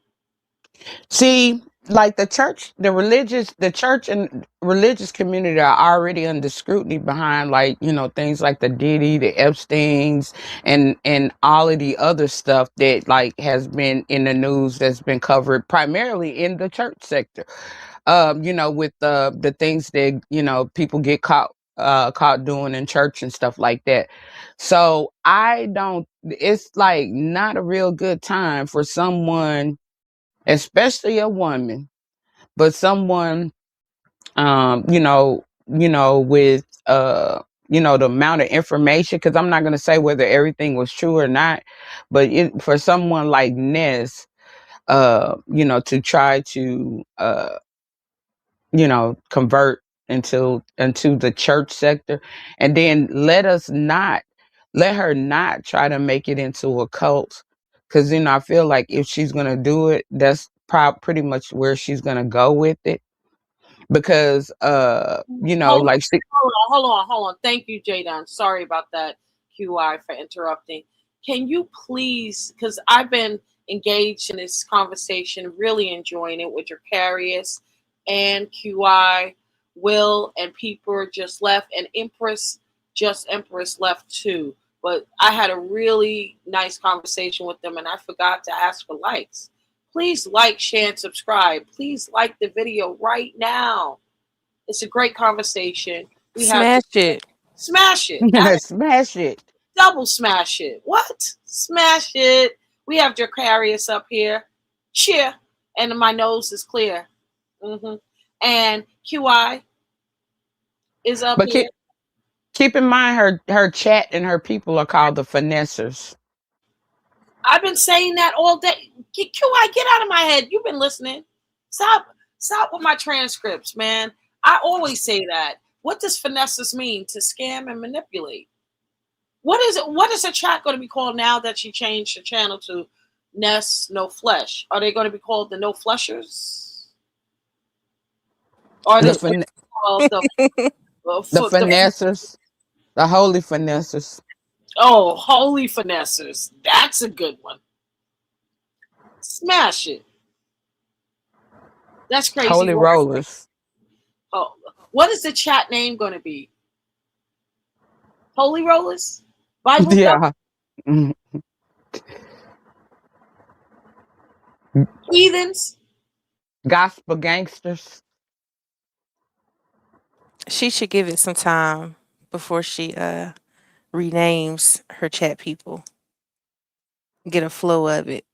See, like the church and religious community are already under scrutiny behind, like, things like the Diddy, the Epstein's, and all of the other stuff that like has been in the news that's been covered primarily in the church sector. With the things that, people get caught doing in church and stuff like that. So I don't it's like not a real good time for someone, especially a woman, but someone with the amount of information, because I'm not going to say whether everything was true or not, but for someone like Ness, to try to convert into the church sector, and then let her not try to make it into a cult, because I feel like if she's going to do it, that's pretty much where she's going to go with it, because Hold like she, hold on. Thank you, Jadon. Sorry about that, QI, for interrupting. Can you please, because I've been engaged in this conversation, really enjoying it with Dracarius and QI, Will, and Peeper just left, and Empress left too. But I had a really nice conversation with them, and I forgot to ask for likes. Please like, share, and subscribe. Please like the video right now. It's a great conversation. We have Smash it. smash it. smash it. Double smash it. What? Smash it. We have Dracarius up here. Cheer. And my nose is clear. And QI is up But here. keep in mind, her chat and her people are called the finessers. I've been saying that all day. QI, get out of my head. You've been listening. Stop with my transcripts, man. I always say that. What does finesses mean? To scam and manipulate. What is it? What is her chat going to be called now that she changed the channel to Ness No Flesh? Are they going to be called the No Fleshers? Or are they The going to fin- be called the finessers, the holy finessers, Holy Finessers? That's a good one. Smash it. That's crazy. holy rollers. Oh, what is the chat name going to be? Holy Rollers? Bible Belt? Yeah. Mhm. Heathens? Gospel gangsters. She should give it some time before she renames her chat people. Get a flow of it.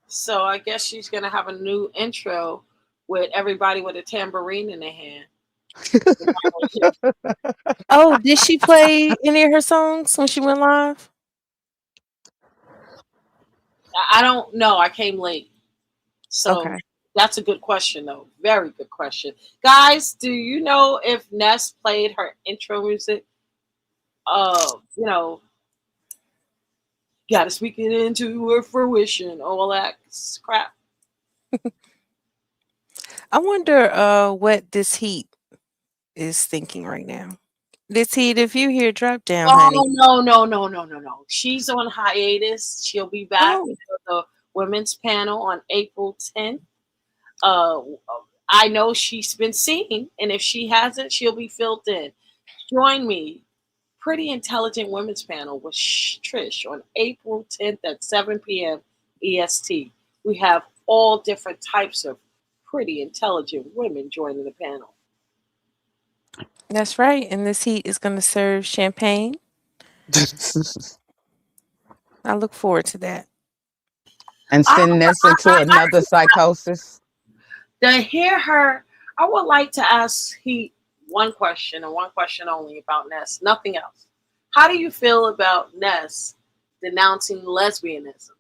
So I guess she's going to have a new intro with everybody with a tambourine in their hand. Oh, did she play any of her songs when she went live? I don't know. I came late. So Okay. that's a good question, though. Very good question. Guys, do you know if Ness played her intro music? Gotta speak it into her fruition, all that crap. I wonder what this heat is thinking right now. This heat, if you hear drop down, Oh honey. no. She's on hiatus. She'll be back Oh, for the women's panel on April 10th. Uh, I know she's been seen, and if she hasn't, she'll be filled in. Join me, Pretty Intelligent Women's Panel with Trish on April 10th at 7 p.m. EST. We have all different types of pretty intelligent women joining the panel. that's right. And this heat is going to serve champagne. I look forward to that. And I, send this into another psychosis. To hear her, I would like to ask he one question and one question only about Ness, nothing else. How do you feel about Ness denouncing lesbianism?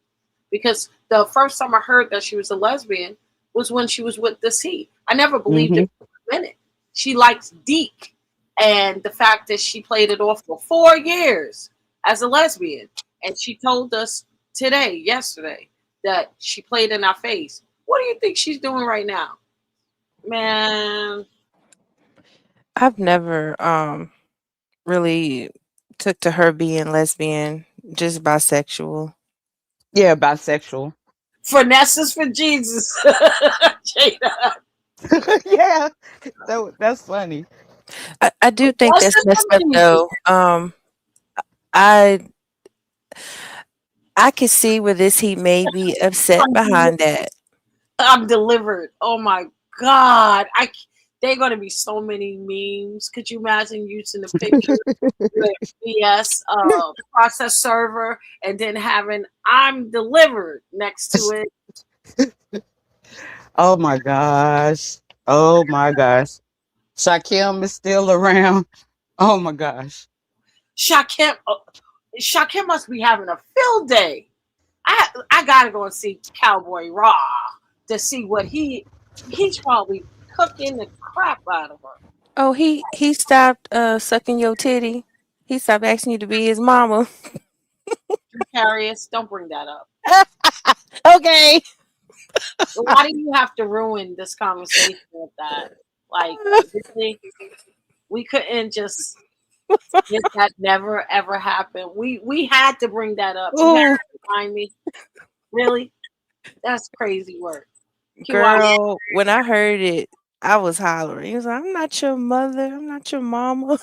Because the first time I heard that she was a lesbian was when she was with this he. I never believed Hmm. it for a minute. She likes Deke, and the fact that she played it off for 4 years as a lesbian, and she told us yesterday, that she played in our face. What do you think she's doing right now? Man, I've never really took to her being lesbian, just bisexual. Yeah, bisexual. finesses for Jesus. Jada. Yeah, that's funny. I do think that's Finesses for messed up Jesus. though. I I could see where this heat may be upset I'm, behind that. I'm delivered. Oh my God. They're going to be so many memes. Could you imagine using the picture with BS process server and then having I'm delivered next to it? Oh my gosh. Oh my gosh. Shaquem is still around. Oh my gosh. Shakim must be having a field day. I gotta go and see Cowboy Raw to see what he's probably cooking the crap out of her. Oh, he stopped sucking your titty. He stopped asking you to be his mama. Precarious, don't bring that up. Okay. Why do you have to ruin this conversation with that? Like, really, we couldn't just if that never ever happened. We had to bring that up. You had Ooh, to remind me. Really, that's crazy work. QI, girl, when I heard it, I was hollering. He was like, I'm not your mother. I'm not your mama.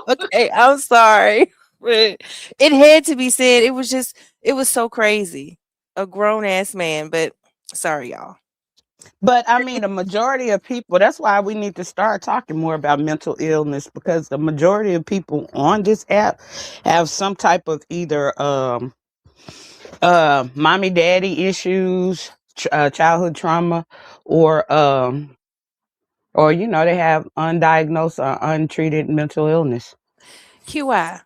Okay, I'm sorry. But it had to be said. It was so crazy. A grown ass man, but sorry, y'all. But I mean, the majority of people, that's why we need to start talking more about mental illness, because the majority of people on this app have some type of either mommy daddy issues, childhood trauma, or they have undiagnosed or untreated mental illness. QI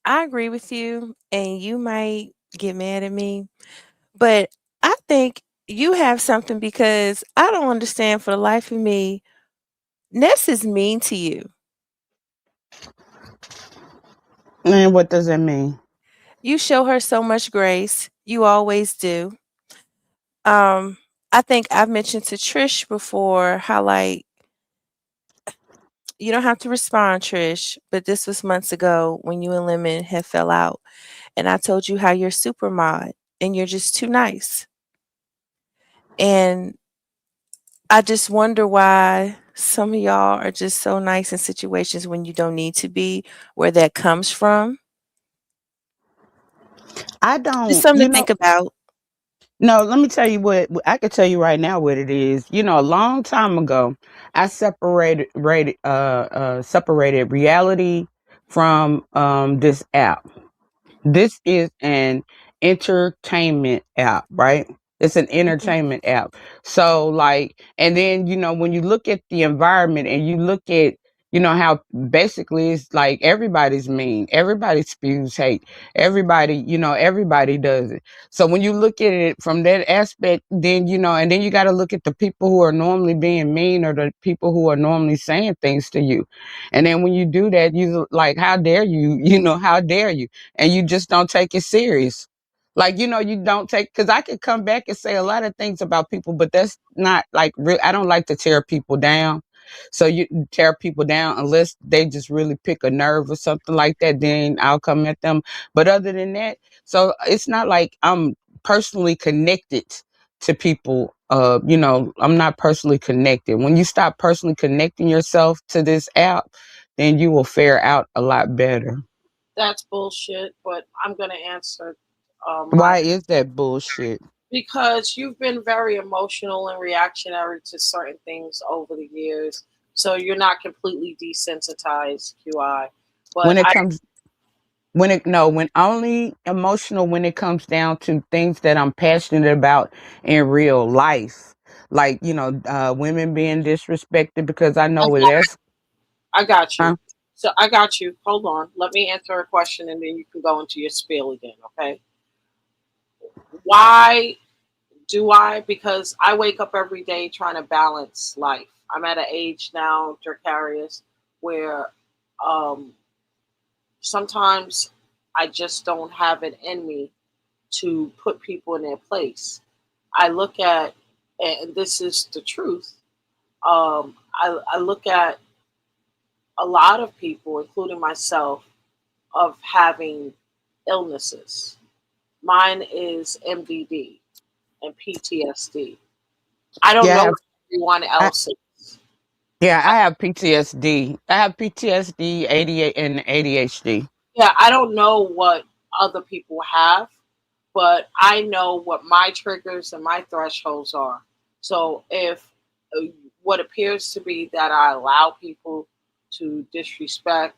agree with you, and you might get mad at me, but I think you have something because I don't understand for the life of me. Ness is mean to you. And what does that mean? You show her so much grace. You always do. Um, I think I've mentioned to Trish before how like you don't have to respond, Trish, but this was months ago when you and Lemon had fell out, and I told you how you're super mod and you're just too nice. And I just wonder why some of y'all are just so nice in situations when you don't need to be, where that comes from. I Just don't, something to think about. no, let me tell you what I could tell you right now what it is. A long time ago, I separated reality from this app. This is an entertainment app, right? It's an Mhm. entertainment app. So like, and then, when you look at the environment and you look at, how basically it's like everybody's mean, everybody spews hate, everybody does it. So when you look at it from that aspect, then, and then you got to look at the people who are normally being mean, or the people who are normally saying things to you. And then when you do that, you like, how dare you, how dare you? And you just don't take it serious. Like, you don't take, because I could come back and say a lot of things about people, but that's not like real. I don't like to tear people down. So you tear people down unless they just really pick a nerve or something like that, then I'll come at them. But other than that, so it's not like I'm personally connected to people. I'm not personally connected. When you stop personally connecting yourself to this app, then you will fare out a lot better. that's bullshit. But I'm gonna answer my Why is that bullshit? because you've been very emotional and reactionary to certain things over the years, so you're not completely desensitized. QI, but When it I comes when it no, when only emotional when it comes down to things that I'm passionate about in real life. Like, women being disrespected, because I know where that's I got you. huh? So I got you. Hold on. Let me answer a question and then you can go into your spiel again, okay? Why do I? Because I wake up every day trying to balance life. I'm at an age now, Dracarius, where um, sometimes I just don't have it in me to put people in their place. I look at, and this is the truth, I look at a lot of people, including myself, of having illnesses. Mine is MDD and PTSD. I don't Yeah, know what everyone I, else is. I have PTSD. I have PTSD, ADHD, and ADHD. Yeah, I don't know what other people have, but I know what my triggers and my thresholds are. So if what appears to be that I allow people to disrespect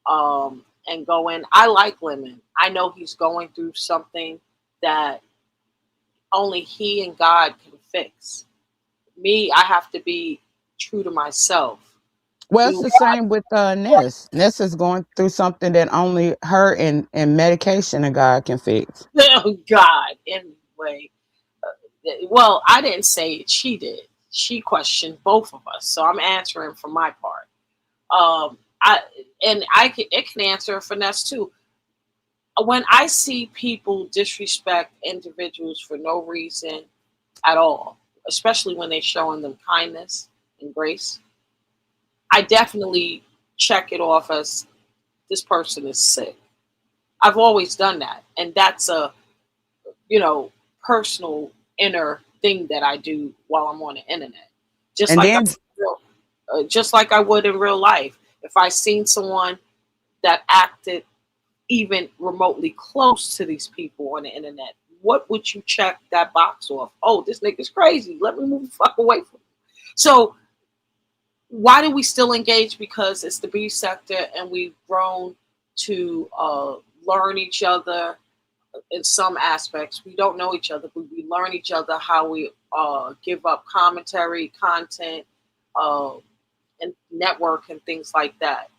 and go in, I like Lemon. I know he's going through something that only he and God can fix. Me, I have to be true to myself. Well, it's Do the same with Ness. Ness is going through something that only her and medication and God can fix. oh God. Anyway, well, I didn't say it. She did. She questioned both of us, so I'm answering for my part. I and I can, it can answer for Ness too. When I see people disrespect individuals for no reason at all, especially when they're showing them kindness and grace, I definitely check it off as this person is sick. I've always done that, and that's a you know personal inner thing that I do while I'm on the internet, just And like then just like I would in real life. If I seen someone that acted even remotely close to these people on the internet, what would you check that box off? Oh, this nigga's crazy. Let me move the fuck away from him. So why do we still engage? Because it's the B sector, and we've grown to learn each other in some aspects. We don't know each other, but we learn each other how we give up commentary, content, uh, and network and things like that.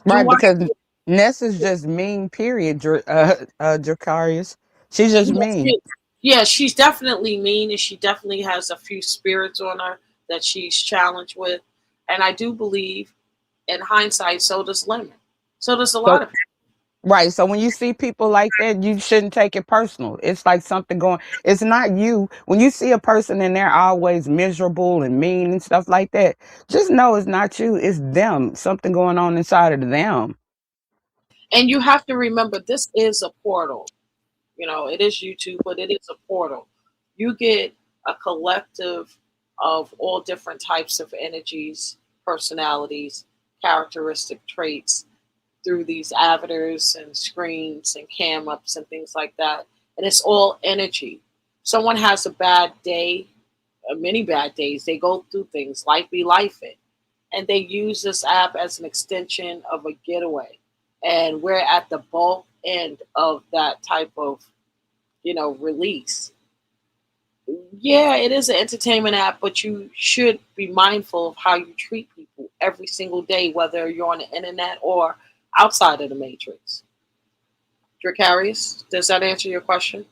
right, Do I? because Ness is just mean. Period. Dracarius. She's just Yeah, mean. yeah, she's definitely mean, and she definitely has a few spirits on her that she's challenged with. And I do believe, in hindsight, so does Lemon. So does a lot So of people. right. So when you see people like that, you shouldn't take it personal. It's like something going. It's not you. When you see a person and they're always miserable and mean and stuff like that, just know it's not you. It's them. Something going on inside of them. And you have to remember, this is a portal. It is YouTube, but it is a portal. You get a collective of all different types of energies, personalities, characteristic traits through these avatars and screens and cam ups and things like that. And it's all energy. Someone has a bad day, many bad days. They go through things, life be life it. And they use this app as an extension of a getaway. And we're at the bulk end of that type of, release. Yeah, it is an entertainment app, but you should be mindful of how you treat people every single day, whether you're on the internet or outside of the matrix. Dracarius, does that answer your question?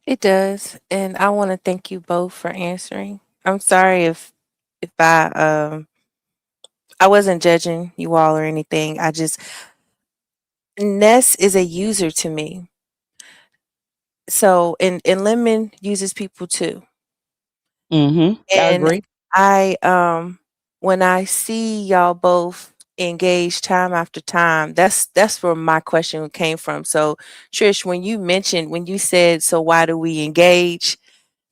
It does, and I want to thank you both for answering. I'm sorry if I wasn't judging you all or anything. I just Ness is a user to me. So and Lemon uses people too. Mm-hmm. I And agree. I when I see y'all both engaged time after time, that's where my question came from. So Trish, when you said, so why do we engage?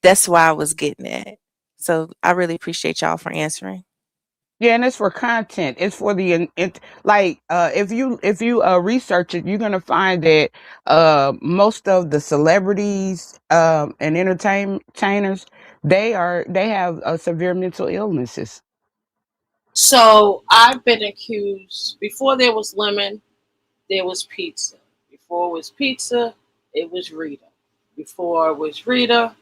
That's why I was getting at. So I really appreciate y'all for answering. Yeah, and it's for content. It's for the like if you research it, you're gonna find that most of the celebrities and entertainers they have severe mental illnesses. So I've been accused before there was lemon, there was pizza. Before it was pizza, it was Rita. Before it was Rita,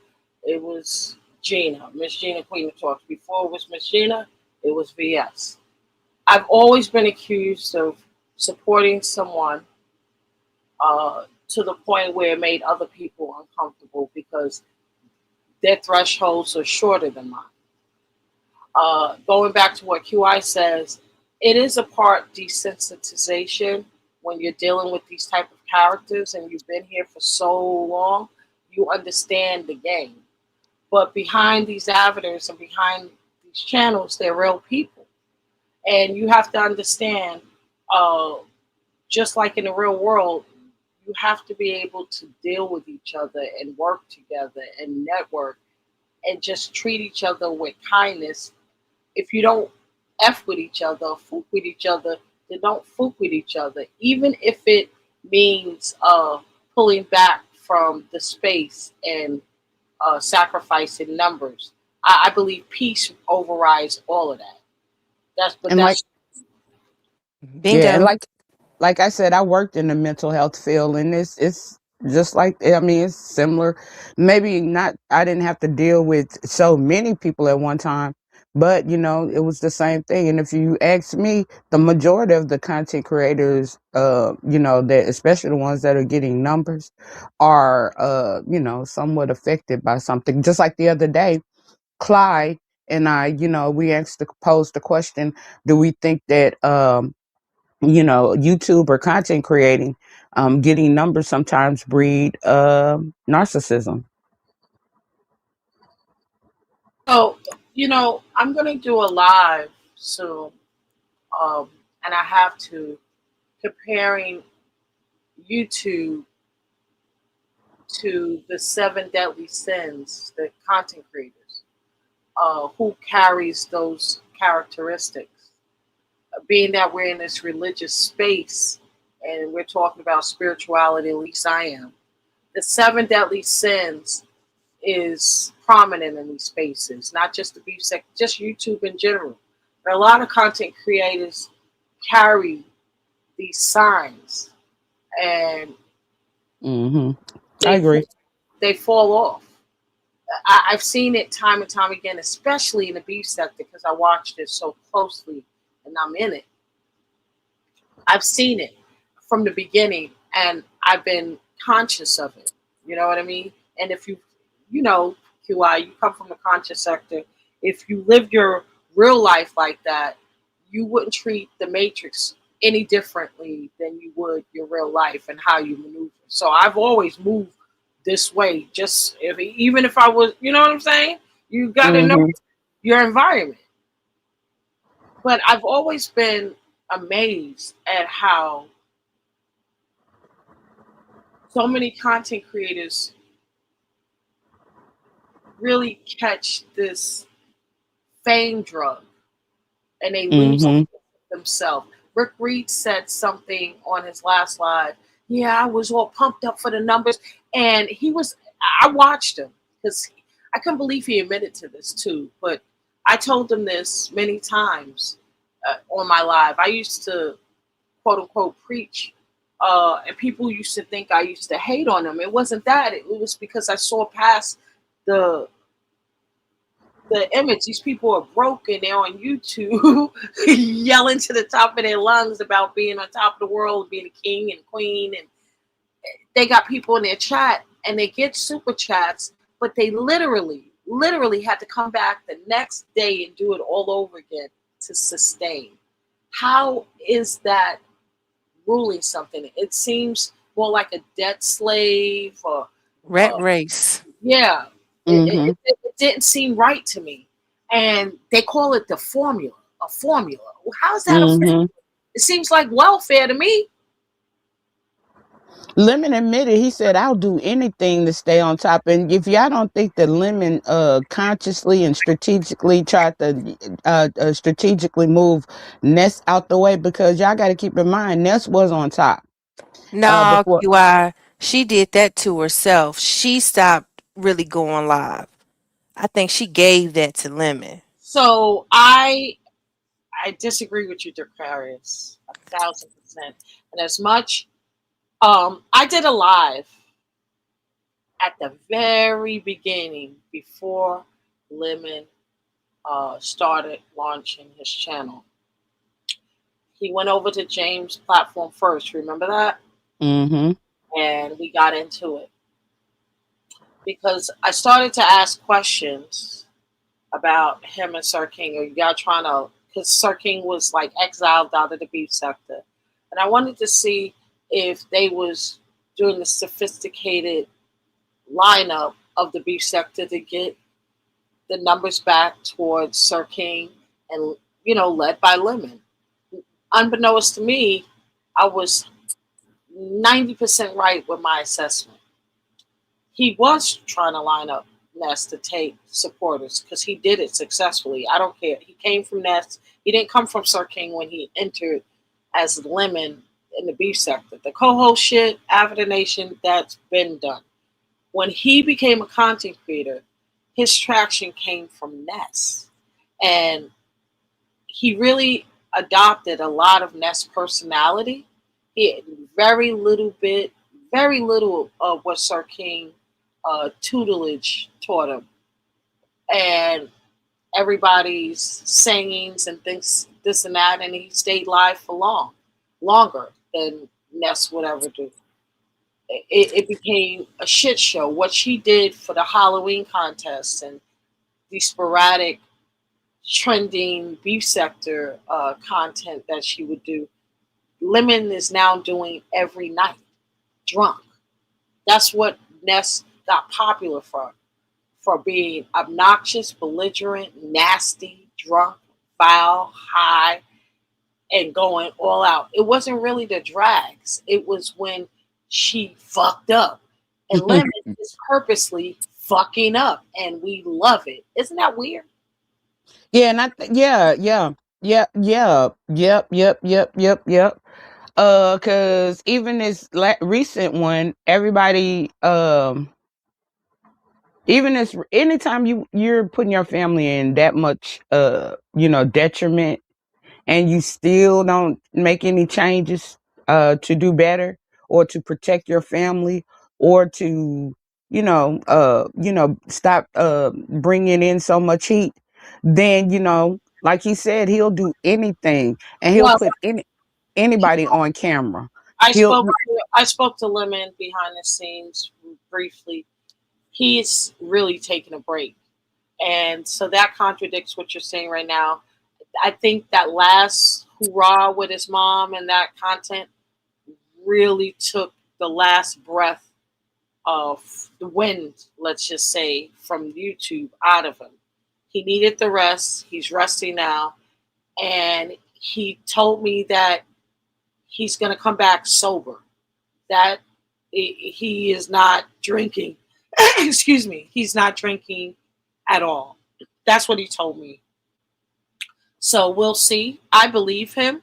it was Gina, Miss Gina Queen of Talks. Before it was Miss Gina, it was VS. I've always been accused of supporting someone to the point where it made other people uncomfortable because their thresholds are shorter than mine. Going back to what QI says, it is a part desensitization when you're dealing with these type of characters and you've been here for so long, you understand the game. But behind these avatars and behind these channels, they're real people, and you have to understand. Uh, just like in the real world, you have to be able to deal with each other and work together and network and just treat each other with kindness. If you don't F with each other, fook with each other, then don't fook with each other. Even if it means pulling back from the space and sacrificing numbers. I believe peace overrides all of that. But And like that's yeah, and Bingo. like I said, I worked in the mental health field, and it's Just like, I mean, it's similar. Maybe not, I didn't have to deal with so many people at one time, but it was the same thing. And if you ask me, the majority of the content creators, that especially the ones that are getting numbers, are, somewhat affected by something. Just like the other day, Clyde and I, we posed the question: do we think that, YouTube or content creating, getting numbers sometimes breed narcissism? So, I'm going to do a live soon. And I have to comparing YouTube to the seven deadly sins, the content creators, who carries those characteristics. Being that we're in this religious space and we're talking about spirituality, at least I am, the seven deadly sins is prominent in these spaces, not just the beef sec, just YouTube in general. There are a lot of content creators carry these signs and Hmm. I they agree. they fall off. I've seen it time and time again, especially in the beef sector because I watched it so closely and I'm in it. I've seen it from the beginning and I've been conscious of it. You know what I mean? And if QI, you come from the conscious sector, if you live your real life like that, you wouldn't treat the matrix any differently than you would your real life and how you maneuver. So I've always moved this way, just even if I was, you know what I'm saying? You got to know Hmm. your environment. But I've always been amazed at how so many content creators really catch this fame drug and they lose Hmm. themselves. Rick Reed said something on his last live. Yeah, I was all pumped up for the numbers, and he was. I watched him because I couldn't believe he admitted to this too. But I told him this many times on my live. I used to quote unquote preach. And people used to think I used to hate on him. It wasn't that. It was because I saw past the the image. These people are broken. They're on YouTube yelling to the top of their lungs about being on top of the world, being a king and queen. And they got people in their chat and they get super chats, but they literally had to come back the next day and do it all over again to sustain. How is that ruling something? It seems more like a debt slave or Rat uh, race. yeah, Hmm. it didn't seem right to me. And they call it the formula, a formula. Well, how is that a formula? Hmm. It seems like welfare to me. Lemon admitted, he said, I'll do anything to stay on top. And if y'all don't think that Lemon consciously and strategically tried to strategically move Ness out the way, because y'all got to keep in mind Ness was on top No, before. QI. She did that to herself. She stopped really going live. I think she gave that to Lemon. So I disagree with you, Darius, 1,000%. And as much, I did a live at the very beginning before Lemon started launching his channel. He went over to James' platform first. Remember that? Hmm. And we got into it because I started to ask questions about him and Sir King. Are y'all trying to? Because Sir King was like exiled out of the beef sector, and I wanted to see if they was doing the sophisticated lineup of the beef sector to get the numbers back towards Sir King and led by Lemon. Unbeknownst to me, I was 90% right with my assessment. He was trying to line up Nest to take supporters because he did it successfully. I don't care. He came from Nest. He didn't come from Sir King when he entered as Lemon in the beef sector. The co-host shit, After the Nation, that's been done. When he became a content creator, his traction came from Nest. And he really adopted a lot of Ness personality. He had very little bit, very little of what Sir King tutelage taught him, and everybody's sayings and things this and that, and he stayed live for longer than Ness would ever do. It became a shit show. What she did for the Halloween contest and the sporadic trending beef sector content that she would do, Lemon is now doing every night, drunk. That's what Ness got popular for being obnoxious, belligerent, nasty, drunk, foul, high, and going all out. It wasn't really the drags. It was when she fucked up. And Lemon is purposely fucking up, and we love it. Isn't that weird? Yeah, and yep. Cause even this recent one, everybody, even this anytime you're putting your family in that much, detriment, and you still don't make any changes to do better or to protect your family or to stop bringing in so much heat, then like he said, he'll do anything, and he'll Well, put anybody on camera. I He'll spoke I spoke to Lemon behind the scenes briefly. He's really taking a break. And so that contradicts what you're saying right now. I think that last hurrah with his mom and that content really took the last breath of the wind, let's just say, from YouTube out of him. He needed the rest. He's resting now. And he told me that he's going to come back sober, that he is not drinking. Excuse me. He's not drinking at all. That's what he told me. So we'll see. I believe him.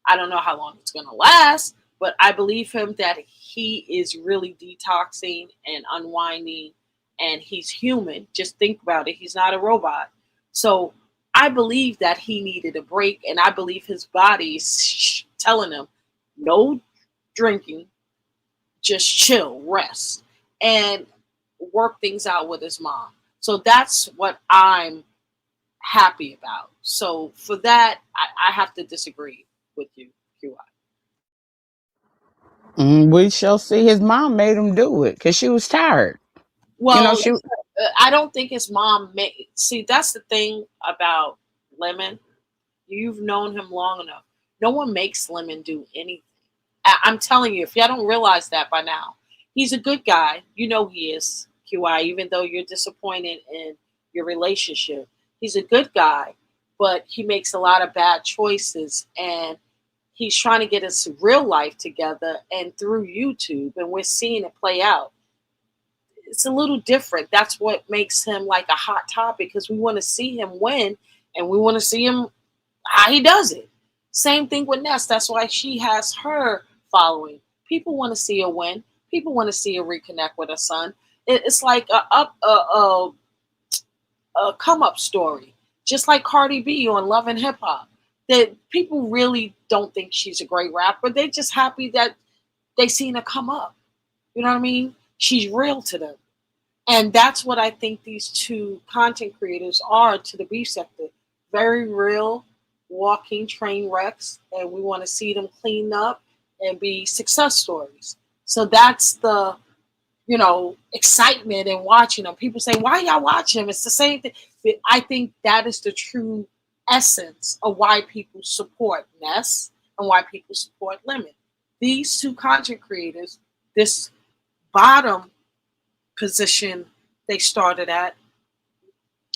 I don't know how long it's going to last, but I believe him that he is really detoxing and unwinding, and he's human. Just think about it. He's not a robot. So I believe that he needed a break, and I believe his body's telling him no drinking, just chill, rest, and work things out with his mom. So that's what I'm happy about. So for that, I have to disagree with you, QI. we shall see. His mom made him do it because she was tired. Well, She I don't think his mom made. See, that's the thing about Lemon. You've known him long enough. No one makes Lemon do anything. I'm telling you, if y'all don't realize that by now, he's a good guy. You know he is, QI, even though you're disappointed in your relationship. He's a good guy, but he makes a lot of bad choices, and he's trying to get his real life together and through YouTube, and we're seeing it play out. It's a little different. That's what makes him like a hot topic, because we want to see him win, and we want to see him how he does it. Same thing with Ness. That's why she has her following. People want to see her win. People want to see her reconnect with her son. It's like a come up story, just like Cardi B on Love and Hip Hop. That people really don't think she's a great rapper. They're just happy that they seen her come up. You know what I mean? She's real to them. And that's what I think these two content creators are to the beef sector. Very real, walking train wrecks, and we want to see them clean up and be success stories. So that's the excitement in watching them. People say, "Why y'all watching them?" It's the same thing. But I think that is the true essence of why people support Ness and why people support Lemon. These two content creators, this bottom position they started at,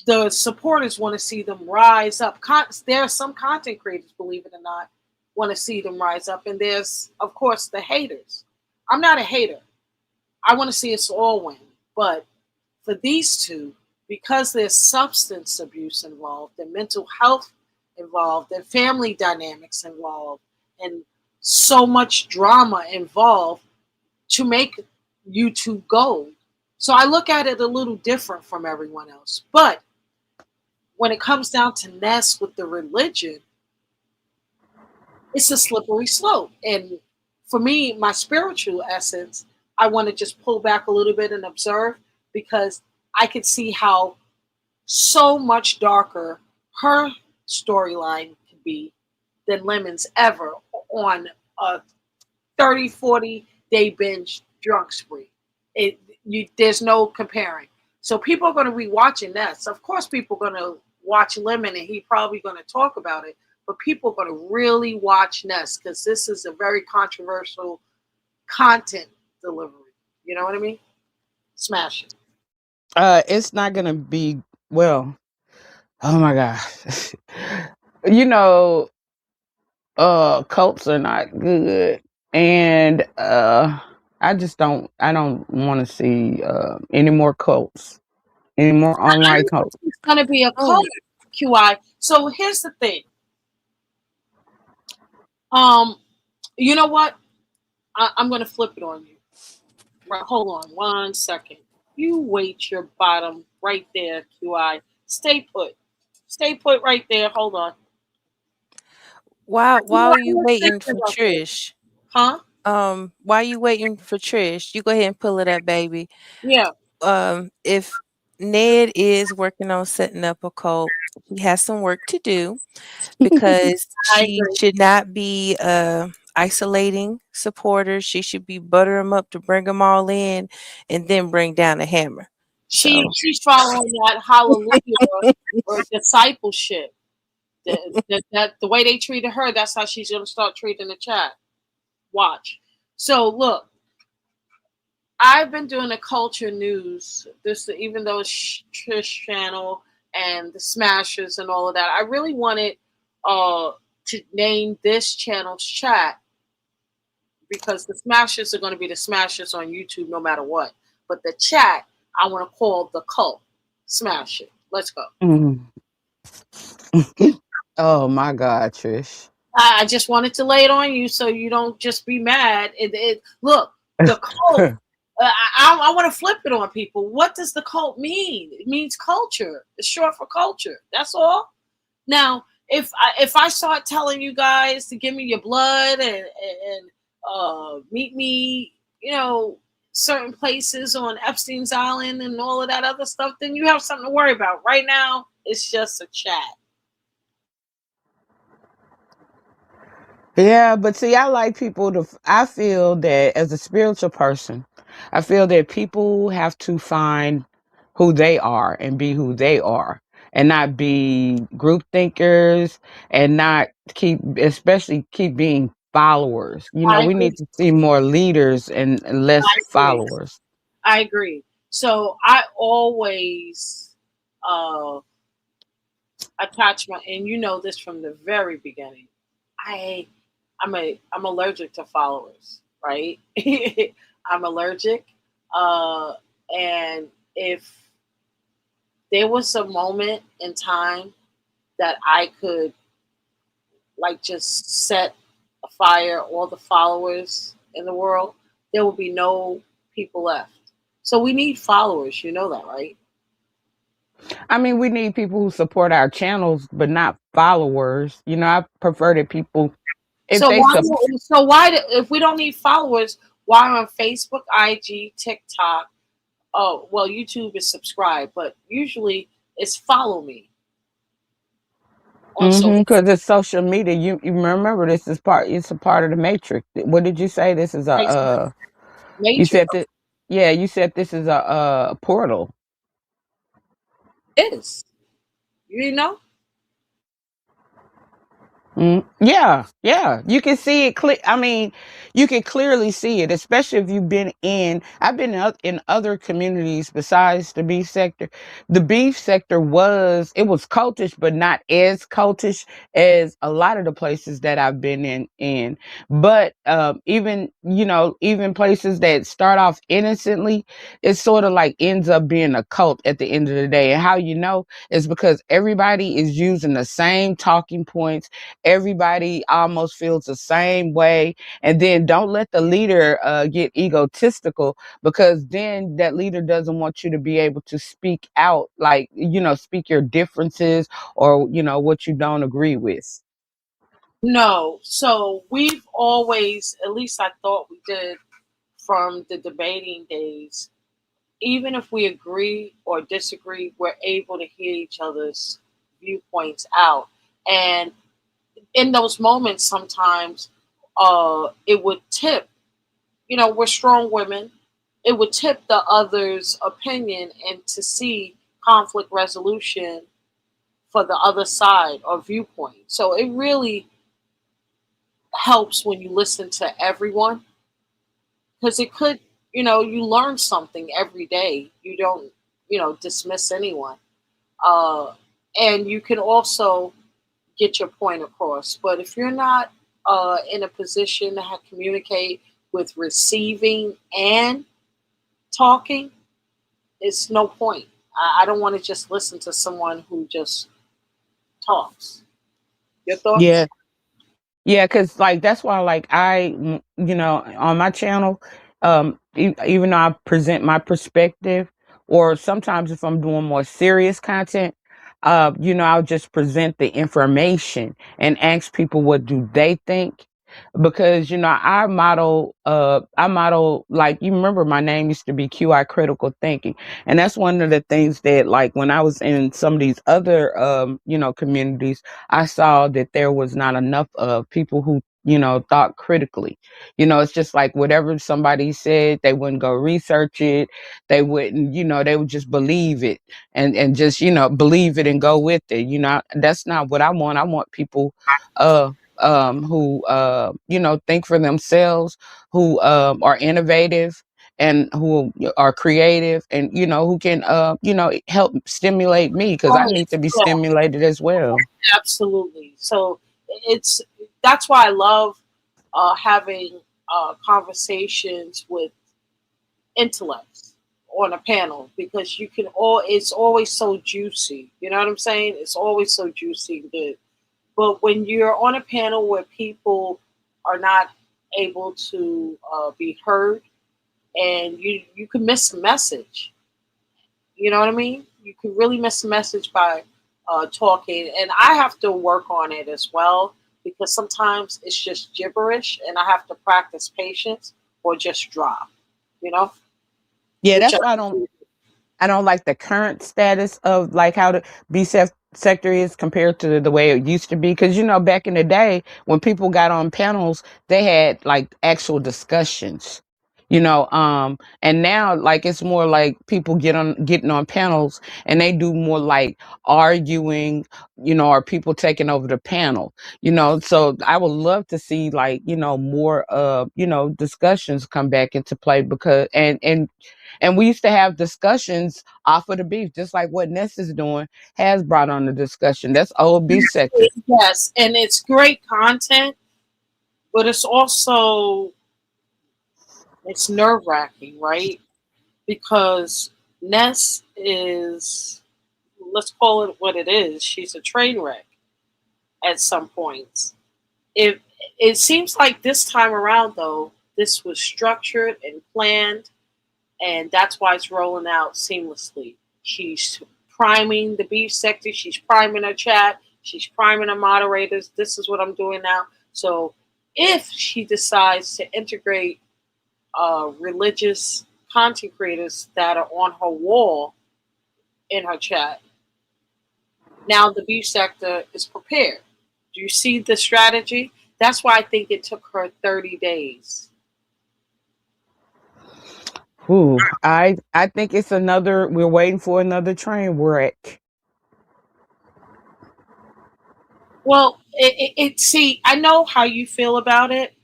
the supporters want to see them rise up. There are some content creators, believe it or not, want to see them rise up. And there's, of course, the haters. I'm not a hater. I want to see us all win. But for these two, because there's substance abuse involved and mental health involved and family dynamics involved and so much drama involved to make YouTube gold. So I look at it a little different from everyone else. But when it comes down to Ness with the religion, it's a slippery slope. And for me, my spiritual essence, I want to just pull back a little bit and observe because I could see how so much darker her storyline could be than Lemon's ever on a 30, 40 day binge drunk spree. There's no comparing. So people are going to be watching that. So of course, people are going to watch Lemon, and he probably going to talk about it. But people are going to really watch Ness because this is a very controversial content delivery. You know what I mean? Smash it. It's not gonna be well. Oh my gosh. you know, cults are not good, and I don't want to see any more cults, any more I online don't think cults. it's going to be a cult, Oh, QI. So here's the thing. Um, you know what? I'm going to flip it on you. Right, hold on 1 second. You wait your bottom right there, QI. Stay put. Stay put right there. Hold on. while you What's waiting thinking for about this? Trish, Huh? while you waiting for Trish, you go ahead and pull it up, baby. Yeah. If Ned is working on setting up a cult, he has some work to do because I she agree. should not be isolating supporters. She should be butter them up to bring them all in and then bring down a hammer. So She's following that hallelujah or discipleship. The way they treated her, that's how she's gonna start treating the chat. Watch. So look, I've been doing the culture news. This, even though it's Trish channel and the Smashers and all of that, I really wanted uh to name this channel's chat because the Smashers are going to be the Smashers on YouTube no matter what. But the chat I want to call the cult. Smash it. Let's go. Mm. Oh my God, Trish. I just wanted to lay it on you so you don't just be mad. Look, the cult. I want to flip it on people. What does the cult mean? It means culture. It's short for culture. That's all. Now, if I start telling you guys to give me your blood and meet me, certain places on Epstein's Island and all of that other stuff, then you have something to worry about. Right now, it's just a chat. Yeah, but see, I like people to. I feel that as a spiritual person, I feel that people have to find who they are and be who they are, and not be group thinkers, and not especially keep being followers. I We agree. need to see more leaders and less I agree. followers. I agree. So I always uh, attach my, and you know this from the very beginning. I I'm allergic to followers, right? I'm allergic, uh, and if there was a moment in time that I could like just set afire all the followers in the world, there would be no people left. So we need followers, you know that, right? I mean, we need people who support our channels, but not followers. I prefer that people, if So they why? support. So why? If we don't need followers, why on Facebook, IG, TikTok? Oh, well, YouTube is subscribe, but usually it's follow me on social Because it's social media. You remember this is part. It's a part of the matrix. What did you say? This is a. Facebook. You Matrix said that. Yeah, you said this is a portal. is, you know. Yeah, yeah. You can see it clear. I mean, you can clearly see it, especially if you've been in. I've been in other communities besides the beef sector. The beef sector it was cultish, but not as cultish as a lot of the places that I've been in. But even places that start off innocently, it sort of like ends up being a cult at the end of the day. And how you know is because everybody is using the same talking points. Everybody almost feels the same way, and then don't let the leader get egotistical, because then that leader doesn't want you to be able to speak out, like speak your differences, or what you don't agree with. No, so we've always, at least I thought we did, from the debating days, even if we agree or disagree, we're able to hear each other's viewpoints out. And in those moments, sometimes it would tip, we're strong women, it would tip the other's opinion and to see conflict resolution for the other side or viewpoint. So it really helps when you listen to everyone because it could, you learn something every day. You don't, dismiss anyone. Uh, and you can also get your point across. But if you're not in a position to communicate with receiving and talking, it's no point. I don't want to just listen to someone who just talks. Your Yeah. thoughts? Yeah, because like that's why like on my channel, even though I present my perspective, or sometimes if I'm doing more serious content, I'll just present the information and ask people what do they think. Because I model like you remember my name used to be QI critical thinking, and that's one of the things that like when I was in some of these other communities, I saw that there was not enough of people who, thought critically. It's just like whatever somebody said, they wouldn't go research it. They wouldn't, they would just believe it and just, believe it and go with it. That's not what I want. I want people uh who think for themselves, who are innovative and who are creative and who can help stimulate me because I Right. need to be Yeah, stimulated as well. absolutely. So it's that's why I love having conversations with intellects on a panel because you can all it's always so juicy. You know what I'm saying? It's always so juicy and good. But when you're on a panel where people are not able to be heard, and you can miss a message. You know what I mean? You can really miss a message by talking, and I have to work on it as well because sometimes it's just gibberish, and I have to practice patience or just drop. You know, Yeah, which I that's why I don't like the current status of like how the sector is compared to the way it used to be. Because back in the day when people got on panels, they had like actual discussions. And now like it's more like people getting on panels and they do more like arguing, or people taking over the panel. So I would love to see like more discussions come back into play because and we used to have discussions off of the beef, just like what Ness is doing has brought on the discussion. That's old beef sector. yes, and it's great content, but it's also it's nerve wracking, right? Because Ness is, let's call it what it is. She's a train wreck at some points. It seems like this time around, though, this was structured and planned, and that's why it's rolling out seamlessly. She's priming the beef sector. She's priming her chat. She's priming her moderators. This is what I'm doing now. So if she decides to integrate religious content creators that are on her wall in her chat, now the beef sector is prepared. Do you see the strategy? That's why I think it took her 30 days. Ooh, I think it's another. We're waiting for another train wreck. Well, see, I know how you feel about it,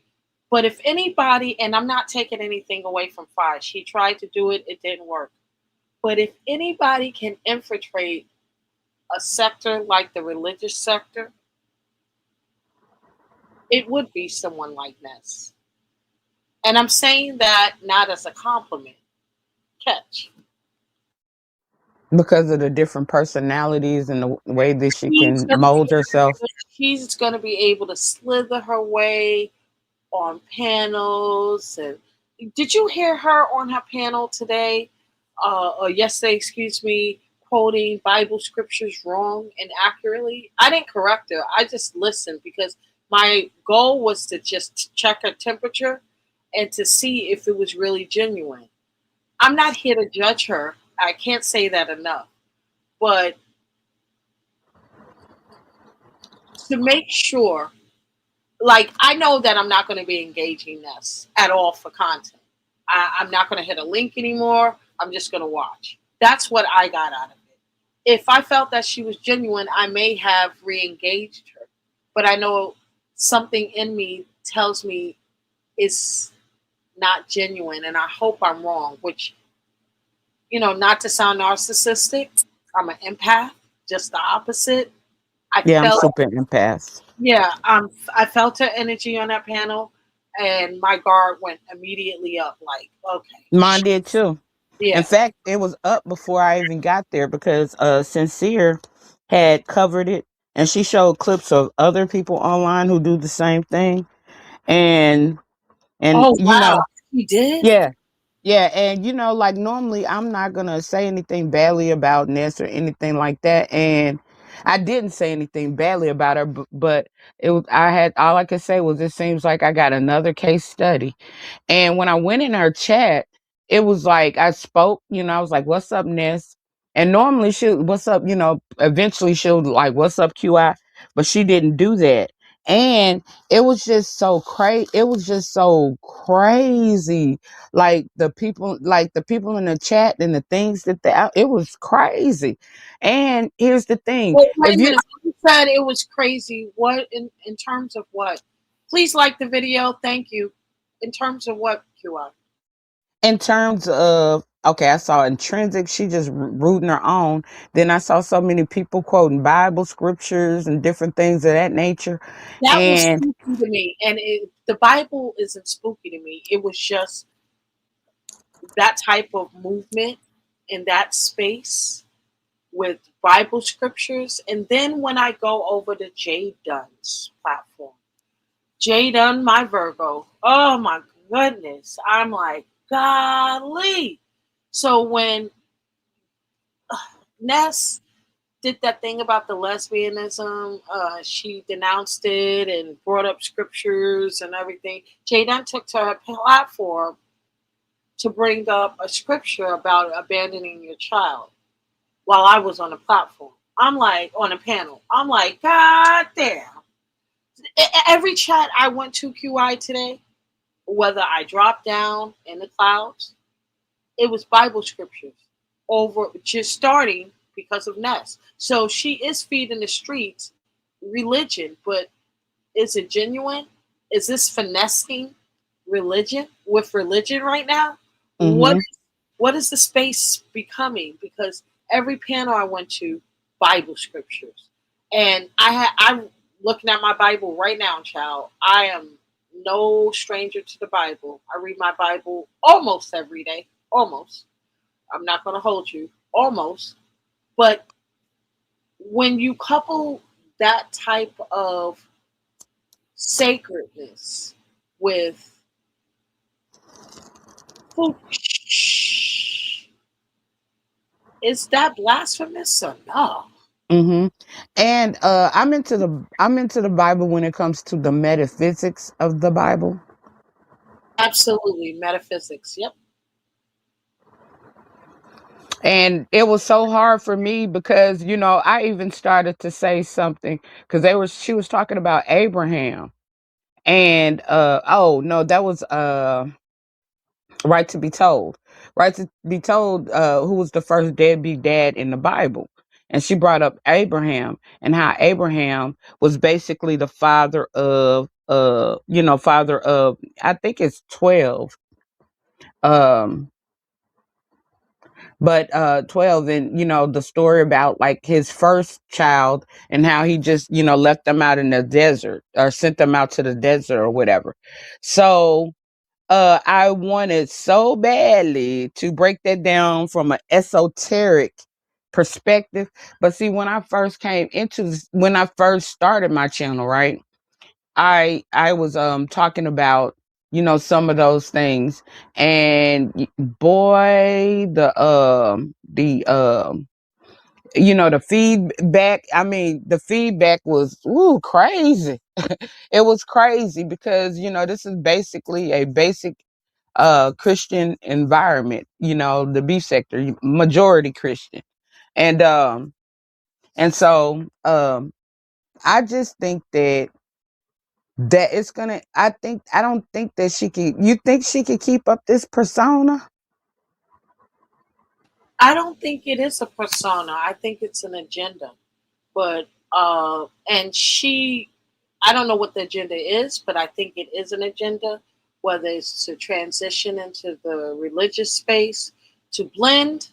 but if anybody, and I'm not taking anything away from Fi, she tried to do it, it didn't work. But if anybody can infiltrate a sector like the religious sector, it would be someone like Ness. And I'm saying that not as a compliment. Catch. Because of the different personalities and the way that she She's can gonna be mold herself. she's gonna be able to slither her way on panels. And did you hear her on her panel today or yesterday, excuse me, quoting Bible scriptures wrong and accurately? I didn't correct her. I just listened because my goal was to just check her temperature. and to see if it was really genuine. I'm not here to judge her. I can't say that enough. But to make sure, like, I know that I'm not going to be engaging this at all for content. I'm not going to hit a link anymore. I'm just going to watch. That's what I got out of it. If I felt that she was genuine, I may have re engaged her. But I know something in me tells me it's not genuine, and I hope I'm wrong, which, not to sound narcissistic, I'm an empath, just the opposite. I Yeah, I'm felt, super empath. yeah, I felt her energy on that panel, and my guard went immediately up. Like, okay, Mine did too. In yeah. fact, it was up before I even got there because Sincere had covered it, and she showed clips of other people online who do the same thing. And and Oh you wow, know, you did? yeah, yeah, and like normally I'm not gonna say anything badly about Ness or anything like that. And I didn't say anything badly about her, but it was I had all I could say was it seems like I got another case study. And when I went in her chat, it was like I spoke, I was like, "What's up, Ness?" And normally "What's up?" Eventually she'll like, "What's up, QI?" But she didn't do that. And it was just so crazy. It was just so crazy. Like the people in the chat and the things that it was crazy. And here's the thing: Wait a if you minute. You said it was crazy. What in terms of what? Please like the video. Thank you. In terms of what, QI? in terms of okay, I saw intrinsic, she just rooting her own. Then I saw so many people quoting Bible scriptures and different things of that nature. That was And spooky to me, and the Bible isn't spooky to me. It was just that type of movement in that space with Bible scriptures. And then when I go over to Jay Dunn's platform, Jay Dunn, my Virgo, oh my goodness, I'm like, golly. So when Ness did that thing about the lesbianism, she denounced it and brought up scriptures and everything. Jay Dunn took to her platform to bring up a scripture about abandoning your child while I was on the platform. I'm like, on a panel. I'm like, God damn. Every chat I went to QI today, whether I dropped down in the clouds, it was Bible scriptures over just starting because of Ness. So she is feeding the streets religion, but is it genuine? Is this finessing religion with religion right now? What hmm what is the space becoming? Because every panel I went to, Bible scriptures, and I'm looking at my Bible right now, child. I am no stranger to the Bible. I read my Bible almost every day. Almost. I'm not going to hold you. Almost. But when you couple that type of sacredness with is that blasphemous or no? hmm and I'm into the Bible when it comes to the metaphysics of the Bible. Absolutely. Metaphysics. Yep. And it was so hard for me because I even started to say something because she was talking about Abraham. And oh no, that was Right to be told. Right to be told who was the first deadbeat dad in the Bible. And she brought up Abraham and how Abraham was basically the father of I think it's 12. Um but 12, and the story about like his first child and how he just left them out in the desert or sent them out to the desert or whatever. So I wanted so badly to break that down from an esoteric perspective. But see, when I first started my channel, right? I was talking about some of those things, and boy, the feedback. I mean, the feedback was crazy. It was crazy because, this is basically a basic Christian environment, the beef sector, majority Christian. And so I just think that it's gonna I don't think that she could you think she could keep up this persona? I don't think it is a persona. I think it's an agenda. But and she, I don't know what the agenda is, but I think it is an agenda, whether it's to transition into the religious space, to blend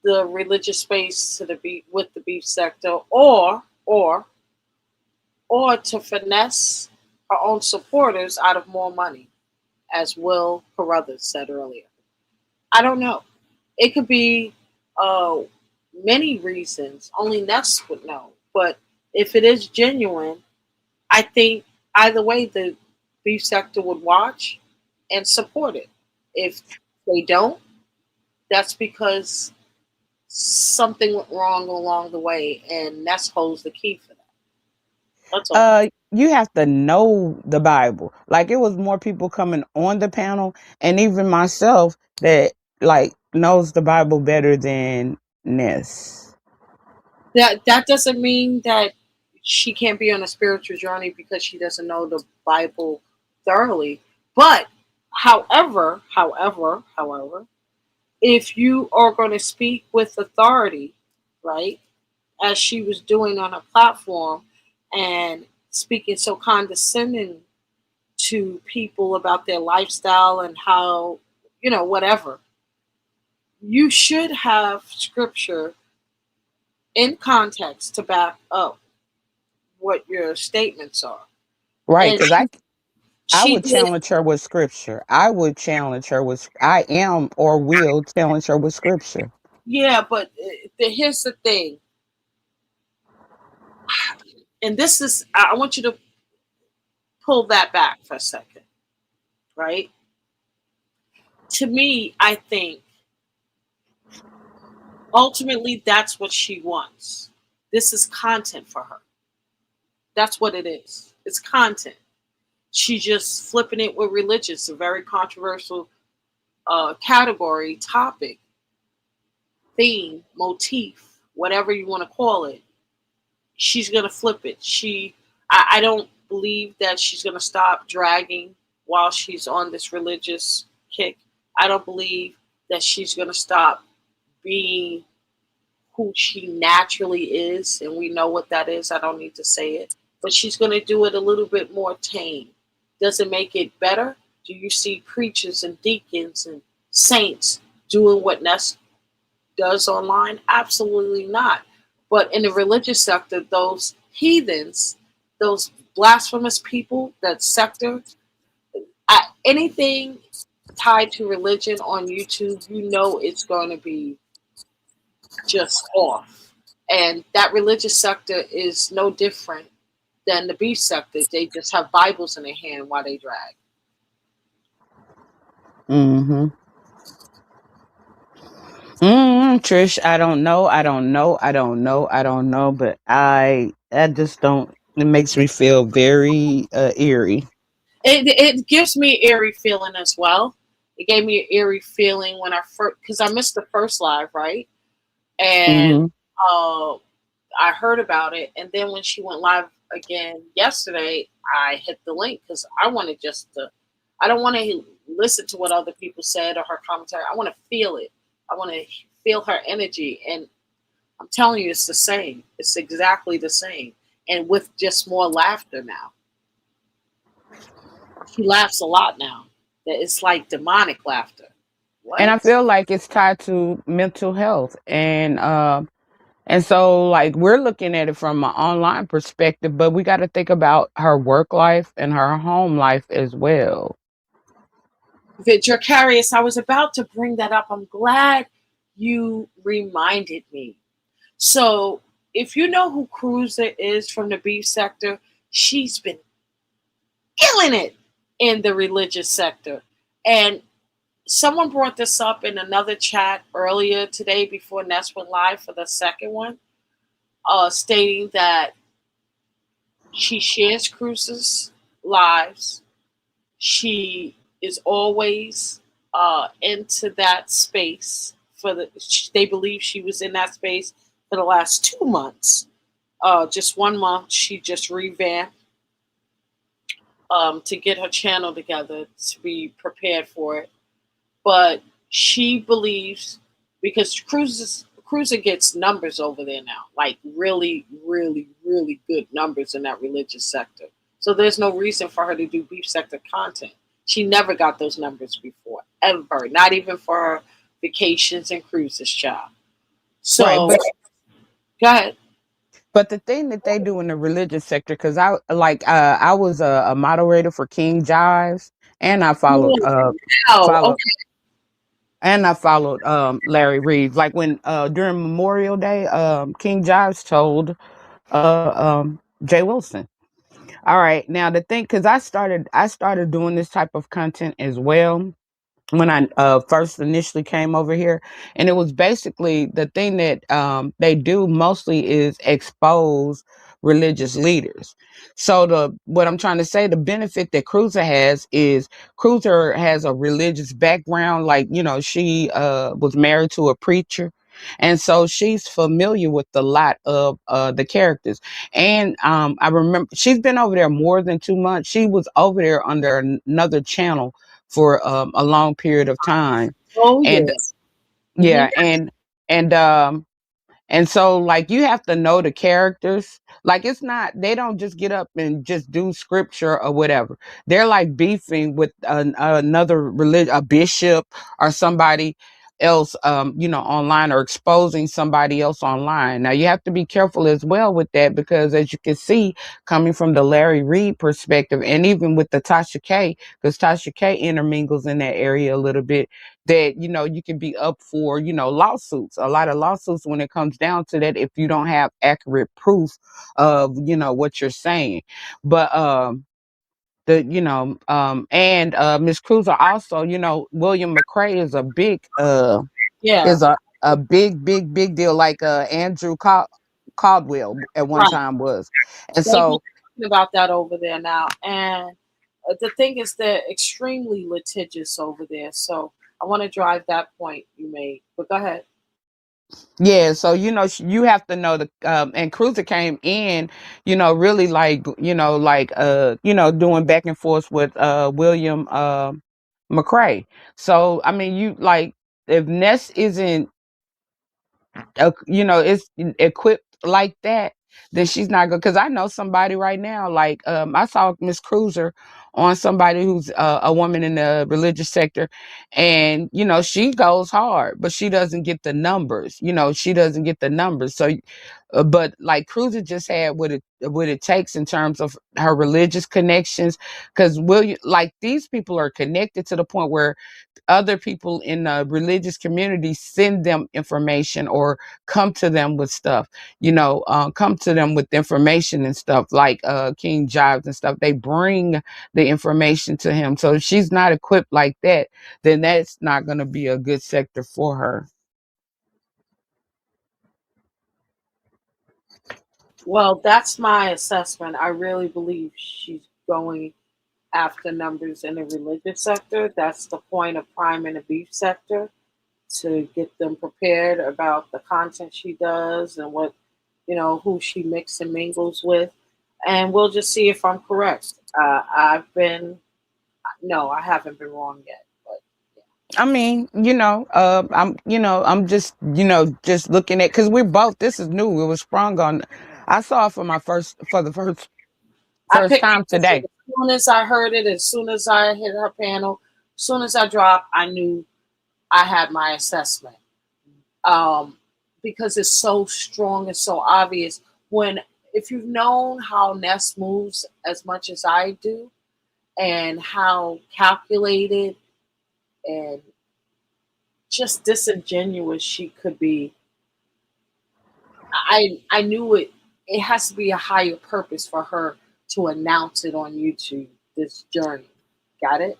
the religious space to the beef with the beef sector, or to finesse her own supporters out of more money, as Will Carruthers said earlier. I don't know. It could be uh, many reasons. Only Ness would know. But if it is genuine, I think either way the beef sector would watch and support it. If they don't, that's because something went wrong along the way, and Ness holds the key for that. That's all. You have to know the Bible. Like, it was more people coming on the panel, and even myself, that like knows the Bible better than Ness. That doesn't mean that she can't be on a spiritual journey because she doesn't know the Bible thoroughly. But however, if you are going to speak with authority, right, as she was doing on a platform and speaking so condescending to people about their lifestyle and how, whatever, you should have scripture in context to back up what your statements are. Right, And because I she would did, challenge her with scripture. I am or will challenge her with scripture. yeah, but here's the thing, and this is, I want you to pull that back for a second, right? To me, I think ultimately that's what she wants. This is content for her. That's what it is. It's content. She's just flipping it with religious, a very controversial category, topic, theme, motif, whatever you want to call it. She's gonna flip it. I don't believe that she's gonna stop dragging while she's on this religious kick. I don't believe that she's gonna stop being who she naturally is, and we know what that is. I don't need to say it, but she's gonna do it a little bit more tame. Does it make it better? Do you see preachers and deacons and saints doing what Ness does online? Absolutely not. But in the religious sector, those heathens, those blasphemous people, that sector, anything tied to religion on YouTube, it's going to be just off. And that religious sector is no different than the beef sector. They just have Bibles in their hand while they drag. Mm-hmm. Trish, I don't know. But I just don't. It makes me feel very eerie. It gives me an eerie feeling as well. It gave me an eerie feeling when I first, because I missed the first live, right? And Mm-hmm. uh, I heard about it, and then when she went live again yesterday, I hit the link because I wanted just to. I don't want to listen to what other people said or her commentary. I want to feel it. I want to feel her energy, and I'm telling you, it's the same. It's exactly the same, and with just more laughter now. She laughs a lot now. It's like demonic laughter. And I What? feel like it's tied to mental health, and so, like, we're looking at it from an online perspective, but we got to think about her work life and her home life as well. Vicarious, I was about to bring that up. I'm glad you reminded me. So, if you know who Cruiser is from the beef sector, she's been killing it in the religious sector. And someone brought this up in another chat earlier today before Ness went live for the second one, stating that She shares cruises lives. She is always into that space for the. They believe she was in that space for the last 2 months. Just 1 month, she just revamped to get her channel together to be prepared for it. But she believes because Cruiser gets numbers over there now, like really, really, really good numbers in that religious sector. So there's no reason for her to do beef sector content. She never got those numbers before, ever. Not even for her vacations and cruises, child. Right, So go ahead. but the thing that they do in the religious sector, because I was a moderator for King Jives, and I followed Oh, wow. followed Okay. and I followed Larry Reeves. Like when during Memorial Day, King Jives told Jay Wilson. All right, now the thing, because I started doing this type of content as well when I first initially came over here, and it was basically the thing that they do mostly is expose religious leaders. So the what I'm trying to say, the benefit that Cruiser has is Cruiser has a religious background, like she was married to a preacher. And so she's familiar with a lot of the characters. And I remember she's been over there more than 2 months. She was over there under another channel for a long period of time. Oh, And yeah. Hmm. yeah, and so, like, you have to know the characters. Like, it's not, they don't just get up and just do scripture or whatever. They're like beefing with another religion, a bishop or somebody else, online, or exposing somebody else online. Now, you have to be careful as well with that, because as you can see, coming from the Larry Reed perspective, and even with the Tasha K, because Tasha K intermingles in that area a little bit, that you can be up for lawsuits, a lot of lawsuits, when it comes down to that, if you don't have accurate proof of what you're saying. But the and Miss Cruiser also, William McCrae is a big Yeah. is a big deal, like Andrew Caldwell at one Right. time was. And They've been so talking about that over there now. And the thing is, they're extremely litigious over there. So I want to drive that point you made. But go ahead. yeah, so you have to know the and Cruiser came in, really like doing back and forth with William McCrae. So I mean, you like, if Ness isn't it's equipped like that, then she's not good. Because I know somebody right now, like I saw Miss Cruiser on somebody who's a woman in the religious sector, and she goes hard, but she doesn't get the numbers. She doesn't get the numbers. So, but like Cruiser just had what it takes in terms of her religious connections, because William, like, these people are connected to the point where other people in the religious community send them information, or come to them with stuff, come to them with information and stuff, like King Jives and stuff. They bring the information to him. So if she's not equipped like that, then that's not going to be a good sector for her. Well, that's my assessment. I really believe she's going after numbers in the religious sector. That's the point of Prime in the beef sector, to get them prepared about the content she does and what, who she mix and mingles with. And we'll just see if I'm correct. No, I haven't been wrong yet. But I mean, I'm just looking at, because we're both, this is new, it was sprung on. I saw it for the I first picked time up with it today. as soon as I heard it, as soon as I hit her panel, as soon as I dropped, I knew I had my assessment. Um, because it's so strong and so obvious. When if you've known how Ness moves as much as I do, and how calculated and just disingenuous she could be, I knew it. It has to be a higher purpose for her to announce it on YouTube. This journey, got it?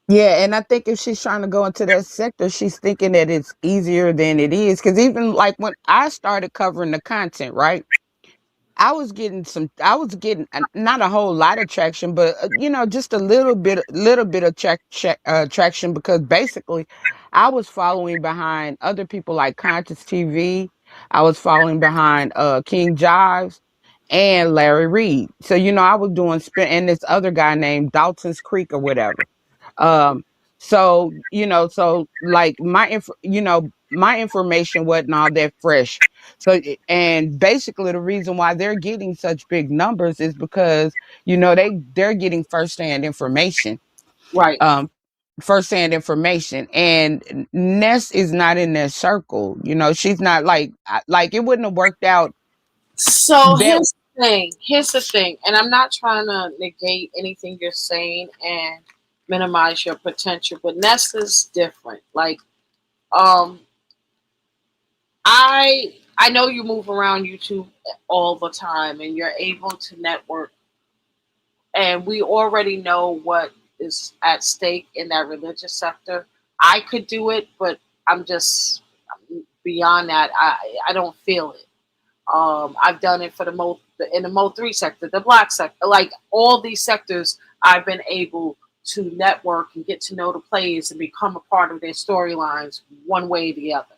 Yeah, and I think if she's trying to go into that sector, she's thinking that it's easier than it is. Because even like when I started covering the content, right? I was getting not a whole lot of traction, but just a little bit of traction, because basically I was following behind other people like Conscious TV. I was following behind King Jives and Larry Reed. So I was doing spin, and this other guy named Dalton's Creek or whatever. Um, so like my information wasn't all that fresh. So and basically the reason why they're getting such big numbers is because they're getting firsthand information. Right. Um, firsthand information, and Ness is not in their circle. She's not like it wouldn't have worked out So that. here's the thing. Here's the thing, and I'm not trying to negate anything you're saying and minimize your potential, but Nesta's different. Like, um, I know you move around YouTube all the time, and you're able to network, and we already know what is at stake in that religious sector. I could do it, but I'm just beyond that. I don't feel it. I've done it for the in the Mo3 sector, the black sector, like all these sectors. I've been able to network and get to know the players and become a part of their storylines one way or the other.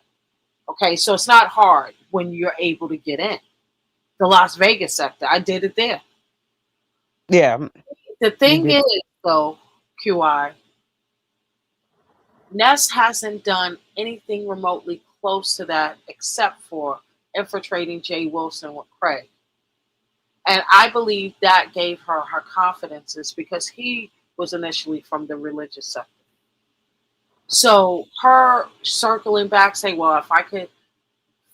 Okay, so it's not hard when you're able to get in. The Las Vegas sector, I did it there. Yeah, The you thing did. is, though, QI, Ness hasn't done anything remotely close to that except for infiltrating Jay Wilson with Craig. And I believe that gave her her confidences because he was initially from the religious sector. So her circling back, saying, "Well, if I could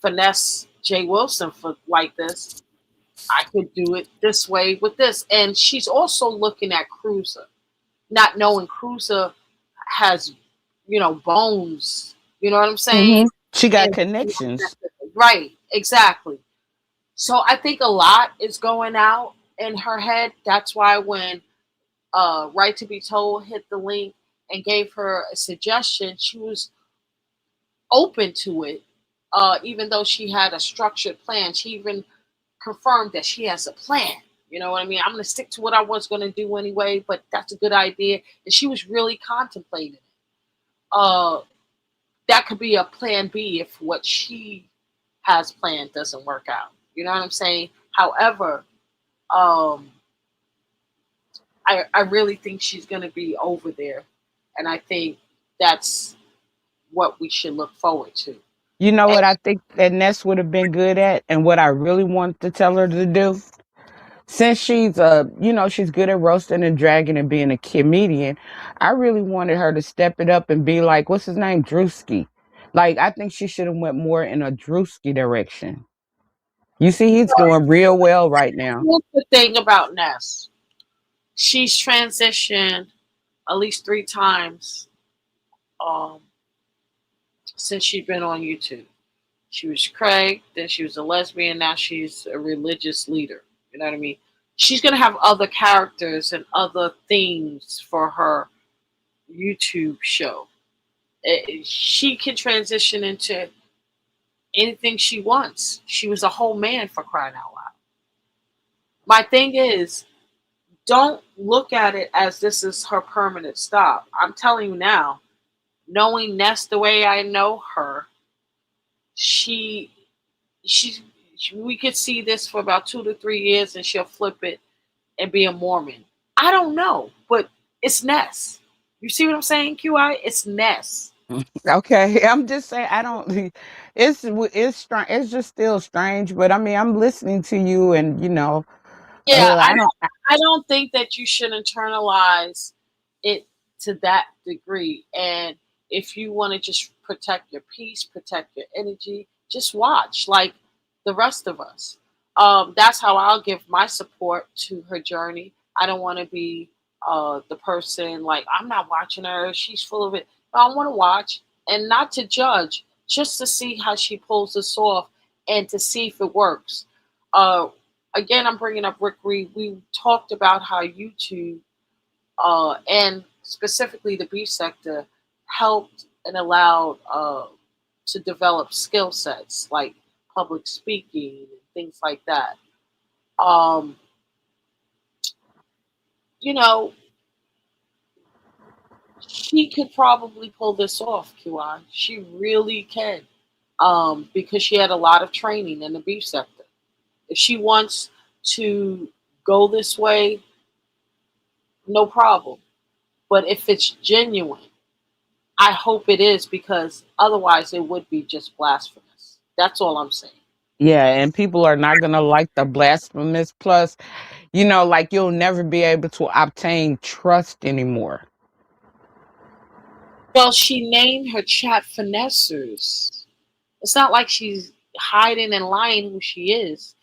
finesse Jay Wilson for like this, I could do it this way with this." And she's also looking at Cruiser, not knowing Cruiser has, bones. You know what I'm saying? She got And connections. right, exactly. So I think a lot is going out in her head. That's why when Right to Be Told hit the link and gave her a suggestion, she was open to it. Even though she had a structured plan, she even confirmed that she has a plan. You know what I mean? I'm going to stick to what I was going to do anyway, but that's a good idea. And she was really contemplating it. Uh, that could be a plan B if what she has planned doesn't work out. You know what I'm saying? However, um, I really think she's going to be over there. And I think that's what we should look forward to. You know And what I think that Ness would have been good at, and what I really want to tell her to do? Since she's good at roasting and dragging and being a comedian, I really wanted her to step it up and be like, what's his name? Drewski. Like, I think she should have went more in a Drewski direction. You see, he's doing real well right now. here's the thing about Ness. She's transitioned at least 3 times um, since she's been on YouTube. She was Craig, then she was a lesbian, now she's a religious leader. You know what I mean? She's gonna have other characters and other themes for her YouTube show. She can transition into anything she wants. She was a whole man for crying out loud. My thing is, don't look at it as this is her permanent stop. I'm telling you now, knowing Ness the way I know her, she she we could see this for about 2 to 3 years and she'll flip it and be a Mormon. I don't know, but it's Ness. You see what I'm saying, QI? It's Ness. Okay, I'm just saying I don't. It's strange. It's just still strange, but I mean I'm listening to you, and Yeah, I I don't. don't I don't think that you should internalize it to that degree. And if you want to just protect your peace, protect your energy, just watch like the rest of us. That's how I'll give my support to her journey. I don't want to be the person like I'm not watching her. She's full of it. I want to watch and not to judge, just to see how she pulls this off and to see if it works. Uh, Again, I'm bringing up Rick Reed. We talked about how YouTube and specifically the B sector helped and allowed to develop skill sets like public speaking and things like that. Um, you know, she could probably pull this off, QI. She really can. Because she had a lot of training in the beef sector. If she wants to go this way, no problem. But if it's genuine, I hope it is, because otherwise it would be just blasphemous. That's all I'm saying. Yeah, and people are not gonna like the blasphemous. Plus, like you'll never be able to obtain trust anymore. Well, she named her chat finessers. It's not like she's hiding and lying who she is.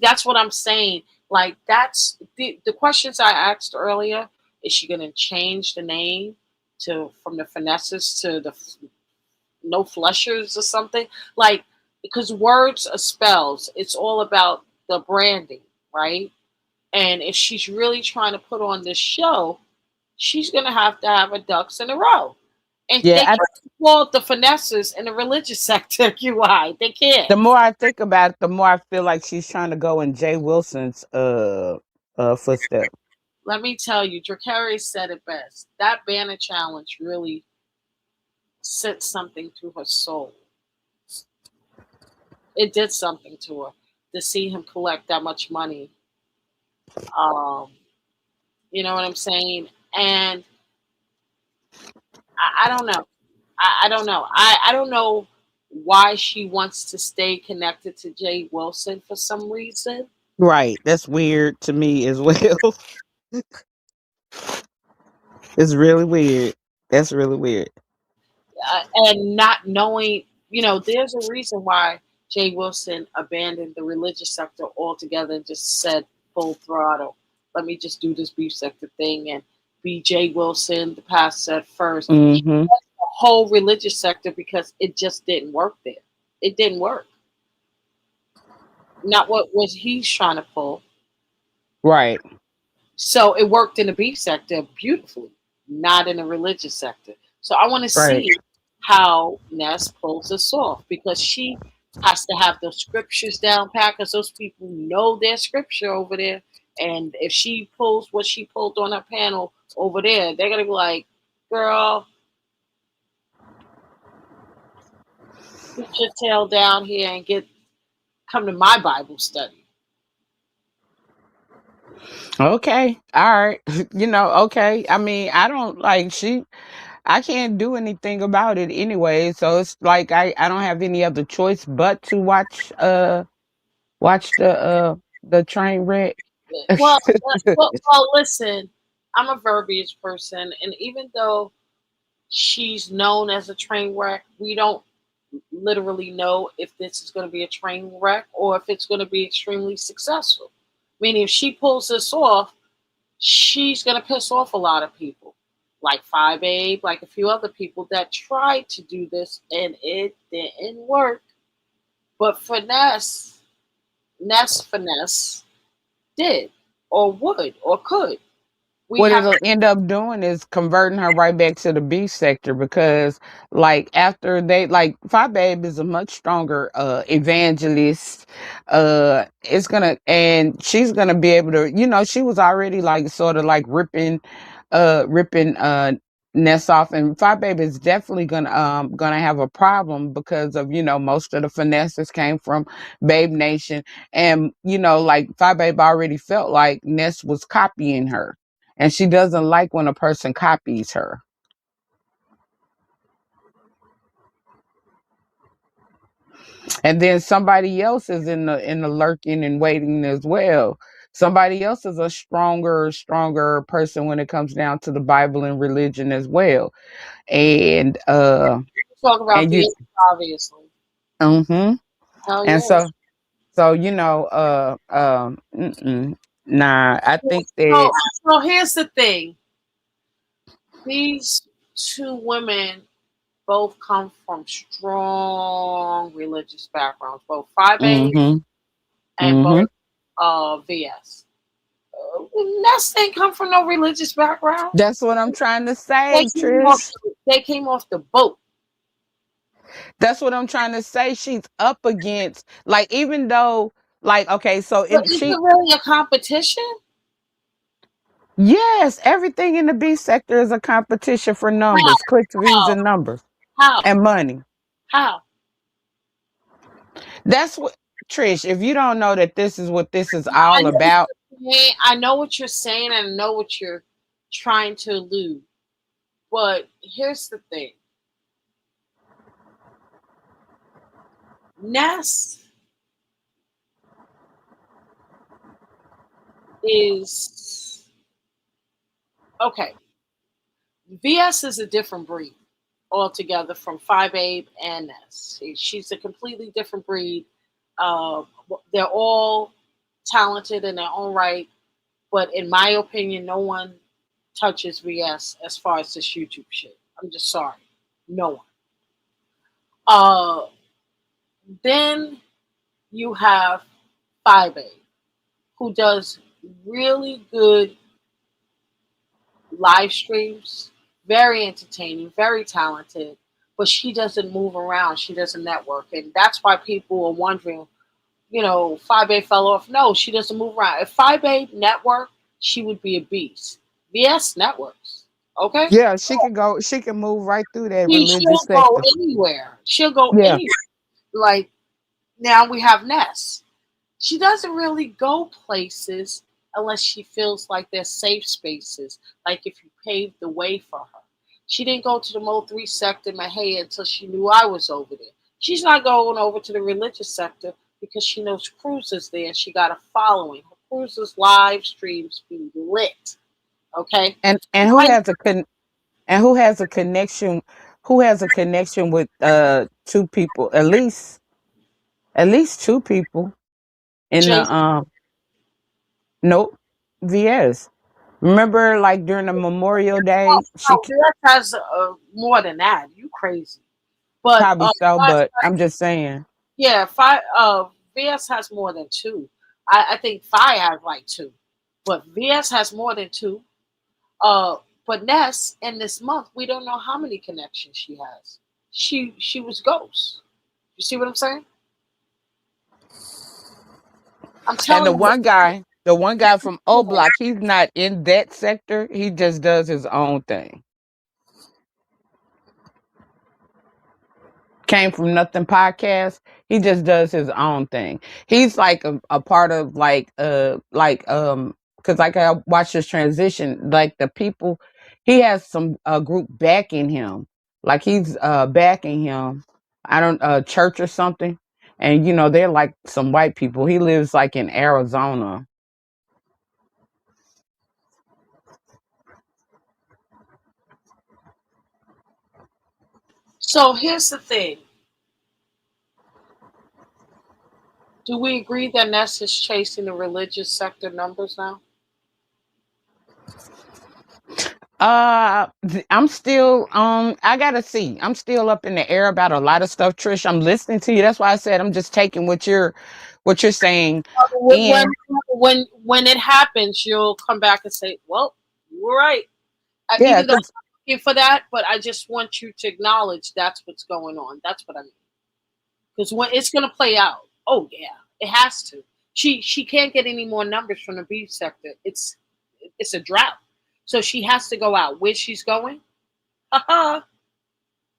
That's what I'm saying. Like, that's the questions I asked earlier. Is she going to change the name to from the finesses to the no flushers or something? Like, because words are spells. It's all about the branding, right? And if she's really trying to put on this show, she's going to have her ducks in a row. And Yeah, they can't call it the finesses in the religious sector, QI. They can't. the more I think about it, the more I feel like she's trying to go in Jay Wilson's footstep. Let me tell you, Dracarys said it best. That banner challenge really sent something to her soul. It did something to her to see him collect that much money. Um, you know what I'm saying? And I don't know. I don't know. I don't know why she wants to stay connected to Jay Wilson for some reason. Right. That's weird to me as well. It's really weird. That's really weird. And not knowing, there's a reason why Jay Wilson abandoned the religious sector altogether and just said full throttle. Let me just do this beef sector thing and be Jay Wilson, the pastor said first. He Hmm. left the whole religious sector because it just didn't work there. It didn't work. Not what was he's trying to pull. Right. So it worked in the beef sector beautifully, not in the religious sector. So I want to Right. see how Ness pulls this off, because she has to have those scriptures down pat, because those people know their scripture over there. And if she pulls what she pulled on her panel over there, they're gonna be like, "Girl, put your tail down here and come to my Bible study." Okay. All right. Okay. I mean, I don't like I can't do anything about it anyway. So it's like I don't have any other choice but to watch the train wreck. Well, well, listen, I'm a verbiage person, and even though she's known as a train wreck, we don't literally know if this is going to be a train wreck or if it's going to be extremely successful. Meaning, if she pulls this off, she's going to piss off a lot of people, like Five Abe, like a few other people that tried to do this and it didn't work. But finesse did, or would, or could. We What have it'll end up doing is converting her right back to the beef sector because like after they like Fi Babe is a much stronger evangelist. It's gonna and she's gonna be able to, she was already like sort of like ripping Ness off, and Fi Babe is definitely gonna have a problem because of most of the finesses came from Babe Nation, and like Fi Babe already felt like Ness was copying her, and she doesn't like when a person copies her. And then somebody else is in the lurking and waiting as well. Somebody else is a stronger person when it comes down to the Bible and religion as well. And talk about and you the obviously. mm-hmm. Hell And yeah. so nah, I think So, that so here's the thing. These two women both come from strong religious backgrounds, both Phi Beta mm-hmm, and mm-hmm. both VS. Ness didn't come from no religious background. That's what I'm trying to They say, came off, Trish. they came off the boat. That's what I'm trying to say. She's up against, like, even though Like, okay, so But it is she it really a competition? yes, everything in the B sector is a competition for How? numbers, clicks, views, How? and numbers How? and money. How? That's what Trish, if you don't know that this is what this is I all know what about, you're saying. I know what you're saying, and I know what you're trying to allude. But here's the thing: Ness is okay. VS is a different breed altogether from Five Abe and Ness. She's a completely different breed. Uh, they're all talented in their own right, but in my opinion, no one touches VS as far as this YouTube shit. I'm just sorry, no one. Uh, then you have Five A, who does really good live streams, very entertaining, very talented, but she doesn't move around. She doesn't network. And that's why people are wondering, Five A fell off. No, she doesn't move around. If Five A networked, she would be a beast. VS networks. Okay? yeah, she can move right through that religious She'll go sector. anywhere. She'll go Yeah. anywhere. Like now we have Ness. She doesn't really go places unless she feels like they're safe spaces, like if you paved the way for her. She didn't go to the Mo3 sector in Mahia until she knew I was over there. She's not going over to the religious sector because she knows Cruz is there and she got a following. Her Cruz's live streams be lit. Okay? And who has a and who has a connection with two people, at least two people in Jay the nope, VS. Remember, like during the Memorial Day, oh, Derek has more than that. You crazy. But probably so, but I'm just saying. yeah, VS has more than two. I think Fi has like two, but VS has more than two. Uh, but Ness in this month, we don't know how many connections she has. She was ghost. You see what I'm saying? I'm And telling you. the one guy from O Block, he's not in that sector. He just does his own thing. Came from Nothing podcast. He just does his own thing. He's like a part of because like I watched his transition, like the people he has some group backing him. Like he's backing him. I don't church or something. And they're like some white people. He lives like in Arizona. So here's the thing. Do we agree that Ness is chasing the religious sector numbers now? I'm still I gotta see. I'm still up in the air about a lot of stuff, Trish. I'm listening to you. That's why I said I'm just taking what you're saying When in. when it happens, you'll come back and say, "Well, you were right." Yeah, Even though I'm because not looking for that, but I just want you to acknowledge that's what's going on. That's what I mean. Because when it's going to play out, oh yeah, it has to. She can't get any more numbers from the beef sector. It's a drought. So she has to go out. Where she's going? Haha.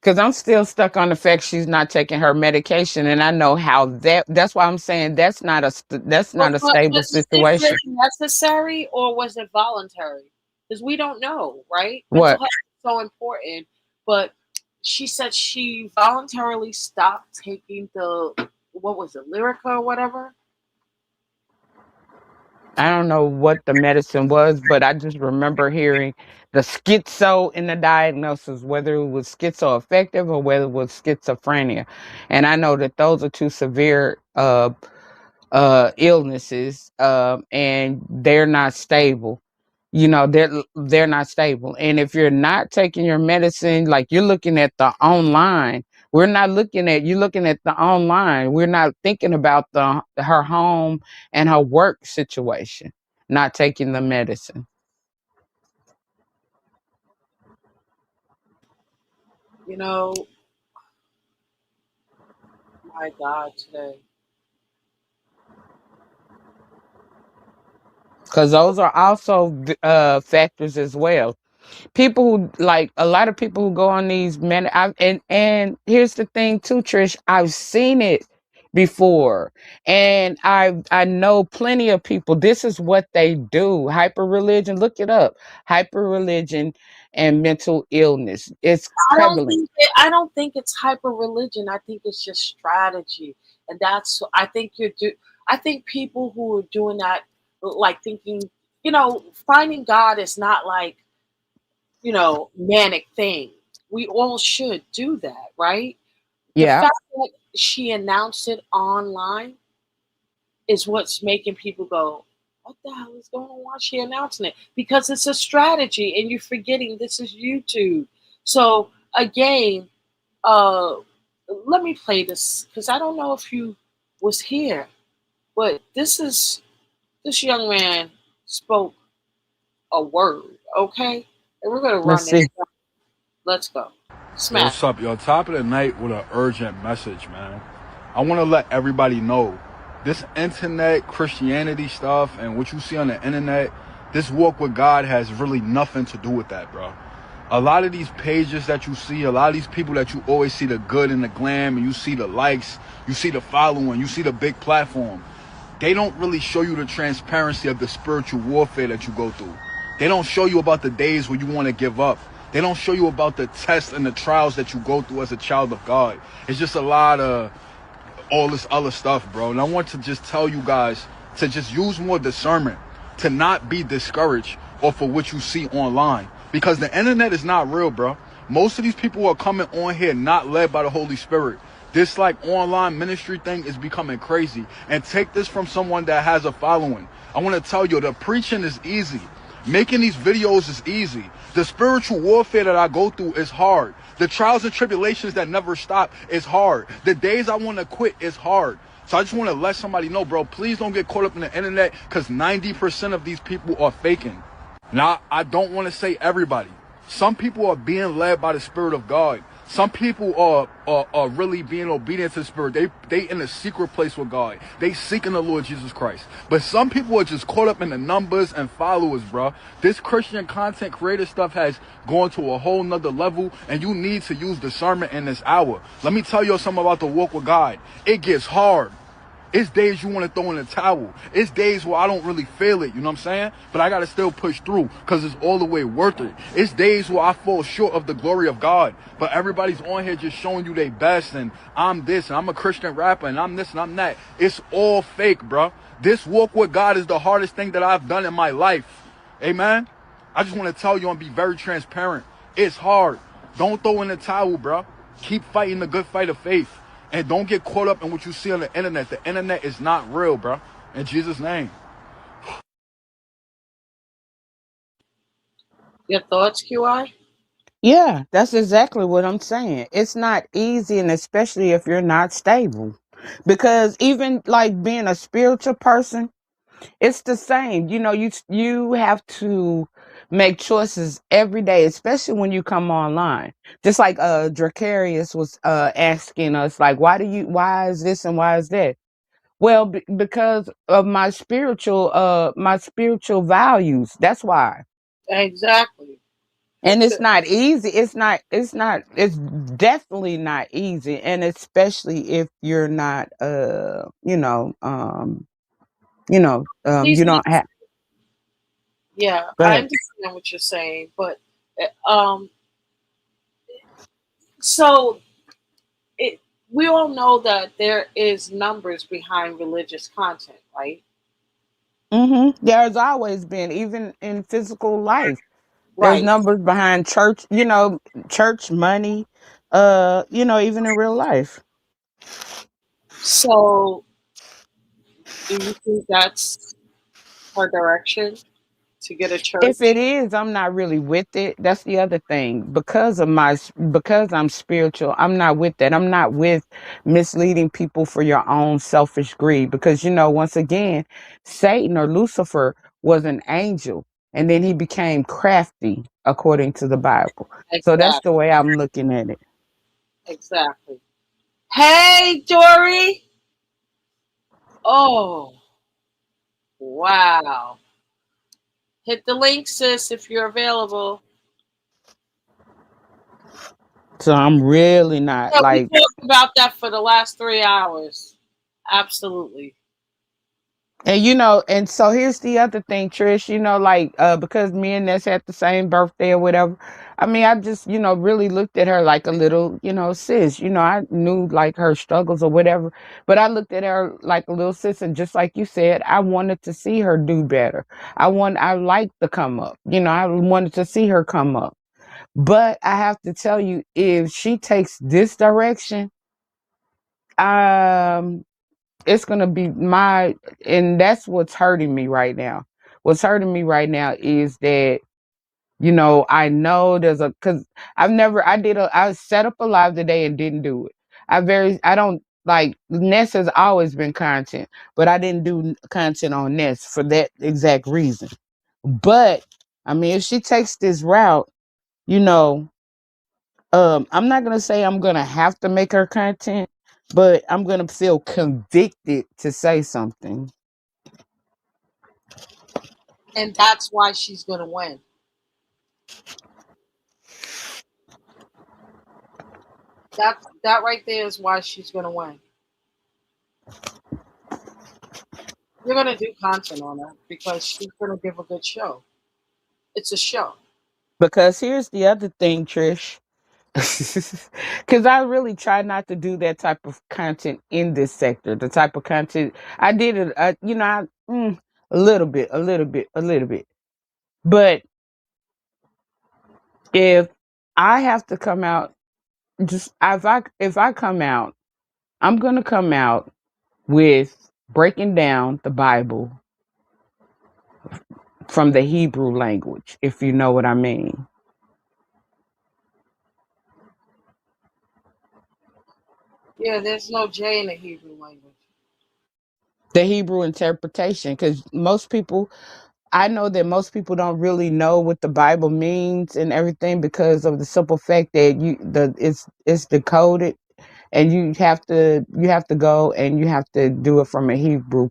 I'm still stuck on the fact she's not taking her medication, and I know how that's why I'm saying that's But, not a but, stable but is it situation. really necessary or was it voluntary? Because we don't know, right? Mental What? health is so important. But she said she voluntarily stopped taking what was it, Lyrica or whatever? I don't know what the medicine was, but I just remember hearing the schizo in the diagnosis, whether it was schizoaffective or whether it was schizophrenia. And I know that those are two severe illnesses, and they're not stable. They're not stable. And if you're not taking your medicine, like you're looking at the online, we're not looking at you looking at the online. We're not thinking about the her home and her work situation, not taking the medicine. You know, my God, today. because those are also factors as well. People who, like, a lot of people who go on these men, and here's the thing too, Trish, I've seen it before, and I know plenty of people, this is what they do. Hyper religion, look it up. Hyper religion and mental illness, it's prevalent. I don't think it's hyper religion. I think it's just strategy, and that's I think you're do. I think people who are doing that, like thinking, finding God is not like manic thing. We all should do that, right? The Yeah. fact that she announced it online is what's making people go, "What the hell is going on? Why is she announcing it?" Because it's a strategy, and you're forgetting this is YouTube. So again, uh, let me play this because I don't know if you was here, but this young man spoke a word, okay, and we're gonna Let's run this. see. Let's go. Yo, Smack. what's up? Yo, top of the night with an urgent message, man. I want to let everybody know this internet Christianity stuff and what you see on the internet, this walk with God has really nothing to do with that, bro. A lot of these pages that you see, a lot of these people that you always see the good and the glam, and you see the likes, you see the following, you see the big platform, they don't really show you the transparency of the spiritual warfare that you go through. They don't show you about the days where you want to give up. They don't show you about the tests and the trials that you go through as a child of God. It's just a lot of all this other stuff, bro. And I want to just tell you guys to just use more discernment, to not be discouraged off of what you see online. Because the internet is not real, bro. Most of these people are coming on here not led by the Holy Spirit. This like online ministry thing is becoming crazy. And take this from someone that has a following. I want to tell you, the preaching is easy. Making these videos is easy. The spiritual warfare that I go through is hard. The trials and tribulations that never stop is hard. The days I want to quit is hard. So I just want to let somebody know, bro, please don't get caught up in the internet because 90% of these people are faking. Now, I don't want to say everybody. Some people are being led by the Spirit of God. Some people are really being obedient to the Spirit. They in a secret place with God. They seeking the Lord Jesus Christ. But some people are just caught up in the numbers and followers, bro. This Christian content creator stuff has gone to a whole nother level, and you need to use discernment in this hour. Let me tell you something about the walk with God. It gets hard. It's days you want to throw in the towel. It's days where I don't really feel it, you know what I'm saying? But I got to still push through because it's all the way worth it. It's days where I fall short of the glory of God. But everybody's on here just showing you their best, and I'm this, and I'm a Christian rapper, and I'm this, and I'm that. It's all fake, bro. This walk with God is the hardest thing that I've done in my life. Amen? I just want to tell you and be very transparent. It's hard. Don't throw in the towel, bro. Keep fighting the good fight of faith. And don't get caught up in what you see on the internet. The internet is not real, bro. In Jesus' name. Your thoughts, QI? Yeah, that's exactly what I'm saying. It's not easy, and especially if you're not stable. Because even like being a spiritual person, it's the same. You have to make choices every day, especially when you come online. Just like Dracarius was asking us, like, why is this and why is that? Well, because of my spiritual values. That's why. Exactly. And it's not easy. It's definitely not easy. And especially if you're not These you don't next, have. yeah, Go I ahead. understand what you're saying, but so it we all know that there is numbers behind religious content, right? There's always been, even in physical life, there's Right. numbers behind church, church money, even in real life. So do you think that's her direction to get a If it church? is, I'm not really with it. That's the other thing. Because I'm spiritual, I'm not with that. I'm not with misleading people for your own selfish greed. Because once again, Satan or Lucifer was an angel, and then he became crafty according to the Bible. So that's the Exactly. way I'm looking at it. Exactly. Hey, Dory. Oh, wow. Hit the link, sis, if you're available. So I'm really not Yeah, we like. talked about that for the last 3 hours. Absolutely. And and so here's the other thing, Trish, like because me and Ness had the same birthday or whatever. I mean, I just, really looked at her like a little, sis. I knew like her struggles or whatever, but I looked at her like a little sis, and just like you said, I wanted to see her do better. I liked the come up. I wanted to see her come up. But I have to tell you, if she takes this direction, um it's gonna be and that's what's hurting me right now. What's hurting me right now is that I know there's a because I set up a live today and didn't do it. I don't like Ness has always been content, but I didn't do content on Ness for that exact reason. But I mean, if she takes this route, you know, I'm not gonna say I'm gonna have to make her content, but I'm gonna feel convicted to say something. And that's why she's going to win. That right there is why she's going to win. You're going to do content on her because she's going to give a good show. It's a show. Because here's the other thing, Trish. Because I really try not to do that type of content in this sector. The type of content I did it, a little bit, a little bit, a little bit. But if I have to come out, just if I come out, I'm gonna come out with breaking down the Bible from the Hebrew language, if you know what I mean. Yeah, there's no J in the Hebrew language. The Hebrew interpretation, because I know that most people don't really know what the Bible means and everything because of the simple fact that it's decoded, and you have to go and you have to do it from a Hebrew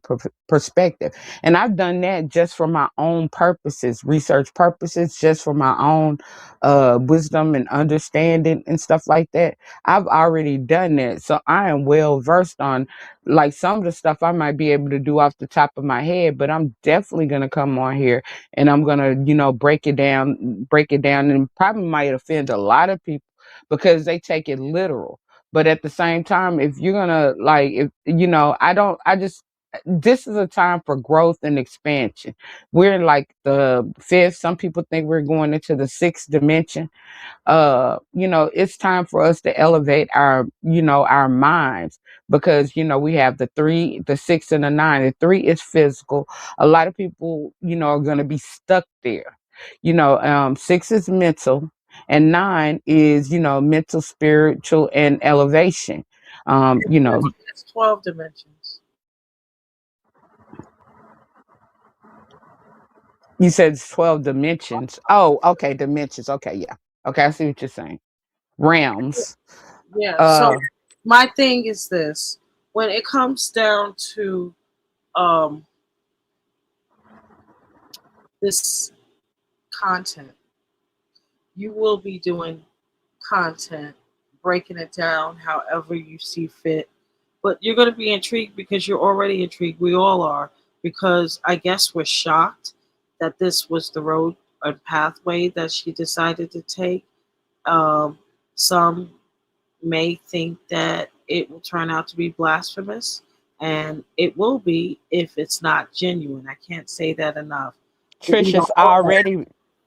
perspective. And I've done that just for my own purposes, research purposes, just for my own wisdom and understanding and stuff like that. I've already done that, so I am well versed on like some of the stuff I might be able to do off the top of my head, but I'm definitely gonna come on here and I'm gonna break it down, and probably might offend a lot of people because they take it literal. But at the same time, if you're gonna like, if I don't, I just this is a time for growth and expansion. We're in like the fifth. Some people think we're going into the sixth dimension. It's time for us to elevate our minds, because we have the three, the six, and the nine. The three is physical. A lot of people are going to be stuck there. Six is mental, and nine is mental, spiritual, and elevation. It's 12 dimensions. You said it's 12 dimensions. Oh, okay, dimensions. Okay, yeah. Okay, I see what you're saying. Realms. Yeah, so uh my thing is this. When it comes down to um, this content, you will be doing content, breaking it down however you see fit. But you're going to be intrigued because you're already intrigued. We all are, because I guess we're shocked that this was the road or pathway that she decided to take. Um, some may think that it will turn out to be blasphemous, and it will be if it's not genuine. I can't say that enough. But we Trish, don't know that.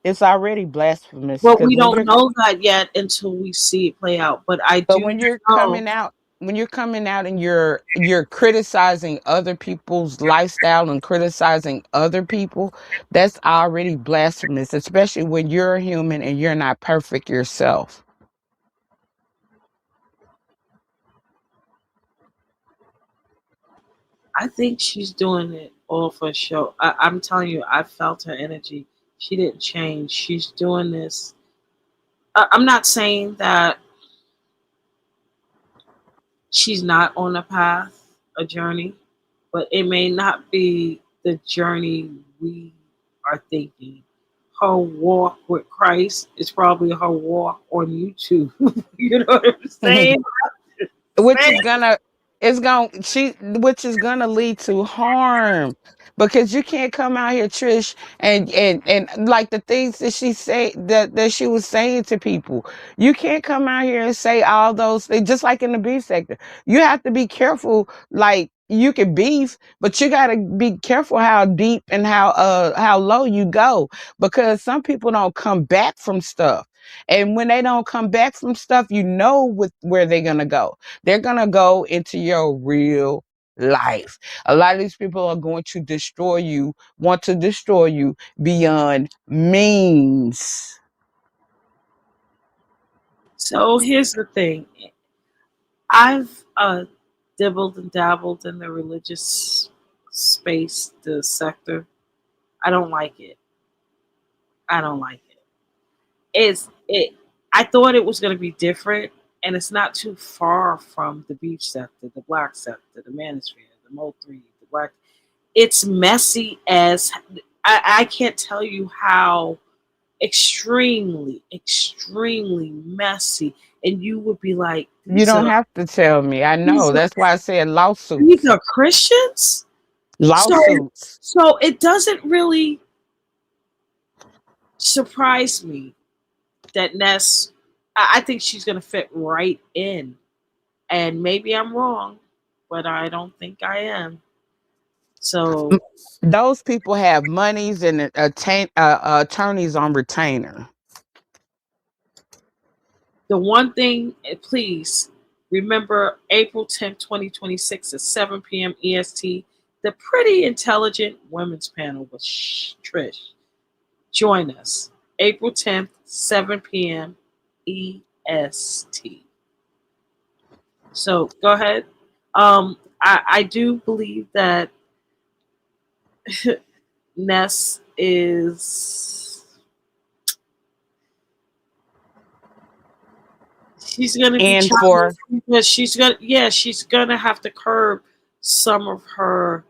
it's already blasphemous, But because we don't know that yet until we see it play out. But I but do know. when you're coming out and you're criticizing other people's lifestyle and criticizing other people, that's already blasphemous, especially when you're a human and you're not perfect yourself. I think she's doing it all for show. I'm telling you, I felt her energy. She didn't change. She's doing this. I'm not saying that she's not on a path, a journey, but it may not be the journey we are thinking her walk with Christ is probably her walk on YouTube. You know what I'm saying? which Saying is gonna it's gonna she which is gonna lead to harm, because you can't come out here, Trish, and like the things that she say that she was saying to people. You can't come out here and say all those things, just like in the beef sector. You have to be careful. Like, you can beef, but you gotta be careful how deep and how low you go, because some people don't come back from stuff. And when they don't come back from stuff, you know with where they're gonna go. They're going to go into your real life. A lot of these people are going to destroy you, want to destroy you beyond means. so. Here's the thing. I've dibbled and dabbled in the religious space, the sector. I don't like it. I don't like it. It. I thought it was going to be different, and it's not too far from the beach sector, the black sector, the manosphere, the Mo3, the black. It's messy as I can't tell you how extremely, extremely messy, and you would be like, You don't have to tell me. I know. these are That's why I said these lawsuits. are Christians. So Lawsuits. so it doesn't really surprise me that Ness. I think she's gonna fit right in, and maybe I'm wrong, but I don't think I am. M- So Those people have monies and attorneys on retainer. the one thing, please remember April 10th, 2026 at 7 p.m. EST, the Pretty Intelligent Women's Panel with Trish. Join us April 10th, 7 p.m. EST. So go ahead. I do believe that Ness is she's gonna be And challenged for, because she's gonna have to curb some of her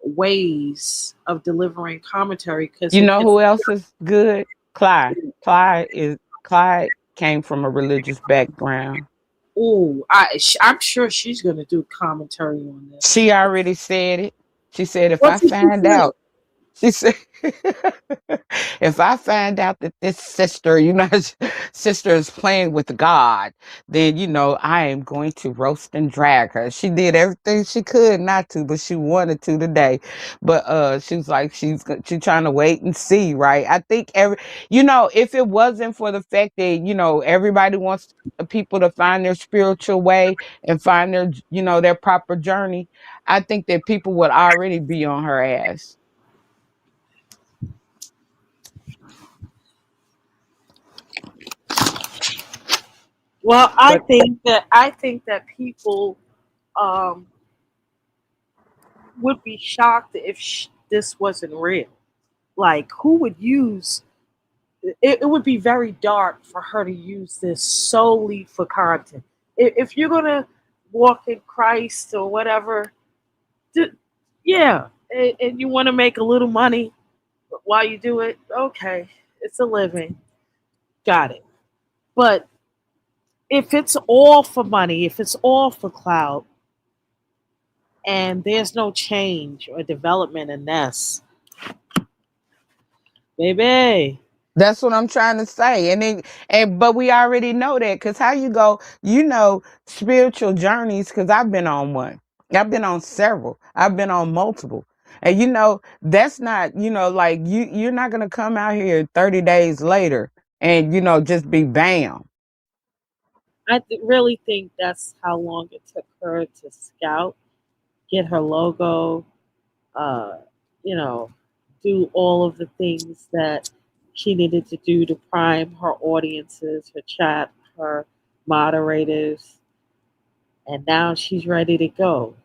ways of delivering commentary because you it know gets. who else is good? Clyde. Clyde came from a religious background. Oh, I'm sure she's gonna do commentary on this. She already said it. She said, if What I did she find say? out, she said, if I find out that this sister, sister is playing with God, then, I am going to roast and drag her. She did everything she could not to, but she wanted to today. But she was like, she's trying to wait and see, right? I think if it wasn't for the fact that, everybody wants people to find their spiritual way and find their proper journey, I think that people would already be on her ass. Well, But I think that people um, would be shocked if this wasn't real. Like, who would use it? It would be very dark for her to use this solely for content. If you're gonna walk in Christ or whatever, d- yeah, and you want to make a little money while you do it, okay, it's a living, got it. But if it's all for money, if it's all for clout, and there's no change or development in this, baby. that's what I'm trying to say. But we already know that, because how you go, spiritual journeys, because I've been on one. I've been on several. I've been on multiple. And that's not, like you're not gonna come out here 30 days later and just be bam. Really think that's how long it took her to scout, get her logo, uh, you know, do all of the things that she needed to do to prime her audiences, her chat, her moderators, and now she's ready to go.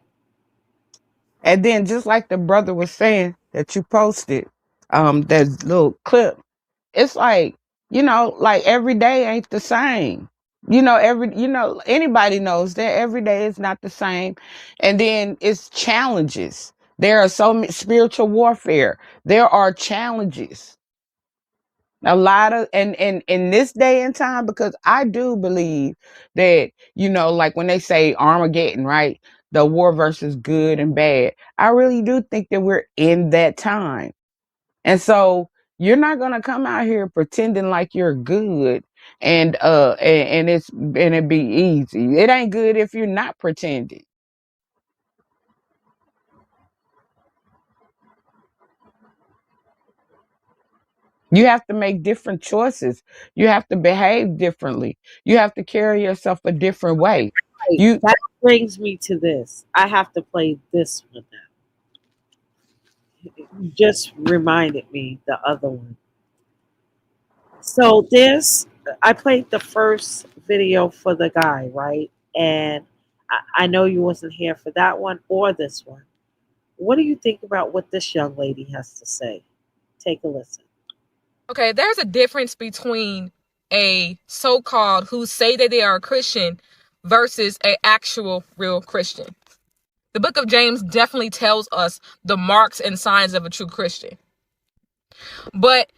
And then, just like the brother was saying that you posted, that little clip, it's like, like every day ain't the same. Anybody knows that every day is not the same. And then it's challenges. There are so many spiritual warfare. There are challenges. A lot of and in this day and time, because I do believe that, like when they say Armageddon, right? The war versus good and bad. I really do think that we're in that time. And so you're not gonna come out here pretending like you're good and it be easy. It ain't good if you're not pretending. You have to make different choices. You have to behave differently. You have to carry yourself a different way. Right. You That brings me to this. I have to play this one now. You just reminded me the other one. So this, I played the first video for the guy, right? And I know you wasn't here for that one or this one. What do you think about what this young lady has to say? Take a listen. Okay, there's a difference between a so-called who say that they are a Christian versus a actual real Christian. The book of James definitely tells us the marks and signs of a true Christian. But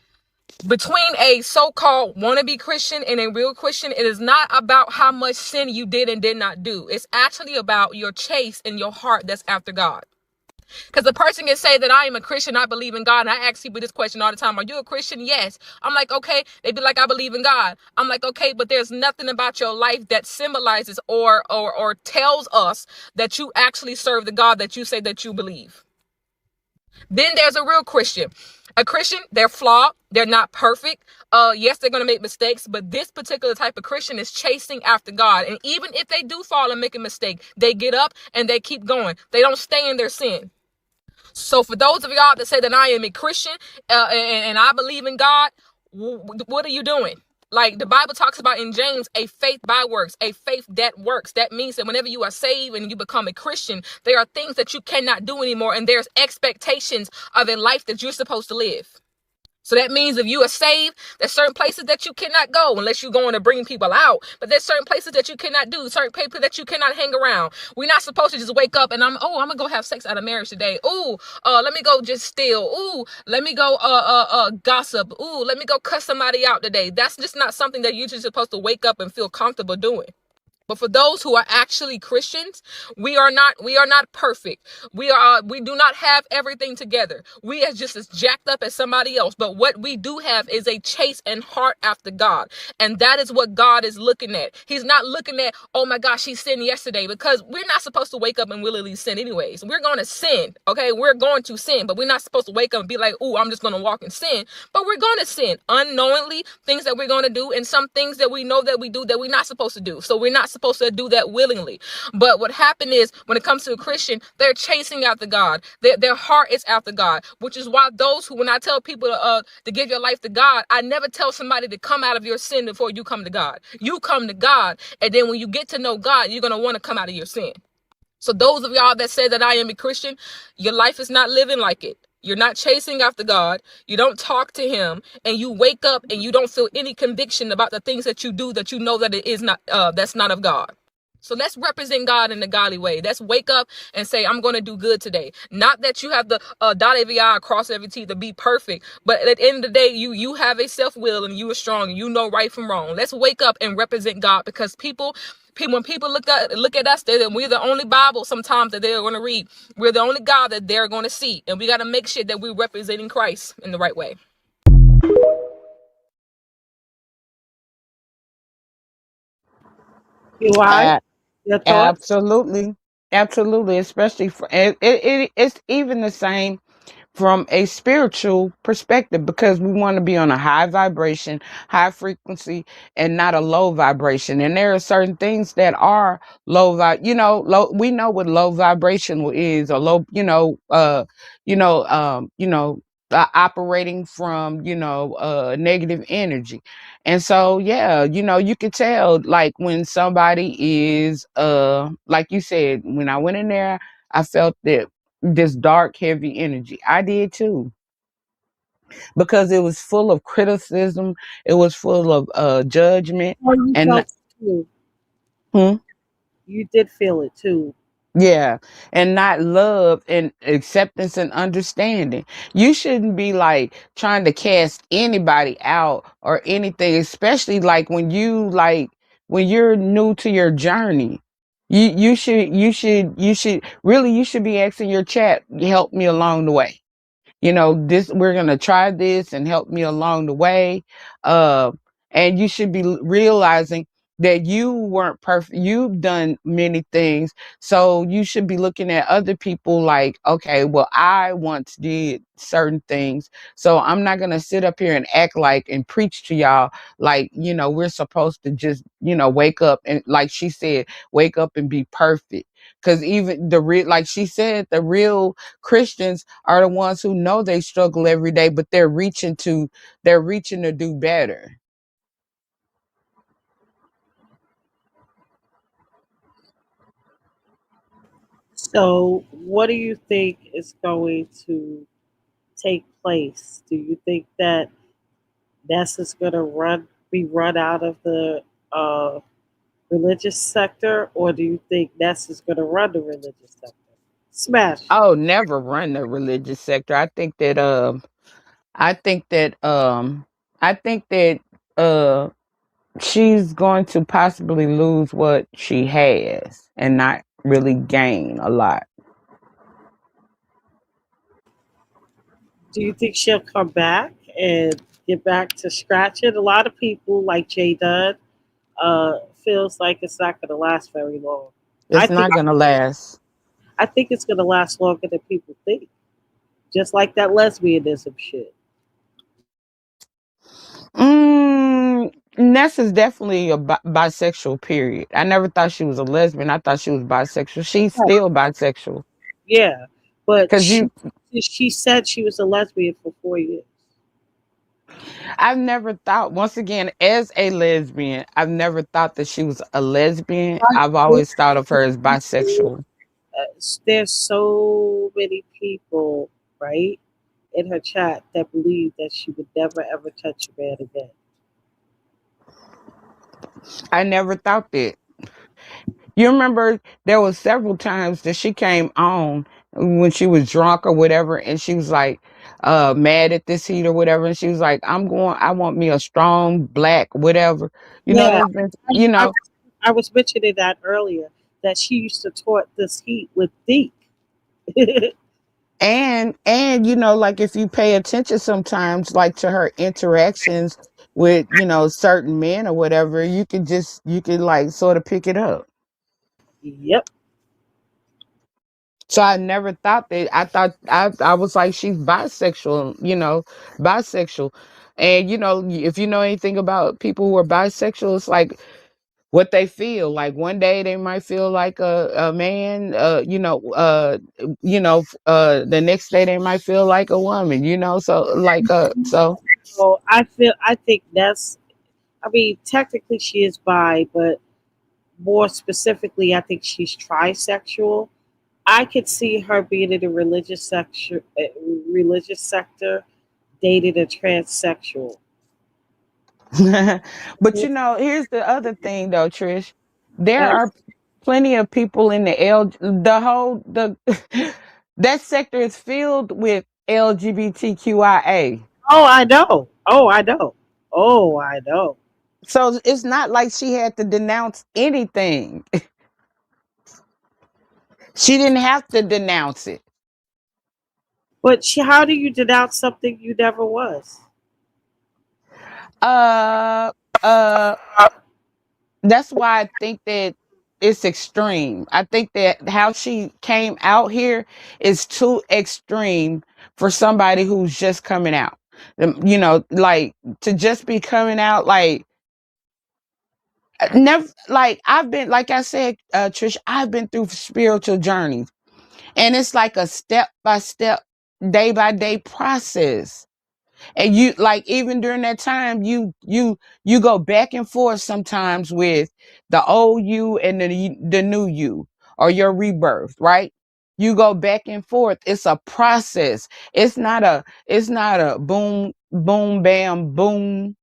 between a so-called wannabe Christian and a real Christian, it is not about how much sin you did and did not do. It's actually about your chase and your heart that's after God. Because the person can say that I am a Christian, I believe in God. And I ask people this question all the time. Are you a Christian? Yes. I'm like, okay. They be like, I believe in God. I'm like, okay, but there's nothing about your life that symbolizes or tells us that you actually serve the God that you say that you believe. Then there's a real Christian. A Christian, they're flawed. They're not perfect. Yes, they're going to make mistakes, but this particular type of Christian is chasing after God. And even if they do fall and make a mistake, they get up and they keep going. They don't stay in their sin. So for those of y'all that say that I am a Christian and I believe in God, what are you doing? Like the Bible talks about in James, a faith by works, a faith that works. That means that whenever you are saved and you become a Christian, there are things that you cannot do anymore. And there's expectations of a life that you're supposed to live. So that means if you are saved, there's certain places that you cannot go unless you're going to bring people out. But there's certain places that you cannot do, certain people that you cannot hang around. We're not supposed to just wake up and I'm gonna go have sex out of marriage today. Ooh, let me go just steal. Ooh, let me go gossip. Ooh, let me go cuss somebody out today. That's just not something that you're just supposed to wake up and feel comfortable doing. But for those who are actually Christians, we are not perfect. We do not have everything together. We are just as jacked up as somebody else. But what we do have is a chase and heart after God. And that is what God is looking at. He's not looking at, oh my gosh, he sinned yesterday, because we're not supposed to wake up and willingly sin anyways. We're going to sin. Okay. We're going to sin, but we're not supposed to wake up and be like, oh, I'm just going to walk and sin. But we're going to sin unknowingly, things that we're going to do, and some things that we know that we do that we're not supposed to do. So we're not supposed to do that willingly. But what happened is when it comes to a Christian, they're chasing after God. Their heart is after God, which is why those who, when I tell people to give your life to God, I never tell somebody to come out of your sin before you come to God. You come to God, and then when you get to know God, you're going to want to come out of your sin. So those of y'all that say that I am a Christian, your life is not living like it. You're not chasing after God. You don't talk to him, and you wake up and you don't feel any conviction about the things that you do that you know that it is not, that's not of God. So let's represent God in a godly way. Let's wake up and say, I'm going to do good today. Not that you have the dot every I, cross every T to be perfect. But at the end of the day, you have a self-will and you are strong and you know right from wrong. Let's wake up and represent God, because when people look at us, we're the only Bible sometimes that they're going to read. We're the only God that they're going to see. And we got to make sure that we're representing Christ in the right way. You are? Your thoughts? Absolutely. Absolutely. Especially for it's even the same from a spiritual perspective, because we want to be on a high vibration, high frequency, and not a low vibration. And there are certain things that are low. We know what low vibration is, or low, operating from, negative energy. And so, yeah, you could tell, like, when somebody is, like you said, when I went in there, I felt that this dark, heavy energy. I did too, because it was full of criticism. It was full of judgment, Oh, you and felt it too. hmm, You did feel it too. Yeah, and not love and acceptance and understanding. You shouldn't be like trying to cast anybody out or anything, especially like when you're new to your journey. You should really you should be asking your chat, help me along the way. This, we're gonna try this and help me along the way. uh and you should be realizing that you weren't perfect, you've done many things, so you should be looking at other people like, okay, well, I once did certain things, so I'm not gonna sit up here and act like and preach to y'all like, we're supposed to just, wake up and, like she said, wake up and be perfect. Because even the real, like she said, the real Christians are the ones who know they struggle every day, but they're reaching to do better. So, what do you think is going to take place? Do you think that Ness is going to be run out of the uh, religious sector, or do you think Ness is going to run the religious sector? Smash. Oh, never run the religious sector. I think that uh she's going to possibly lose what she has and not really gain a lot. Do you think she'll come back and get back to scratching? A lot of people, like Jay Dunn, feels like it's not going to last very long. I It's think not gonna last. I think it's going to last longer than people think. Just like that lesbianism shit. Ness is definitely a bisexual. Period. I never thought she was a lesbian. I thought she was bisexual. She's still bisexual. Yeah, but Cause she you, she said she was a lesbian for 4 years. I've never thought. Once again, as a lesbian, I've never thought that she was a lesbian. I've always thought of her as bisexual. There's so many people, right, in her chat that believe that she would never ever touch a man again. I never thought that. You remember there was several times that she came on when she was drunk or whatever, and she was like mad at this heat or whatever, and she was like, I want me a strong black whatever. Yeah, There's been, I, I, I was mentioning that earlier that she used to taunt this heat with deep. and like if you pay attention sometimes, like to her interactions with, certain men or whatever, you can like sort of pick it up. Yep. So I never thought that. I was like, she's bisexual, bisexual. And if you know anything about people who are bisexual, it's like what they feel. Like one day they might feel like a man, the next day they might feel like a woman, so like So I think that's. I mean, technically she is bi, but more specifically, I think she's trisexual. I could see her being in the religious sector, dating a transsexual. but here's the other thing though, Trish. There And are plenty of people in the that sector is filled with LGBTQIA. oh, I know. Oh, I know. Oh, I know. So it's not like she had to denounce anything. She didn't have to denounce it. But how do you denounce something you never was? Uh uh that's why I think that it's extreme. I think that how she came out here is too extreme for somebody who's just coming out. Like to just be coming out like never, like I've been, like I said, Trish, I've been through spiritual journeys, and it's like a step by step, day by day process. And you, like, even during that time, you go back and forth sometimes with the old you and the new you, or your rebirth, right? You go back and forth. It's a process. It's not a boom boom bam boom.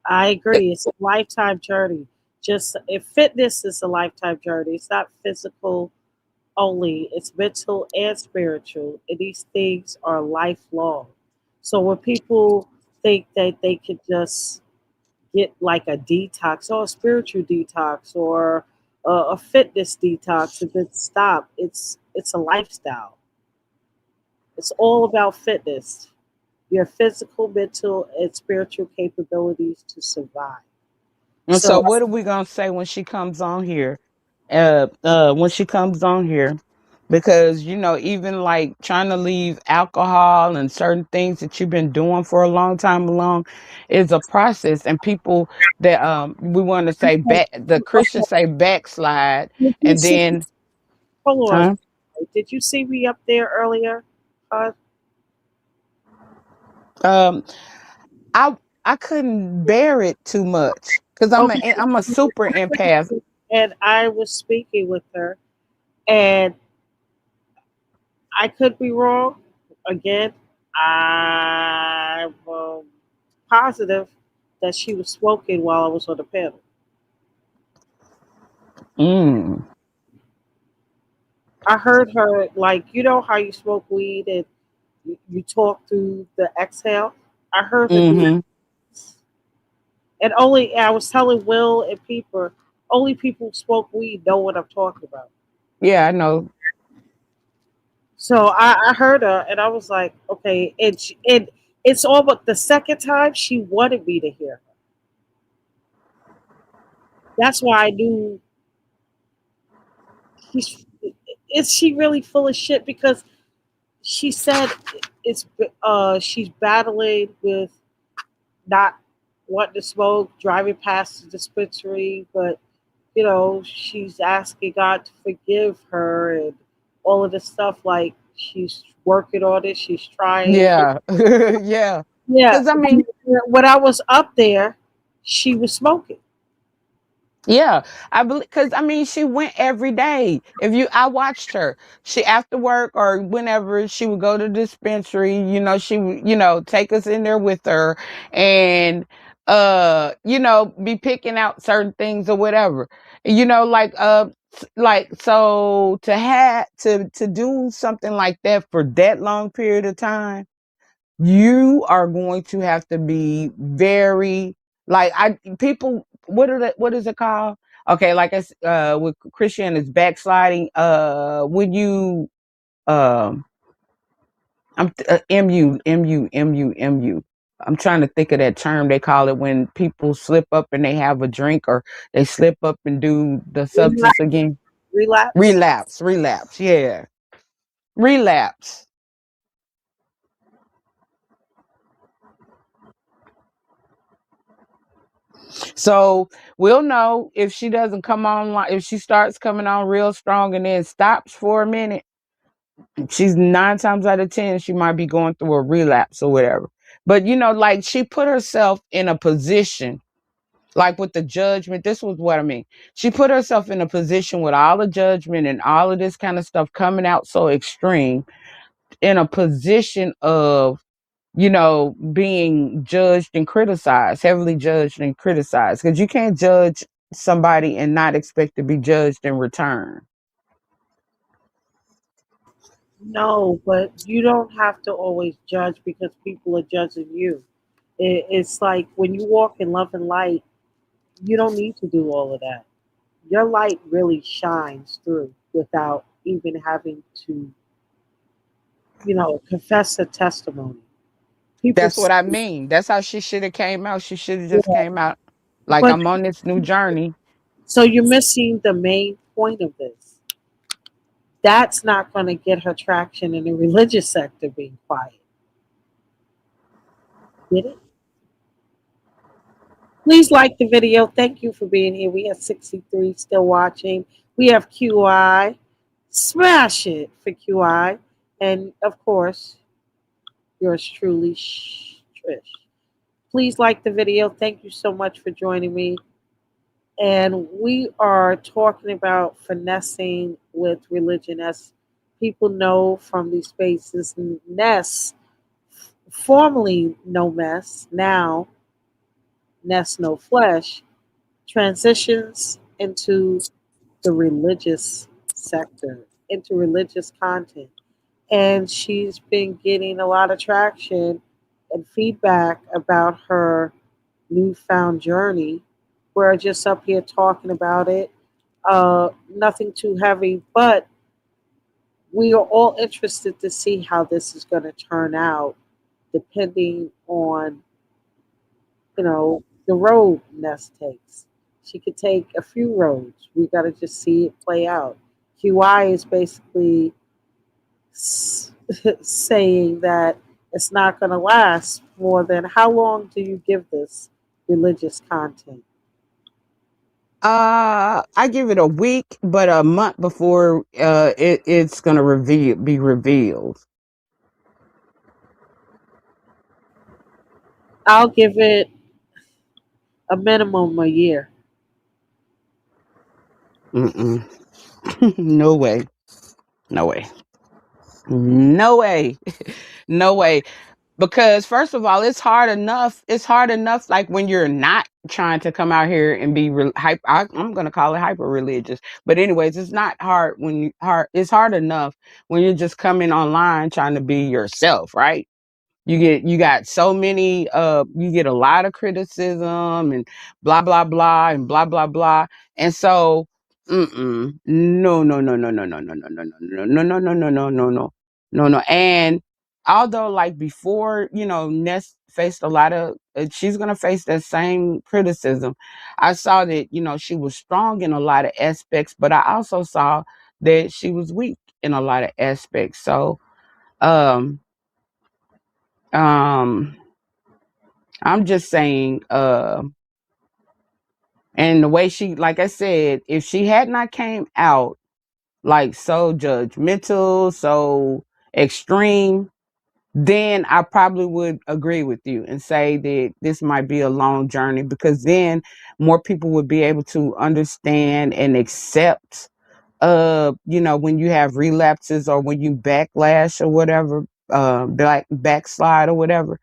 I agree. It's a lifetime journey. Just if fitness is a lifetime journey, it's not physical only, it's mental and spiritual, and these things are lifelong. So when people think that they could just get like a detox or a spiritual detox or a fitness detox and then stop, it's a lifestyle. It's all about fitness, your physical, mental, and spiritual capabilities to survive. And so So what are we gonna say when she comes on here? When she comes on here, because even like trying to leave alcohol and certain things that you've been doing for a long time along is a process. And people that we want to say back, the Christians say backslide, did you and see, then hold on, huh? did you see me up there earlier? Uh, Um, I I couldn't bear it too much because okay, I'm a super empath. and I was speaking with her, and I could be wrong. Again, I'm positive that she was smoking while I was on the panel. Mm, I heard her, like, you know how you smoke weed and you talk through the exhale. I heard her do, mm-hmm. and only I was telling Will and Peeper, only people who smoke weed know what I'm talking about. Yeah, I know. So I heard her, and I was like, okay, and it's all but the second time she wanted me to hear her. That's why I knew she's. Is she really full of shit? Because she said it's she's battling with not wanting to smoke, driving past the dispensary, but she's asking God to forgive her and all of this stuff. Like she's working on it, she's trying. Yeah, yeah. Yeah, Because I mean, when I was up there, she was smoking. yeah, I believe because I mean she went every day. If you, I watched her. She after work or whenever she would go to the dispensary. She would take us in there with her, and be picking out certain things or whatever. Like like so to have to do something like that for that long period of time, you are going to have to be very like I people what is it called? Okay, like with Christian is backsliding. When you um mu. I'm trying to think of that term they call it when people slip up and they have a drink or they slip up and do the substance Relapse. again. Relapse. Relapse. Yeah, relapse. So we'll know if she doesn't come on, if she starts coming on real strong and then stops for a minute. She's 9 times out of 10, she might be going through a relapse or whatever. But like she put herself in a position, like with the judgment. This was what I mean. She put herself in a position with all the judgment and all of this kind of stuff coming out so extreme, in a position of being judged and criticized, heavily judged and criticized, because you can't judge somebody and not expect to be judged in return. No, but you don't have to always judge because people are judging you. It's like when you walk in love and light, you don't need to do all of that. Your light really shines through without even having to, confess a testimony. People That's see what I mean. That's how she should have came out. She should have just it, came out like, but I'm on this new journey. so you're missing the main point of this. That's not going to get her traction in the religious sector being quiet. Get it? Please like the video. Thank you for being here. We have 63 still watching. We have QI. Smash it for QI. And of course, yours truly, Trish. Please like the video. Thank you so much for joining me. And we are talking about finessing with religion. As people know from these spaces, Ness, formerly No Mess, now Ness No Flesh, transitions into the religious sector. into religious content. And she's been getting a lot of traction and feedback about her newfound journey. We're just up here talking about it. Nothing too heavy, but we are all interested to see how this is going to turn out, depending on the road Ness takes. She could take a few roads. We got to just see it play out. QI is basically saying that it's not going to last more than how long do you give this religious content? I give it a week, but a month before it's gonna be revealed. I'll give it a minimum a year. Mm-mm. No way. No way. No way. No way. Because first of all, it's hard enough. It's hard enough, like when you're not trying to come out here and be I'm gonna call it hyper religious. But anyways, it's not hard when you hard. It's hard enough when you're just coming online trying to be yourself, right? You got so many you get a lot of criticism and blah blah blah and blah blah blah. And so no no no no no no no no no no no no no no no no no no no. And although like before, Ness faced a lot of she's gonna face that same criticism. I saw that, she was strong in a lot of aspects, but I also saw that she was weak in a lot of aspects. So um um I'm just saying, and the way she, like I said, if she had not came out like so judgmental, so extreme, then I probably would agree with you and say that this might be a long journey, because then more people would be able to understand and accept, when you have relapses or when you backlash or whatever, backslide or whatever.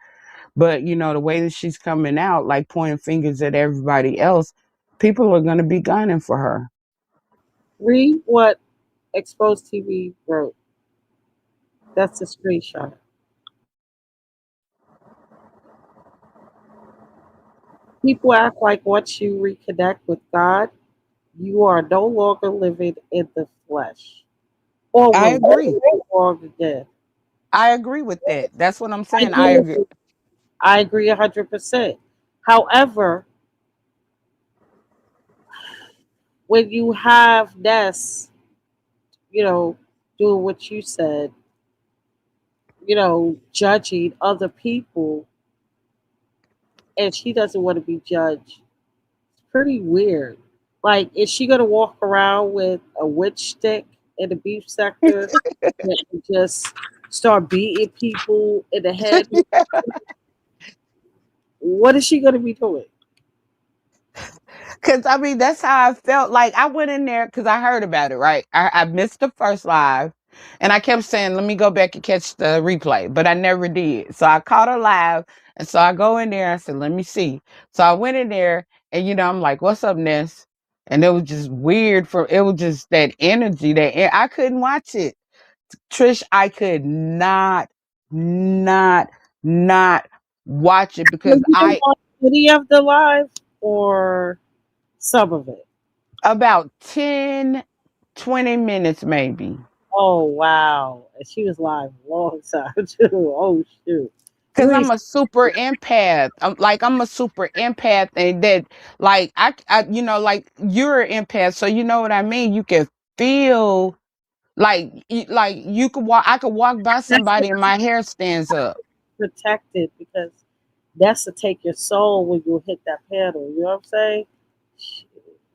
But the way that she's coming out, like pointing fingers at everybody else, people are going to be gunning for her. Read what Exposed TV wrote. That's a screenshot. People act like once you reconnect with God, you are no longer living in the flesh or I will agree. live long again. I agree with that. That's what I'm I saying. I agree. do. I agree 100%. However, when you have Ness, you know, doing what you said, judging other people, and she doesn't want to be judged, it's pretty weird. Like, is she gonna walk around with a witch stick in the beef sector and just start beating people in the head? What is she gonna be doing? Cause I mean, that's how I felt. Like I went in there because I heard about it, right? I missed the first live, and I kept saying, "Let me go back and catch the replay," but I never did. So I caught her live, and so I go in there. I said, "Let me see." So I went in there, and I'm like, "What's up, Ness?" And it was just weird. It was just that energy I couldn't watch it. Trish, I could not, not watch it So because you didn't I watch any of the live or some of it? about 10, 20 minutes maybe. Oh wow! And she was live a long time too. Oh shoot! Cause You ain't I'm a super empath. I'm a super empath, and that like like you're an empath, so you know what I mean. You can feel like you could walk. I could walk by that's somebody and my hair stands up. protected because that's to take your soul when you hit that pedal. You know what I'm saying?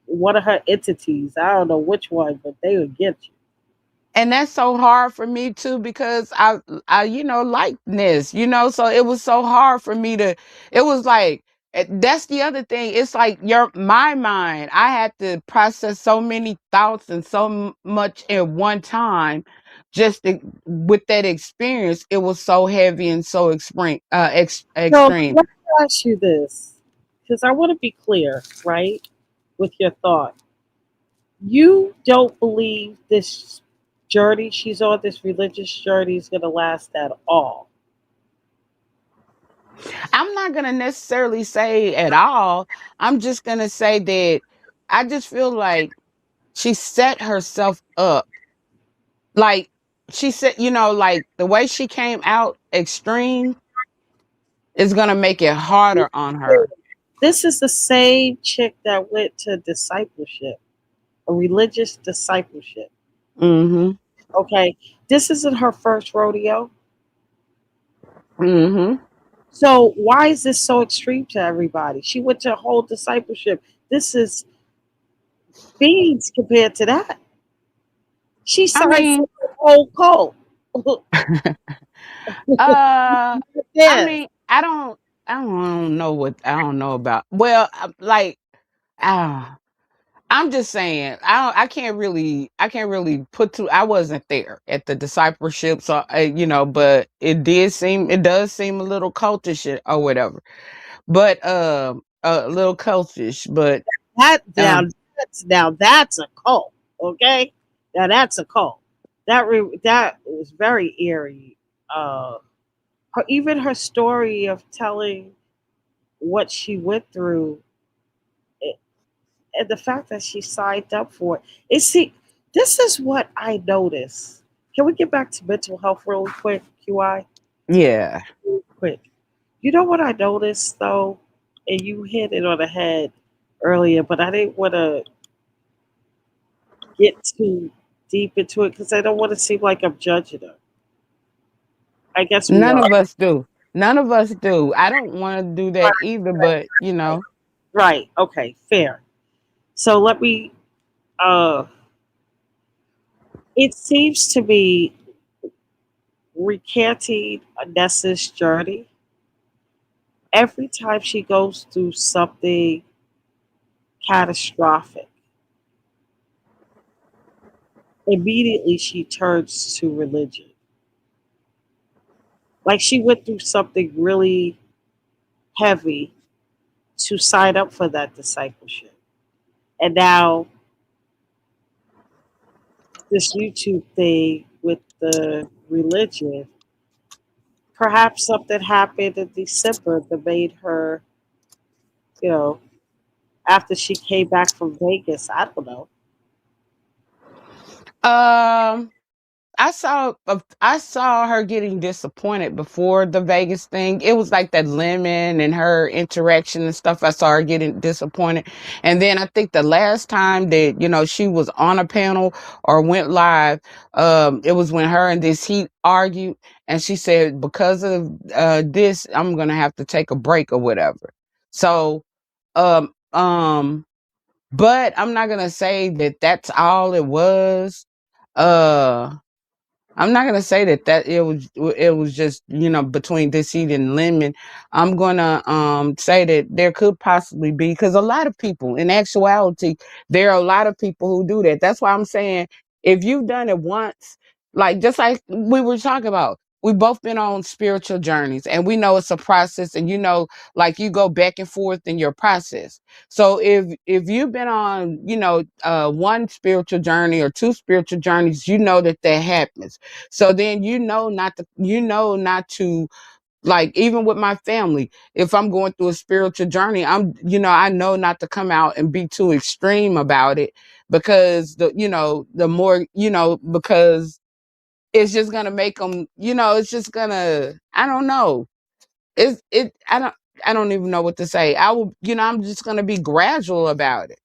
One of her entities. I don't know which one, but they would get you. And that's so hard for me too, because I like this, so it was so hard for me to, it was like, that's the other thing. It's like my mind, I had to process so many thoughts and so much at one time, with that experience. It was so heavy and so So extreme. let me ask you this, because I want to be clear, right, with your thought. You don't believe this. journey she's on, this religious journey, is going to last at all. I'm not gonna necessarily say at all. I'm just gonna say that I just feel like she set herself up. Like she said, like the way she came out extreme is gonna make it harder on her. This is the same chick that went to discipleship, a religious discipleship. Mm-hmm. Okay, this isn't her first rodeo. Mm-hmm. So why is this so extreme to everybody? She went to a whole discipleship. This is beans compared to that. She I signed mean, for the whole cult. uh, I Yeah, mean, I don't know what I don't know about. Well, like, ah, I'm just saying, I can't really put to. I wasn't there at the discipleship, so but it does seem a little cultish or whatever. But a little cultish, but that now um, that's a cult. Okay, now that's a cult. That was very eerie. Even her story of telling what she went through, eh, and the fact that she signed up for it. See, this is what I noticed. Can we get back to mental health really quick, QI? yeah. Really quick. You know what I noticed though, and you hit it on the head earlier, but I didn't want to get too deep into it because I don't want to seem like I'm judging her. I guess we None are. of us do. None of us do. I don't want to do that either, but Right. Okay. Fair. So let me. Uh, it seems to me recanting Nessa's journey, every time she goes through something catastrophic, immediately she turns to religion. Like she went through something really heavy to sign up for that discipleship. And now this YouTube thing with the religion, perhaps something happened in December that made her, you know, after she came back from Vegas. I don't know. um, I saw her getting disappointed before the Vegas thing. It was like that lemon and her interaction and stuff. I saw her getting disappointed. And then I think the last time that, she was on a panel or went live, it was when her and this Heat argued, and she said, because of this, I'm gonna have to take a break or whatever. So um um but I'm not gonna say that that's all it was. Uh I'm not gonna say that it was just between this heat and lemon. I'm gonna say that there could possibly be, because a lot of people, in actuality, there are a lot of people who do that. That's why I'm saying, if you've done it once, like just like we were talking about, we both been on spiritual journeys, and we know it's a process, and like you go back and forth in your process. So if you've been on one spiritual journey or two spiritual journeys, you know that happens. So then not to, like, even with my family, if I'm going through a spiritual journey, I know not to come out and be too extreme about it, because the more, because it's just gonna make them, it's just gonna, I don't know. I don't even know what to say. I'm just gonna be gradual about it.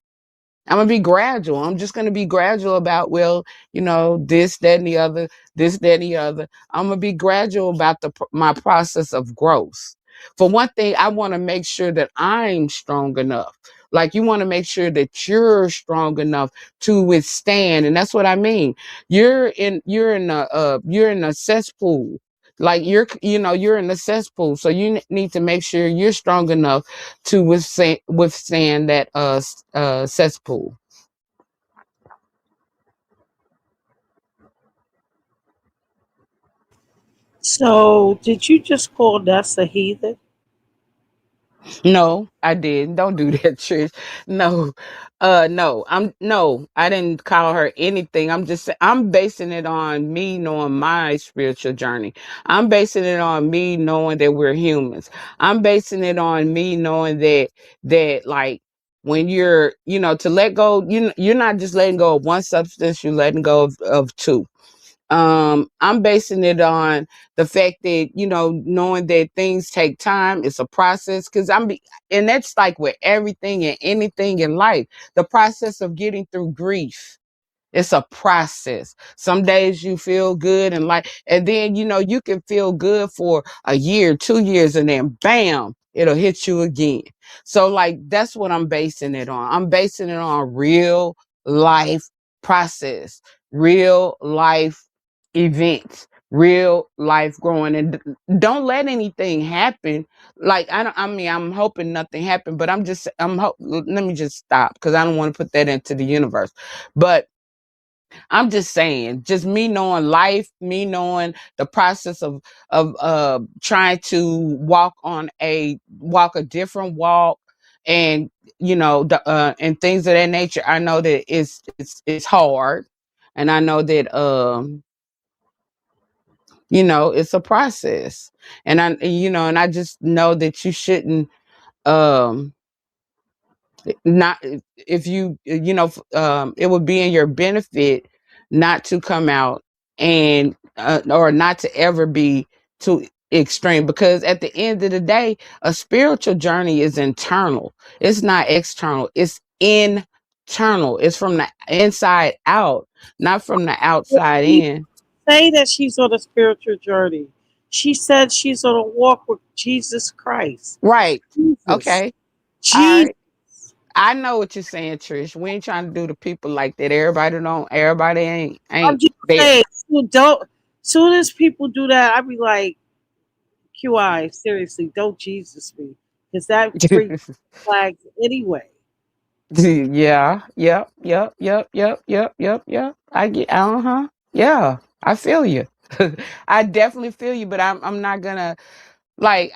I'm gonna be gradual. I'm just gonna be gradual about, well, this, that, and the other, this, that, and the other. I'm gonna be gradual about my process of growth. For one thing, I want to make sure that I'm strong enough. Like, you want to make sure that you're strong enough to withstand, and that's what I mean. You're in a cesspool. Like, you're in a cesspool, so you need to make sure you're strong enough to withstand that cesspool. So, did you just call Nessa heathen? No, I didn't. Don't do that, Trish. No, no, no, I didn't call her anything. I'm basing it on me knowing my spiritual journey. I'm basing it on me knowing that we're humans. I'm basing it on me knowing that like when to let go, you're not just letting go of one substance, you're letting go of two. I'm basing it on the fact that knowing that things take time. It's a process, because and that's like with everything and anything in life, the process of getting through grief. It's a process. Some days you feel good and then you can feel good for a year, 2 years, and then bam, it'll hit you again. So like that's what I'm basing it on. I'm basing it on real life process, real life events, real life growing. And don't let anything happen. Like I mean, I'm hoping nothing happened, but let me just stop, because I don't want to put that into the universe. But I'm just saying, just me knowing life, me knowing the process of trying to walk a different walk, and and things of that nature. I know that it's hard, and I know that it's a process, and I just know that you shouldn't um not if you it would be in your benefit not to come out and or not to ever be too extreme, because at the end of the day a spiritual journey is internal. It's not external, it's internal. It's from the inside out, not from the outside She in. say that she's on a spiritual journey. She said she's on a walk with Jesus Christ. Right. Jesus. Okay. All Jesus. right. I know what you're saying, Trish. We ain't trying to do the people like that. Everybody ain't I'm just there. saying, don't soon as people do that, I be like, QI, seriously, don't Jesus me. Because that brings flags anyway. Yeah, yep. I get, uh-huh. Yeah, I feel you. I definitely feel you, but I'm not gonna like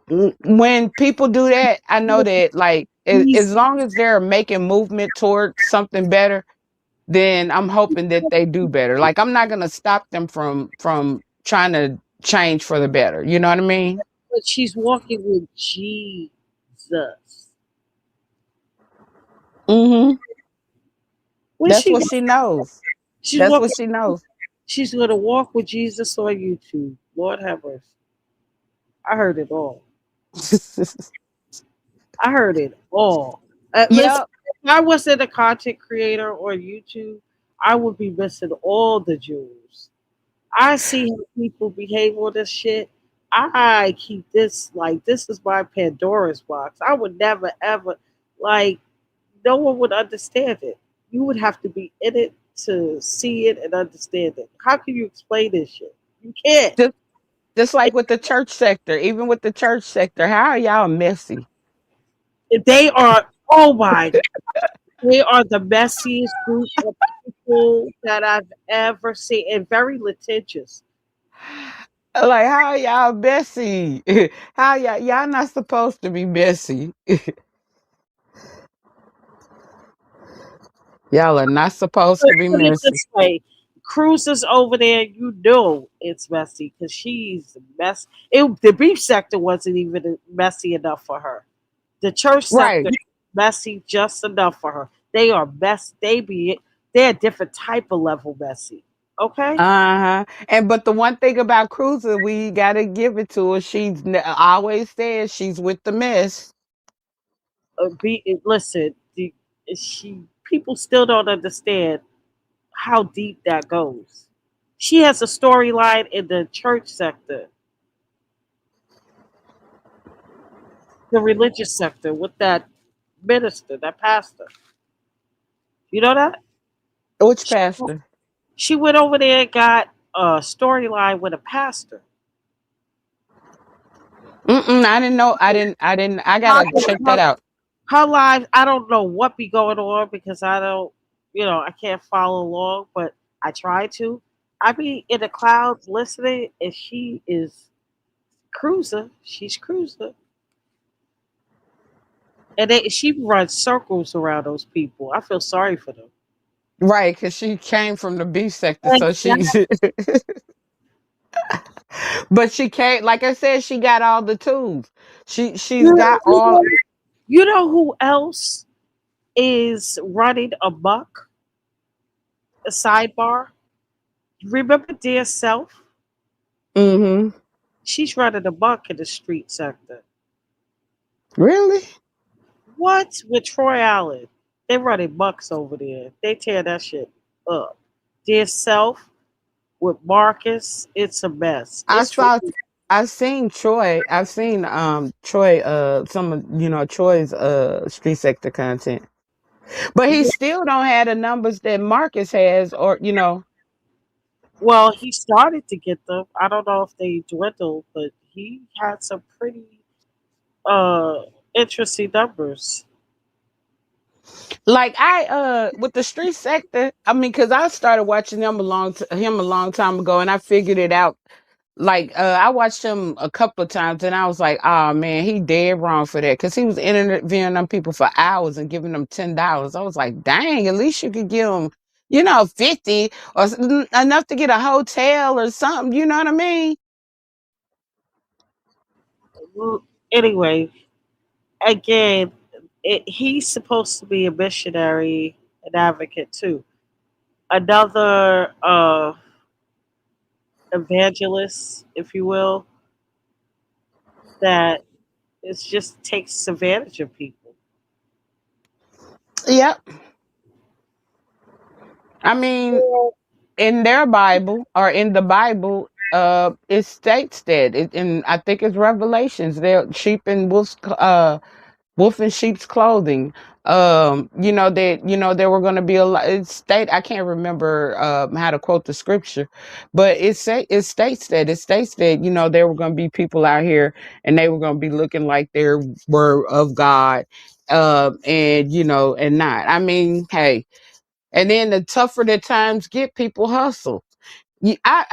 when people do that, I know that like He's as long as they're making movement towards something better, then I'm hoping that they do better. Like I'm not gonna stop them from trying to change for the better. You know what I mean? but she's walking with Jesus. Mm-hmm. When That's she what she knows. she's That's what walking she knows. she's gonna walk with Jesus on YouTube. Lord have mercy. I heard it all. I heard it all. Listen, Yep. if I wasn't a content creator on YouTube, I would be missing all the jewels. I see how people behave on this shit. I keep this like this is my Pandora's box. I would never ever like no one would understand it. You would have to be in it to see it and understand it. How can you explain this shit? You can't. Just, just like with the church sector, even with the church sector, how are y'all messy? They are oh my they are the messiest group of people that I've ever seen and very litigious. Like how are y'all messy? How y'all not supposed to be messy? Y'all are not supposed to be Put it messy. this way. Cruises over there, you know it's messy because she's mess. The beef sector wasn't even messy enough for her. The church Right. sector messy just enough for her. They are best. They're a different type of level messy. Okay, Uh-huh. And but the one thing about Cruiser, we gotta give it to her. Always says she's with the mess. listen. She people still don't understand how deep that goes. She has a storyline in the church sector, the religious sector, with that minister, that pastor. You know that? Which She, pastor? she went over there and got a storyline with a pastor. Mm-mm, I didn't know. I didn't. I Her, gotta check that her, out. her lives, I don't know what be going on because I don't, I can't follow along, but I try to. I be in the clouds listening, and she is. Cruiser. She's Cruiser. And she runs circles around those people. I feel sorry for them. Right, because she came from the B sector, so she, Exactly. but she can't. Like I said, she got all the tools. She's You, got you all. know, you know who else is running amok? A sidebar. Remember Dear Self? Hmm. She's running amok in the street sector. Really? What with Troy Allen? They running mucks over there. They tear that shit up. Dear Self with Marcus, it's a mess. I It's really saw. I've seen Troy. I've seen Troy. Some of Troy's street sector content, but he yeah. still don't have the numbers that Marcus has, or Well, he started to get them. I don't know if they dwindled, but he had some pretty uh interesting numbers. like I with the street sector. I mean, because I started watching him a long time ago, and I figured it out. Like I watched him a couple of times, and I was like, "Oh man, he dead wrong for that," because he was interviewing them people for hours and giving them $10. I was like, "Dang, at least you could give them, 50 or enough to get a hotel or something." You know what I mean? Well, anyway, again, he's supposed to be a missionary, an advocate too. Another evangelist, if you will, that it just takes advantage of people. Yep. I mean, in their Bible or in the Bible, it states that, and I think it's Revelations. They're sheep and wolf in sheep's clothing. That there were going to be a lot. It state I can't remember how to quote the scripture, but it states that there were going to be people out here and they were going to be looking like they were of God, and not. I mean, hey, and then the tougher the times get, people hustle.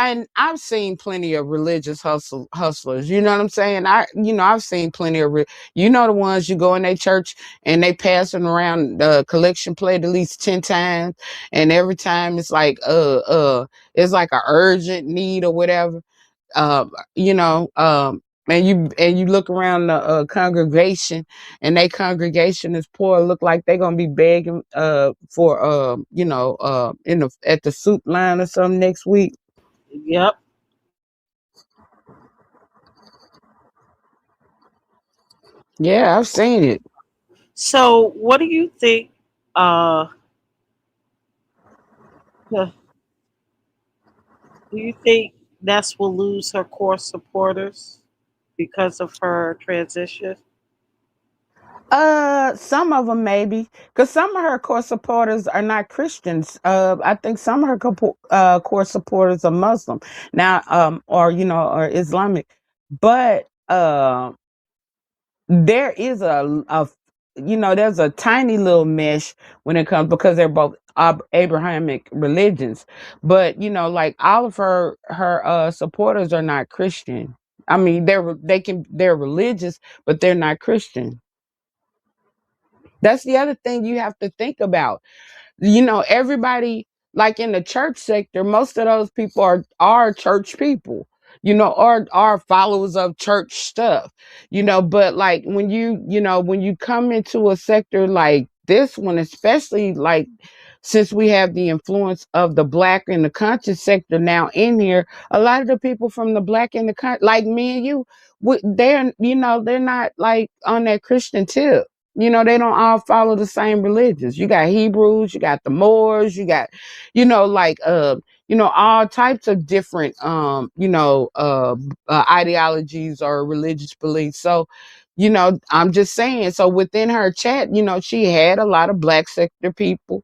And I've seen plenty of religious hustlers. You know what I'm saying? I've seen plenty of, the ones you go in their church and they passing around the collection plate at least 10 times, and every time it's like a urgent need or whatever. You know, and you look around the congregation, and they congregation is poor. Look like they're gonna be begging for in the at the soup line or something next week. Yep. Yeah, I've seen it. So, what do you think? Uh, do you think Ness will lose her core supporters because of her transition? Some of them maybe, because some of her core supporters are not Christians. I think some of her core supporters are Muslim now, or Islamic, but there is there's a tiny little mesh when it comes, because they're both Abrahamic religions, but like all of her supporters are not Christian. I mean, they're religious, but they're not Christian. That's the other thing you have to think about. Everybody, like in the church sector, most of those people are church people, or are followers of church stuff, but like when you come into a sector like this one, especially like since we have the influence of the black and the conscious sector now in here, a lot of the people from the black and the like me and you, they're not like on that Christian tip. They don't all follow the same religions. You got Hebrews, you got the Moors, you got, like all types of different ideologies or religious beliefs. So, I'm just saying, so within her chat, she had a lot of black sector people,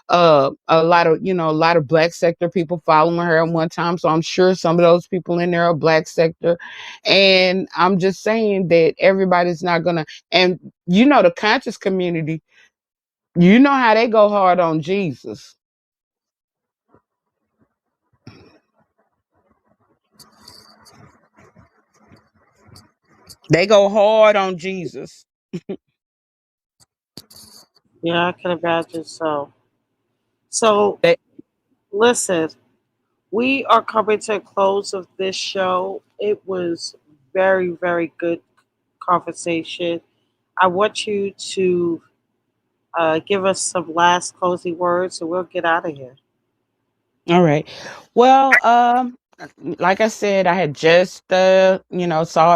a lot of black sector people following her at one time. So I'm sure some of those people in there are black sector. And I'm just saying that everybody's not gonna, and the conscious community, how they go hard on Jesus. They go hard on Jesus. Yeah, I can imagine so. So, They, listen, we are coming to a close of this show. It was very, very good conversation. I want you to give us some last closing words and we'll get out of here. all right. Well, like I said, I had just saw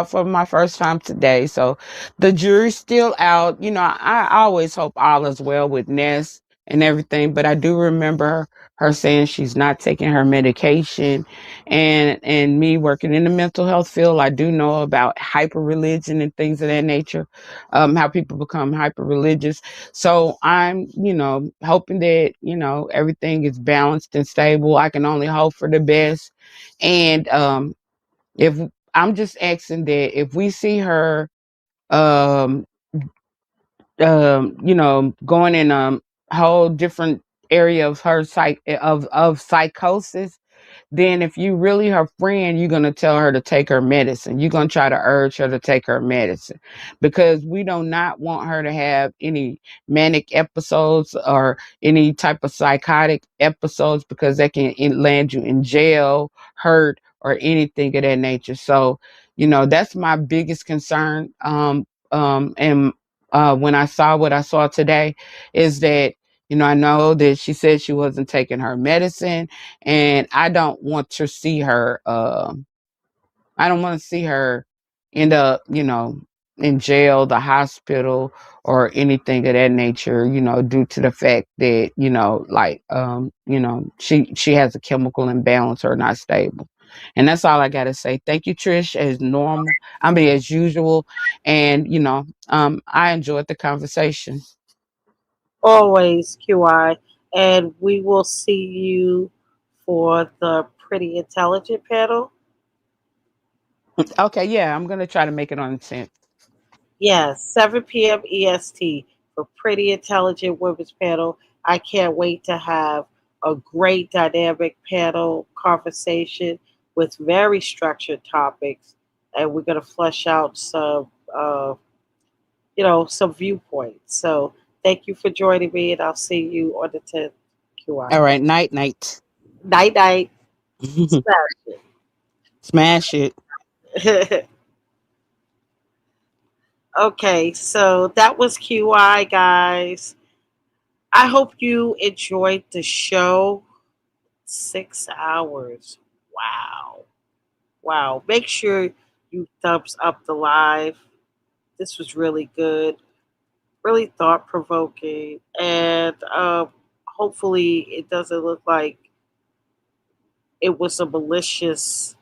it for my first time today. So the jury's still out. I always hope all is well with Ness and everything, but I do remember her saying she's not taking her medication, and me working in the mental health field, I do know about hyper religion and things of that nature, how people become hyper religious. So I'm, hoping that, everything is balanced and stable. I can only hope for the best. And if I'm just asking that if we see her, um, going in a whole different area of her of psychosis, then if you really her friend, you're going to tell her to take her medicine. You're going to try to urge her to take her medicine, because we do not want her to have any manic episodes or any type of psychotic episodes, because that can land you in jail, hurt, or anything of that nature. So, that's my biggest concern. And when I saw what I saw today, is that, I know that she said she wasn't taking her medicine, and I don't want to see her end up, in jail, the hospital, or anything of that nature, due to the fact that, like, she has a chemical imbalance or not stable. And that's all I got to say. Thank you, Trish, as normal. I mean, as usual. And, I enjoyed the conversation. Always, QI. And we will see you for the Pretty Intelligent panel. Okay. Yeah. I'm going to try to make it on the 10th. Yes, 7 p.m. EST for Pretty Intelligent Women's Panel. I can't wait to have a great dynamic panel conversation with very structured topics, and we're going to flesh out some viewpoints. So thank you for joining me, and I'll see you on the 10th QI. All right. Night, night. Night, night. Smash Smash it. it. Okay, so that was QI, guys. I hope you enjoyed the show. 6 hours. Wow. Wow. Make sure you thumbs up the live. This was really good, really thought provoking. And hopefully, it doesn't look like it was a malicious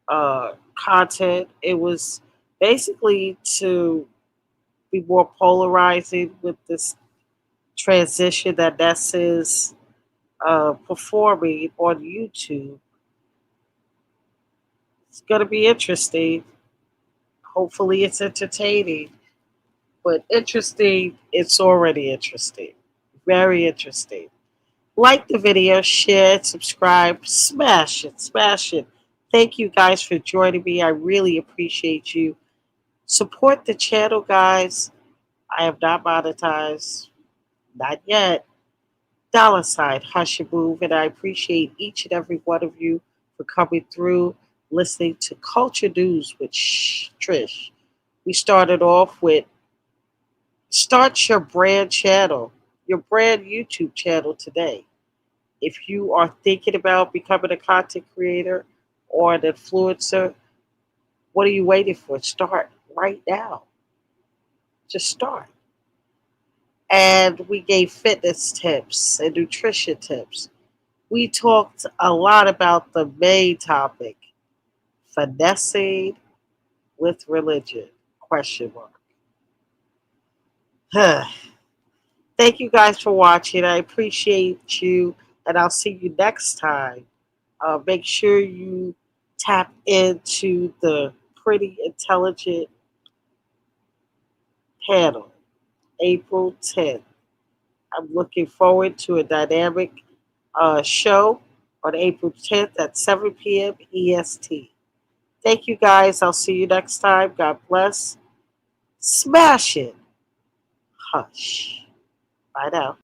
content. It was basically to be more polarizing with this transition that Ness is performing on YouTube. It's going to be interesting. Hopefully, it's entertaining. But interesting, it's already interesting. Very interesting. Like the video, share it, subscribe, smash it, smash it. Thank you guys for joining me. I really appreciate you. Support the channel, guys. I have not monetized, not yet. Dollar sign, hush and move. And I appreciate each and every one of you for coming through, listening to Culture News with Trish. We started off with start your brand channel, your brand YouTube channel today. If you are thinking about becoming a content creator or an influencer, what are you waiting for? Start right now. Just start. And we gave fitness tips and nutrition tips. We talked a lot about the main topic, finessing with religion? Question mark. Thank you guys for watching. I appreciate you, and I'll see you next time. Make sure you tap into the Pretty Intelligent panel, April 10th. I'm looking forward to a dynamic show on April 10th at 7 p.m. EST. Thank you guys. I'll see you next time. God bless. Smash it. Hush. Bye now.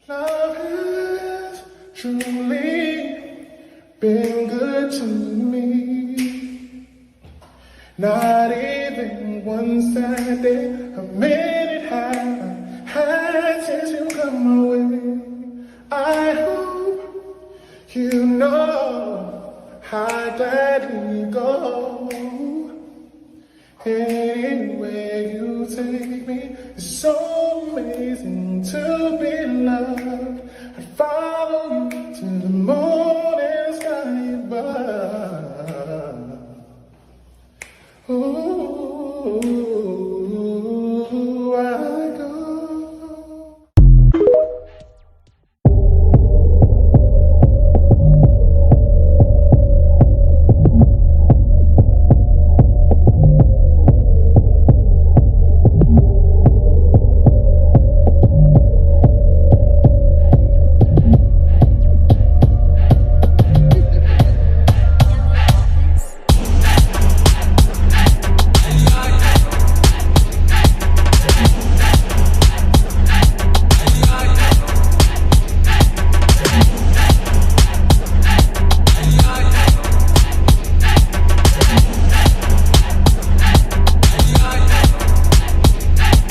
Love has truly been good to me. Not even one sad day, a minute have I had since you come my way. I hope you know I'd gladly go anywhere you take me. It's so amazing to be loved. I follow you to the moon.